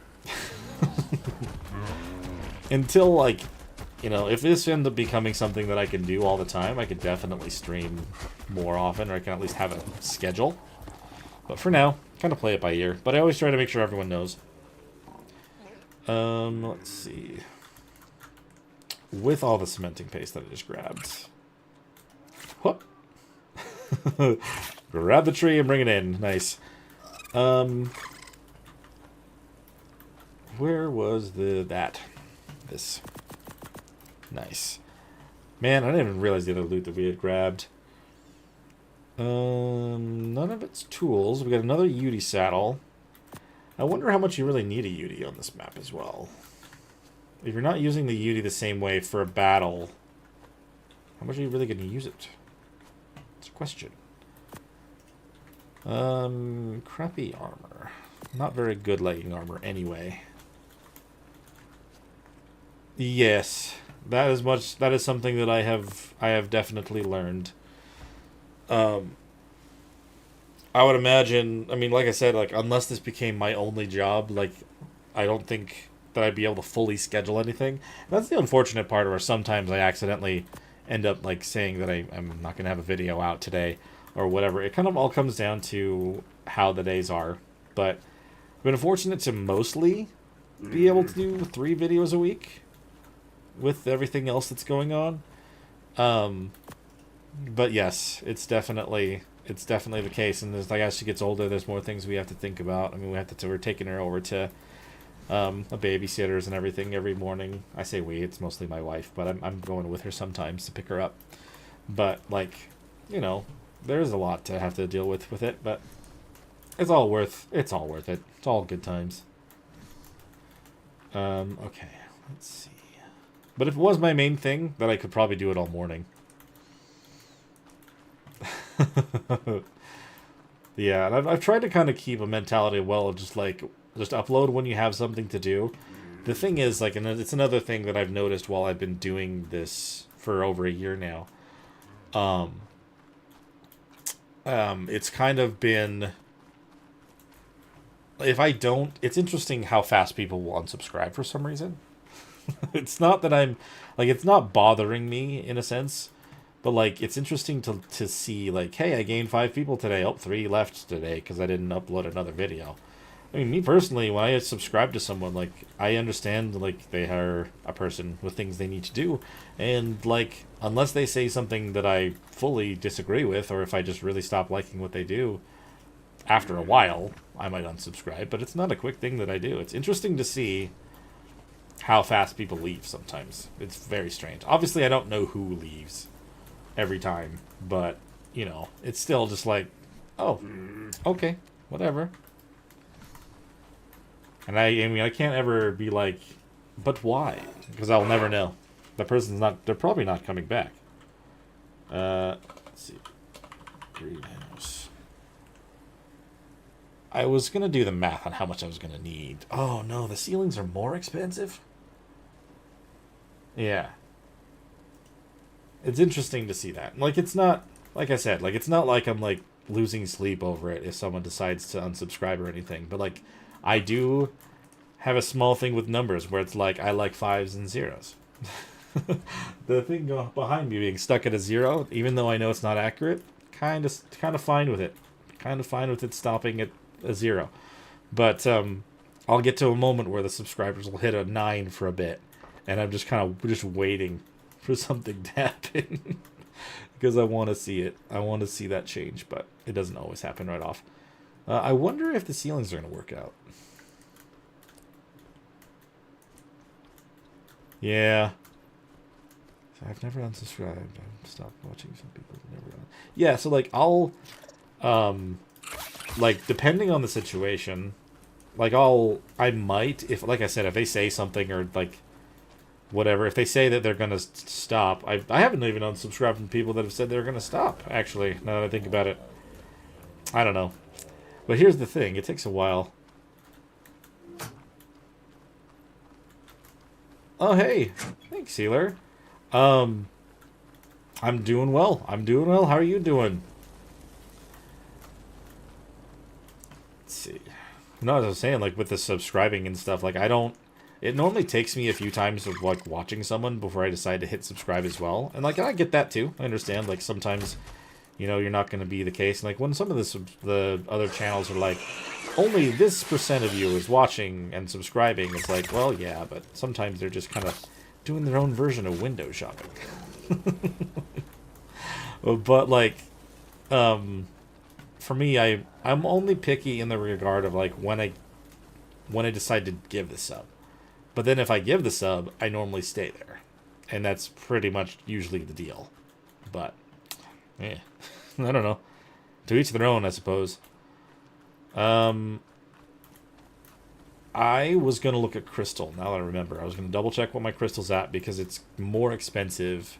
Until, like, you know, if this ends up becoming something that I can do all the time, I could definitely stream more often, or I can at least have a schedule. But for now, kind of play it by ear. But I always try to make sure everyone knows. Let's see. With all the cementing paste that I just grabbed. Whoop. Grab the tree and bring it in. Nice. Where was this? Nice. Man, I didn't even realize the other loot that we had grabbed. None of its tools. We got another Yudi saddle. I wonder how much you really need a Yudi on this map as well. If you're not using the Yudi the same way for a battle, how much are you really going to use it? It's a question. Crappy armor. Not very good legging armor anyway. Yes, that is something that I have definitely learned. I would imagine, I mean, like I said, like, unless this became my only job, like, I don't think that I'd be able to fully schedule anything. That's the unfortunate part, where sometimes I accidentally end up, like, saying that I'm not going to have a video out today, or whatever. It kind of all comes down to how the days are. But I've been fortunate to mostly be able to do 3 videos a week with everything else that's going on. But yes, it's definitely the case. And as, like, as she gets older, there's more things we have to think about. I mean, we're taking her over to a babysitter's and everything every morning. I say we, it's mostly my wife, but I'm going with her sometimes to pick her up. But, like, you know, there's a lot to have to deal with it, but it's all worth it. It's all good times. Okay, let's see. But if it was my main thing, then I could probably do it all morning. Yeah, and I've tried to kind of keep a mentality of just upload when you have something to do. The thing is, like, and it's another thing that I've noticed while I've been doing this for over a year now. It's kind of been, if I don't, it's interesting how fast people will unsubscribe for some reason. It's not that it's not bothering me in a sense, but, like, it's interesting to see, like, hey, I gained 5 people today. Oh, 3 left today because I didn't upload another video. I mean, me personally, when I subscribe to someone, like, I understand, like, they are a person with things they need to do, and, like, unless they say something that I fully disagree with, or if I just really stop liking what they do, after a while, I might unsubscribe, but it's not a quick thing that I do. It's interesting to see how fast people leave sometimes. It's very strange. Obviously, I don't know who leaves every time, but, you know, it's still just like, oh, okay, whatever. And I mean, I can't ever be like, but why? Because I'll never know. They're probably not coming back. Let's see. Greenhouse. I was going to do the math on how much I was going to need. Oh, no, the ceilings are more expensive? Yeah. It's interesting to see that. Like, it's not, like I said, like, it's not like I'm, like, losing sleep over it if someone decides to unsubscribe or anything. But, like, I do have a small thing with numbers where it's like, I like 5s and 0s. The thing behind me being stuck at a 0, even though I know it's not accurate, kind of fine with it. Kind of fine with it stopping at a 0. But I'll get to a moment where the subscribers will hit a 9 for a bit, and I'm just kind of waiting for something to happen because I want to see it. I want to see that change, but it doesn't always happen right off. I wonder if the ceilings are going to work out. Yeah. I've never unsubscribed. I've stopped watching some people never. Yeah, so, like, I'll like, depending on the situation, like, I might, if, like I said, if they say something, or, like, whatever, if they say that they're gonna stop, I haven't even unsubscribed from people that have said they're gonna stop, actually, now that I think about it. I don't know. But here's the thing, it takes a while. Oh, hey. Thanks, Sealer. I'm doing well. How are you doing? Let's see. No, as I was saying, like, with the subscribing and stuff, like, it normally takes me a few times of, like, watching someone before I decide to hit subscribe as well. And, like, I get that, too. I understand, like, sometimes you know, you're not going to be the case. Like, when some of the other channels are like, only this percent of you is watching and subscribing, it's like, well, yeah, but sometimes they're just kind of doing their own version of window shopping. But, like, for me, I'm only picky in the regard of, like, when I decide to give the sub. But then if I give the sub, I normally stay there. And that's pretty much usually the deal. But, yeah, I don't know. To each their own, I suppose. I was going to look at crystal, now that I remember. I was going to double check what my crystal's at, because it's more expensive.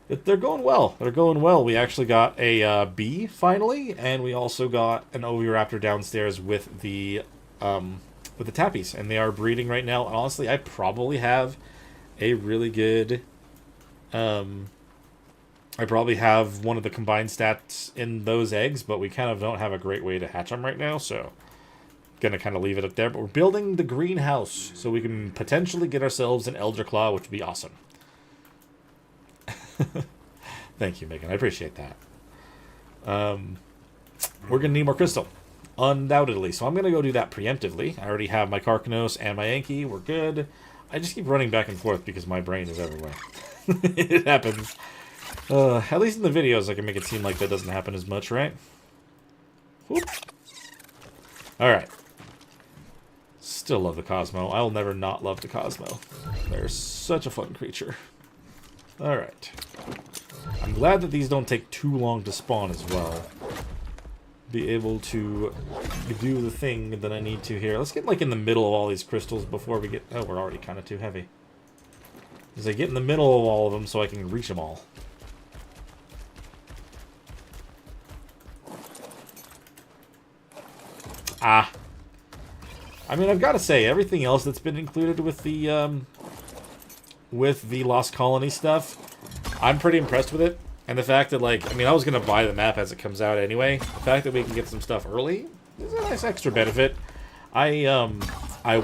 They're going well. They're going well. We actually got a bee, finally, and we also got an Oviraptor downstairs with the tappies, and they are breeding right now. Honestly, I probably have a really good... I probably have one of the combined stats in those eggs, but we kind of don't have a great way to hatch them right now, so gonna kind of leave it up there. But we're building the greenhouse, so we can potentially get ourselves an Elderclaw, which would be awesome. Thank you, Megan. I appreciate that. We're gonna need more crystal, undoubtedly, so I'm gonna go do that preemptively. I already have my Karkanos and my Yankee. We're good. I just keep running back and forth because my brain is everywhere. It happens. At least in the videos, I can make it seem like that doesn't happen as much, right? Whoop. Alright. Still love the Cosmo. I'll never not love the Cosmo. They're such a fun creature. Alright. I'm glad that these don't take too long to spawn as well. Be able to do the thing that I need to here. Let's get, like, in the middle of all these crystals before we get... Oh, we're already kind of too heavy. As I get in the middle of all of them so I can reach them all. Ah. I mean, I've got to say, everything else that's been included with the Lost Colony stuff, I'm pretty impressed with it. And the fact that, like, I mean, I was going to buy the map as it comes out anyway. The fact that we can get some stuff early is a nice extra benefit. I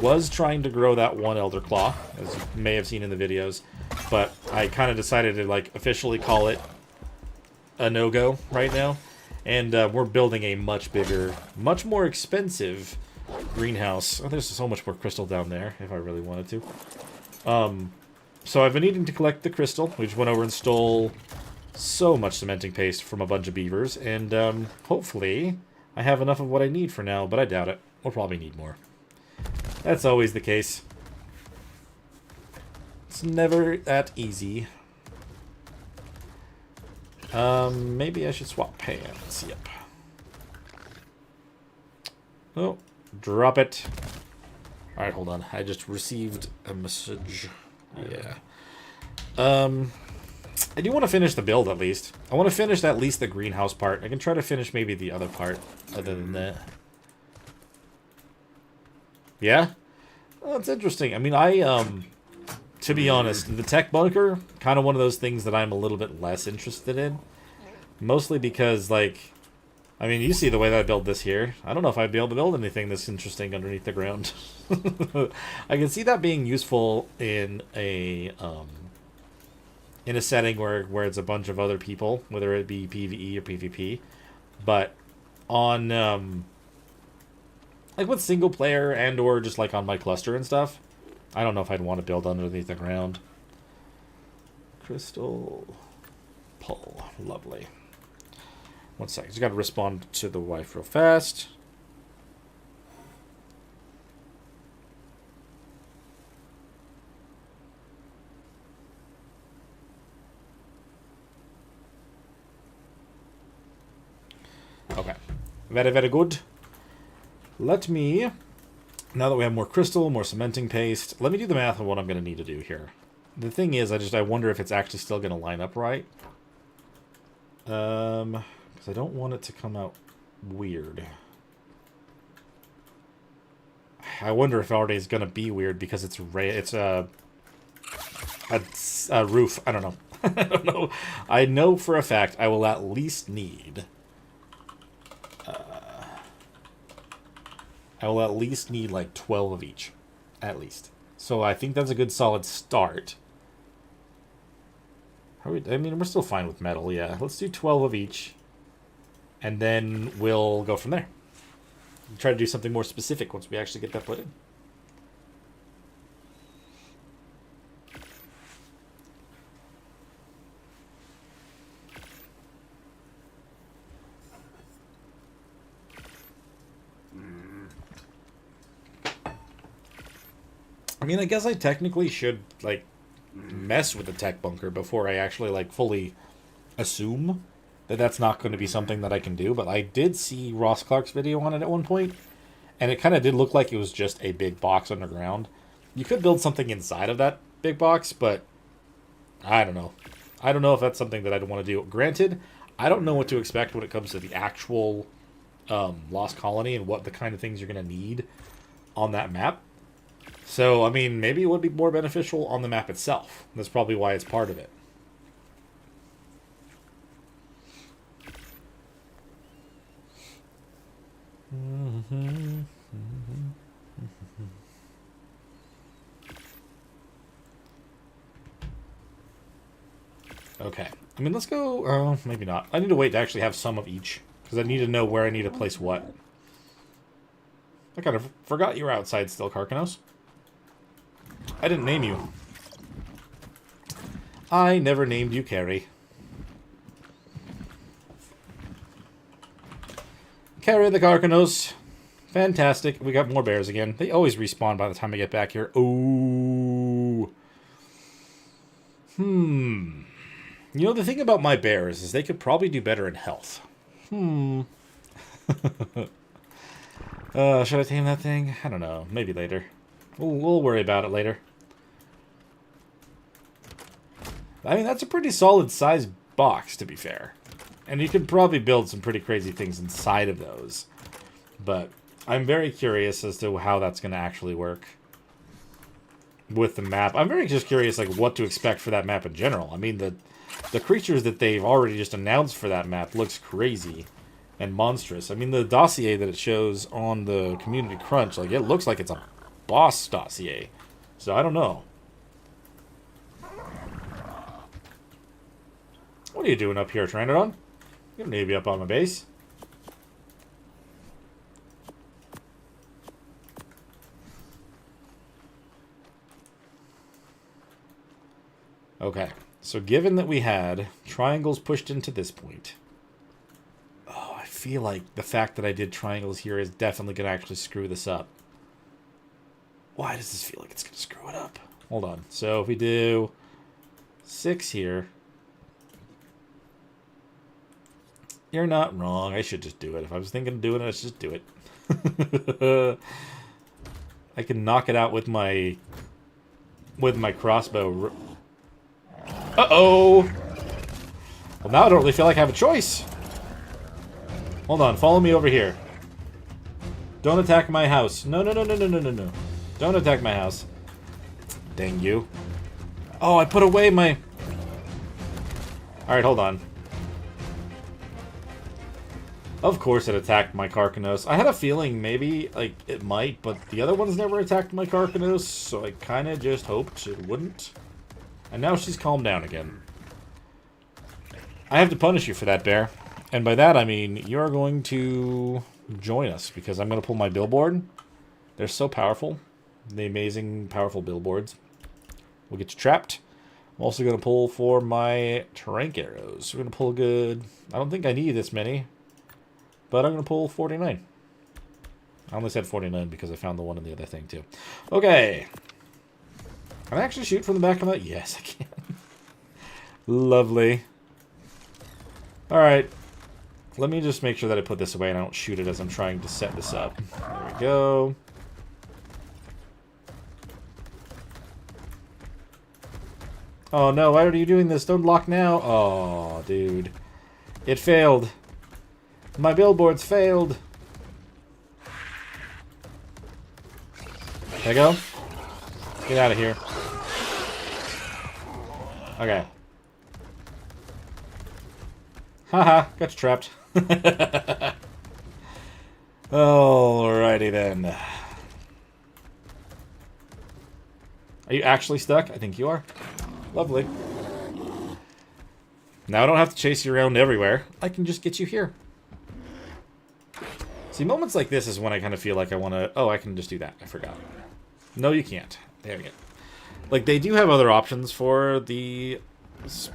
was trying to grow that one Elderclaw, as you may have seen in the videos, but I kind of decided to, like, officially call it a no-go right now. And we're building a much bigger, much more expensive greenhouse. Oh, there's so much more crystal down there, if I really wanted to. So I've been needing to collect the crystal. We just went over and stole so much cementing paste from a bunch of beavers, and hopefully I have enough of what I need for now, but I doubt it. We'll probably need more. That's always the case. It's never that easy. Maybe I should swap pans. Yep. Oh, drop it. Alright, hold on. I just received a message. Yeah. I do want to finish the build, at least. I want to finish at least the greenhouse part. I can try to finish maybe the other part, other than that. Yeah? Well, that's interesting. I mean, to be honest, the tech bunker, kind of one of those things that I'm a little bit less interested in. Mostly because, like, I mean, you see the way that I build this here. I don't know if I'd be able to build anything this interesting underneath the ground. I can see that being useful in a setting where it's a bunch of other people, whether it be PvE or PvP. But on, like with single player and or just like on my cluster and stuff, I don't know if I'd want to build underneath the ground. Crystal pull. Lovely. 1 second. Just got to respond to the wife real fast. Okay. Very, very good. Let me, now that we have more crystal, more cementing paste, let me do the math on what I'm going to need to do here. The thing is, I wonder if it's actually still going to line up right. Because I don't want it to come out weird. I wonder if it already is going to be weird because it's a roof. I don't know. I don't know. I know for a fact I will at least need... I will at least need like 12 of each. At least. So I think that's a good solid start. I mean, we're still fine with metal, yeah. Let's do 12 of each. And then we'll go from there. Try to do something more specific once we actually get that put in. I mean, I guess I technically should, like, mess with the tech bunker before I actually, like, fully assume that that's not going to be something that I can do. But I did see Ross Clark's video on it at one point, and it kind of did look like it was just a big box underground. You could build something inside of that big box, but I don't know. I don't know if that's something that I'd want to do. Granted, I don't know what to expect when it comes to the actual Lost Colony and what the kind of things you're going to need on that map. So, I mean, maybe it would be more beneficial on the map itself. That's probably why it's part of it. Okay. I mean, let's go... maybe not. I need to wait to actually have some of each. Because I need to know where I need to place what. I kind of forgot you were outside still, Karkanos. I didn't name you. I never named you Carrie. Carrie the Karkanos. Fantastic. We got more bears again. They always respawn by the time I get back here. Oh. You know, the thing about my bears is they could probably do better in health. Should I tame that thing? I don't know. Maybe later. We'll worry about it later. I mean, that's a pretty solid sized box, to be fair. And you could probably build some pretty crazy things inside of those. But I'm very curious as to how that's going to actually work with the map. I'm very just curious, like, what to expect for that map in general. I mean, the creatures that they've already just announced for that map looks crazy and monstrous. I mean, the dossier that it shows on the Community Crunch, like, it looks like it's a boss dossier. So I don't know. What are you doing up here, Pteranodon? You don't need to be up on my base. Okay, so given that we had triangles pushed into this point, I feel like the fact that I did triangles here is definitely going to actually screw this up. Why does this feel like it's going to screw it up? Hold on. So if we do 6 here, you're not wrong. I should just do it. If I was thinking of doing it, I should just do it. I can knock it out with my crossbow. Uh-oh! Well, now I don't really feel like I have a choice. Hold on, follow me over here. Don't attack my house. No, no, no, no, no, no, no, no. Don't attack my house. Dang you. Oh, I put away my... Alright, hold on. Of course it attacked my Karkanos. I had a feeling maybe, like, it might, but the other ones never attacked my Karkanos, so I kind of just hoped it wouldn't. And now she's calmed down again. I have to punish you for that, bear. And by that, I mean you're going to join us, because I'm going to pull my billboard. They're so powerful. The amazing, powerful billboards. We'll get you trapped. I'm also going to pull for my trank arrows. We're going to pull a good... I don't think I need this many. But I'm going to pull 49. I only said 49 because I found the one in the other thing, too. Okay. Can I actually shoot from the back of that? Yes, I can. Lovely. Alright. Let me just make sure that I put this away and I don't shoot it as I'm trying to set this up. There we go. Oh no, why are you doing this? Don't block now. Oh, dude. It failed. My billboards failed. There you go. Get out of here. Okay. Haha, got you trapped. Alrighty then. Are you actually stuck? I think you are. Lovely. Now I don't have to chase you around everywhere. I can just get you here. See, moments like this is when I kind of feel like I want to... Oh, I can just do that. I forgot. No, you can't. There we go. Like, they do have other options for the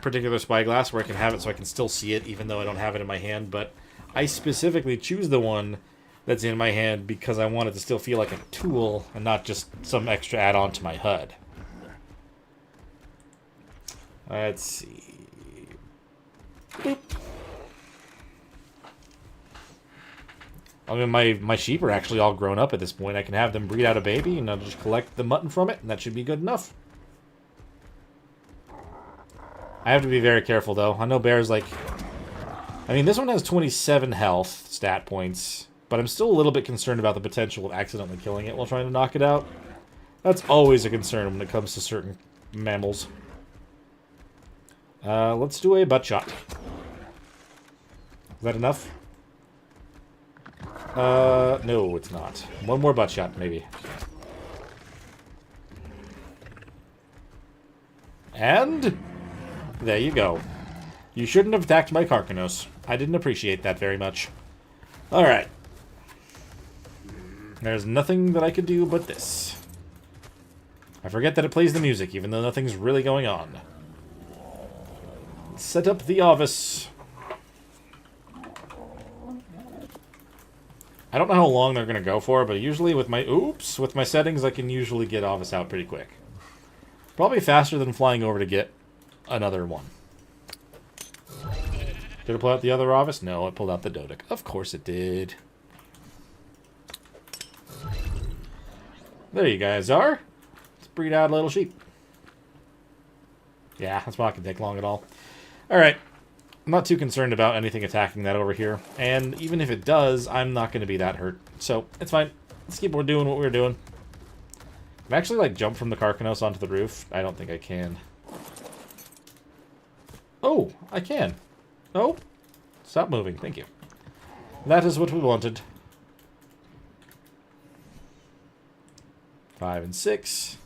particular spyglass where I can have it so I can still see it even though I don't have it in my hand, but I specifically choose the one that's in my hand because I want it to still feel like a tool and not just some extra add-on to my HUD. Let's see. Boop. I mean, my sheep are actually all grown up at this point. I can have them breed out a baby, and I'll just collect the mutton from it, and that should be good enough. I have to be very careful, though. I know bears, like... I mean, this one has 27 health stat points, but I'm still a little bit concerned about the potential of accidentally killing it while trying to knock it out. That's always a concern when it comes to certain mammals. Let's do a butt shot. Is that enough? No, it's not. One more butt shot, maybe. And... there you go. You shouldn't have attacked my Carcanos. I didn't appreciate that very much. Alright. There's nothing that I could do but this. I forget that it plays the music, even though nothing's really going on. Set up the Ovis. I don't know how long they're going to go for, but usually with my... Oops! With my settings, I can usually get Ovis out pretty quick. Probably faster than flying over to get another one. Did it pull out the other Ovis? No, it pulled out the Dodic. Of course it did. There you guys are. Let's breed out a little sheep. Yeah, that's not going to take long at all. Alright. I'm not too concerned about anything attacking that over here. And even if it does, I'm not going to be that hurt. So, it's fine. Let's keep doing what we're doing. Can I actually, like, jump from the Carcanos onto the roof? I don't think I can. Oh, I can. Oh. Stop moving. Thank you. That is what we wanted. 5 and 6.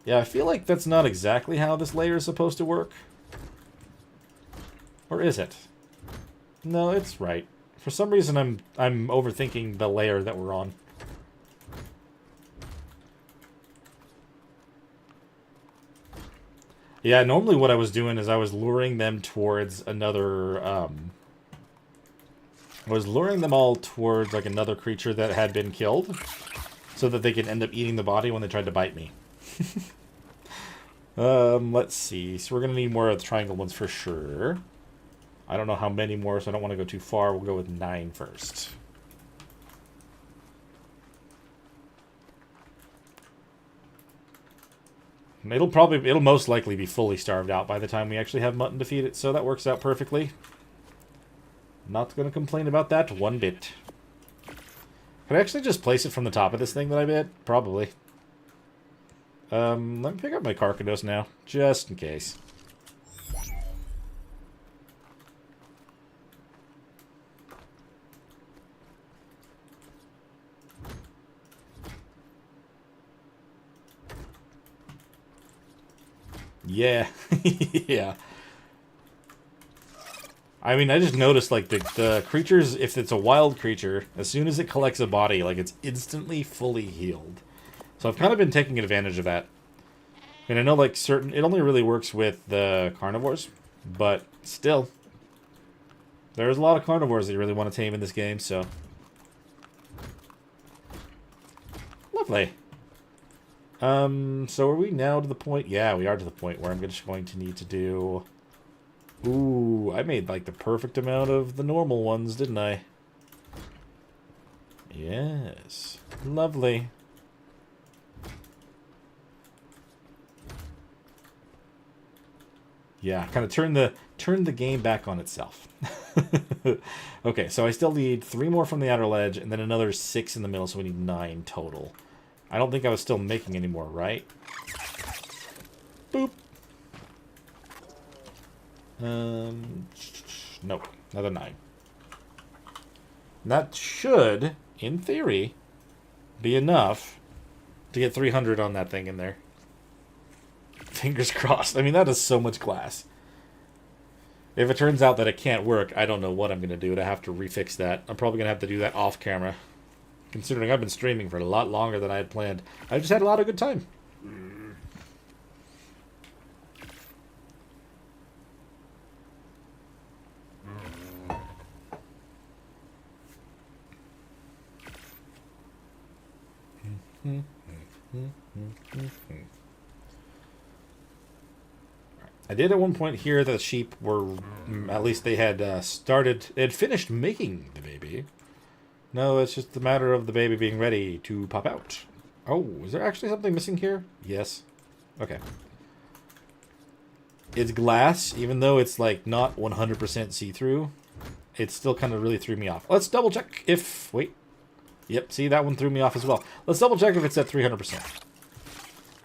Yeah, I feel like that's not exactly how this layer is supposed to work. Or is it? No, it's right. For some reason, I'm overthinking the layer that we're on. Yeah, normally what I was doing is I was luring them towards another, I was luring them all towards, like, another creature that had been killed, so that they could end up eating the body when they tried to bite me. Let's see. So we're going to need more of the triangle ones for sure. I don't know how many more, so I don't want to go too far. We'll go with 9 first. It'll most likely be fully starved out by the time we actually have mutton to feed it, so that works out perfectly. Not going to complain about that one bit. Could I actually just place it from the top of this thing that I made? Probably. Let me pick up my Carcanos now, just in case. Yeah. Yeah. I mean, I just noticed, like, the creatures, if it's a wild creature, as soon as it collects a body, like, it's instantly fully healed. So I've kind of been taking advantage of that. And I know, like, it only really works with the carnivores, but still. There's a lot of carnivores that you really want to tame in this game, so. Lovely. So are we now to the point? Yeah, we are to the point where I'm just going to need to do... Ooh, I made, like, the perfect amount of the normal ones, didn't I? Yes. Lovely. Yeah, kind of turn the game back on itself. Okay, so I still need 3 more from the outer ledge, and then another 6 in the middle, so we need 9 total. I don't think I was still making any more, right? Boop. Nope. Another 9. That should, in theory, be enough to get 300 on that thing in there. Fingers crossed. I mean, that is so much glass. If it turns out that it can't work, I don't know what I'm going to do to have to refix that. I'm probably going to have to do that off camera. Considering I've been streaming for a lot longer than I had planned. I just had a lot of good time. I did at one point hear that the sheep were, at least they had they had finished making the baby. No, it's just a matter of the baby being ready to pop out. Oh, is there actually something missing here? Yes. Okay. It's glass, even though it's like not 100% see-through. It still kind of really threw me off. Let's double check if... Wait. Yep, see, that one threw me off as well. Let's double check if it's at 300%.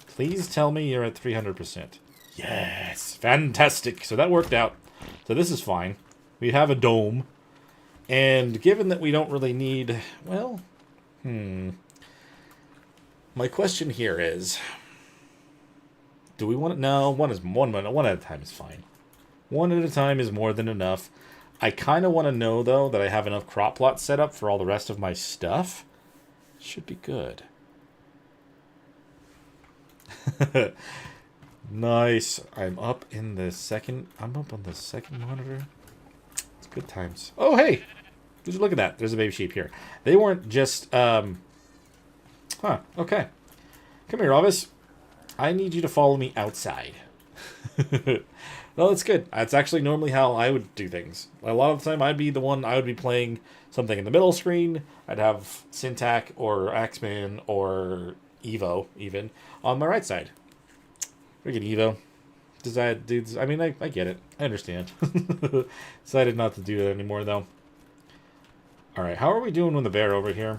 Please tell me you're at 300%. Yes! Fantastic! So that worked out. So this is fine. We have a dome. And given that we don't really need... Well, my question here is... Do we want it? No, one at a time is fine. One at a time is more than enough. I kind of want to know, though, that I have enough crop plots set up for all the rest of my stuff. Should be good. Nice. I'm up on the second monitor. It's good times. Oh, hey! Would you look at that? There's a baby sheep here. They weren't just, okay. Come here, Elvis. I need you to follow me outside. No, that's good. That's actually normally how I would do things. A lot of the time, I would be playing something in the middle screen. I'd have Syntac or Axeman or Evo, even, on my right side. Freaking Evo. I mean, I get it. I understand. Decided not to do that anymore, though. Alright, how are we doing with the bear over here?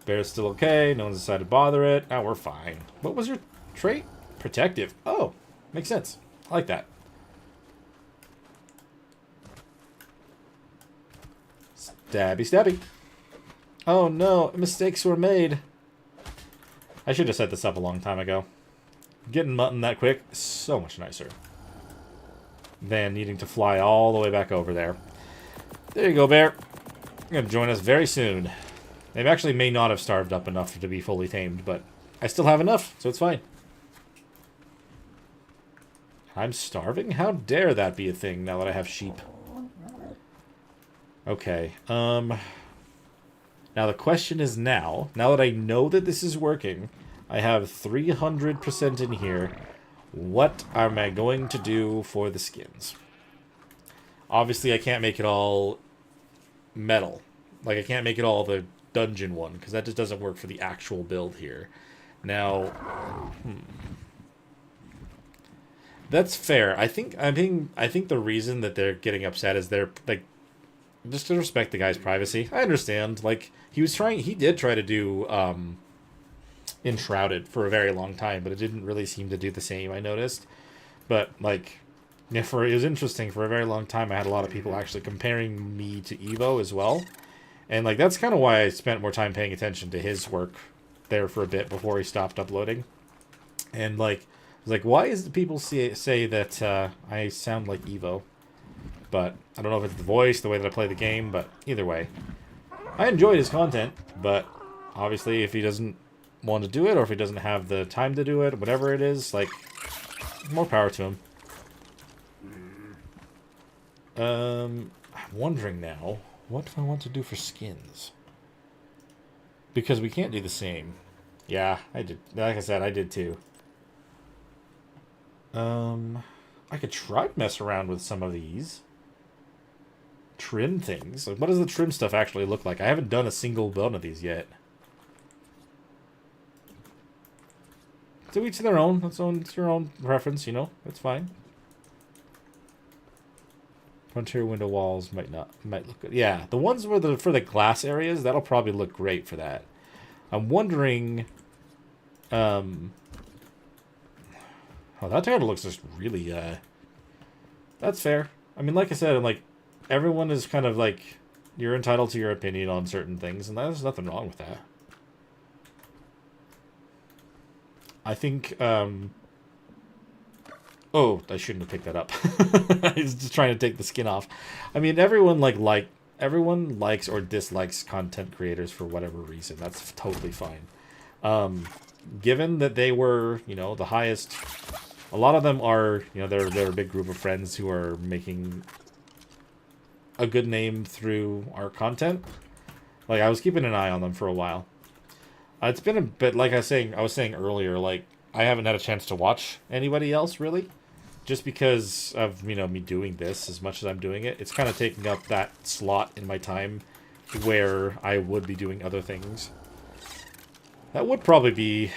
Bear's still okay. No one's decided to bother it. Oh, we're fine. What was your trait? Protective. Oh, makes sense. I like that. Stabby, stabby. Oh no, mistakes were made. I should have set this up a long time ago. Getting mutton that quick is so much nicer than needing to fly all the way back over there. There you go, bear. You're going to join us very soon. They actually may not have starved up enough to be fully tamed, but I still have enough, so it's fine. I'm starving? How dare that be a thing now that I have sheep? Okay, now the question is now that I know that this is working, I have 300% in here, what am I going to do for the skins? Obviously, I can't make it all metal. Like, I can't make it all the dungeon one, because that just doesn't work for the actual build here. Now, that's fair. I think the reason that they're getting upset is they're like, just to respect the guy's privacy. I understand. Like, he did try to do Enshrouded for a very long time, but it didn't really seem to do the same, I noticed. But like, yeah, it was interesting. For a very long time, I had a lot of people actually comparing me to Evo as well. And, like, that's kind of why I spent more time paying attention to his work there for a bit before he stopped uploading. And, like, I was like, why is it people say that I sound like Evo? But I don't know if it's the voice, the way that I play the game, but either way. I enjoyed his content, but obviously if he doesn't want to do it, or if he doesn't have the time to do it, whatever it is, like, more power to him. I'm wondering now... What do I want to do for skins? Because we can't do the same. Yeah, I did. Like I said, I did too. I could try to mess around with some of these. Trim things. Like, what does the trim stuff actually look like? I haven't done a single one of these yet. To each their own. It's your own preference, you know? It's fine. Frontier window walls might look good. Yeah, the ones where for the glass areas, that'll probably look great for that. I'm wondering, oh, that kind of looks just really, that's fair. I mean, like I said, like, everyone is kind of like, you're entitled to your opinion on certain things, and there's nothing wrong with that. I think, Oh, I shouldn't have picked that up. I was just trying to take the skin off. I mean, everyone everyone likes or dislikes content creators for whatever reason. That's totally fine. Given that they were, you know, the highest, a lot of them are, you know, they're a big group of friends who are making a good name through our content. Like, I was keeping an eye on them for a while. It's been a bit, like I was saying earlier, like, I haven't had a chance to watch anybody else, really. Just because of, you know, me doing this as much as I'm doing it. It's kind of taking up that slot in my time where I would be doing other things. That would probably be...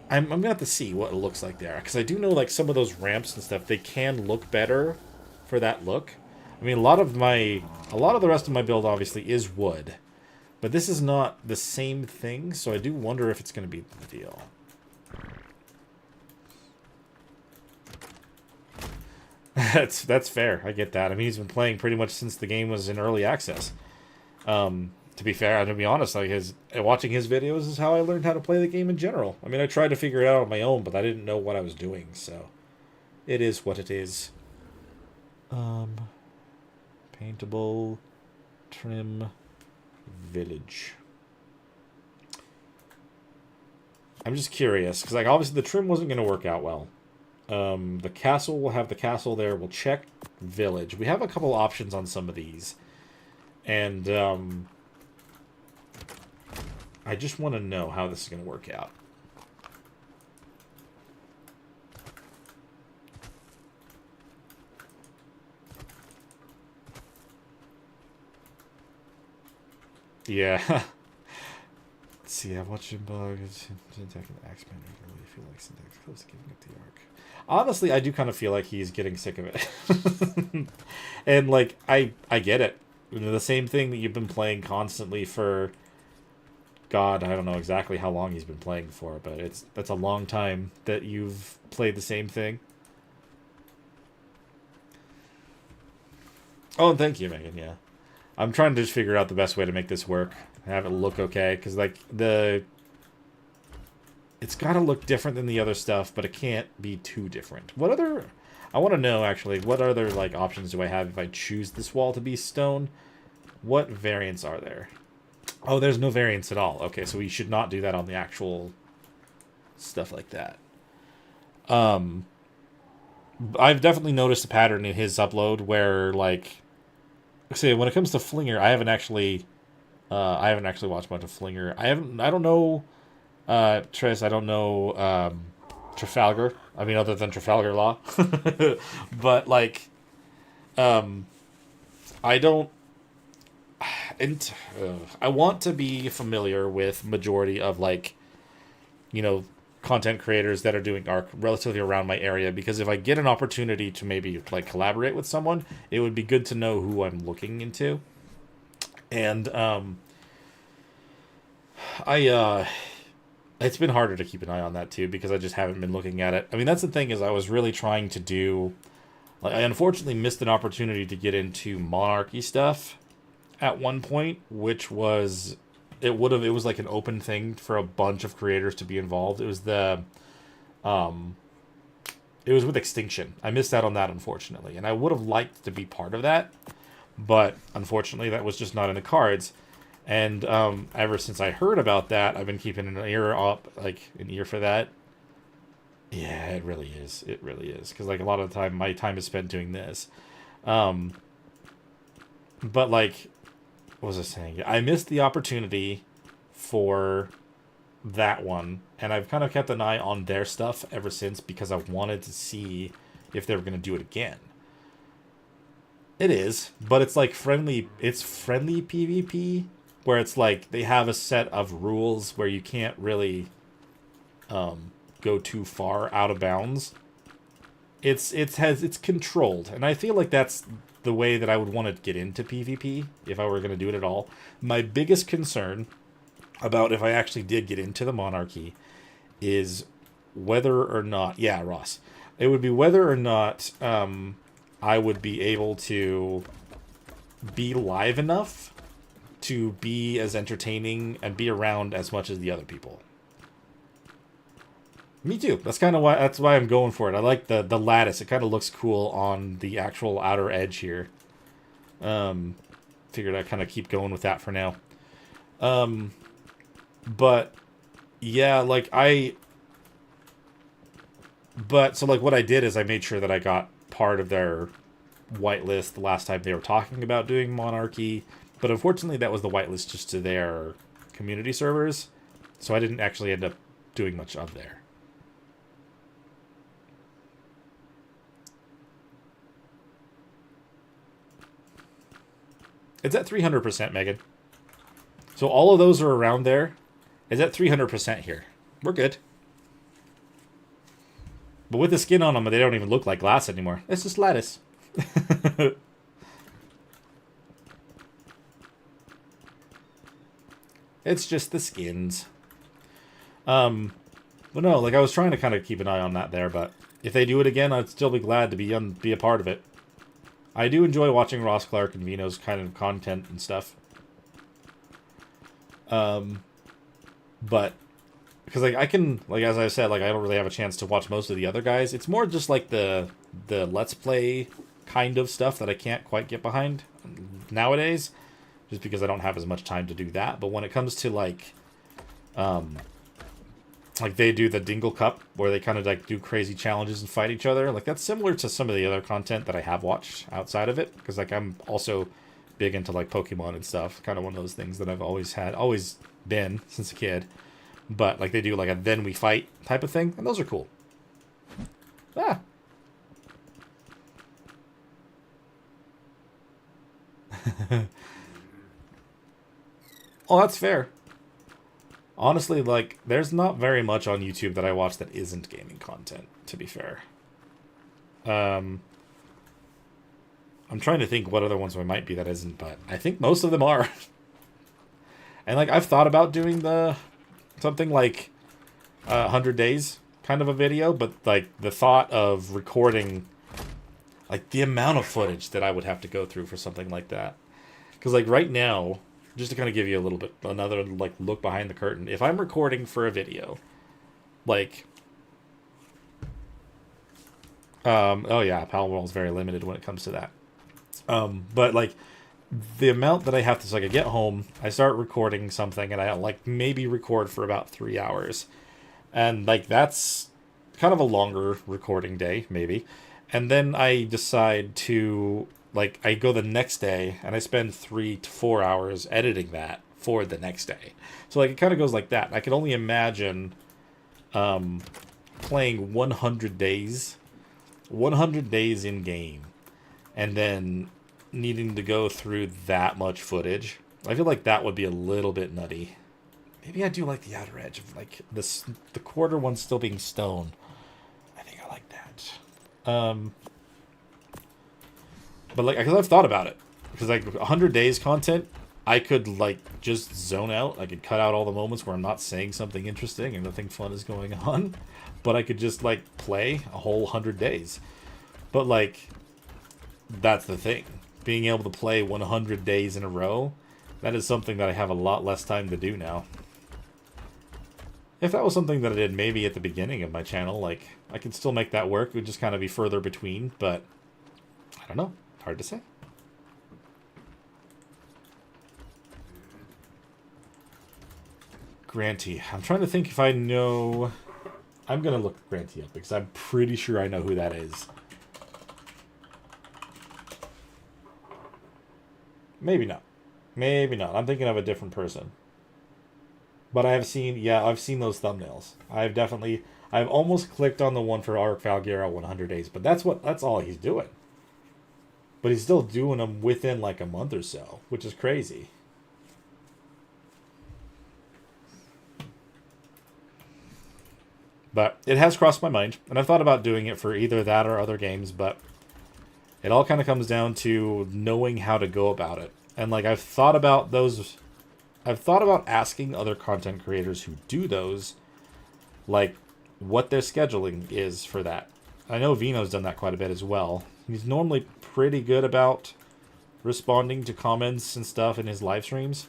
I'm going to have to see what it looks like there. Because I do know, like, some of those ramps and stuff, they can look better for that look. I mean, a lot of the rest of my build, obviously, is wood. But this is not the same thing, so I do wonder if it's going to be the deal. That's fair. I get that. I mean, he's been playing pretty much since the game was in early access. To be fair, and to be honest, like watching his videos is how I learned how to play the game in general. I mean, I tried to figure it out on my own, but I didn't know what I was doing, so it is what it is. Paintable, trim, village. I'm just curious because, like, obviously the trim wasn't going to work out well. The castle, we'll have the castle there. We'll check village. We have a couple options on some of these. And, I just want to know how this is going to work out. Yeah. Let's see, I'm watching bugs. Attacking the Axeman regularly. I feel like Syntax close to giving up the arc. Honestly, I do kind of feel like he's getting sick of it. And, like, I get it. You know, the same thing that you've been playing constantly for... God, I don't know exactly how long he's been playing for, but that's a long time that you've played the same thing. Oh, and thank you, Megan, yeah. I'm trying to just figure out the best way to make this work. Have it look okay, because, like, it's got to look different than the other stuff, but it can't be too different. What other... I want to know, actually, what other, like, options do I have if I choose this wall to be stone? What variants are there? Oh, there's no variants at all. Okay, so we should not do that on the actual stuff like that. I've definitely noticed a pattern in his upload where, like... say, when it comes to Flinger, I haven't actually watched much of Flinger. I don't know... Triss, I don't know Trafalgar. I mean, other than Trafalgar Law. But, like, I don't... And I want to be familiar with majority of, like, you know, content creators that are doing ARC relatively around my area, because if I get an opportunity to maybe, like, collaborate with someone, it would be good to know who I'm looking into. And, it's been harder to keep an eye on that, too, because I just haven't been looking at it. I mean, that's the thing, is I was really trying to do... Like, I unfortunately missed an opportunity to get into Monarchy stuff at one point, which was... It was like an open thing for a bunch of creators to be involved. It was the... It was with Extinction. I missed out on that, unfortunately. And I would have liked to be part of that, but unfortunately that was just not in the cards. And ever since I heard about that, I've been keeping an ear for that. Yeah, it really is. It really is. Because, like, a lot of the time, my time is spent doing this. But, like, what was I saying? I missed the opportunity for that one. And I've kind of kept an eye on their stuff ever since, because I wanted to see if they were going to do it again. It is. But it's, like, friendly PvP, where it's, like, they have a set of rules where you can't really... go too far out of bounds. It's controlled, and I feel like that's the way that I would want to get into PvP if I were going to do it at all. My biggest concern about if I actually did get into the Monarchy is whether or not... Yeah, Ross. It would be whether or not I would be able to be live enough to be as entertaining and be around as much as the other people. Me too. That's why I'm going for it. I like the lattice. It kind of looks cool on the actual outer edge here. Figured I'd kind of keep going with that for now. But yeah, so like what I did is I made sure that I got part of their whitelist the last time they were talking about doing Monarchy, but unfortunately that was the whitelist just to their community servers, so I didn't actually end up doing much of there. It's at 300%, Megan. So all of those are around there. It's at 300% here. We're good. But with the skin on them, they don't even look like glass anymore. It's just lattice. It's just the skins. But no, like I was trying to kind of keep an eye on that there, but if they do it again, I'd still be glad to be a part of it. I do enjoy watching Ross Clark and Vino's kind of content and stuff. But because like I can, like as I said, like I don't really have a chance to watch most of the other guys. It's more just like the Let's Play kind of stuff that I can't quite get behind nowadays, just because I don't have as much time to do that. But when it comes to like they do the Dingle Cup, where they kind of like do crazy challenges and fight each other. Like that's similar to some of the other content that I have watched outside of it, because like I'm also big into like Pokemon and stuff. Kind of one of those things that I've always been since a kid. But like they do like a then we fight type of thing, and those are cool. Ah. Oh, that's fair. Honestly, like, there's not very much on YouTube that I watch that isn't gaming content, to be fair. I'm trying to think what other ones there might be that isn't, but I think most of them are. And, like, I've thought about doing something like 100 Days kind of a video, but, like, the thought of recording, like, the amount of footage that I would have to go through for something like that. Because, like, right now, just to kind of give you a little bit, another, like, look behind the curtain. If I'm recording for a video, like, oh yeah, Palworld is very limited when it comes to that. But, like, the amount that I have to, so like, I get home, I start recording something, and I, like, maybe record for about 3 hours. And, like, that's kind of a longer recording day, maybe. And then I decide to... like, I go the next day, and I spend 3 to 4 hours editing that for the next day. So, like, it kind of goes like that. I can only imagine playing 100 days in-game, and then needing to go through that much footage. I feel like that would be a little bit nutty. Maybe I do like the outer edge of, like, the quarter one still being stone. I think I like that. But, like, because I've thought about it. Because, like, 100 Days content, I could, like, just zone out. I could cut out all the moments where I'm not saying something interesting and nothing fun is going on. But I could just, like, play a whole 100 Days. But, like, that's the thing. Being able to play 100 days in a row, that is something that I have a lot less time to do now. If that was something that I did maybe at the beginning of my channel, like, I could still make that work. It would just kind of be further between, but I don't know. Hard to say. Grantee. I'm trying to think if I know... I'm going to look Grantee up because I'm pretty sure I know who that is. Maybe not. Maybe not. I'm thinking of a different person. But I have seen... yeah, I've seen those thumbnails. I've almost clicked on the one for Arc Valguero 100 Days, but that's all he's doing. But he's still doing them within, like, a month or so, which is crazy. But it has crossed my mind, and I've thought about doing it for either that or other games, but it all kind of comes down to knowing how to go about it. And, like, I've thought about asking other content creators who do those, like, what their scheduling is for that. I know Vino's done that quite a bit as well. He's normally pretty good about responding to comments and stuff in his live streams.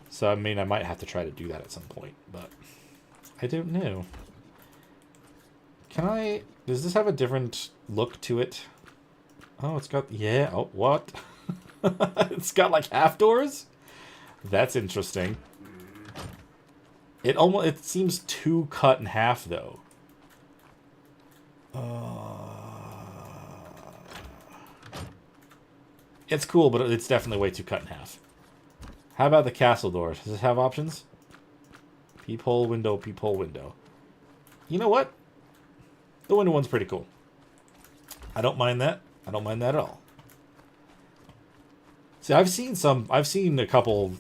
So, I mean, I might have to try to do that at some point, but I don't know. Can I... Does this have a different look to it? Oh, it's got... Yeah, oh, what? It's got, like, half doors? That's interesting. It seems too cut in half, though. It's cool, but it's definitely way too cut in half. How about the castle door? Does it have options? Peephole window, peephole window. You know what? The window one's pretty cool. I don't mind that. I don't mind that at all. See, I've seen a couple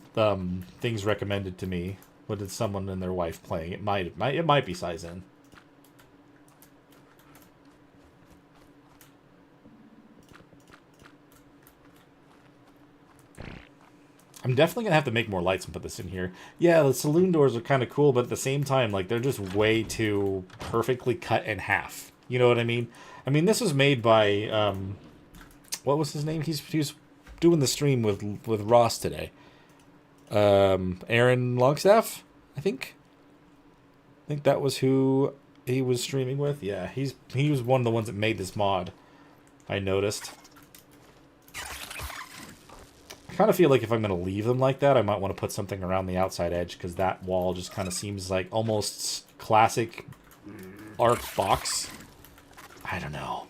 things recommended to me with someone and their wife playing. It might be size in. I'm definitely gonna have to make more lights and put this in here. Yeah, the saloon doors are kind of cool, but at the same time, like, they're just way too perfectly cut in half. You know what I mean? I mean, this was made by what was his name? He was doing the stream with Ross today. Aaron Longstaff, I think. I think that was who he was streaming with. Yeah, he was one of the ones that made this mod. I noticed. I kind of feel like if I'm going to leave them like that, I might want to put something around the outside edge, because that wall just kind of seems like almost classic Arc box. I don't know.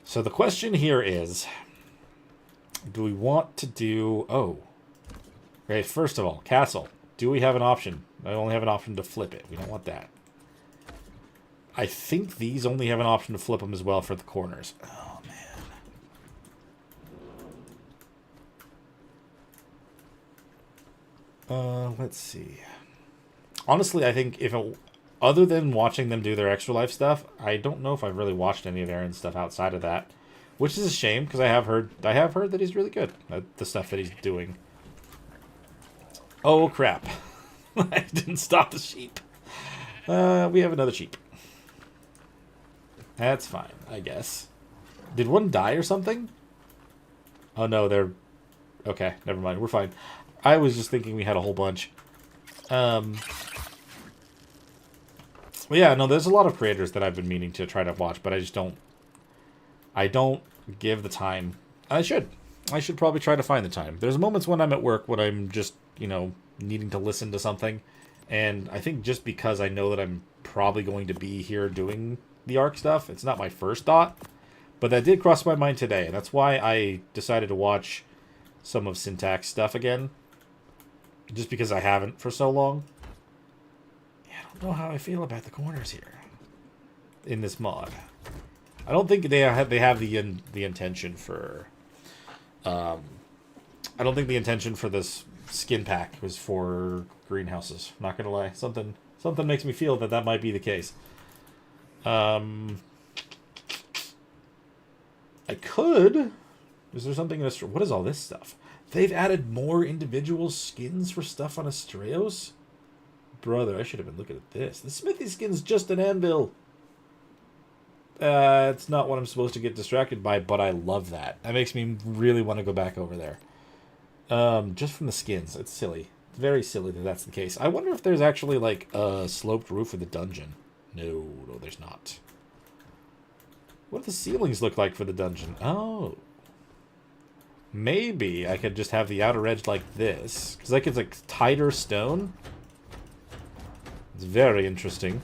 So the question here is, do we want to do... Oh. Okay, first of all, castle. Do we have an option? I only have an option to flip it. We don't want that. I think these only have an option to flip them as well for the corners. Oh, man. Let's see. Honestly, I think if it... Other than watching them do their Extra Life stuff, I don't know if I've really watched any of Aaron's stuff outside of that. Which is a shame, because I have heard that he's really good at the stuff that he's doing. Oh, crap. I didn't stop the sheep. We have another sheep. That's fine, I guess. Did one die or something? Oh, no, they're... Okay, never mind. We're fine. I was just thinking we had a whole bunch. Well, yeah, no, there's a lot of creators that I've been meaning to try to watch, but I just don't... I don't give the time. I should. I should probably try to find the time. There's moments when I'm at work when I'm just, you know, needing to listen to something. And I think just because I know that I'm probably going to be here doing the ARC stuff, it's not my first thought. But that did cross my mind today, and that's why I decided to watch some of Syntax stuff again. Just because I haven't for so long. I don't know how I feel about the corners here in this mod. I don't think they have the intention for. I don't think the intention for this skin pack was for greenhouses. Not gonna lie, something makes me feel that might be the case. I could. Is there something in Astro? What is all this stuff? They've added more individual skins for stuff on Astraeos? Brother, I should have been looking at this. The Smithy skin's just an anvil. It's not what I'm supposed to get distracted by, but I love that. That makes me really want to go back over there. Just from the skins. It's silly. It's very silly that that's the case. I wonder if there's actually, like, a sloped roof for the dungeon. No, there's not. What do the ceilings look like for the dungeon? Oh. Maybe I could just have the outer edge like this. Because, like, it's, like, tighter stone. It's very interesting.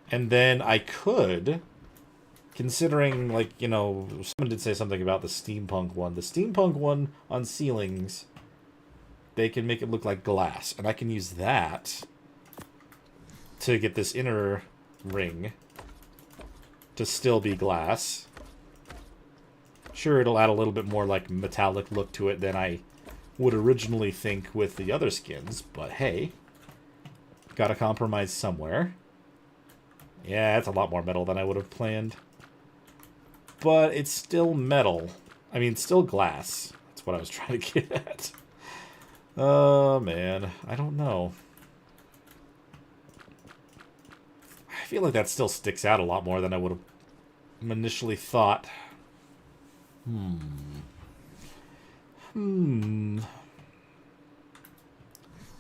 And then I could, considering, like, you know, someone did say something about the steampunk one. The steampunk one on ceilings, they can make it look like glass. And I can use that to get this inner ring to still be glass. Sure, it'll add a little bit more, like, metallic look to it than I would originally think with the other skins. But hey, gotta compromise somewhere. Yeah, that's a lot more metal than I would have planned. But it's still metal. I mean, still glass. That's what I was trying to get at. Oh, man. I don't know. I feel like that still sticks out a lot more than I would have initially thought.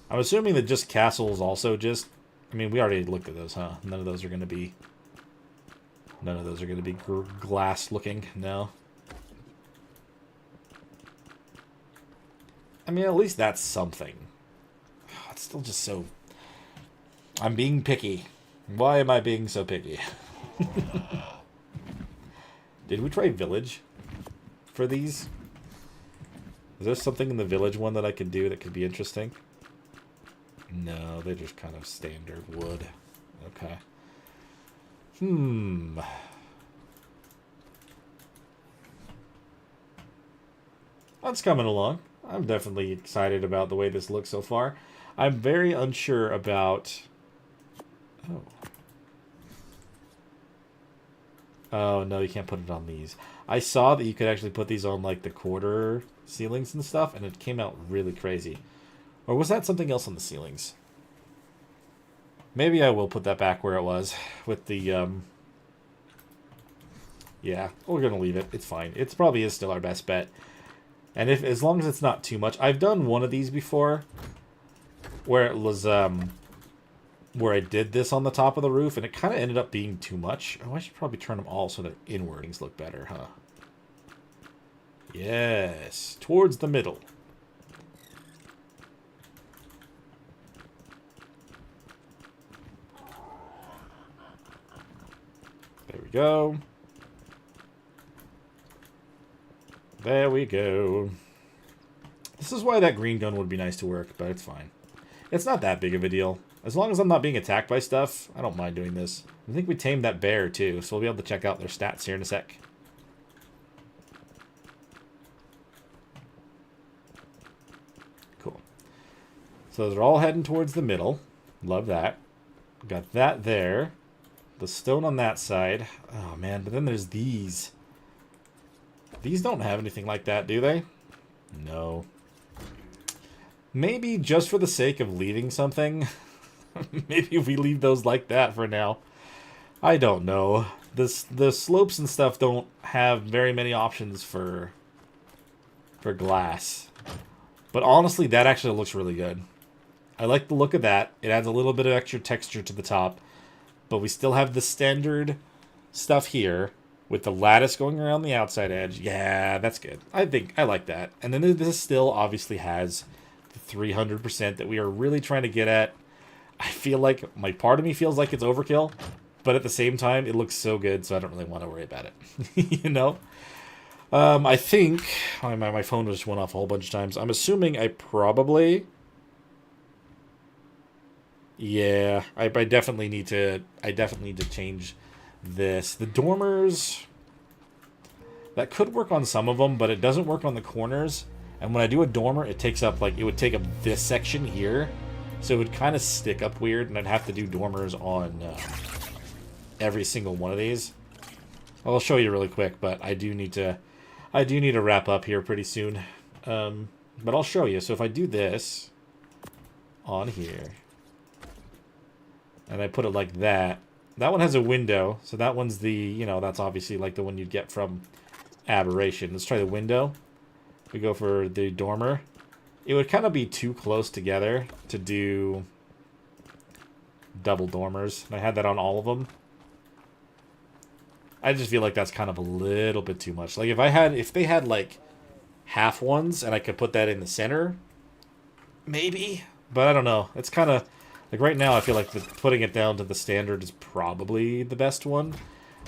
I'm assuming that just castles also just... I mean, we already looked at those, huh? None of those are going to be... None of those are going to be glass-looking, no. I mean, at least that's something. It's still just so... I'm being picky. Why am I being so picky? Did we try village for these? Is there something in the village one that I could do that could be interesting? No, they're just kind of standard wood. Okay. That's coming along. I'm definitely excited about the way this looks so far. I'm very unsure about... Oh. Oh, no, you can't put it on these. I saw that you could actually put these on, like, the quarter ceilings and stuff, and it came out really crazy. Or was that something else on the ceilings? Maybe I will put that back where it was with the, Yeah, we're going to leave it. It's fine. It probably is still our best bet. And as long as it's not too much. I've done one of these before where it was, where I did this on the top of the roof, and it kind of ended up being too much. Oh, I should probably turn them all so their inwardings look better, huh? Yes, towards the middle. There we go. There we go. This is why that green gun would be nice to work, but it's fine. It's not that big of a deal. As long as I'm not being attacked by stuff, I don't mind doing this. I think we tamed that bear, too, so we'll be able to check out their stats here in a sec. Cool. So they're all heading towards the middle. Love that. Got that there. The stone on that side. Oh, man, but then there's these. These don't have anything like that, do they? No. Maybe just for the sake of leaving something... Maybe we leave those like that for now. I don't know. The slopes and stuff don't have very many options for glass. But honestly, that actually looks really good. I like the look of that. It adds a little bit of extra texture to the top. But we still have the standard stuff here with the lattice going around the outside edge. Yeah, that's good. I like that. And then this still obviously has the 300% that we are really trying to get at. I feel like, part of me feels like it's overkill, but at the same time, it looks so good, so I don't really want to worry about it. You know? I think... my phone just went off a whole bunch of times. I'm assuming I probably... Yeah, I definitely need to... change this. The dormers... That could work on some of them, but it doesn't work on the corners. And when I do a dormer, it takes up, it would take up this section here. So it would kind of stick up weird, and I'd have to do dormers on every single one of these. I'll show you really quick, but I do need to wrap up here pretty soon. But I'll show you. So if I do this on here, and I put it like that, that one has a window. So that one's the, that's obviously like the one you'd get from Aberration. Let's try the window. We go for the dormer. It would kind of be too close together to do double dormers. And I had that on all of them. I just feel like that's kind of a little bit too much. Like if they had like half ones and I could put that in the center, maybe. But I don't know. It's kind of like right now I feel like putting it down to the standard is probably the best one.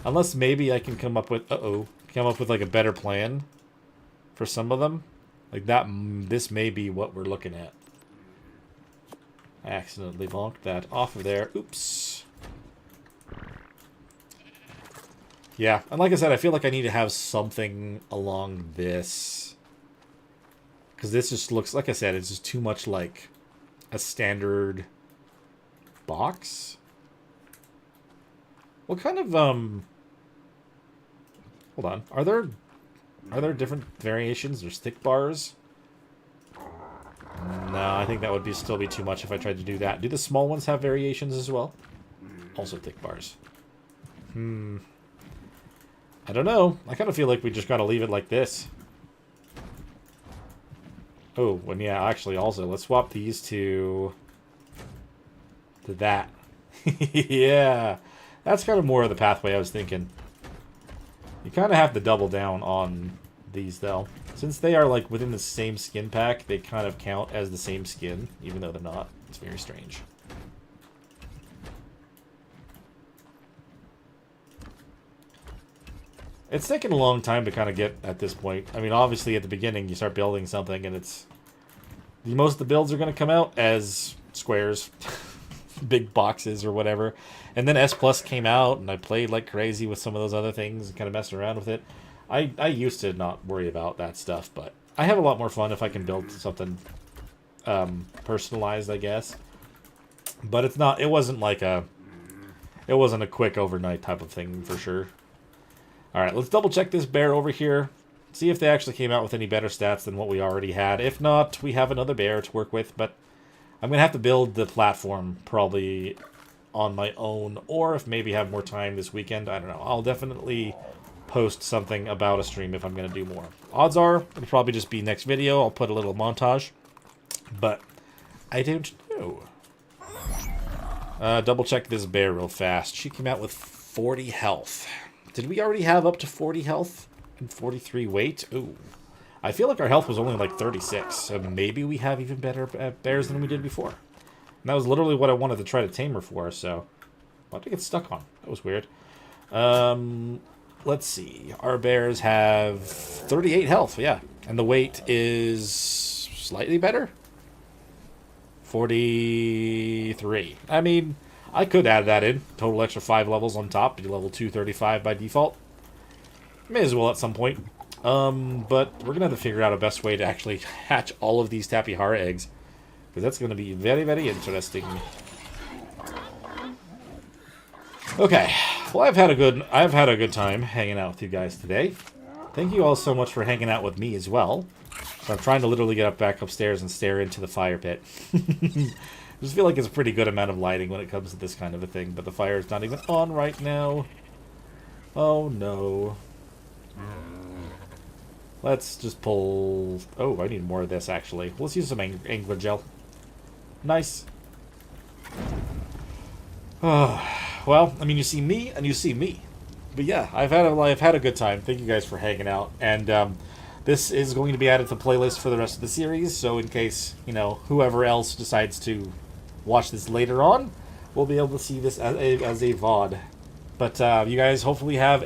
Unless maybe I can come up with like a better plan for some of them. Like that, this may be what we're looking at. I accidentally bonked that off of there. Oops. Yeah, and like I said, I feel like I need to have something along this. Because this just looks, like I said, it's just too much like a standard box. What kind of, hold on. Are there different variations? There's thick bars? No, I think that would still be too much if I tried to do that. Do the small ones have variations as well? Also thick bars. I don't know. I kind of feel like we just gotta leave it like this. Oh, and yeah, actually, also, let's swap these to that. Yeah, that's kind of more of the pathway I was thinking. You kind of have to double down on these, though. Since they are, like, within the same skin pack, they kind of count as the same skin, even though they're not. It's very strange. It's taken a long time to kind of get at this point. I mean, obviously, at the beginning, you start building something, and it's... Most of the builds are going to come out as squares. Big boxes or whatever. And then S Plus came out, and I played like crazy with some of those other things and kind of messed around with it. I used to not worry about that stuff, but I have a lot more fun if I can build something personalized, I guess. But it's not... It wasn't like a... It wasn't a quick overnight type of thing, for sure. Alright, let's double check this bear over here. See if they actually came out with any better stats than what we already had. If not, we have another bear to work with, but I'm going to have to build the platform probably on my own, or if maybe have more time this weekend, I don't know. I'll definitely post something about a stream if I'm going to do more. Odds are, it'll probably just be next video. I'll put a little montage, but I don't know. Double check this bear real fast. She came out with 40 health. Did we already have up to 40 health and 43 weight? Ooh. I feel like our health was only like 36, so maybe we have even better bears than we did before. And that was literally what I wanted to try to tame her for, so... What did I get stuck on? That was weird. Let's see. Our bears have 38 health, yeah. And the weight is slightly better? 43. I mean, I could add that in. Total extra 5 levels on top to level 235 by default. May as well at some point. But we're going to have to figure out a best way to actually hatch all of these Tapihara eggs. Because that's going to be very, very interesting. Okay. Well, I've had a good time hanging out with you guys today. Thank you all so much for hanging out with me as well. So I'm trying to literally get back upstairs and stare into the fire pit. I just feel like it's a pretty good amount of lighting when it comes to this kind of a thing. But the fire is not even on right now. Oh, no. Let's just pull... Oh, I need more of this, actually. Let's use some angler gel. Nice. Well, I mean, you see me, and you see me. But yeah, I've had a good time. Thank you guys for hanging out. And this is going to be added to the playlist for the rest of the series. So in case, you know, whoever else decides to watch this later on, we'll be able to see this as a VOD. But you guys hopefully have